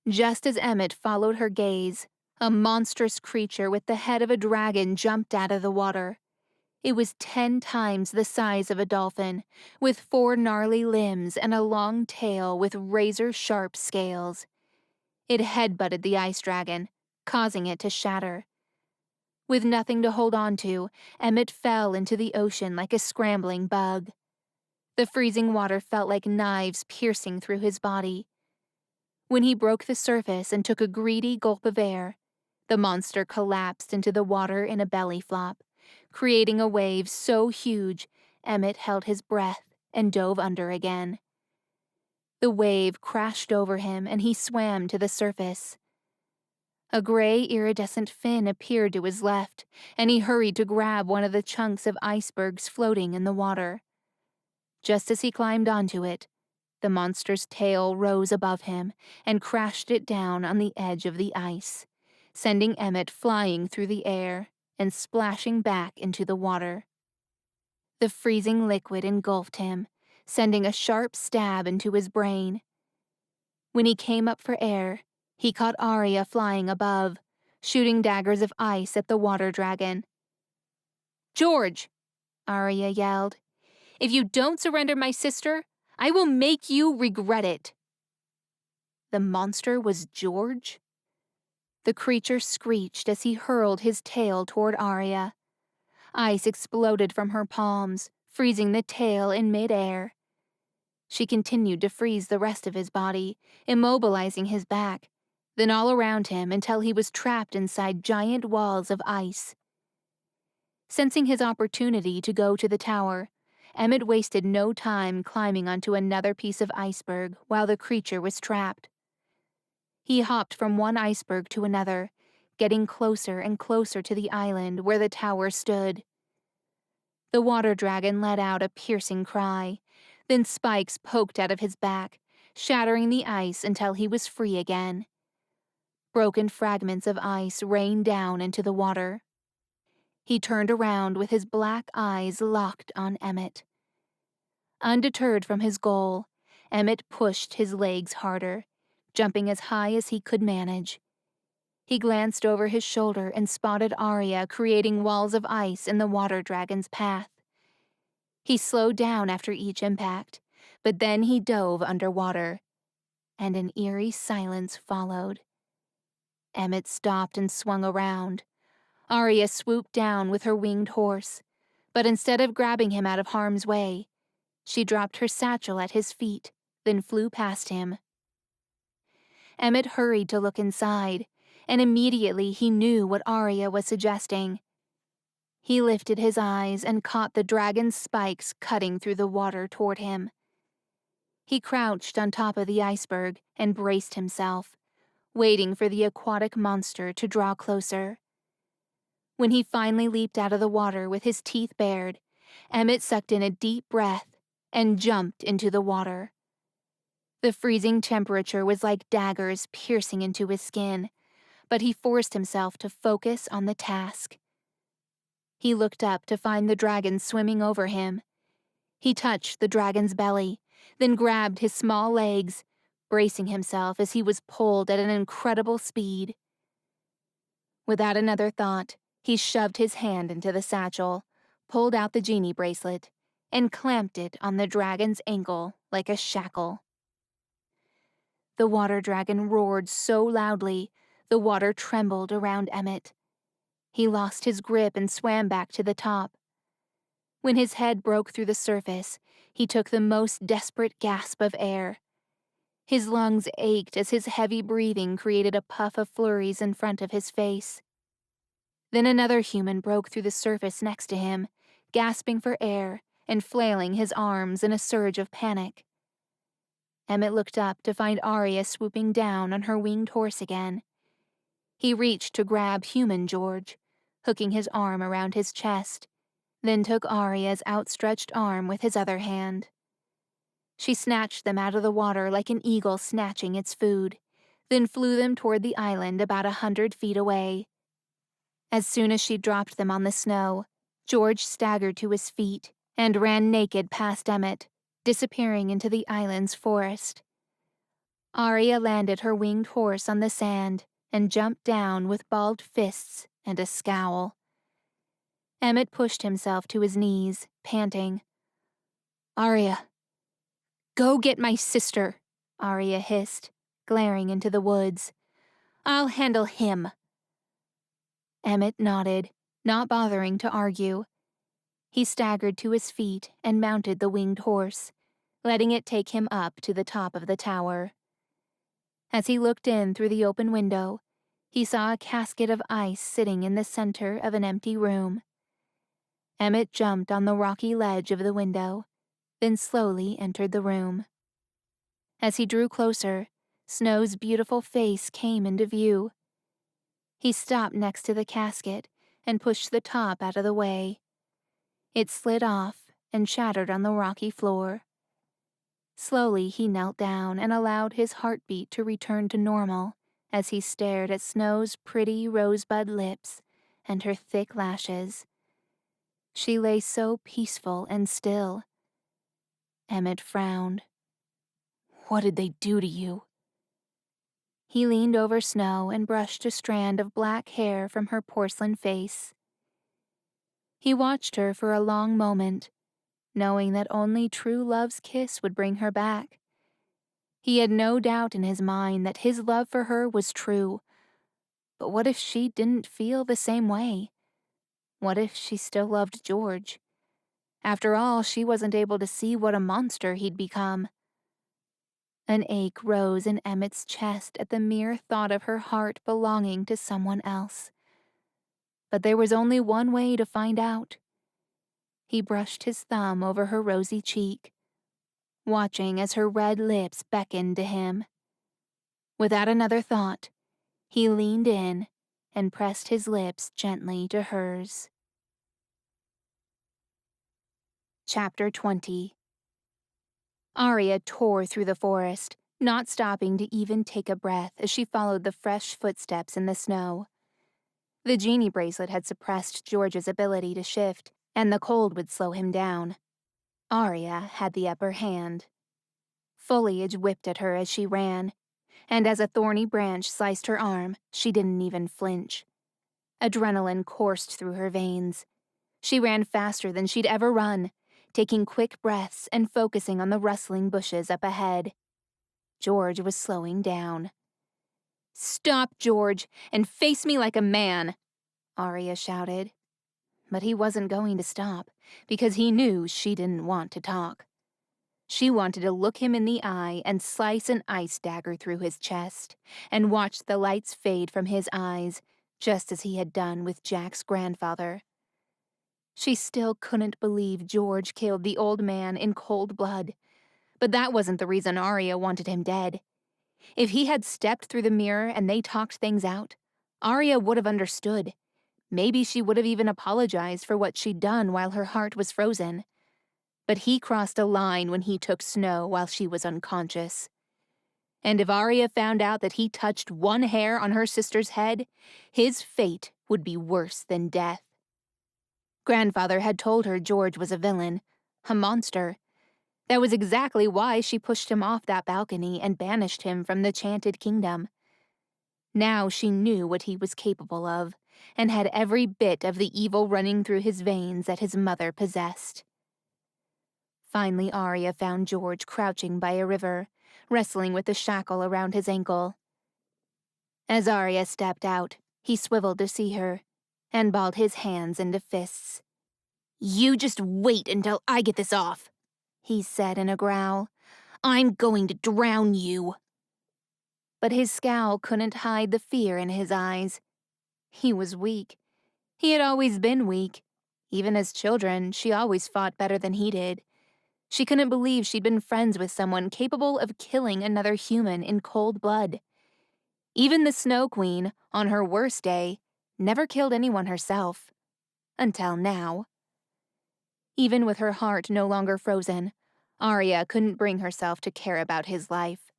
S1: Just as Emmett followed her gaze, a monstrous creature with the head of a dragon jumped out of the water. It was 10 times the size of a dolphin, with 4 gnarly limbs and a long tail with razor-sharp scales. It headbutted the ice dragon, causing it to shatter. With nothing to hold on to, Emmett fell into the ocean like a scrambling bug. The freezing water felt like knives piercing through his body. When he broke the surface and took a greedy gulp of air, the monster collapsed into the water in a belly flop, creating a wave so huge Emmett held his breath and dove under again. The wave crashed over him and he swam to the surface. A gray iridescent fin appeared to his left, and he hurried to grab one of the chunks of icebergs floating in the water. Just as he climbed onto it, The monster's tail rose above him and crashed it down on the edge of the ice, sending Emmett flying through the air and splashing back into the water. The freezing liquid engulfed him, sending a sharp stab into his brain. When he came up for air, he caught Arya flying above, shooting daggers of ice at the water dragon. "George!" Arya yelled. "If you don't surrender my sister, I will make you regret it." The monster was George? The creature screeched as he hurled his tail toward Arya. Ice exploded from her palms, freezing the tail in midair. She continued to freeze the rest of his body, immobilizing his back, then all around him until he was trapped inside giant walls of ice. Sensing his opportunity to go to the tower, Emmett wasted no time climbing onto another piece of iceberg while the creature was trapped. He hopped from one iceberg to another, getting closer and closer to the island where the tower stood. The water dragon let out a piercing cry, then spikes poked out of his back, shattering the ice until he was free again. Broken fragments of ice rained down into the water. He turned around with his black eyes locked on Emmett. Undeterred from his goal, Emmett pushed his legs harder, jumping as high as he could manage. He glanced over his shoulder and spotted Arya creating walls of ice in the water dragon's path. He slowed down after each impact, but then he dove underwater, and an eerie silence followed. Emmett stopped and swung around. Arya swooped down with her winged horse, but instead of grabbing him out of harm's way, she dropped her satchel at his feet, then flew past him. Emmett hurried to look inside, and immediately he knew what Arya was suggesting. He lifted his eyes and caught the dragon's spikes cutting through the water toward him. He crouched on top of the iceberg and braced himself, waiting for the aquatic monster to draw closer. When he finally leaped out of the water with his teeth bared, Emmett sucked in a deep breath and jumped into the water. The freezing temperature was like daggers piercing into his skin, but he forced himself to focus on the task. He looked up to find the dragon swimming over him. He touched the dragon's belly, then grabbed his small legs, bracing himself as he was pulled at an incredible speed. Without another thought, he shoved his hand into the satchel, pulled out the genie bracelet, and clamped it on the dragon's ankle like a shackle. The water dragon roared so loudly, the water trembled around Emmett. He lost his grip and swam back to the top. When his head broke through the surface, he took the most desperate gasp of air. His lungs ached as his heavy breathing created a puff of flurries in front of his face. Then another human broke through the surface next to him, gasping for air and flailing his arms in a surge of panic. Emmett looked up to find Arya swooping down on her winged horse again. He reached to grab human George, hooking his arm around his chest, then took Arya's outstretched arm with his other hand. She snatched them out of the water like an eagle snatching its food, then flew them toward the island about 100 feet away. As soon as she dropped them on the snow, George staggered to his feet and ran naked past Emmett, disappearing into the island's forest. Arya landed her winged horse on the sand and jumped down with balled fists and a scowl. Emmett pushed himself to his knees, panting. "Arya, go get my sister," Arya hissed, glaring into the woods. "I'll handle him." Emmett nodded, not bothering to argue. He staggered to his feet and mounted the winged horse, letting it take him up to the top of the tower. As he looked in through the open window, he saw a casket of ice sitting in the center of an empty room. Emmett jumped on the rocky ledge of the window, then slowly entered the room. As he drew closer, Snow's beautiful face came into view. He stopped next to the casket and pushed the top out of the way. It slid off and shattered on the rocky floor. Slowly he knelt down and allowed his heartbeat to return to normal as he stared at Snow's pretty rosebud lips and her thick lashes. She lay so peaceful and still. Emmett frowned. "What did they do to you?" He leaned over Snow and brushed a strand of black hair from her porcelain face. He watched her for a long moment, knowing that only true love's kiss would bring her back. He had no doubt in his mind that his love for her was true. But what if she didn't feel the same way? What if she still loved George? After all, she wasn't able to see what a monster he'd become. An ache rose in Emmett's chest at the mere thought of her heart belonging to someone else. But there was only one way to find out. He brushed his thumb over her rosy cheek, watching as her red lips beckoned to him. Without another thought, he leaned in and pressed his lips gently to hers. Chapter 20. Arya tore through the forest, not stopping to even take a breath as she followed the fresh footsteps in the snow. The genie bracelet had suppressed George's ability to shift, and the cold would slow him down. Arya had the upper hand. Foliage whipped at her as she ran, and as a thorny branch sliced her arm, she didn't even flinch. Adrenaline coursed through her veins. She ran faster than she'd ever run, taking quick breaths and focusing on the rustling bushes up ahead. George was slowing down. "Stop, George, and face me like a man," Arya shouted. But he wasn't going to stop, because he knew she didn't want to talk. She wanted to look him in the eye and slice an ice dagger through his chest, and watch the lights fade from his eyes, just as he had done with Jack's grandfather. She still couldn't believe George killed the old man in cold blood. But that wasn't the reason Arya wanted him dead. If he had stepped through the mirror and they talked things out, Arya would have understood. Maybe she would have even apologized for what she'd done while her heart was frozen. But he crossed a line when he took Snow while she was unconscious. And if Arya found out that he touched one hair on her sister's head, his fate would be worse than death. Grandfather had told her George was a villain, a monster. That was exactly why she pushed him off that balcony and banished him from the Chanted Kingdom. Now she knew what he was capable of, and had every bit of the evil running through his veins that his mother possessed. Finally, Arya found George crouching by a river, wrestling with the shackle around his ankle. As Arya stepped out, he swiveled to see her, and balled his hands into fists. "You just wait until I get this off," he said in a growl. "I'm going to drown you." But his scowl couldn't hide the fear in his eyes. He was weak. He had always been weak. Even as children, she always fought better than he did. She couldn't believe she'd been friends with someone capable of killing another human in cold blood. Even the Snow Queen, on her worst day, never killed anyone herself. Until now. Even with her heart no longer frozen, Arya couldn't bring herself to care about his life.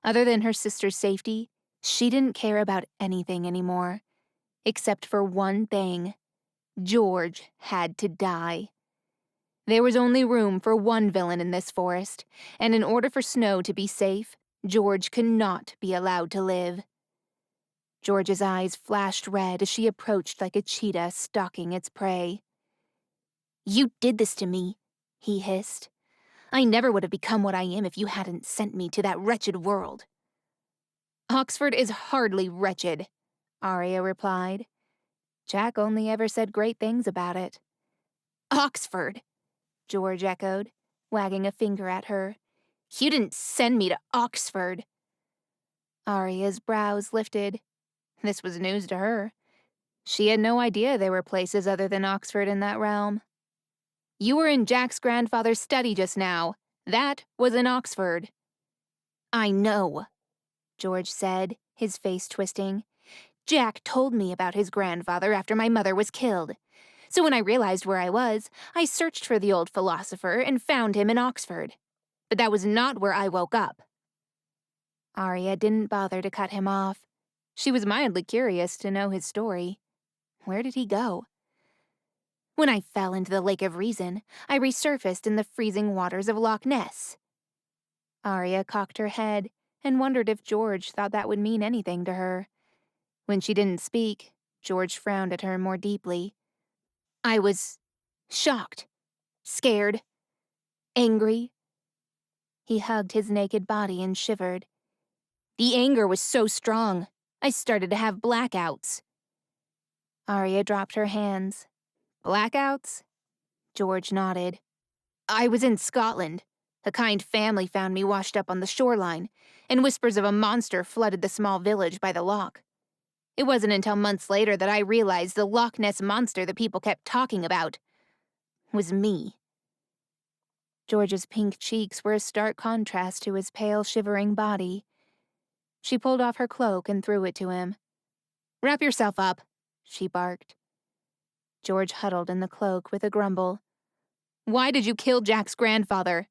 S1: Other than her sister's safety, she didn't care about anything anymore. Except for one thing. George had to die. There was only room for one villain in this forest, and in order for Snow to be safe, George could not be allowed to live. George's eyes flashed red as she approached like a cheetah stalking its prey. "You did this to me," he hissed. "I never would have become what I am if you hadn't sent me to that wretched world." "Oxford is hardly wretched," Arya replied. Jack only ever said great things about it. "Oxford," George echoed, wagging a finger at her. "You didn't send me to Oxford." Arya's brows lifted. This was news to her. She had no idea there were places other than Oxford in that realm. "You were in Jack's grandfather's study just now. That was in Oxford." "I know," George said, his face twisting. "Jack told me about his grandfather after my mother was killed. So when I realized where I was, I searched for the old philosopher and found him in Oxford."
S2: but that was not where I woke up.
S1: Arya didn't bother to cut him off. She was mildly curious to know his story. Where did he go? When I fell into the Lake of Reason, I resurfaced in the freezing waters of Loch Ness. Arya cocked her head and wondered if George thought that would mean anything to her. When she didn't speak, George frowned at her more deeply.
S2: I was shocked, scared, angry.
S1: He hugged his naked body and shivered.
S2: The anger was so strong, I started to have blackouts.
S1: Arya dropped her hands. Blackouts? George nodded.
S2: I was in Scotland. A kind family found me washed up on the shoreline, and whispers of a monster flooded the small village by the loch. It wasn't until months later that I realized the Loch Ness monster the people kept talking about was me.
S1: George's pink cheeks were a stark contrast to his pale, shivering body. She pulled off her cloak and threw it to him.
S2: "Wrap yourself up," she barked.
S1: George huddled in the cloak with a grumble.
S2: "Why did you kill Jack's grandfather?"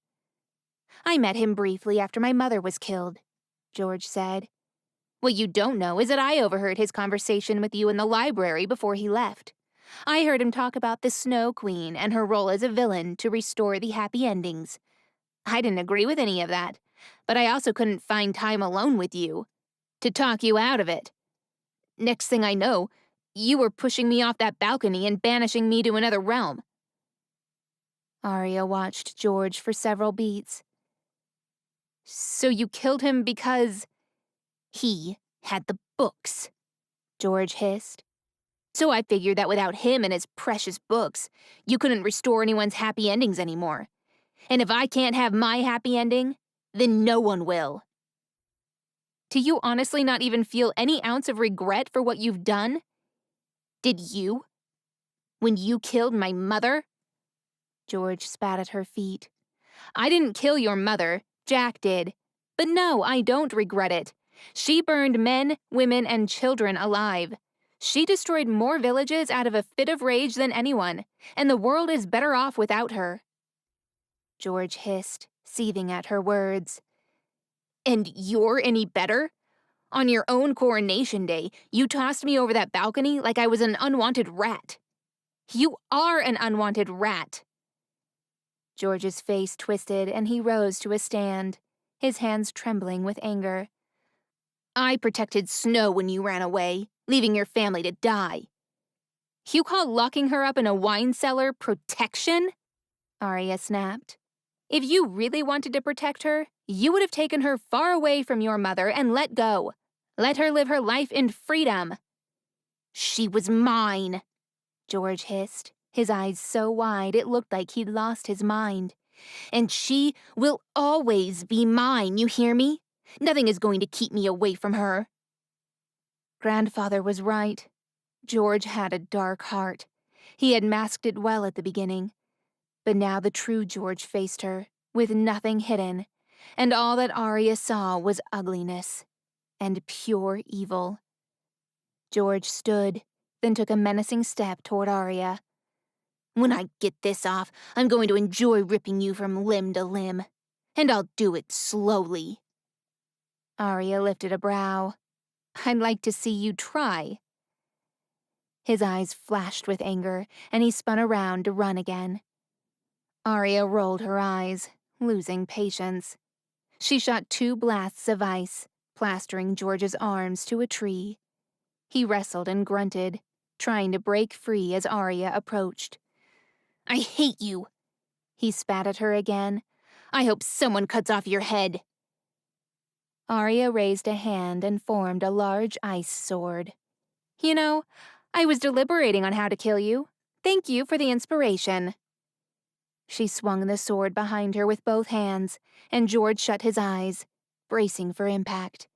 S1: "I met him briefly after my mother was killed," George said.
S2: "What you don't know is that I overheard his conversation with you in the library before he left. I heard him talk about the Snow Queen and her role as a villain to restore the happy endings. I didn't agree with any of that, but I also couldn't find time alone with you to talk you out of it. Next thing I know, you were pushing me off that balcony and banishing me to another realm."
S1: Arya watched George for several beats.
S2: "So you killed him because he had the books,"
S1: George hissed.
S2: "So I figured that without him and his precious books, you couldn't restore anyone's happy endings anymore. And if I can't have my happy ending, then no one will." "Do you honestly not even feel any ounce of regret for what you've done? Did you? When you killed my mother?"
S1: George spat at her feet.
S2: "I didn't kill your mother, Jack did. But no, I don't regret it. She burned men, women, and children alive. She destroyed more villages out of a fit of rage than anyone, and the world is better off without her."
S1: George hissed, seething at her words.
S2: "And you're any better? On your own coronation day, you tossed me over that balcony like I was an unwanted rat. You are an unwanted rat."
S1: George's face twisted and he rose to a stand, his hands trembling with anger.
S2: "I protected Snow when you ran away, leaving your family to die. You call locking her up in a wine cellar protection?"
S1: Arya snapped.
S2: "If you really wanted to protect her, you would have taken her far away from your mother and let go. Let her live her life in freedom." "She was mine,"
S1: George hissed, his eyes so wide it looked like he'd lost his mind.
S2: "And she will always be mine, you hear me? Nothing is going to keep me away from her."
S1: Grandfather was right. George had a dark heart. He had masked it well at the beginning. But now the true George faced her, with nothing hidden, and all that Arya saw was ugliness and pure evil. George stood, then took a menacing step toward Arya.
S2: "When I get this off, I'm going to enjoy ripping you from limb to limb. And I'll do it slowly."
S1: Arya lifted a brow. "I'd like to see you try." His eyes flashed with anger, and he spun around to run again. Arya rolled her eyes, losing patience. She shot 2 blasts of ice, plastering George's arms to a tree. He wrestled and grunted, trying to break free as Arya approached.
S2: "I hate you,"
S1: he spat at her again.
S2: "I hope someone cuts off your head."
S1: Arya raised a hand and formed a large ice sword. "You know, I was deliberating on how to kill you. Thank you for the inspiration." She swung the sword behind her with both hands, and George shut his eyes, bracing for impact.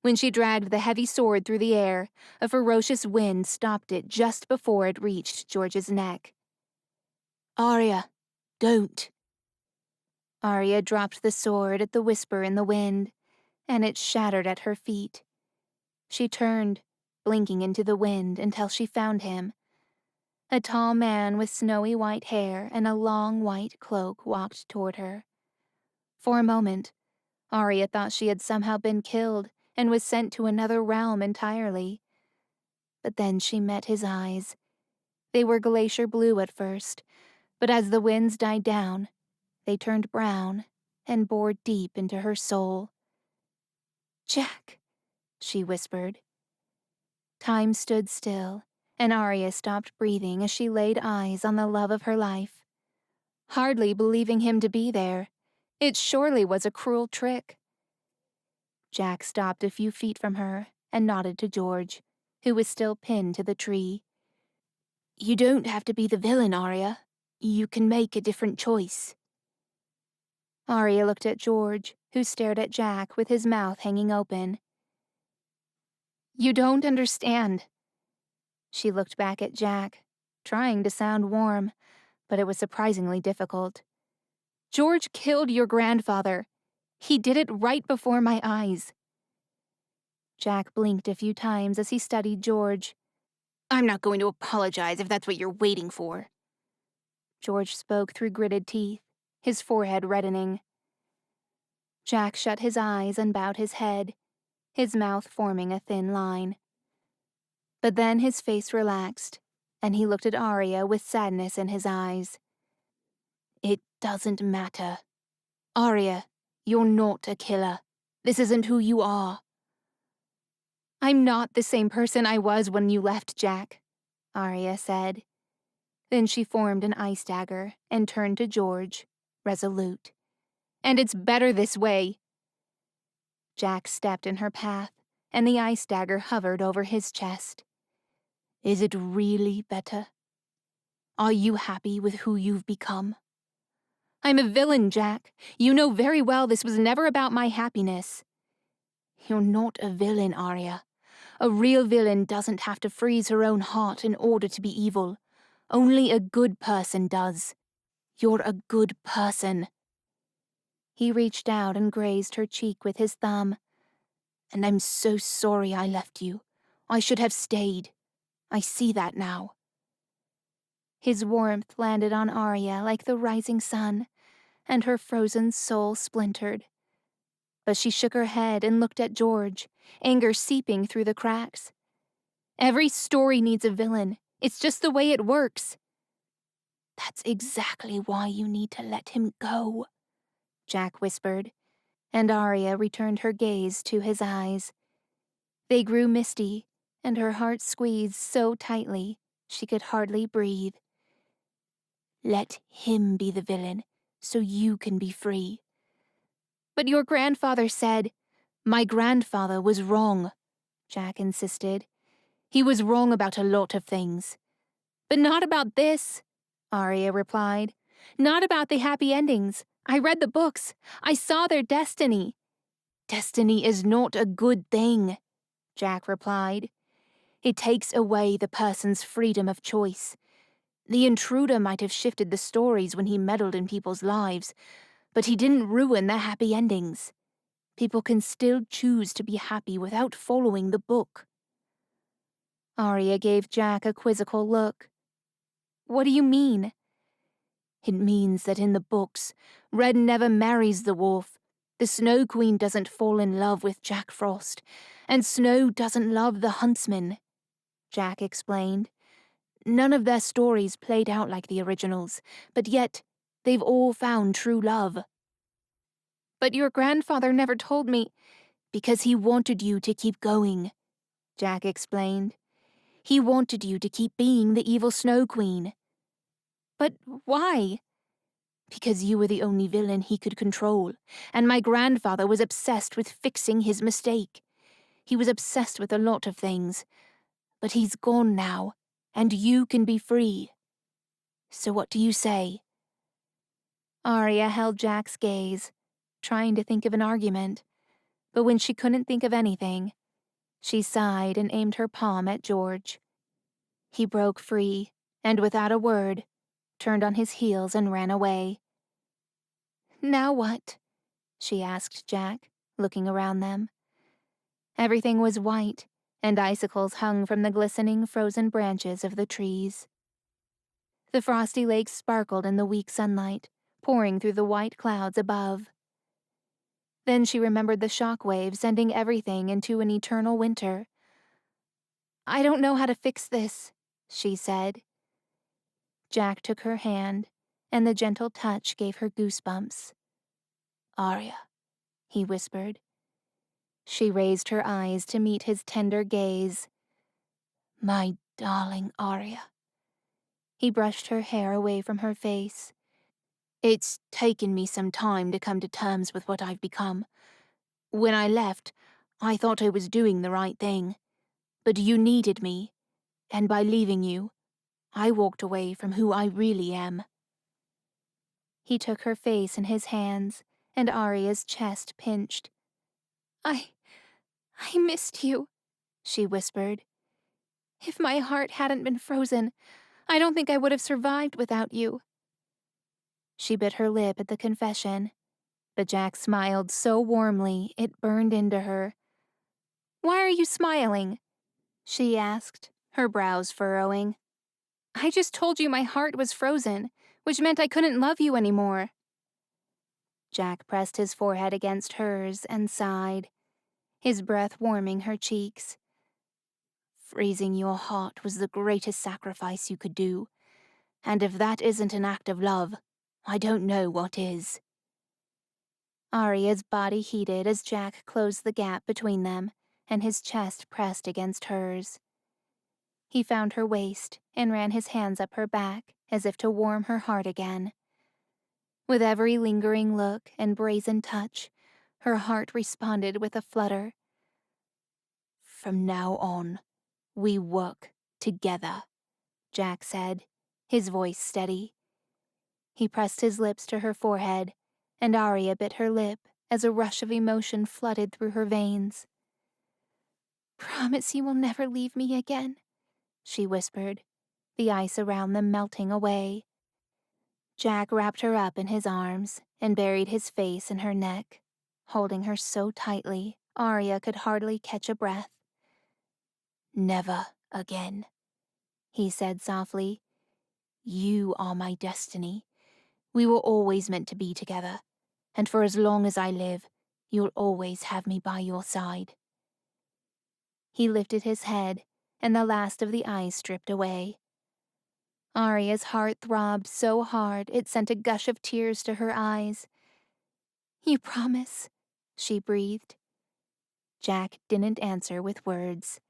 S1: When she dragged the heavy sword through the air, a ferocious wind stopped it just before it reached George's neck.
S2: "Arya, don't."
S1: Arya dropped the sword at the whisper in the wind, and it shattered at her feet. She turned, blinking into the wind until she found him. A tall man with snowy white hair and a long white cloak walked toward her. For a moment, Arya thought she had somehow been killed and was sent to another realm entirely. But then she met his eyes. They were glacier blue at first, but as the winds died down, they turned brown and bored deep into her soul. "Jack," she whispered. Time stood still, and Arya stopped breathing as she laid eyes on the love of her life. Hardly believing him to be there, it surely was a cruel trick. Jack stopped a few feet from her and nodded to George, who was still pinned to the tree. "You don't have to be the villain, Arya. You can make a different choice." Arya looked at George, who stared at Jack with his mouth hanging open. "You don't understand." She looked back at Jack, trying to sound warm, but it was surprisingly difficult. "George killed your grandfather. He did it right before my eyes." Jack blinked a few times as he studied George. "I'm not going to apologize if that's what you're waiting for." George spoke through gritted teeth, his forehead reddening. Jack shut his eyes and bowed his head, his mouth forming a thin line. But then his face relaxed, and he looked at Arya with sadness in his eyes. "It doesn't matter. Arya, you're not a killer. This isn't who you are." "I'm not the same person I was when you left, Jack," Arya said. Then she formed an ice dagger and turned to George, resolute. "And it's better this way." Jack stepped in her path, and the ice dagger hovered over his chest. "Is it really better? Are you happy with who you've become?" "I'm a villain, Jack. You know very well this was never about my happiness." "You're not a villain, Arya. A real villain doesn't have to freeze her own heart in order to be evil. Only a good person does. You're a good person." He reached out and grazed her cheek with his thumb. "And I'm so sorry I left you. I should have stayed. I see that now." His warmth landed on Arya like the rising sun, and her frozen soul splintered. But she shook her head and looked at George, anger seeping through the cracks. "Every story needs a villain. It's just the way it works." "That's exactly why you need to let him go," Jack whispered, and Arya returned her gaze to his eyes. They grew misty, and her heart squeezed so tightly she could hardly breathe. "Let him be the villain, so you can be free." "But your grandfather said—" "My grandfather was wrong," Jack insisted. "He was wrong about a lot of things." "But not about this," Arya replied. "Not about the happy endings. I read the books. I saw their destiny." "Destiny is not a good thing," Jack replied. "It takes away the person's freedom of choice. The intruder might have shifted the stories when he meddled in people's lives, but he didn't ruin their happy endings. People can still choose to be happy without following the book." Arya gave Jack a quizzical look. "What do you mean?" "It means that in the books, Red never marries the wolf. The Snow Queen doesn't fall in love with Jack Frost, and Snow doesn't love the Huntsman," Jack explained. "None of their stories played out like the originals, but yet they've all found true love." "But your grandfather never told me—" "Because he wanted you to keep going," Jack explained. "He wanted you to keep being the evil Snow Queen." "But why?" "Because you were the only villain he could control, and my grandfather was obsessed with fixing his mistake. He was obsessed with a lot of things, but he's gone now, and you can be free. So what do you say?" Arya held Jack's gaze, trying to think of an argument, but when she couldn't think of anything, she sighed and aimed her palm at George. He broke free, and without a word, turned on his heels and ran away. "Now what?" she asked Jack, looking around them. Everything was white, and icicles hung from the glistening, frozen branches of the trees. The frosty lake sparkled in the weak sunlight, pouring through the white clouds above. Then she remembered the shockwave sending everything into an eternal winter. "I don't know how to fix this," she said. Jack took her hand, and the gentle touch gave her goosebumps. "Arya," he whispered. She raised her eyes to meet his tender gaze. "My darling Arya." He brushed her hair away from her face. "It's taken me some time to come to terms with what I've become. When I left, I thought I was doing the right thing. But you needed me, and by leaving you, I walked away from who I really am." He took her face in his hands, and Arya's chest pinched. I missed you," she whispered. "If my heart hadn't been frozen, I don't think I would have survived without you." She bit her lip at the confession, but Jack smiled so warmly it burned into her. "Why are you smiling?" she asked, her brows furrowing. "I just told you my heart was frozen, which meant I couldn't love you anymore." Jack pressed his forehead against hers and sighed, his breath warming her cheeks. "Freezing your heart was the greatest sacrifice you could do, and if that isn't an act of love, I don't know what is." Arya's body heated as Jack closed the gap between them, and his chest pressed against hers. He found her waist and ran his hands up her back as if to warm her heart again. With every lingering look and brazen touch, her heart responded with a flutter. "From now on, we work together," Jack said, his voice steady. He pressed his lips to her forehead, and Arya bit her lip as a rush of emotion flooded through her veins. "Promise you will never leave me again," she whispered, the ice around them melting away. Jack wrapped her up in his arms and buried his face in her neck, holding her so tightly Arya could hardly catch a breath. "Never again," he said softly. "You are my destiny. We were always meant to be together, and for as long as I live, you'll always have me by your side." He lifted his head, and the last of the ice dripped away. Arya's heart throbbed so hard it sent a gush of tears to her eyes. "You promise?" she breathed. Jack didn't answer with words.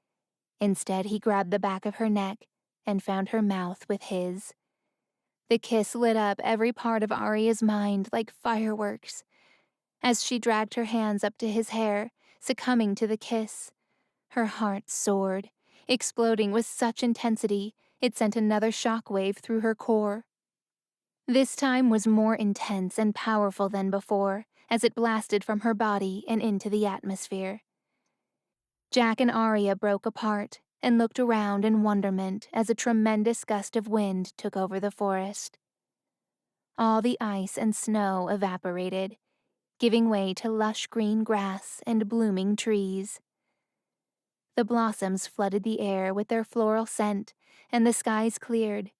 S1: Instead, he grabbed the back of her neck and found her mouth with his. The kiss lit up every part of Arya's mind like fireworks. As she dragged her hands up to his hair, succumbing to the kiss, her heart soared, exploding with such intensity it sent another shockwave through her core. This time was more intense and powerful than before, as it blasted from her body and into the atmosphere. Jack and Arya broke apart and looked around in wonderment as a tremendous gust of wind took over the forest. All the ice and snow evaporated, giving way to lush green grass and blooming trees. The blossoms flooded the air with their floral scent, and the skies cleared,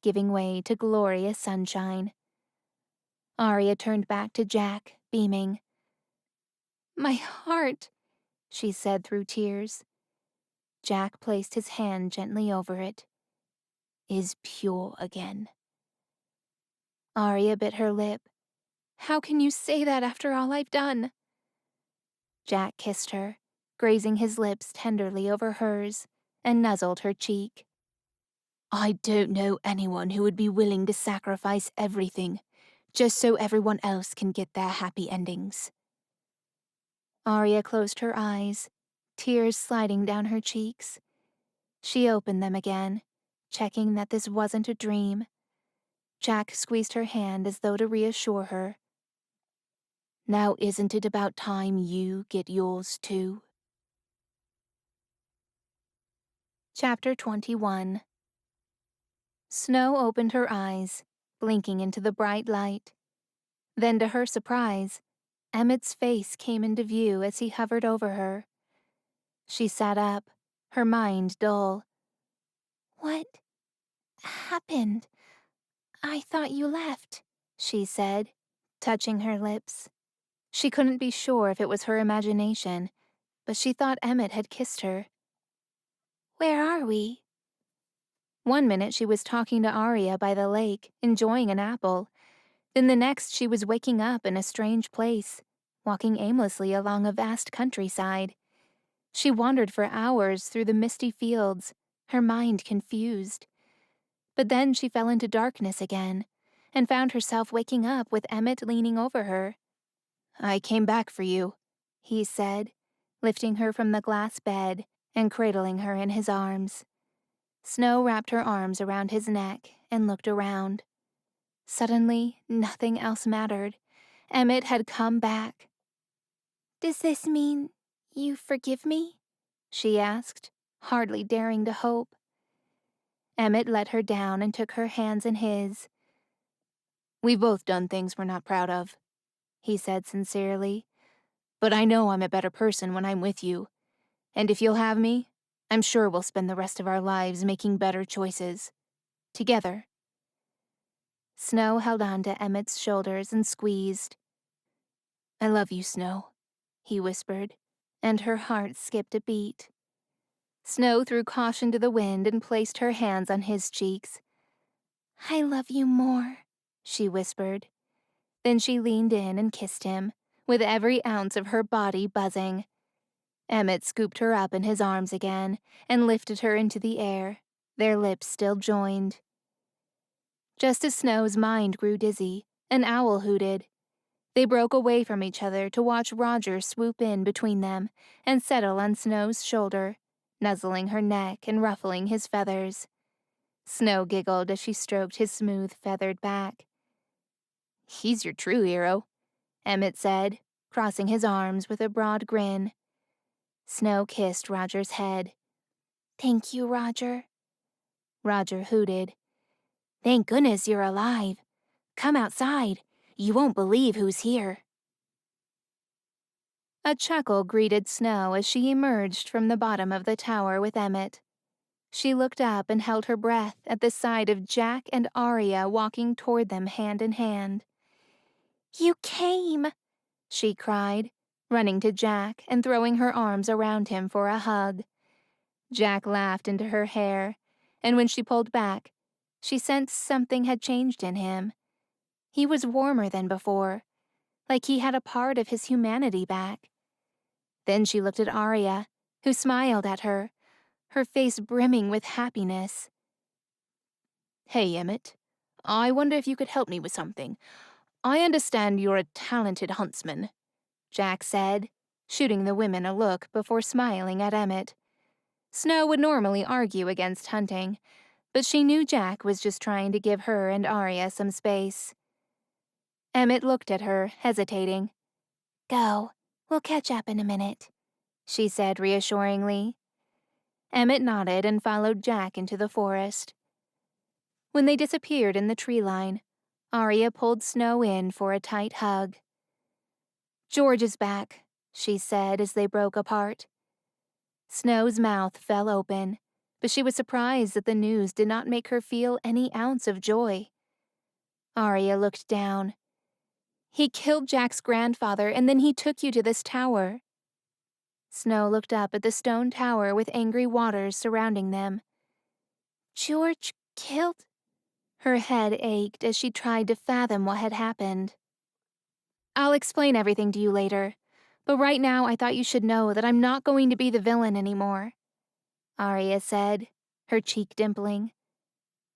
S1: giving way to glorious sunshine. Arya turned back to Jack, beaming. "My heart," she said through tears. Jack placed his hand gently over it. "Is pure again." Arya bit her lip. "How can you say that after all I've done?" Jack kissed her, grazing his lips tenderly over hers, and nuzzled her cheek. "I don't know anyone who would be willing to sacrifice everything just so everyone else can get their happy endings." Arya closed her eyes, tears sliding down her cheeks. She opened them again, checking that this wasn't a dream. Jack squeezed her hand as though to reassure her. "Now isn't it about time you get yours too?" Chapter 21. Snow opened her eyes, blinking into the bright light. Then, to her surprise, Emmett's face came into view as he hovered over her. She sat up, her mind dull. "What happened? I thought you left," she said, touching her lips. She couldn't be sure if it was her imagination, but she thought Emmett had kissed her.
S2: Where are we?
S1: One minute she was talking to Arya by the lake, enjoying an apple. Then the next she was waking up in a strange place, walking aimlessly along a vast countryside. She wandered for hours through the misty fields, her mind confused. But then she fell into darkness again, and found herself waking up with Emmett leaning over her.
S2: I came back for you,
S1: he said, lifting her from the glass bed and cradling her in his arms. Snow wrapped her arms around his neck and looked around. Suddenly, nothing else mattered. Emmett had come back.
S2: Does this mean you forgive me?
S1: She asked, hardly daring to hope. Emmett let her down and took her hands in his.
S2: We've both done things we're not proud of, he said sincerely. But I know I'm a better person when I'm with you. And if you'll have me, I'm sure we'll spend the rest of our lives making better choices. Together.
S1: Snow held on to Emmett's shoulders and squeezed.
S2: I love you, Snow, he whispered,
S1: and her heart skipped a beat. Snow threw caution to the wind and placed her hands on his cheeks.
S2: I love you more,
S1: she whispered. Then she leaned in and kissed him, with every ounce of her body buzzing. Emmett scooped her up in his arms again and lifted her into the air, their lips still joined. Just as Snow's mind grew dizzy, an owl hooted. They broke away from each other to watch Roger swoop in between them and settle on Snow's shoulder, nuzzling her neck and ruffling his feathers. Snow giggled as she stroked his smooth, feathered back.
S2: He's your true hero,
S1: Emmett said, crossing his arms with a broad grin. Snow kissed Roger's head.
S2: Thank you, Roger.
S1: Roger hooted.
S2: Thank goodness you're alive. Come outside. You won't believe who's here.
S1: A chuckle greeted Snow as she emerged from the bottom of the tower with Emmett. She looked up and held her breath at the sight of Jack and Arya walking toward them hand in hand.
S2: You came,
S1: she cried, running to Jack and throwing her arms around him for a hug. Jack laughed into her hair, and when she pulled back, she sensed something had changed in him. He was warmer than before, like he had a part of his humanity back. Then she looked at Arya, who smiled at her, her face brimming with happiness.
S2: Hey, Emmett. I wonder if you could help me with something. I understand you're a talented huntsman,
S1: Jack said, shooting the women a look before smiling at Emmett. Snow would normally argue against hunting, but she knew Jack was just trying to give her and Arya some space. Emmett looked at her, hesitating.
S2: Go. We'll catch up in a minute,
S1: she said reassuringly. Emmett nodded and followed Jack into the forest. When they disappeared in the tree line, Arya pulled Snow in for a tight hug. George is back, she said as they broke apart. Snow's mouth fell open, but she was surprised that the news did not make her feel any ounce of joy. Arya looked down. He killed Jack's grandfather, and then he took you to this tower. Snow looked up at the stone tower with angry waters surrounding them.
S2: George killed?
S1: Her head ached as she tried to fathom what had happened. I'll explain everything to you later, but right now I thought you should know that I'm not going to be the villain anymore, Arya said, her cheek dimpling.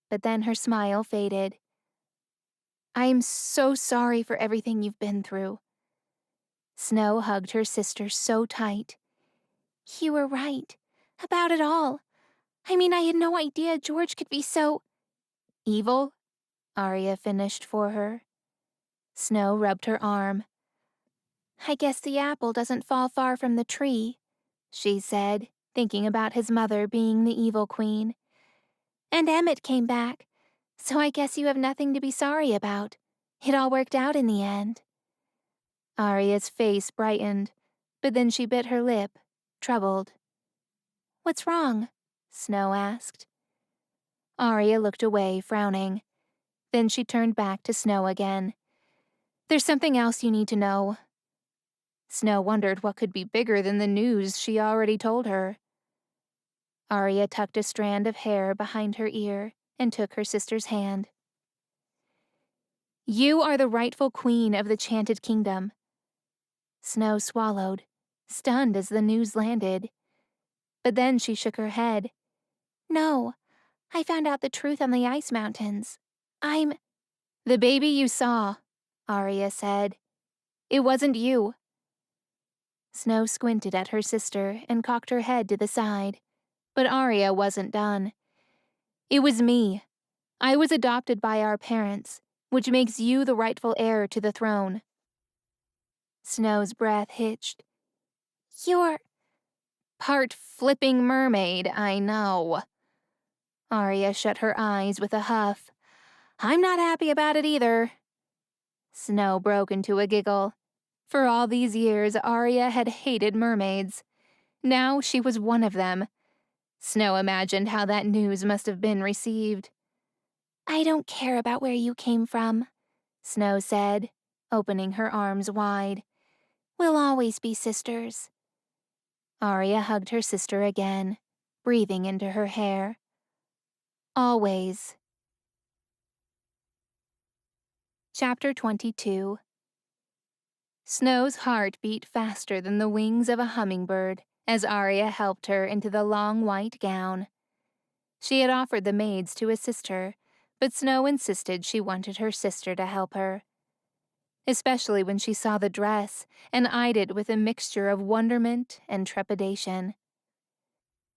S1: But then her smile faded. I'm so sorry for everything you've been through. Snow hugged her sister so tight.
S2: You were right. About it all. I mean, I had no idea George could be so...
S1: evil? Arya finished for her. Snow rubbed her arm.
S2: I guess the apple doesn't fall far from the tree,
S1: she said, thinking about his mother being the evil queen.
S2: And Emmett came back, so I guess you have nothing to be sorry about. It all worked out in the end.
S1: Arya's face brightened, but then she bit her lip, troubled.
S2: What's wrong?
S1: Snow asked. Arya looked away, frowning. Then she turned back to Snow again. There's something else you need to know. Snow wondered what could be bigger than the news she already told her. Arya tucked a strand of hair behind her ear and took her sister's hand. "You are the rightful queen of the Chanted Kingdom." Snow swallowed, stunned as the news landed. But then she shook her head. "No, I found out the truth on the ice mountains. I'm—" "The baby you saw," Arya said. "It wasn't you." Snow squinted at her sister and cocked her head to the side, but Arya wasn't done. "It was me. I was adopted by our parents, which makes you the rightful heir to the throne." Snow's breath hitched. "You're—" "Part flipping mermaid, I know." Arya shut her eyes with a huff. "I'm not happy about it either." Snow broke into a giggle. For all these years, Arya had hated mermaids. Now she was one of them. Snow imagined how that news must have been received. "I don't care about where you came from," Snow said, opening her arms wide. "We'll always be sisters." Arya hugged her sister again, breathing into her hair. Always. Chapter 22. Snow's heart beat faster than the wings of a hummingbird as Arya helped her into the long white gown. She had offered the maids to assist her, but Snow insisted she wanted her sister to help her. Especially when she saw the dress and eyed it with a mixture of wonderment and trepidation.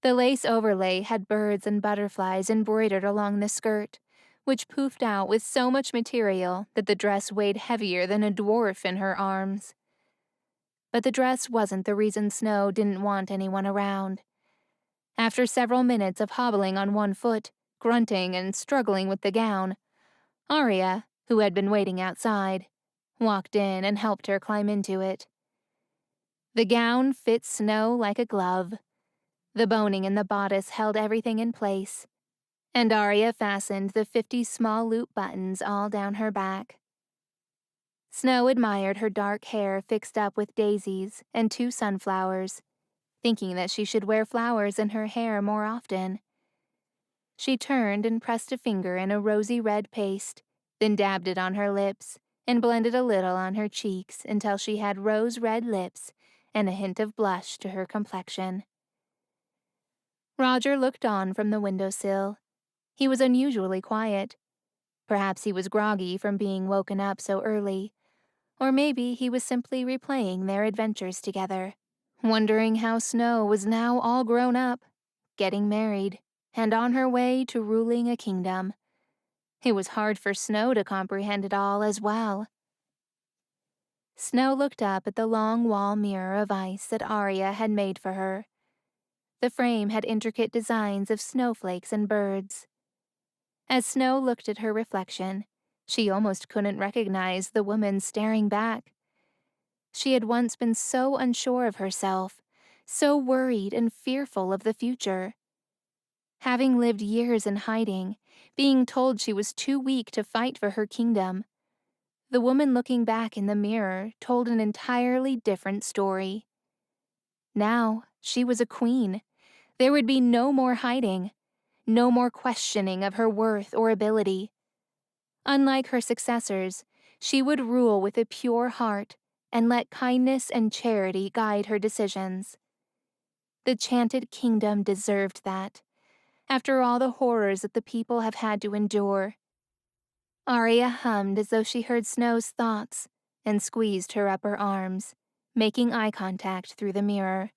S1: The lace overlay had birds and butterflies embroidered along the skirt, which poofed out with so much material that the dress weighed heavier than a dwarf in her arms. But the dress wasn't the reason Snow didn't want anyone around. After several minutes of hobbling on one foot, grunting and struggling with the gown, Arya, who had been waiting outside, walked in and helped her climb into it. The gown fit Snow like a glove. The boning in the bodice held everything in place, and Arya fastened the 50 small loop buttons all down her back. Snow admired her dark hair fixed up with daisies and 2 sunflowers, thinking that she should wear flowers in her hair more often. She turned and pressed a finger in a rosy red paste, then dabbed it on her lips and blended a little on her cheeks until she had rose-red lips and a hint of blush to her complexion. Roger looked on from the windowsill. He was unusually quiet. Perhaps he was groggy from being woken up so early, or maybe he was simply replaying their adventures together, wondering how Snow was now all grown up, getting married, and on her way to ruling a kingdom. It was hard for Snow to comprehend it all as well. Snow looked up at the long wall mirror of ice that Arya had made for her. The frame had intricate designs of snowflakes and birds. As Snow looked at her reflection, she almost couldn't recognize the woman staring back. She had once been so unsure of herself, so worried and fearful of the future. Having lived years in hiding, being told she was too weak to fight for her kingdom, the woman looking back in the mirror told an entirely different story. Now she was a queen. There would be no more hiding, no more questioning of her worth or ability. Unlike her successors, she would rule with a pure heart and let kindness and charity guide her decisions. The Chanted Kingdom deserved that, after all the horrors that the people have had to endure. Arya hummed as though she heard Snow's thoughts and squeezed her upper arms, making eye contact through the mirror.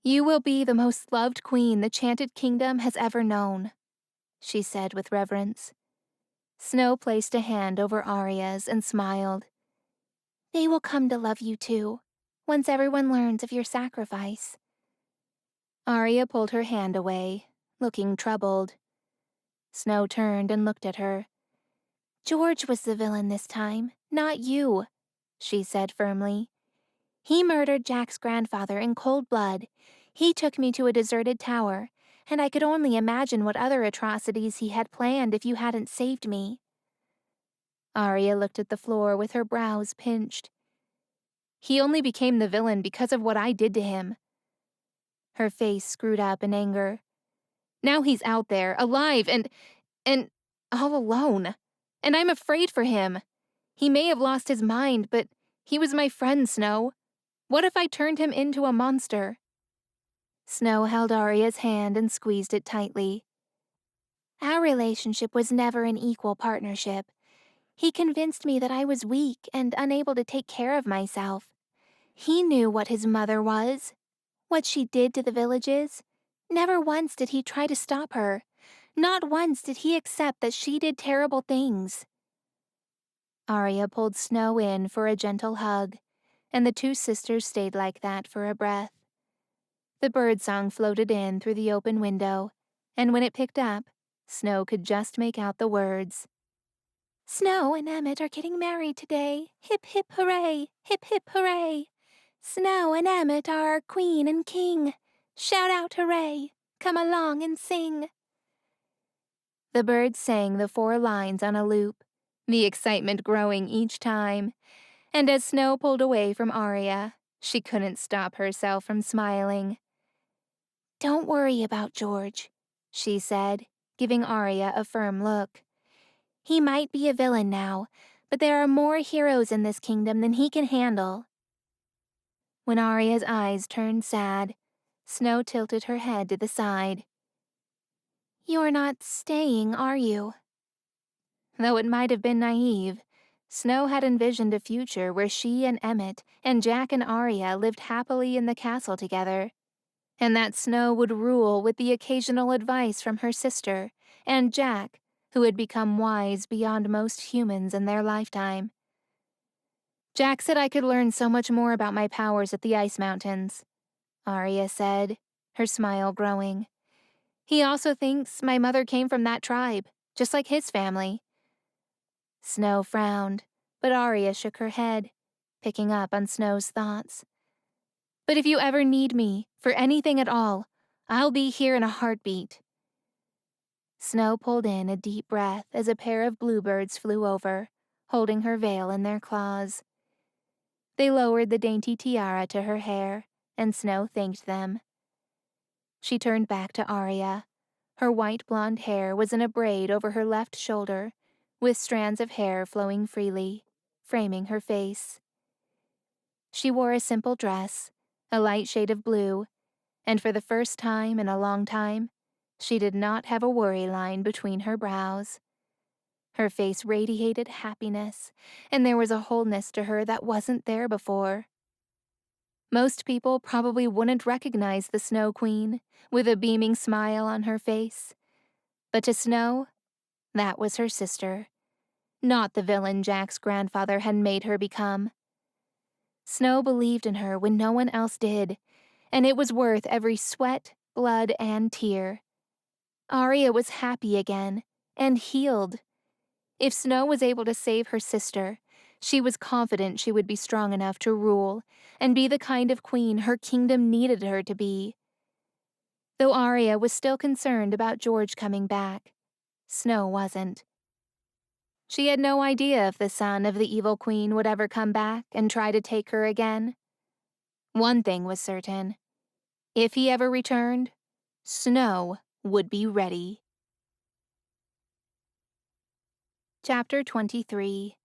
S1: "You will be the most loved queen the Chanted Kingdom has ever known," she said with reverence. Snow placed a hand over Arya's and smiled. "They will come to love you too, once everyone learns of your sacrifice." Arya pulled her hand away, looking troubled. Snow turned and looked at her. "George was the villain this time, not you," she said firmly. "He murdered Jack's grandfather in cold blood. He took me to a deserted tower, and I could only imagine what other atrocities he had planned if you hadn't saved me." Arya looked at the floor with her brows pinched. He only became the villain because of what I did to him." Her face screwed up in anger. "Now he's out there, alive, and all alone. And I'm afraid for him. He may have lost his mind, but he was my friend, Snow. What if I turned him into a monster?" Snow held Arya's hand and squeezed it tightly. "Our relationship was never an equal partnership. He convinced me that I was weak and unable to take care of myself. He knew what his mother was, what she did to the villages. Never once did he try to stop her. Not once did he accept that she did terrible things." Arya pulled Snow in for a gentle hug, and the two sisters stayed like that for a breath. The birdsong floated in through the open window, and when it picked up, Snow could just make out the words. "Snow and Emmett are getting married today. Hip, hip, hooray! Hip, hip, hooray! Snow and Emmett are our queen and king. Shout out hooray! Come along and sing." The birds sang the 4 lines on a loop, the excitement growing each time, and as Snow pulled away from Arya, she couldn't stop herself from smiling. "Don't worry about George," she said, giving Arya a firm look. "He might be a villain now, but there are more heroes in this kingdom than he can handle." When Arya's eyes turned sad, Snow tilted her head to the side. "You're not staying, are you?" Though it might have been naive, Snow had envisioned a future where she and Emmett and Jack and Arya lived happily in the castle together, and that Snow would rule with the occasional advice from her sister and Jack, who had become wise beyond most humans in their lifetime. "Jack said I could learn so much more about my powers at the Ice Mountains," Arya said, her smile growing. "He also thinks my mother came from that tribe, just like his family." Snow frowned, but Arya shook her head, picking up on Snow's thoughts. "But if you ever need me, for anything at all, I'll be here in a heartbeat." Snow pulled in a deep breath as a pair of bluebirds flew over, holding her veil in their claws. They lowered the dainty tiara to her hair, and Snow thanked them. She turned back to Arya. Her white blonde hair was in a braid over her left shoulder, with strands of hair flowing freely, framing her face. She wore a simple dress, a light shade of blue, and for the first time in a long time, she did not have a worry line between her brows. Her face radiated happiness, and there was a wholeness to her that wasn't there before. Most people probably wouldn't recognize the Snow Queen, with a beaming smile on her face. But to Snow, that was her sister, not the villain Jack's grandfather had made her become. Snow believed in her when no one else did, and it was worth every sweat, blood, and tear. Arya was happy again, and healed. If Snow was able to save her sister, she was confident she would be strong enough to rule and be the kind of queen her kingdom needed her to be. Though Arya was still concerned about George coming back, Snow wasn't. She had no idea if the son of the evil queen would ever come back and try to take her again. One thing was certain. If he ever returned, Snow would be ready. Chapter 23.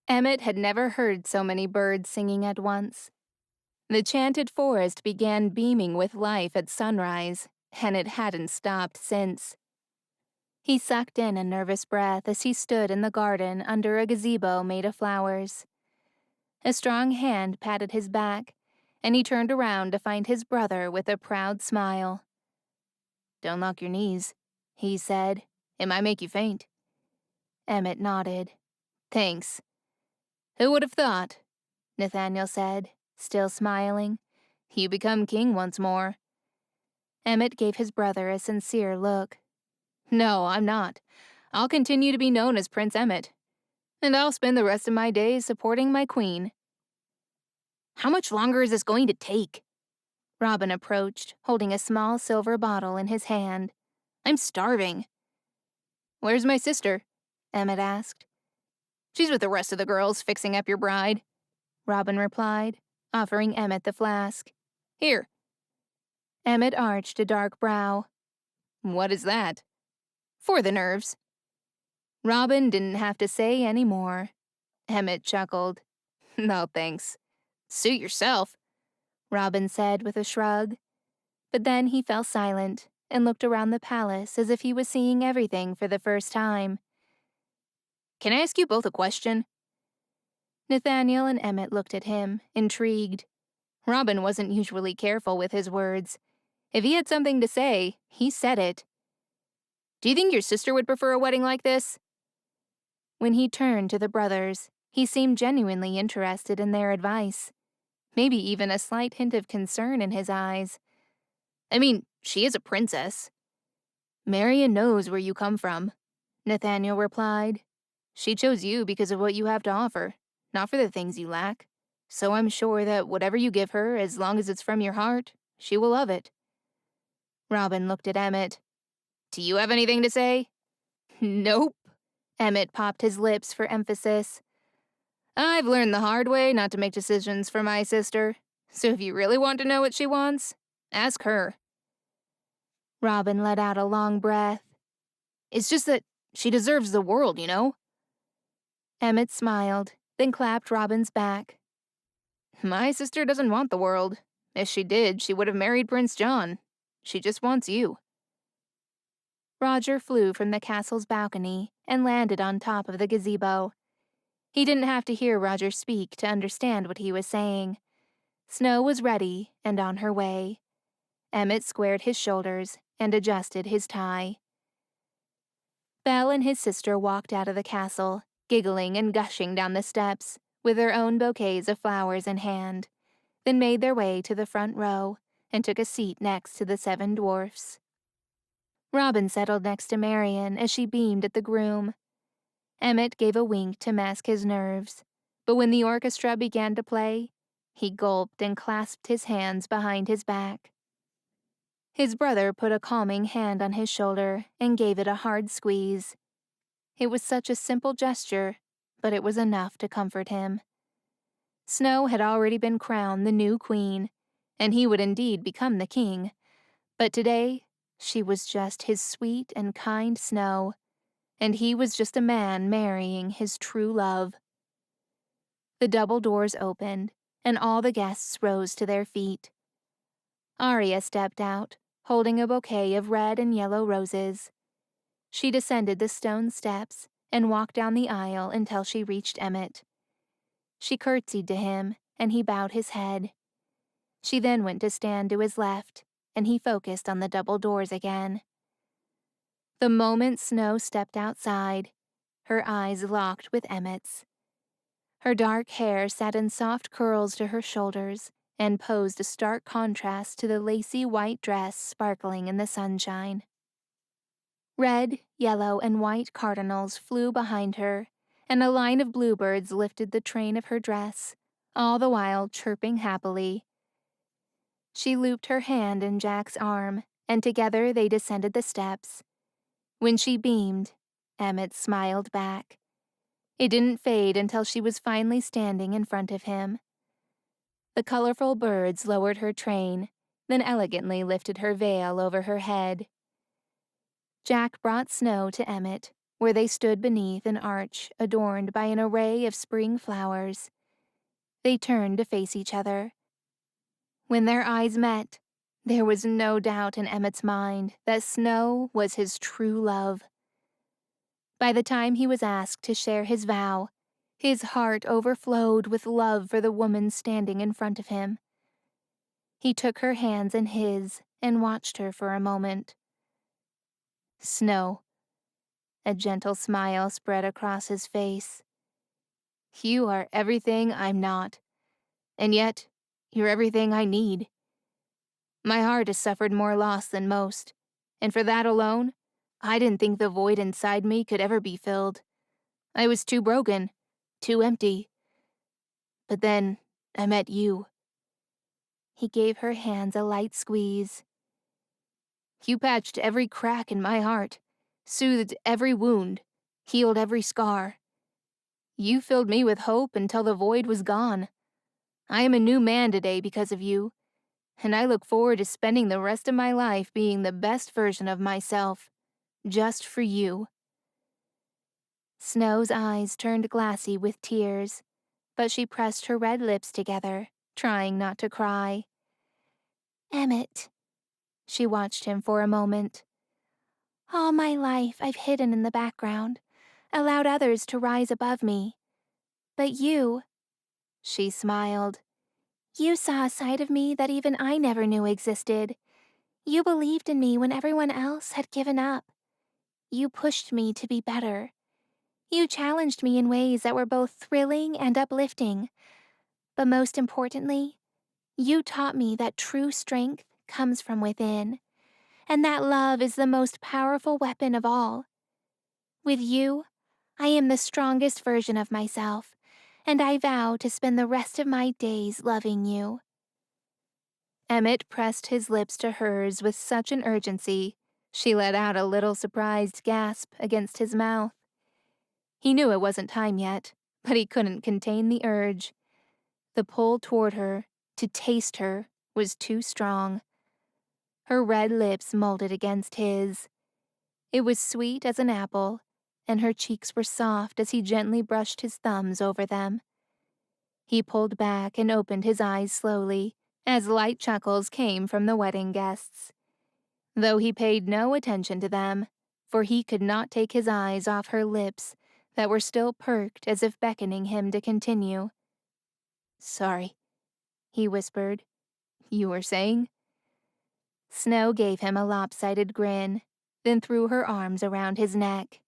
S1: Emmett had never heard so many birds singing at once. The Chanted Forest began beaming with life at sunrise, and it hadn't stopped since. He sucked in a nervous breath as he stood in the garden under a gazebo made of flowers. A strong hand patted his back, and he turned around to find his brother with a proud smile. "Don't lock your knees," he said. "It might make you faint." Emmett nodded. "Thanks." "Who would have thought?" Nathaniel said, still smiling. "You become king once more." Emmett gave his brother a sincere look. "No, I'm not. I'll continue to be known as Prince Emmett. And I'll spend the rest of my days supporting my queen." "How much longer is this going to take?" Robin approached, holding a small silver bottle in his hand. "I'm starving." "Where's my sister?" Emmett asked. "She's with the rest of the girls fixing up your bride." Robin replied, offering Emmett the flask. Here. Emmett arched a dark brow. What is that? For the nerves. Robin didn't have to say any more. Emmett chuckled. No, thanks. Suit yourself, Robin said with a shrug. But then he fell silent and looked around the palace as if he was seeing everything for the first time. Can I ask you both a question? Nathaniel and Emmett looked at him, intrigued. Robin wasn't usually careful with his words. If he had something to say, he said it. Do you think your sister would prefer a wedding like this? When he turned to the brothers, he seemed genuinely interested in their advice. Maybe even a slight hint of concern in his eyes. I mean, she is a princess. Marian knows where you come from, Nathaniel replied. She chose you because of what you have to offer, not for the things you lack. So I'm sure that whatever you give her, as long as it's from your heart, she will love it. Robin looked at Emmett. Do you have anything to say? Nope. Emmett popped his lips for emphasis. I've learned the hard way not to make decisions for my sister, so if you really want to know what she wants, ask her. Robin let out a long breath. It's just that she deserves the world, you know? Emmett smiled, then clapped Robin's back. My sister doesn't want the world. If she did, she would have married Prince John. She just wants you. Roger flew from the castle's balcony and landed on top of the gazebo. He didn't have to hear Roger speak to understand what he was saying. Snow was ready and on her way. Emmett squared his shoulders and adjusted his tie. Belle and his sister walked out of the castle, giggling and gushing down the steps, with their own bouquets of flowers in hand, then made their way to the front row and took a seat next to the 7 dwarfs. Robin settled next to Marian as she beamed at the groom. Emmett gave a wink to mask his nerves, but when the orchestra began to play, he gulped and clasped his hands behind his back. His brother put a calming hand on his shoulder and gave it a hard squeeze. It was such a simple gesture, but it was enough to comfort him. Snow had already been crowned the new queen, and he would indeed become the king. But today, she was just his sweet and kind Snow, and he was just a man marrying his true love. The double doors opened, and all the guests rose to their feet. Arya stepped out, holding a bouquet of red and yellow roses. She descended the stone steps and walked down the aisle until she reached Emmett. She curtsied to him, and he bowed his head. She then went to stand to his left, and he focused on the double doors again. The moment Snow stepped outside, her eyes locked with Emmett's. Her dark hair sat in soft curls to her shoulders and posed a stark contrast to the lacy white dress sparkling in the sunshine. Red, yellow, and white cardinals flew behind her, and a line of bluebirds lifted the train of her dress, all the while chirping happily. She looped her hand in Jack's arm, and together they descended the steps. When she beamed, Emmett smiled back. It didn't fade until she was finally standing in front of him. The colorful birds lowered her train, then elegantly lifted her veil over her head. Jack brought Snow to Emmett, where they stood beneath an arch adorned by an array of spring flowers. They turned to face each other. When their eyes met, there was no doubt in Emmett's mind that Snow was his true love. By the time he was asked to share his vow, his heart overflowed with love for the woman standing in front of him. He took her hands in his and watched her for a moment. Snow. A gentle smile spread across his face. You are everything I'm not, and yet you're everything I need. My heart has suffered more loss than most, and for that alone, I didn't think the void inside me could ever be filled. I was too broken, too empty. But then I met you. He gave her hands a light squeeze. You patched every crack in my heart, soothed every wound, healed every scar. You filled me with hope until the void was gone. I am a new man today because of you, and I look forward to spending the rest of my life being the best version of myself, just for you." Snow's eyes turned glassy with tears, but she pressed her red lips together, trying not to cry. "Emmett," she watched him for a moment. "All my life I've hidden in the background, allowed others to rise above me. But you," she smiled, "you saw a side of me that even I never knew existed. You believed in me when everyone else had given up. You pushed me to be better. You challenged me in ways that were both thrilling and uplifting. But most importantly, you taught me that true strength comes from within, and that love is the most powerful weapon of all. With you, I am the strongest version of myself, and I vow to spend the rest of my days loving you." Emmett pressed his lips to hers with such an urgency, she let out a little surprised gasp against his mouth. He knew it wasn't time yet, but he couldn't contain the urge. The pull toward her, to taste her, was too strong. Her red lips molded against his. It was sweet as an apple, and her cheeks were soft as he gently brushed his thumbs over them. He pulled back and opened his eyes slowly, as light chuckles came from the wedding guests. Though he paid no attention to them, for he could not take his eyes off her lips that were still perked as if beckoning him to continue. "Sorry," he whispered. "You were saying?" Snow gave him a lopsided grin, then threw her arms around his neck.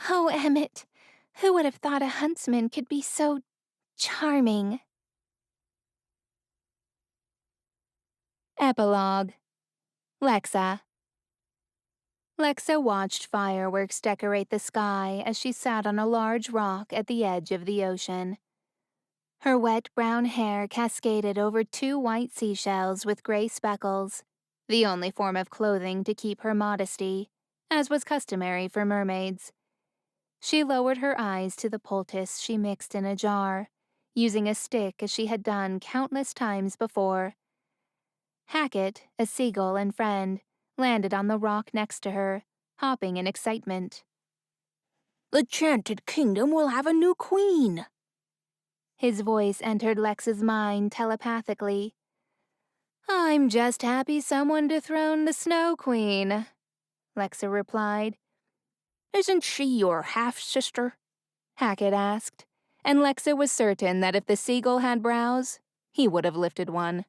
S1: "Oh, Emmett, who would have thought a huntsman could be so charming?" Epilogue. Lexa. Lexa watched fireworks decorate the sky as she sat on a large rock at the edge of the ocean. Her wet brown hair cascaded over 2 white seashells with gray speckles, the only form of clothing to keep her modesty, as was customary for mermaids. She lowered her eyes to the poultice she mixed in a jar, using a stick as she had done countless times before. Hackett, a seagull and friend, landed on the rock next to her, hopping in excitement.
S2: "The Chanted Kingdom will have a new queen."
S1: His voice entered Lex's mind telepathically. "I'm just happy someone dethroned the Snow Queen," Lexa replied.
S2: "Isn't she your half-sister?"
S1: Hackett asked, and Lexa was certain that if the seagull had brows, he would have lifted one.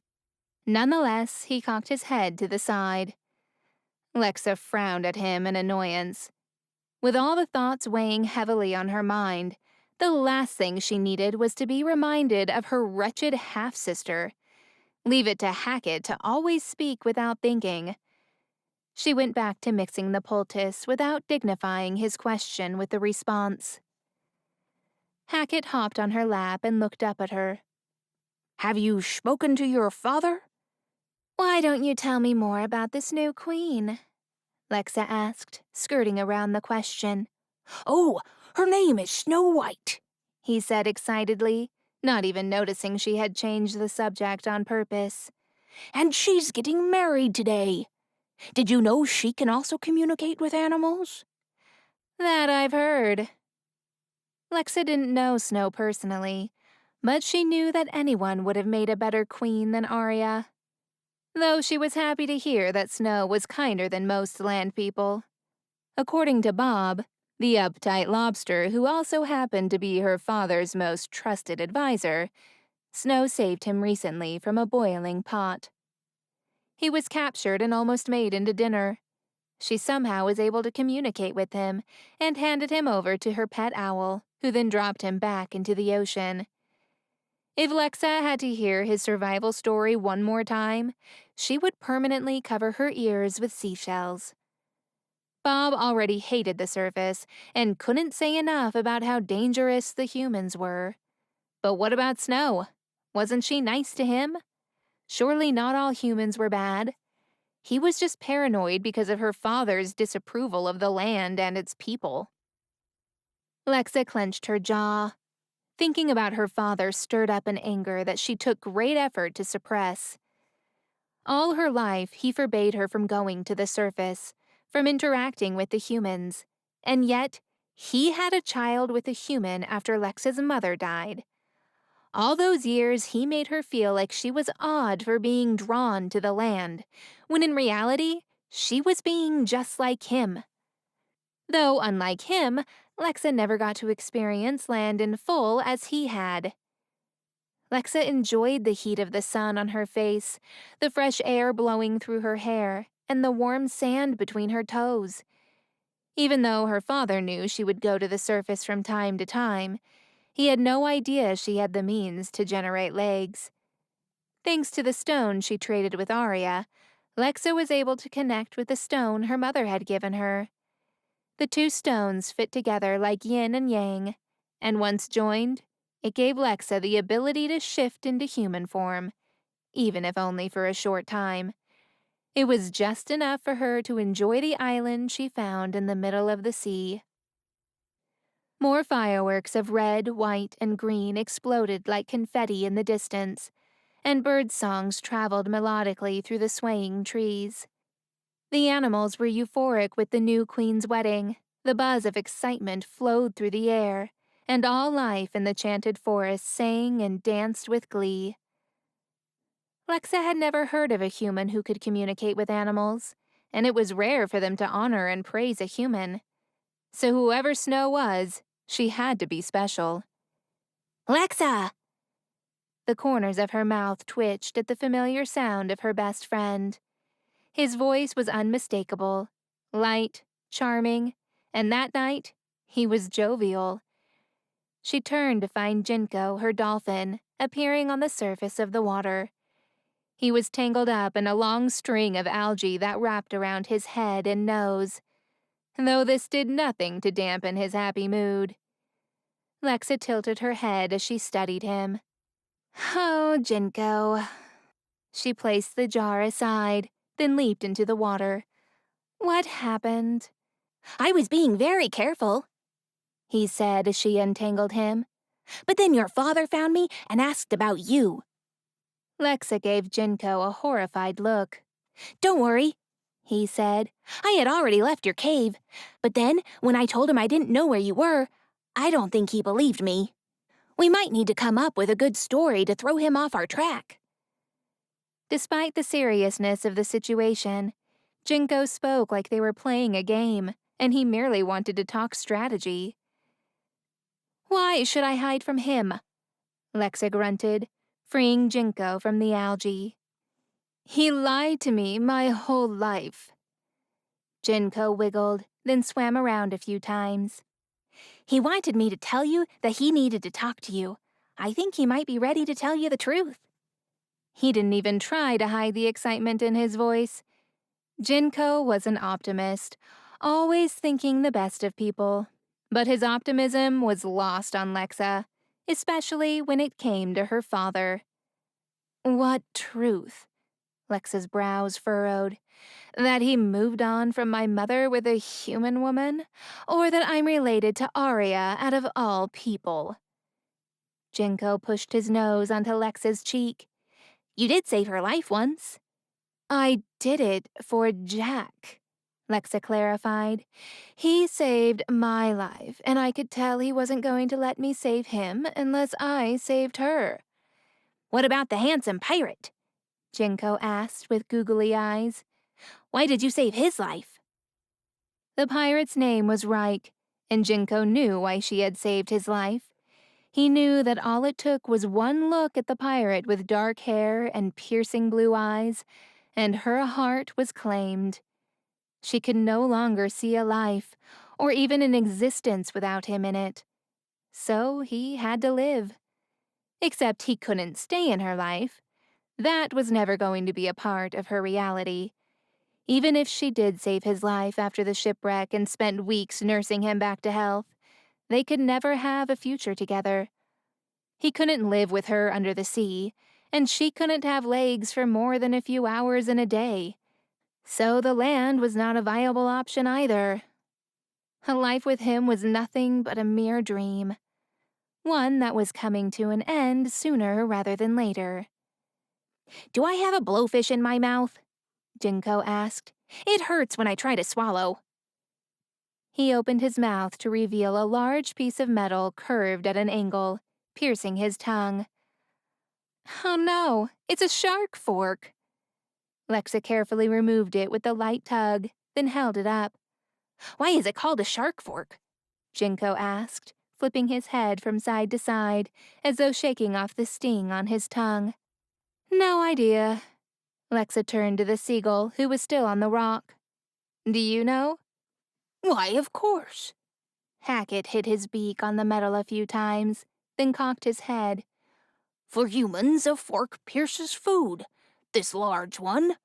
S1: Nonetheless, he cocked his head to the side. Lexa frowned at him in annoyance. With all the thoughts weighing heavily on her mind, the last thing she needed was to be reminded of her wretched half-sister. Leave it to Hackett to always speak without thinking. She went back to mixing the poultice without dignifying his question with the response. Hackett hopped on her lap and looked up at her.
S2: "Have you spoken to your father?"
S1: "Why don't you tell me more about this new queen?" Lexa asked, skirting around the question.
S2: "Oh, her name is Snow White,"
S1: he said excitedly, not even noticing she had changed the subject on purpose.
S2: "And she's getting married today. Did you know she can also communicate with animals?"
S1: "That I've heard." Lexa didn't know Snow personally, but she knew that anyone would have made a better queen than Arya. Though she was happy to hear that Snow was kinder than most land people. According to Bob, the uptight lobster who also happened to be her father's most trusted advisor, Snow saved him recently from a boiling pot. He was captured and almost made into dinner. She somehow was able to communicate with him and handed him over to her pet owl, who then dropped him back into the ocean. If Lexa had to hear his survival story one more time, she would permanently cover her ears with seashells. Bob already hated the surface and couldn't say enough about how dangerous the humans were. But what about Snow? Wasn't she nice to him? Surely not all humans were bad. He was just paranoid because of her father's disapproval of the land and its people. Lexa clenched her jaw. Thinking about her father stirred up an anger that she took great effort to suppress. All her life, he forbade her from going to the surface, from interacting with the humans, and yet he had a child with a human after Lexa's mother died. All those years, he made her feel like she was odd for being drawn to the land, when in reality, she was being just like him. Though, unlike him, Lexa never got to experience land in full as he had. Lexa enjoyed the heat of the sun on her face, the fresh air blowing through her hair, and the warm sand between her toes. Even though her father knew she would go to the surface from time to time, he had no idea she had the means to generate legs. Thanks to the stone she traded with Arya, Lexa was able to connect with the stone her mother had given her. The two stones fit together like yin and yang, and once joined, it gave Lexa the ability to shift into human form, even if only for a short time. It was just enough for her to enjoy the island she found in the middle of the sea. More fireworks of red, white, and green exploded like confetti in the distance, and bird songs traveled melodically through the swaying trees. The animals were euphoric with the new queen's wedding. The buzz of excitement flowed through the air, and all life in the Chanted Forest sang and danced with glee. Lexa had never heard of a human who could communicate with animals, and it was rare for them to honor and praise a human. So whoever Snow was, she had to be special. Lexa! The corners of her mouth twitched at the familiar sound of her best friend. His voice was unmistakable, light, charming, and that night, he was jovial. She turned to find Jinko, her dolphin, appearing on the surface of the water. He was tangled up in a long string of algae that wrapped around his head and nose, though this did nothing to dampen his happy mood. Lexa tilted her head as she studied him. Oh, Jinko. She placed the jar aside, then leaped into the water. What happened? I was being very careful, he said as she untangled him. But then your father found me and asked about you. Lexa gave Jinko a horrified look. Don't worry, he said. I had already left your cave. But then, when I told him I didn't know where you were, I don't think he believed me. We might need to come up with a good story to throw him off our track. Despite the seriousness of the situation, Jinko spoke like they were playing a game, and he merely wanted to talk strategy. Why should I hide from him? Lexa grunted, freeing Jinko from the algae. He lied to me my whole life. Jinko wiggled, then swam around a few times. He wanted me to tell you that he needed to talk to you. I think he might be ready to tell you the truth. He didn't even try to hide the excitement in his voice. Jinko was an optimist, always thinking the best of people. But his optimism was lost on Lexa, especially when it came to her father. What truth? Lexa's brows furrowed. That he moved on from my mother with a human woman? Or that I'm related to Arya out of all people? Jinko pushed his nose onto Lexa's cheek. You did save her life once. I did it for Jack, Lexa clarified. He saved my life, and I could tell he wasn't going to let me save him unless I saved her. What about the handsome pirate? Jinko asked with googly eyes. Why did you save his life? The pirate's name was Reich, and Jinko knew why she had saved his life. He knew that all it took was one look at the pirate with dark hair and piercing blue eyes, and her heart was claimed. She could no longer see a life, or even an existence without him in it. So he had to live. Except he couldn't stay in her life. That was never going to be a part of her reality. Even if she did save his life after the shipwreck and spent weeks nursing him back to health, they could never have a future together. He couldn't live with her under the sea, and she couldn't have legs for more than a few hours in a day. So the land was not a viable option either. A life with him was nothing but a mere dream. one that was coming to an end sooner rather than later.
S2: Do I have a blowfish in my mouth? Jinko asked. It hurts when I try to swallow.
S1: He opened his mouth to reveal a large piece of metal curved at an angle, piercing his tongue. Oh no, it's a shark fork. Lexa carefully removed it with a light tug, then held it up.
S2: Why is it called a shark fork?
S1: Jinko asked, flipping his head from side to side, as though shaking off the sting on his tongue. No idea. Lexa turned to the seagull, who was still on the rock. Do you know?
S2: Why, of course.
S1: Hackett hit his beak on the metal a few times, then cocked his head.
S2: For humans, a fork pierces food. This large one,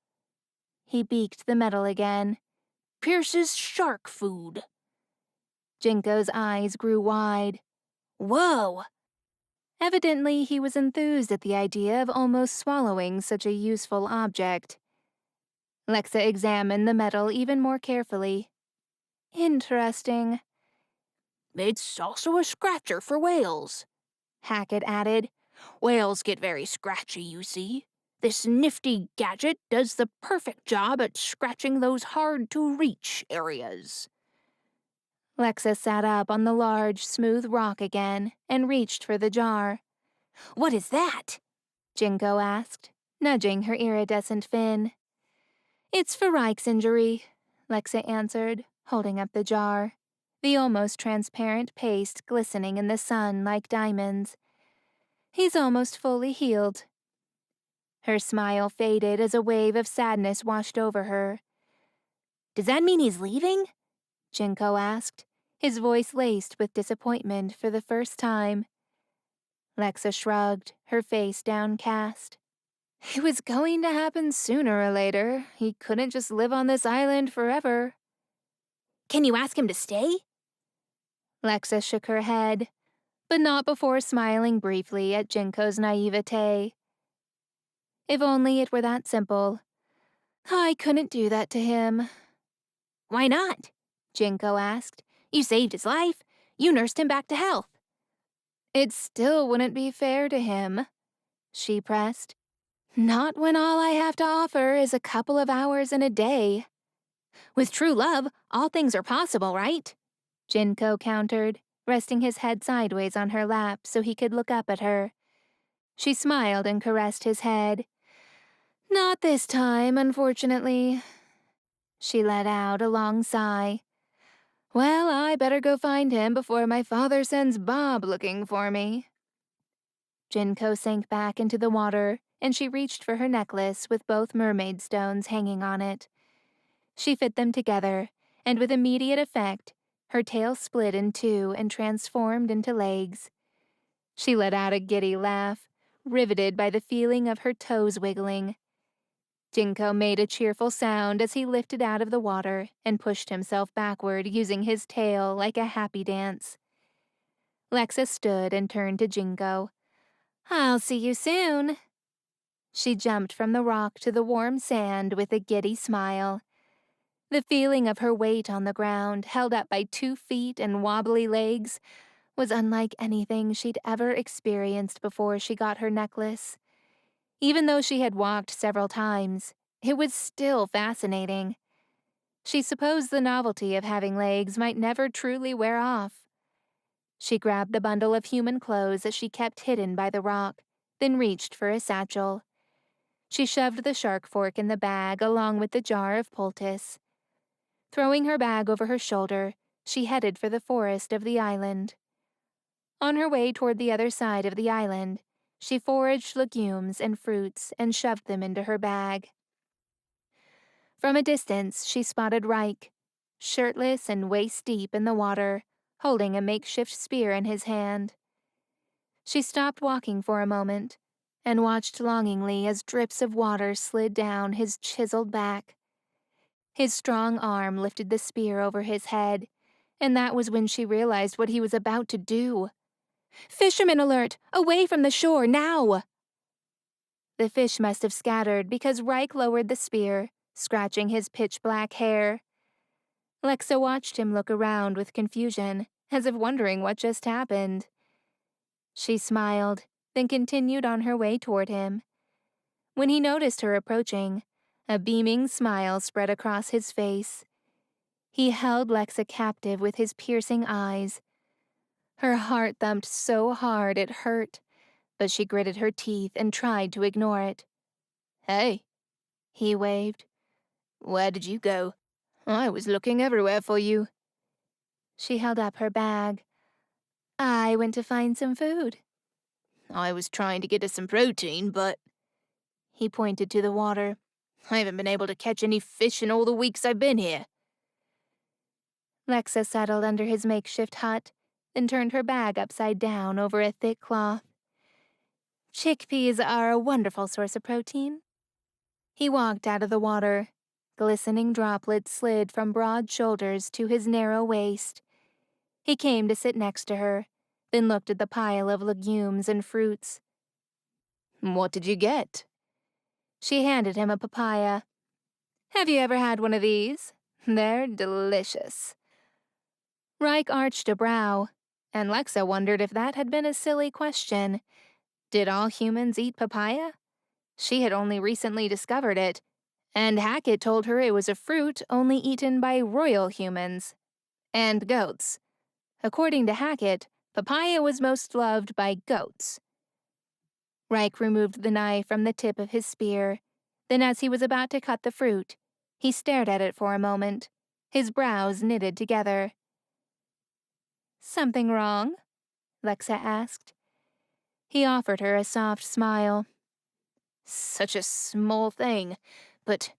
S1: He beaked the metal again.
S2: pierces shark food.
S1: Jinko's eyes grew wide.
S2: Whoa!
S1: Evidently, he was enthused at the idea of almost swallowing such a useful object. Lexa examined the metal even more carefully. Interesting,
S2: It's also a scratcher for whales,
S1: Hackett added.
S2: Whales get very scratchy, you see. This nifty gadget does the perfect job at scratching those hard-to-reach areas.
S1: Lexa sat up on the large, smooth rock again and reached for the jar.
S2: What is that?
S1: Jinko asked, nudging her iridescent fin. It's for Reich's injury, Lexa answered, holding up the jar, the almost transparent paste glistening in the sun like diamonds. He's almost fully healed. Her smile faded as a wave of sadness washed over her.
S2: Does that mean he's leaving?
S1: Jinko asked, his voice laced with disappointment for the first time. Lexa shrugged, her face downcast. It was going to happen sooner or later. He couldn't just live on this island forever.
S2: Can you ask him to stay?
S1: Lexa shook her head, but not before smiling briefly at Jinko's naivete. If only it were that simple. I couldn't do that to him.
S2: Why not?
S1: Jinko asked.
S2: You saved his life. You nursed him back to health.
S1: It still wouldn't be fair to him, she pressed. Not when all I have to offer is a couple of hours in a day.
S2: With true love, all things are possible, right?
S1: Jinko countered, resting his head sideways on her lap so he could look up at her. She smiled and caressed his head. Not this time, unfortunately. She let out a long sigh. Well, I better go find him before my father sends Bob looking for me. Jinko sank back into the water, and she reached for her necklace with both mermaid stones hanging on it. She fit them together, and with immediate effect, her tail split in two and transformed into legs. She let out a giddy laugh, riveted by the feeling of her toes wiggling. Jinko made a cheerful sound as he lifted out of the water and pushed himself backward using his tail like a happy dance. Lexa stood and turned to Jinko. I'll see you soon. She jumped from the rock to the warm sand with a giddy smile. The feeling of her weight on the ground, held up by 2 feet and wobbly legs, was unlike anything she'd ever experienced before she got her necklace. Even though she had walked several times, it was still fascinating. She supposed the novelty of having legs might never truly wear off. She grabbed the bundle of human clothes that she kept hidden by the rock, then reached for a satchel. She shoved the shark fork in the bag along with the jar of poultice. Throwing her bag over her shoulder, she headed for the forest of the island. On her way toward the other side of the island, she foraged legumes and fruits and shoved them into her bag. From a distance, she spotted Reich, shirtless and waist-deep in the water, holding a makeshift spear in his hand. She stopped walking for a moment and watched longingly as drips of water slid down his chiseled back. His strong arm lifted the spear over his head, and that was when she realized what he was about to do. Fisherman alert! Away from the shore, now! The fish must have scattered because Reich lowered the spear, scratching his pitch-black hair. Lexa watched him look around with confusion, as if wondering what just happened. She smiled, then continued on her way toward him. When he noticed her approaching, a beaming smile spread across his face. He held Lexa captive with his piercing eyes. Her heart thumped so hard it hurt, but she gritted her teeth and tried to ignore it.
S2: "Hey," he waved. "Where did you go? I was looking everywhere for you."
S1: She held up her bag. I went to find some food.
S2: "I was trying to get us some protein, but—" He pointed to the water. "I haven't been able to catch any fish in all the weeks I've been here."
S1: Lexa settled under his makeshift hut, then turned her bag upside down over a thick cloth. Chickpeas are a wonderful source of protein. He walked out of the water. Glistening droplets slid from broad shoulders to his narrow waist. He came to sit next to her, then looked at the pile of legumes and fruits.
S2: "What did you get?"
S1: She handed him a papaya. Have you ever had one of these? They're delicious. Reich arched a brow, and Lexa wondered if that had been a silly question. Did all humans eat papaya? She had only recently discovered it, and Hackett told her it was a fruit only eaten by royal humans and goats. According to Hackett, papaya was most loved by goats. Reich removed the knife from the tip of his spear. Then, as he was about to cut the fruit, he stared at it for a moment, his brows knitted together. Something wrong? Lexa asked. He offered her a soft smile.
S2: Such a small thing, but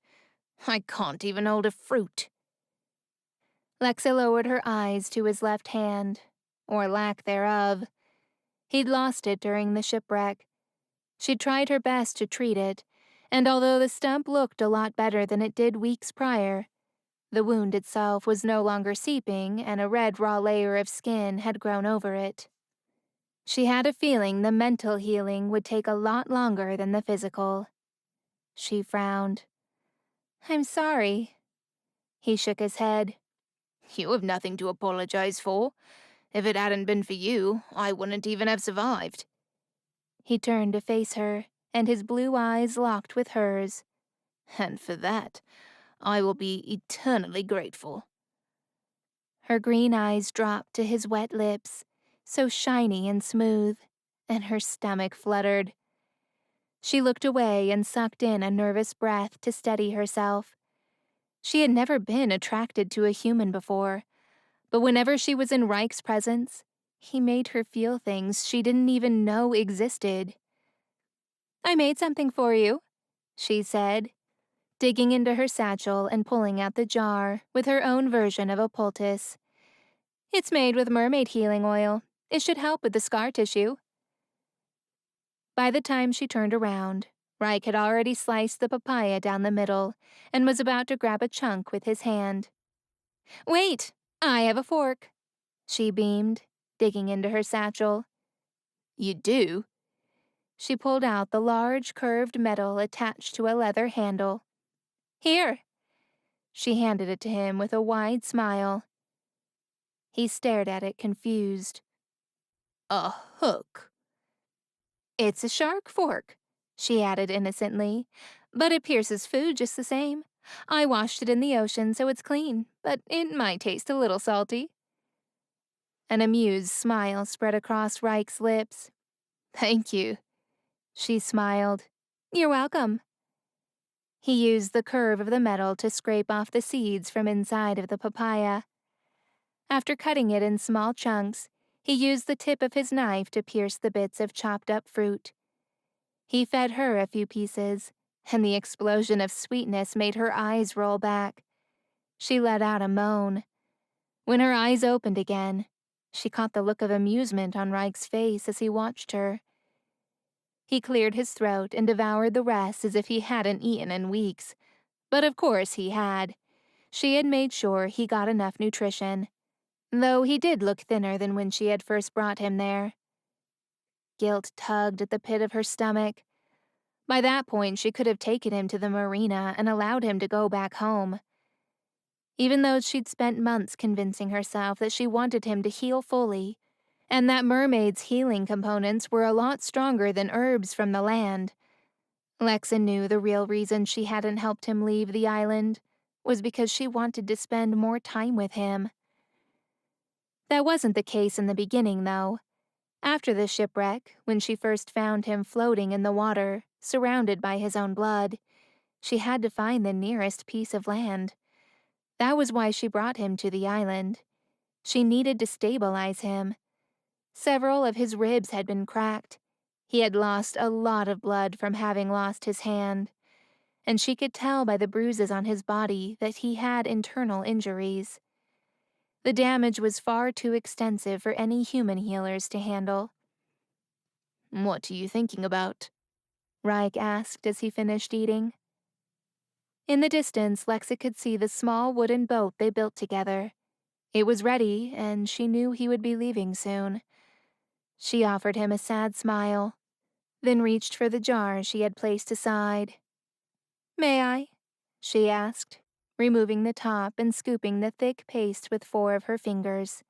S2: I can't even hold a fruit.
S1: Lexa lowered her eyes to his left hand, or lack thereof. He'd lost it during the shipwreck. She'd tried her best to treat it, and although the stump looked a lot better than it did weeks prior, the wound itself was no longer seeping and a red raw layer of skin had grown over it. She had a feeling the mental healing would take a lot longer than the physical. She frowned. I'm sorry. He shook his head.
S2: You have nothing to apologize for. If it hadn't been for you, I wouldn't even have survived.
S1: He turned to face her, and his blue eyes locked with hers.
S2: And for that, I will be eternally grateful.
S1: Her green eyes dropped to his wet lips, so shiny and smooth, and her stomach fluttered. She looked away and sucked in a nervous breath to steady herself. She had never been attracted to a human before, but whenever she was in Reich's presence, he made her feel things she didn't even know existed. I made something for you, she said, digging into her satchel and pulling out the jar with her own version of a poultice. It's made with mermaid healing oil. It should help with the scar tissue. By the time she turned around, Reich had already sliced the papaya down the middle and was about to grab a chunk with his hand. Wait, I have a fork, she beamed, digging into her satchel.
S2: You do?
S1: She pulled out the large curved metal attached to a leather handle. Here. She handed it to him with a wide smile. He stared at it, confused.
S2: A hook?
S1: It's a shark fork, she added innocently, but it pierces food just the same. I washed it in the ocean so it's clean, but it might taste a little salty. An amused smile spread across Reich's lips. Thank you. She smiled. You're welcome. He used the curve of the metal to scrape off the seeds from inside of the papaya. After cutting it in small chunks, he used the tip of his knife to pierce the bits of chopped up fruit. He fed her a few pieces, and the explosion of sweetness made her eyes roll back. She let out a moan. When her eyes opened again, she caught the look of amusement on Reich's face as he watched her. He cleared his throat and devoured the rest as if he hadn't eaten in weeks. But of course he had. She had made sure he got enough nutrition, though he did look thinner than when she had first brought him there. Guilt tugged at the pit of her stomach. By that point, she could have taken him to the marina and allowed him to go back home. Even though she'd spent months convincing herself that she wanted him to heal fully, and that mermaid's healing components were a lot stronger than herbs from the land. Lexa knew the real reason she hadn't helped him leave the island was because she wanted to spend more time with him. That wasn't the case in the beginning, though. After the shipwreck, when she first found him floating in the water, surrounded by his own blood, she had to find the nearest piece of land. That was why she brought him to the island. She needed to stabilize him. Several of his ribs had been cracked. He had lost a lot of blood from having lost his hand, and she could tell by the bruises on his body that he had internal injuries. The damage was far too extensive for any human healers to handle.
S2: "What are you thinking about?"
S1: Reich asked as he finished eating. In the distance, Lexa could see the small wooden boat they built together. It was ready, and she knew he would be leaving soon. She offered him a sad smile, then reached for the jar she had placed aside. "May I?" she asked, removing the top and scooping the thick paste with 4 of her fingers.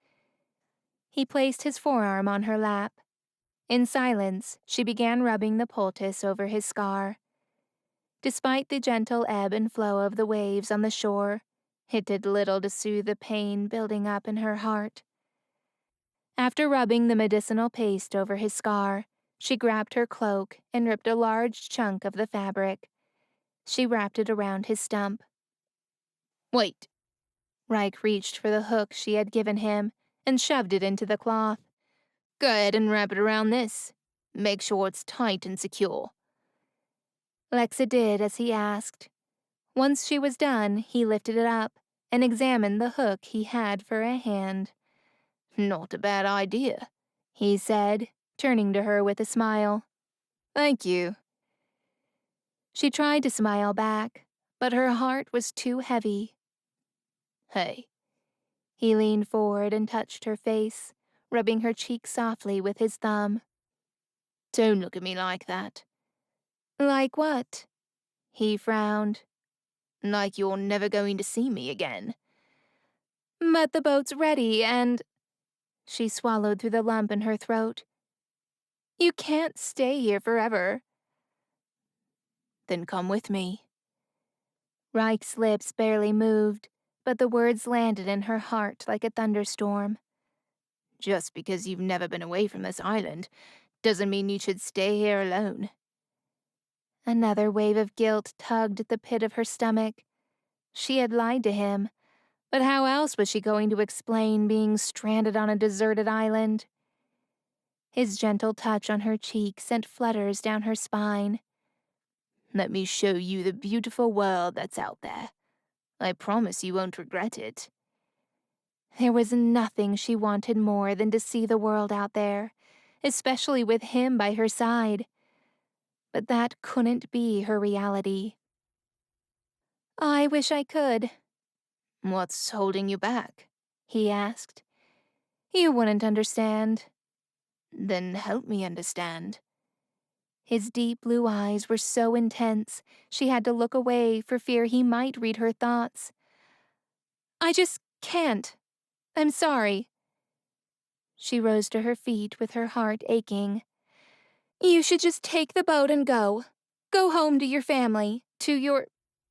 S1: He placed his forearm on her lap. In silence, she began rubbing the poultice over his scar. Despite the gentle ebb and flow of the waves on the shore, it did little to soothe the pain building up in her heart. After rubbing the medicinal paste over his scar, she grabbed her cloak and ripped a large chunk of the fabric. She wrapped it around his stump.
S2: "Wait."
S1: Reich reached for the hook she had given him and shoved it into the cloth.
S2: "Go ahead and wrap it around this. Make sure it's tight and secure."
S1: Lexa did as he asked. Once she was done, he lifted it up and examined the hook he had for a hand.
S2: "Not a bad idea,"
S1: he said, turning to her with a smile.
S2: "Thank you."
S1: She tried to smile back, but her heart was too heavy.
S2: "Hey."
S1: He leaned forward and touched her face, rubbing her cheek softly with his thumb.
S2: "Don't look at me like that."
S1: "Like what?" He frowned.
S2: "Like you're never going to see me again."
S1: "But the boat's ready and—" She swallowed through the lump in her throat. "You can't stay here forever."
S2: "Then come with me."
S1: Reich's lips barely moved, but the words landed in her heart like a thunderstorm.
S2: "Just because you've never been away from this island doesn't mean you should stay here alone."
S1: Another wave of guilt tugged at the pit of her stomach. She had lied to him, but how else was she going to explain being stranded on a deserted island? His gentle touch on her cheek sent flutters down her spine.
S2: "Let me show you the beautiful world that's out there. I promise you won't regret it."
S1: There was nothing she wanted more than to see the world out there, especially with him by her side. But that couldn't be her reality. "I wish I could,"
S2: "What's holding you back?"
S1: he asked. "You wouldn't understand."
S2: "Then help me understand."
S1: His deep blue eyes were so intense, she had to look away for fear he might read her thoughts. "I just can't. I'm sorry." She rose to her feet with her heart aching. "You should just take the boat and go. Go home to your family, to your...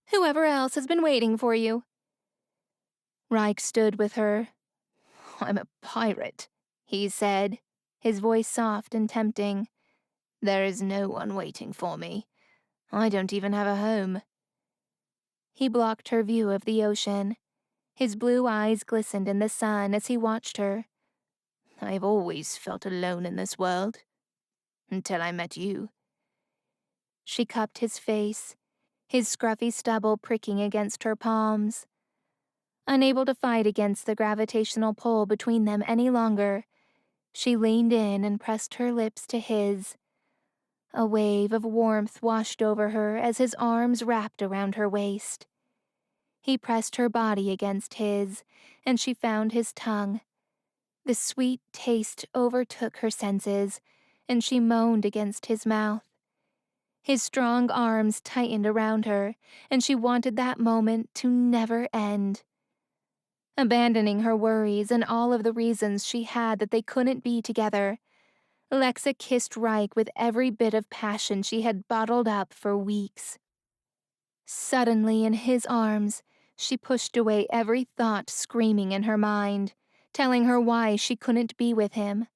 S1: whoever else has been waiting for you." Reich stood with her.
S2: "I'm a pirate,"
S1: he said, his voice soft and tempting.
S2: "There is no one waiting for me. I don't even have a home."
S1: He blocked her view of the ocean. His blue eyes glistened in the sun as he watched her.
S2: "I've always felt alone in this world. Until I met you."
S1: She cupped his face, his scruffy stubble pricking against her palms. Unable to fight against the gravitational pull between them any longer, she leaned in and pressed her lips to his. A wave of warmth washed over her as his arms wrapped around her waist. He pressed her body against his, and she found his tongue. The sweet taste overtook her senses, and she moaned against his mouth. His strong arms tightened around her, and she wanted that moment to never end. Abandoning her worries and all of the reasons she had that they couldn't be together, Lexa kissed Reich with every bit of passion she had bottled up for weeks. Suddenly, in his arms, she pushed away every thought screaming in her mind, telling her why she couldn't be with him.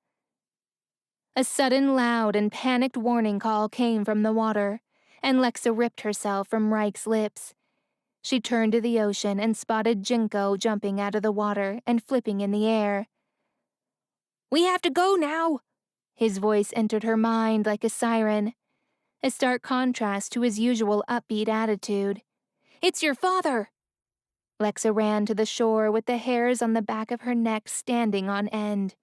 S1: A sudden, loud, and panicked warning call came from the water, and Lexa ripped herself from Reich's lips. She turned to the ocean and spotted Jinko jumping out of the water and flipping in the air. "We have to go now!" His voice entered her mind like a siren, a stark contrast to his usual upbeat attitude. "It's your father!" Lexa ran to the shore with the hairs on the back of her neck standing on end,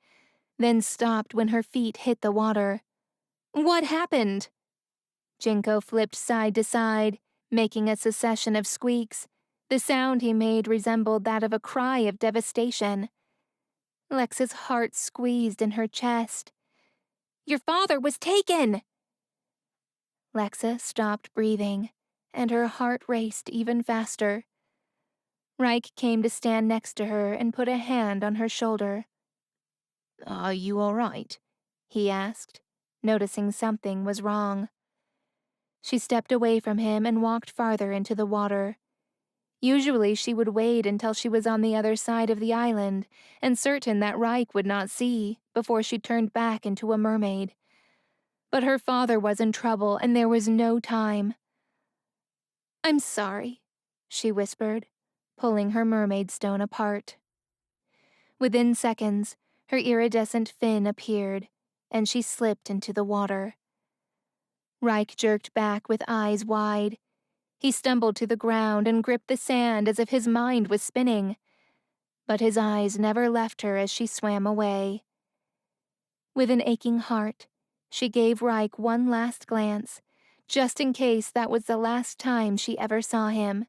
S1: then stopped when her feet hit the water. "What happened?" Jinko flipped side to side, making a succession of squeaks. The sound he made resembled that of a cry of devastation. Lexa's heart squeezed in her chest. "Your father was taken!" Lexa stopped breathing, and her heart raced even faster. Reich came to stand next to her and put a hand on her shoulder. "Are you all right?" he asked, noticing something was wrong. She stepped away from him and walked farther into the water. Usually she would wait until she was on the other side of the island and certain that Reich would not see before she turned back into a mermaid. But her father was in trouble and there was no time. "I'm sorry," she whispered, pulling her mermaid stone apart. Within seconds, her iridescent fin appeared, and she slipped into the water. Reich jerked back with eyes wide. He stumbled to the ground and gripped the sand as if his mind was spinning. But his eyes never left her as she swam away. With an aching heart, she gave Reich one last glance, just in case that was the last time she ever saw him.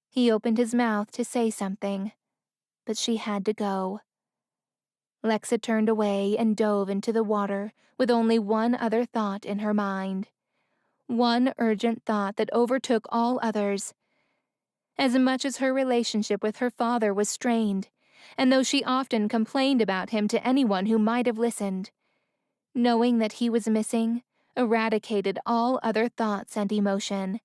S1: He opened his mouth to say something, but she had to go. Lexa turned away and dove into the water with only one other thought in her mind. One urgent thought that overtook all others. As much as her relationship with her father was strained, and though she often complained about him to anyone who might have listened, knowing that he was missing eradicated all other thoughts and emotion,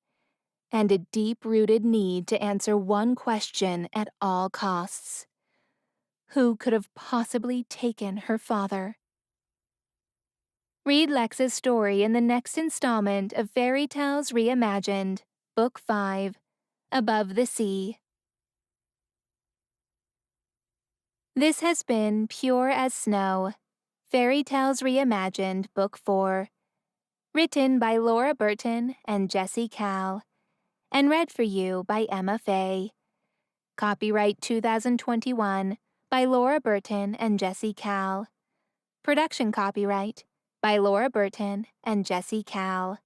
S1: and a deep-rooted need to answer one question at all costs. Who could have possibly taken her father? Read Lexa's story in the next installment of Fairy Tales Reimagined, Book 5, Above the Sea. This has been Pure as Snow, Fairy Tales Reimagined, Book 4, written by Laura Burton and Jessie Cal, and read for you by Emma Faye. Copyright 2021 by Laura Burton and Jessie Cal. Production copyright by Laura Burton and Jessie Cal.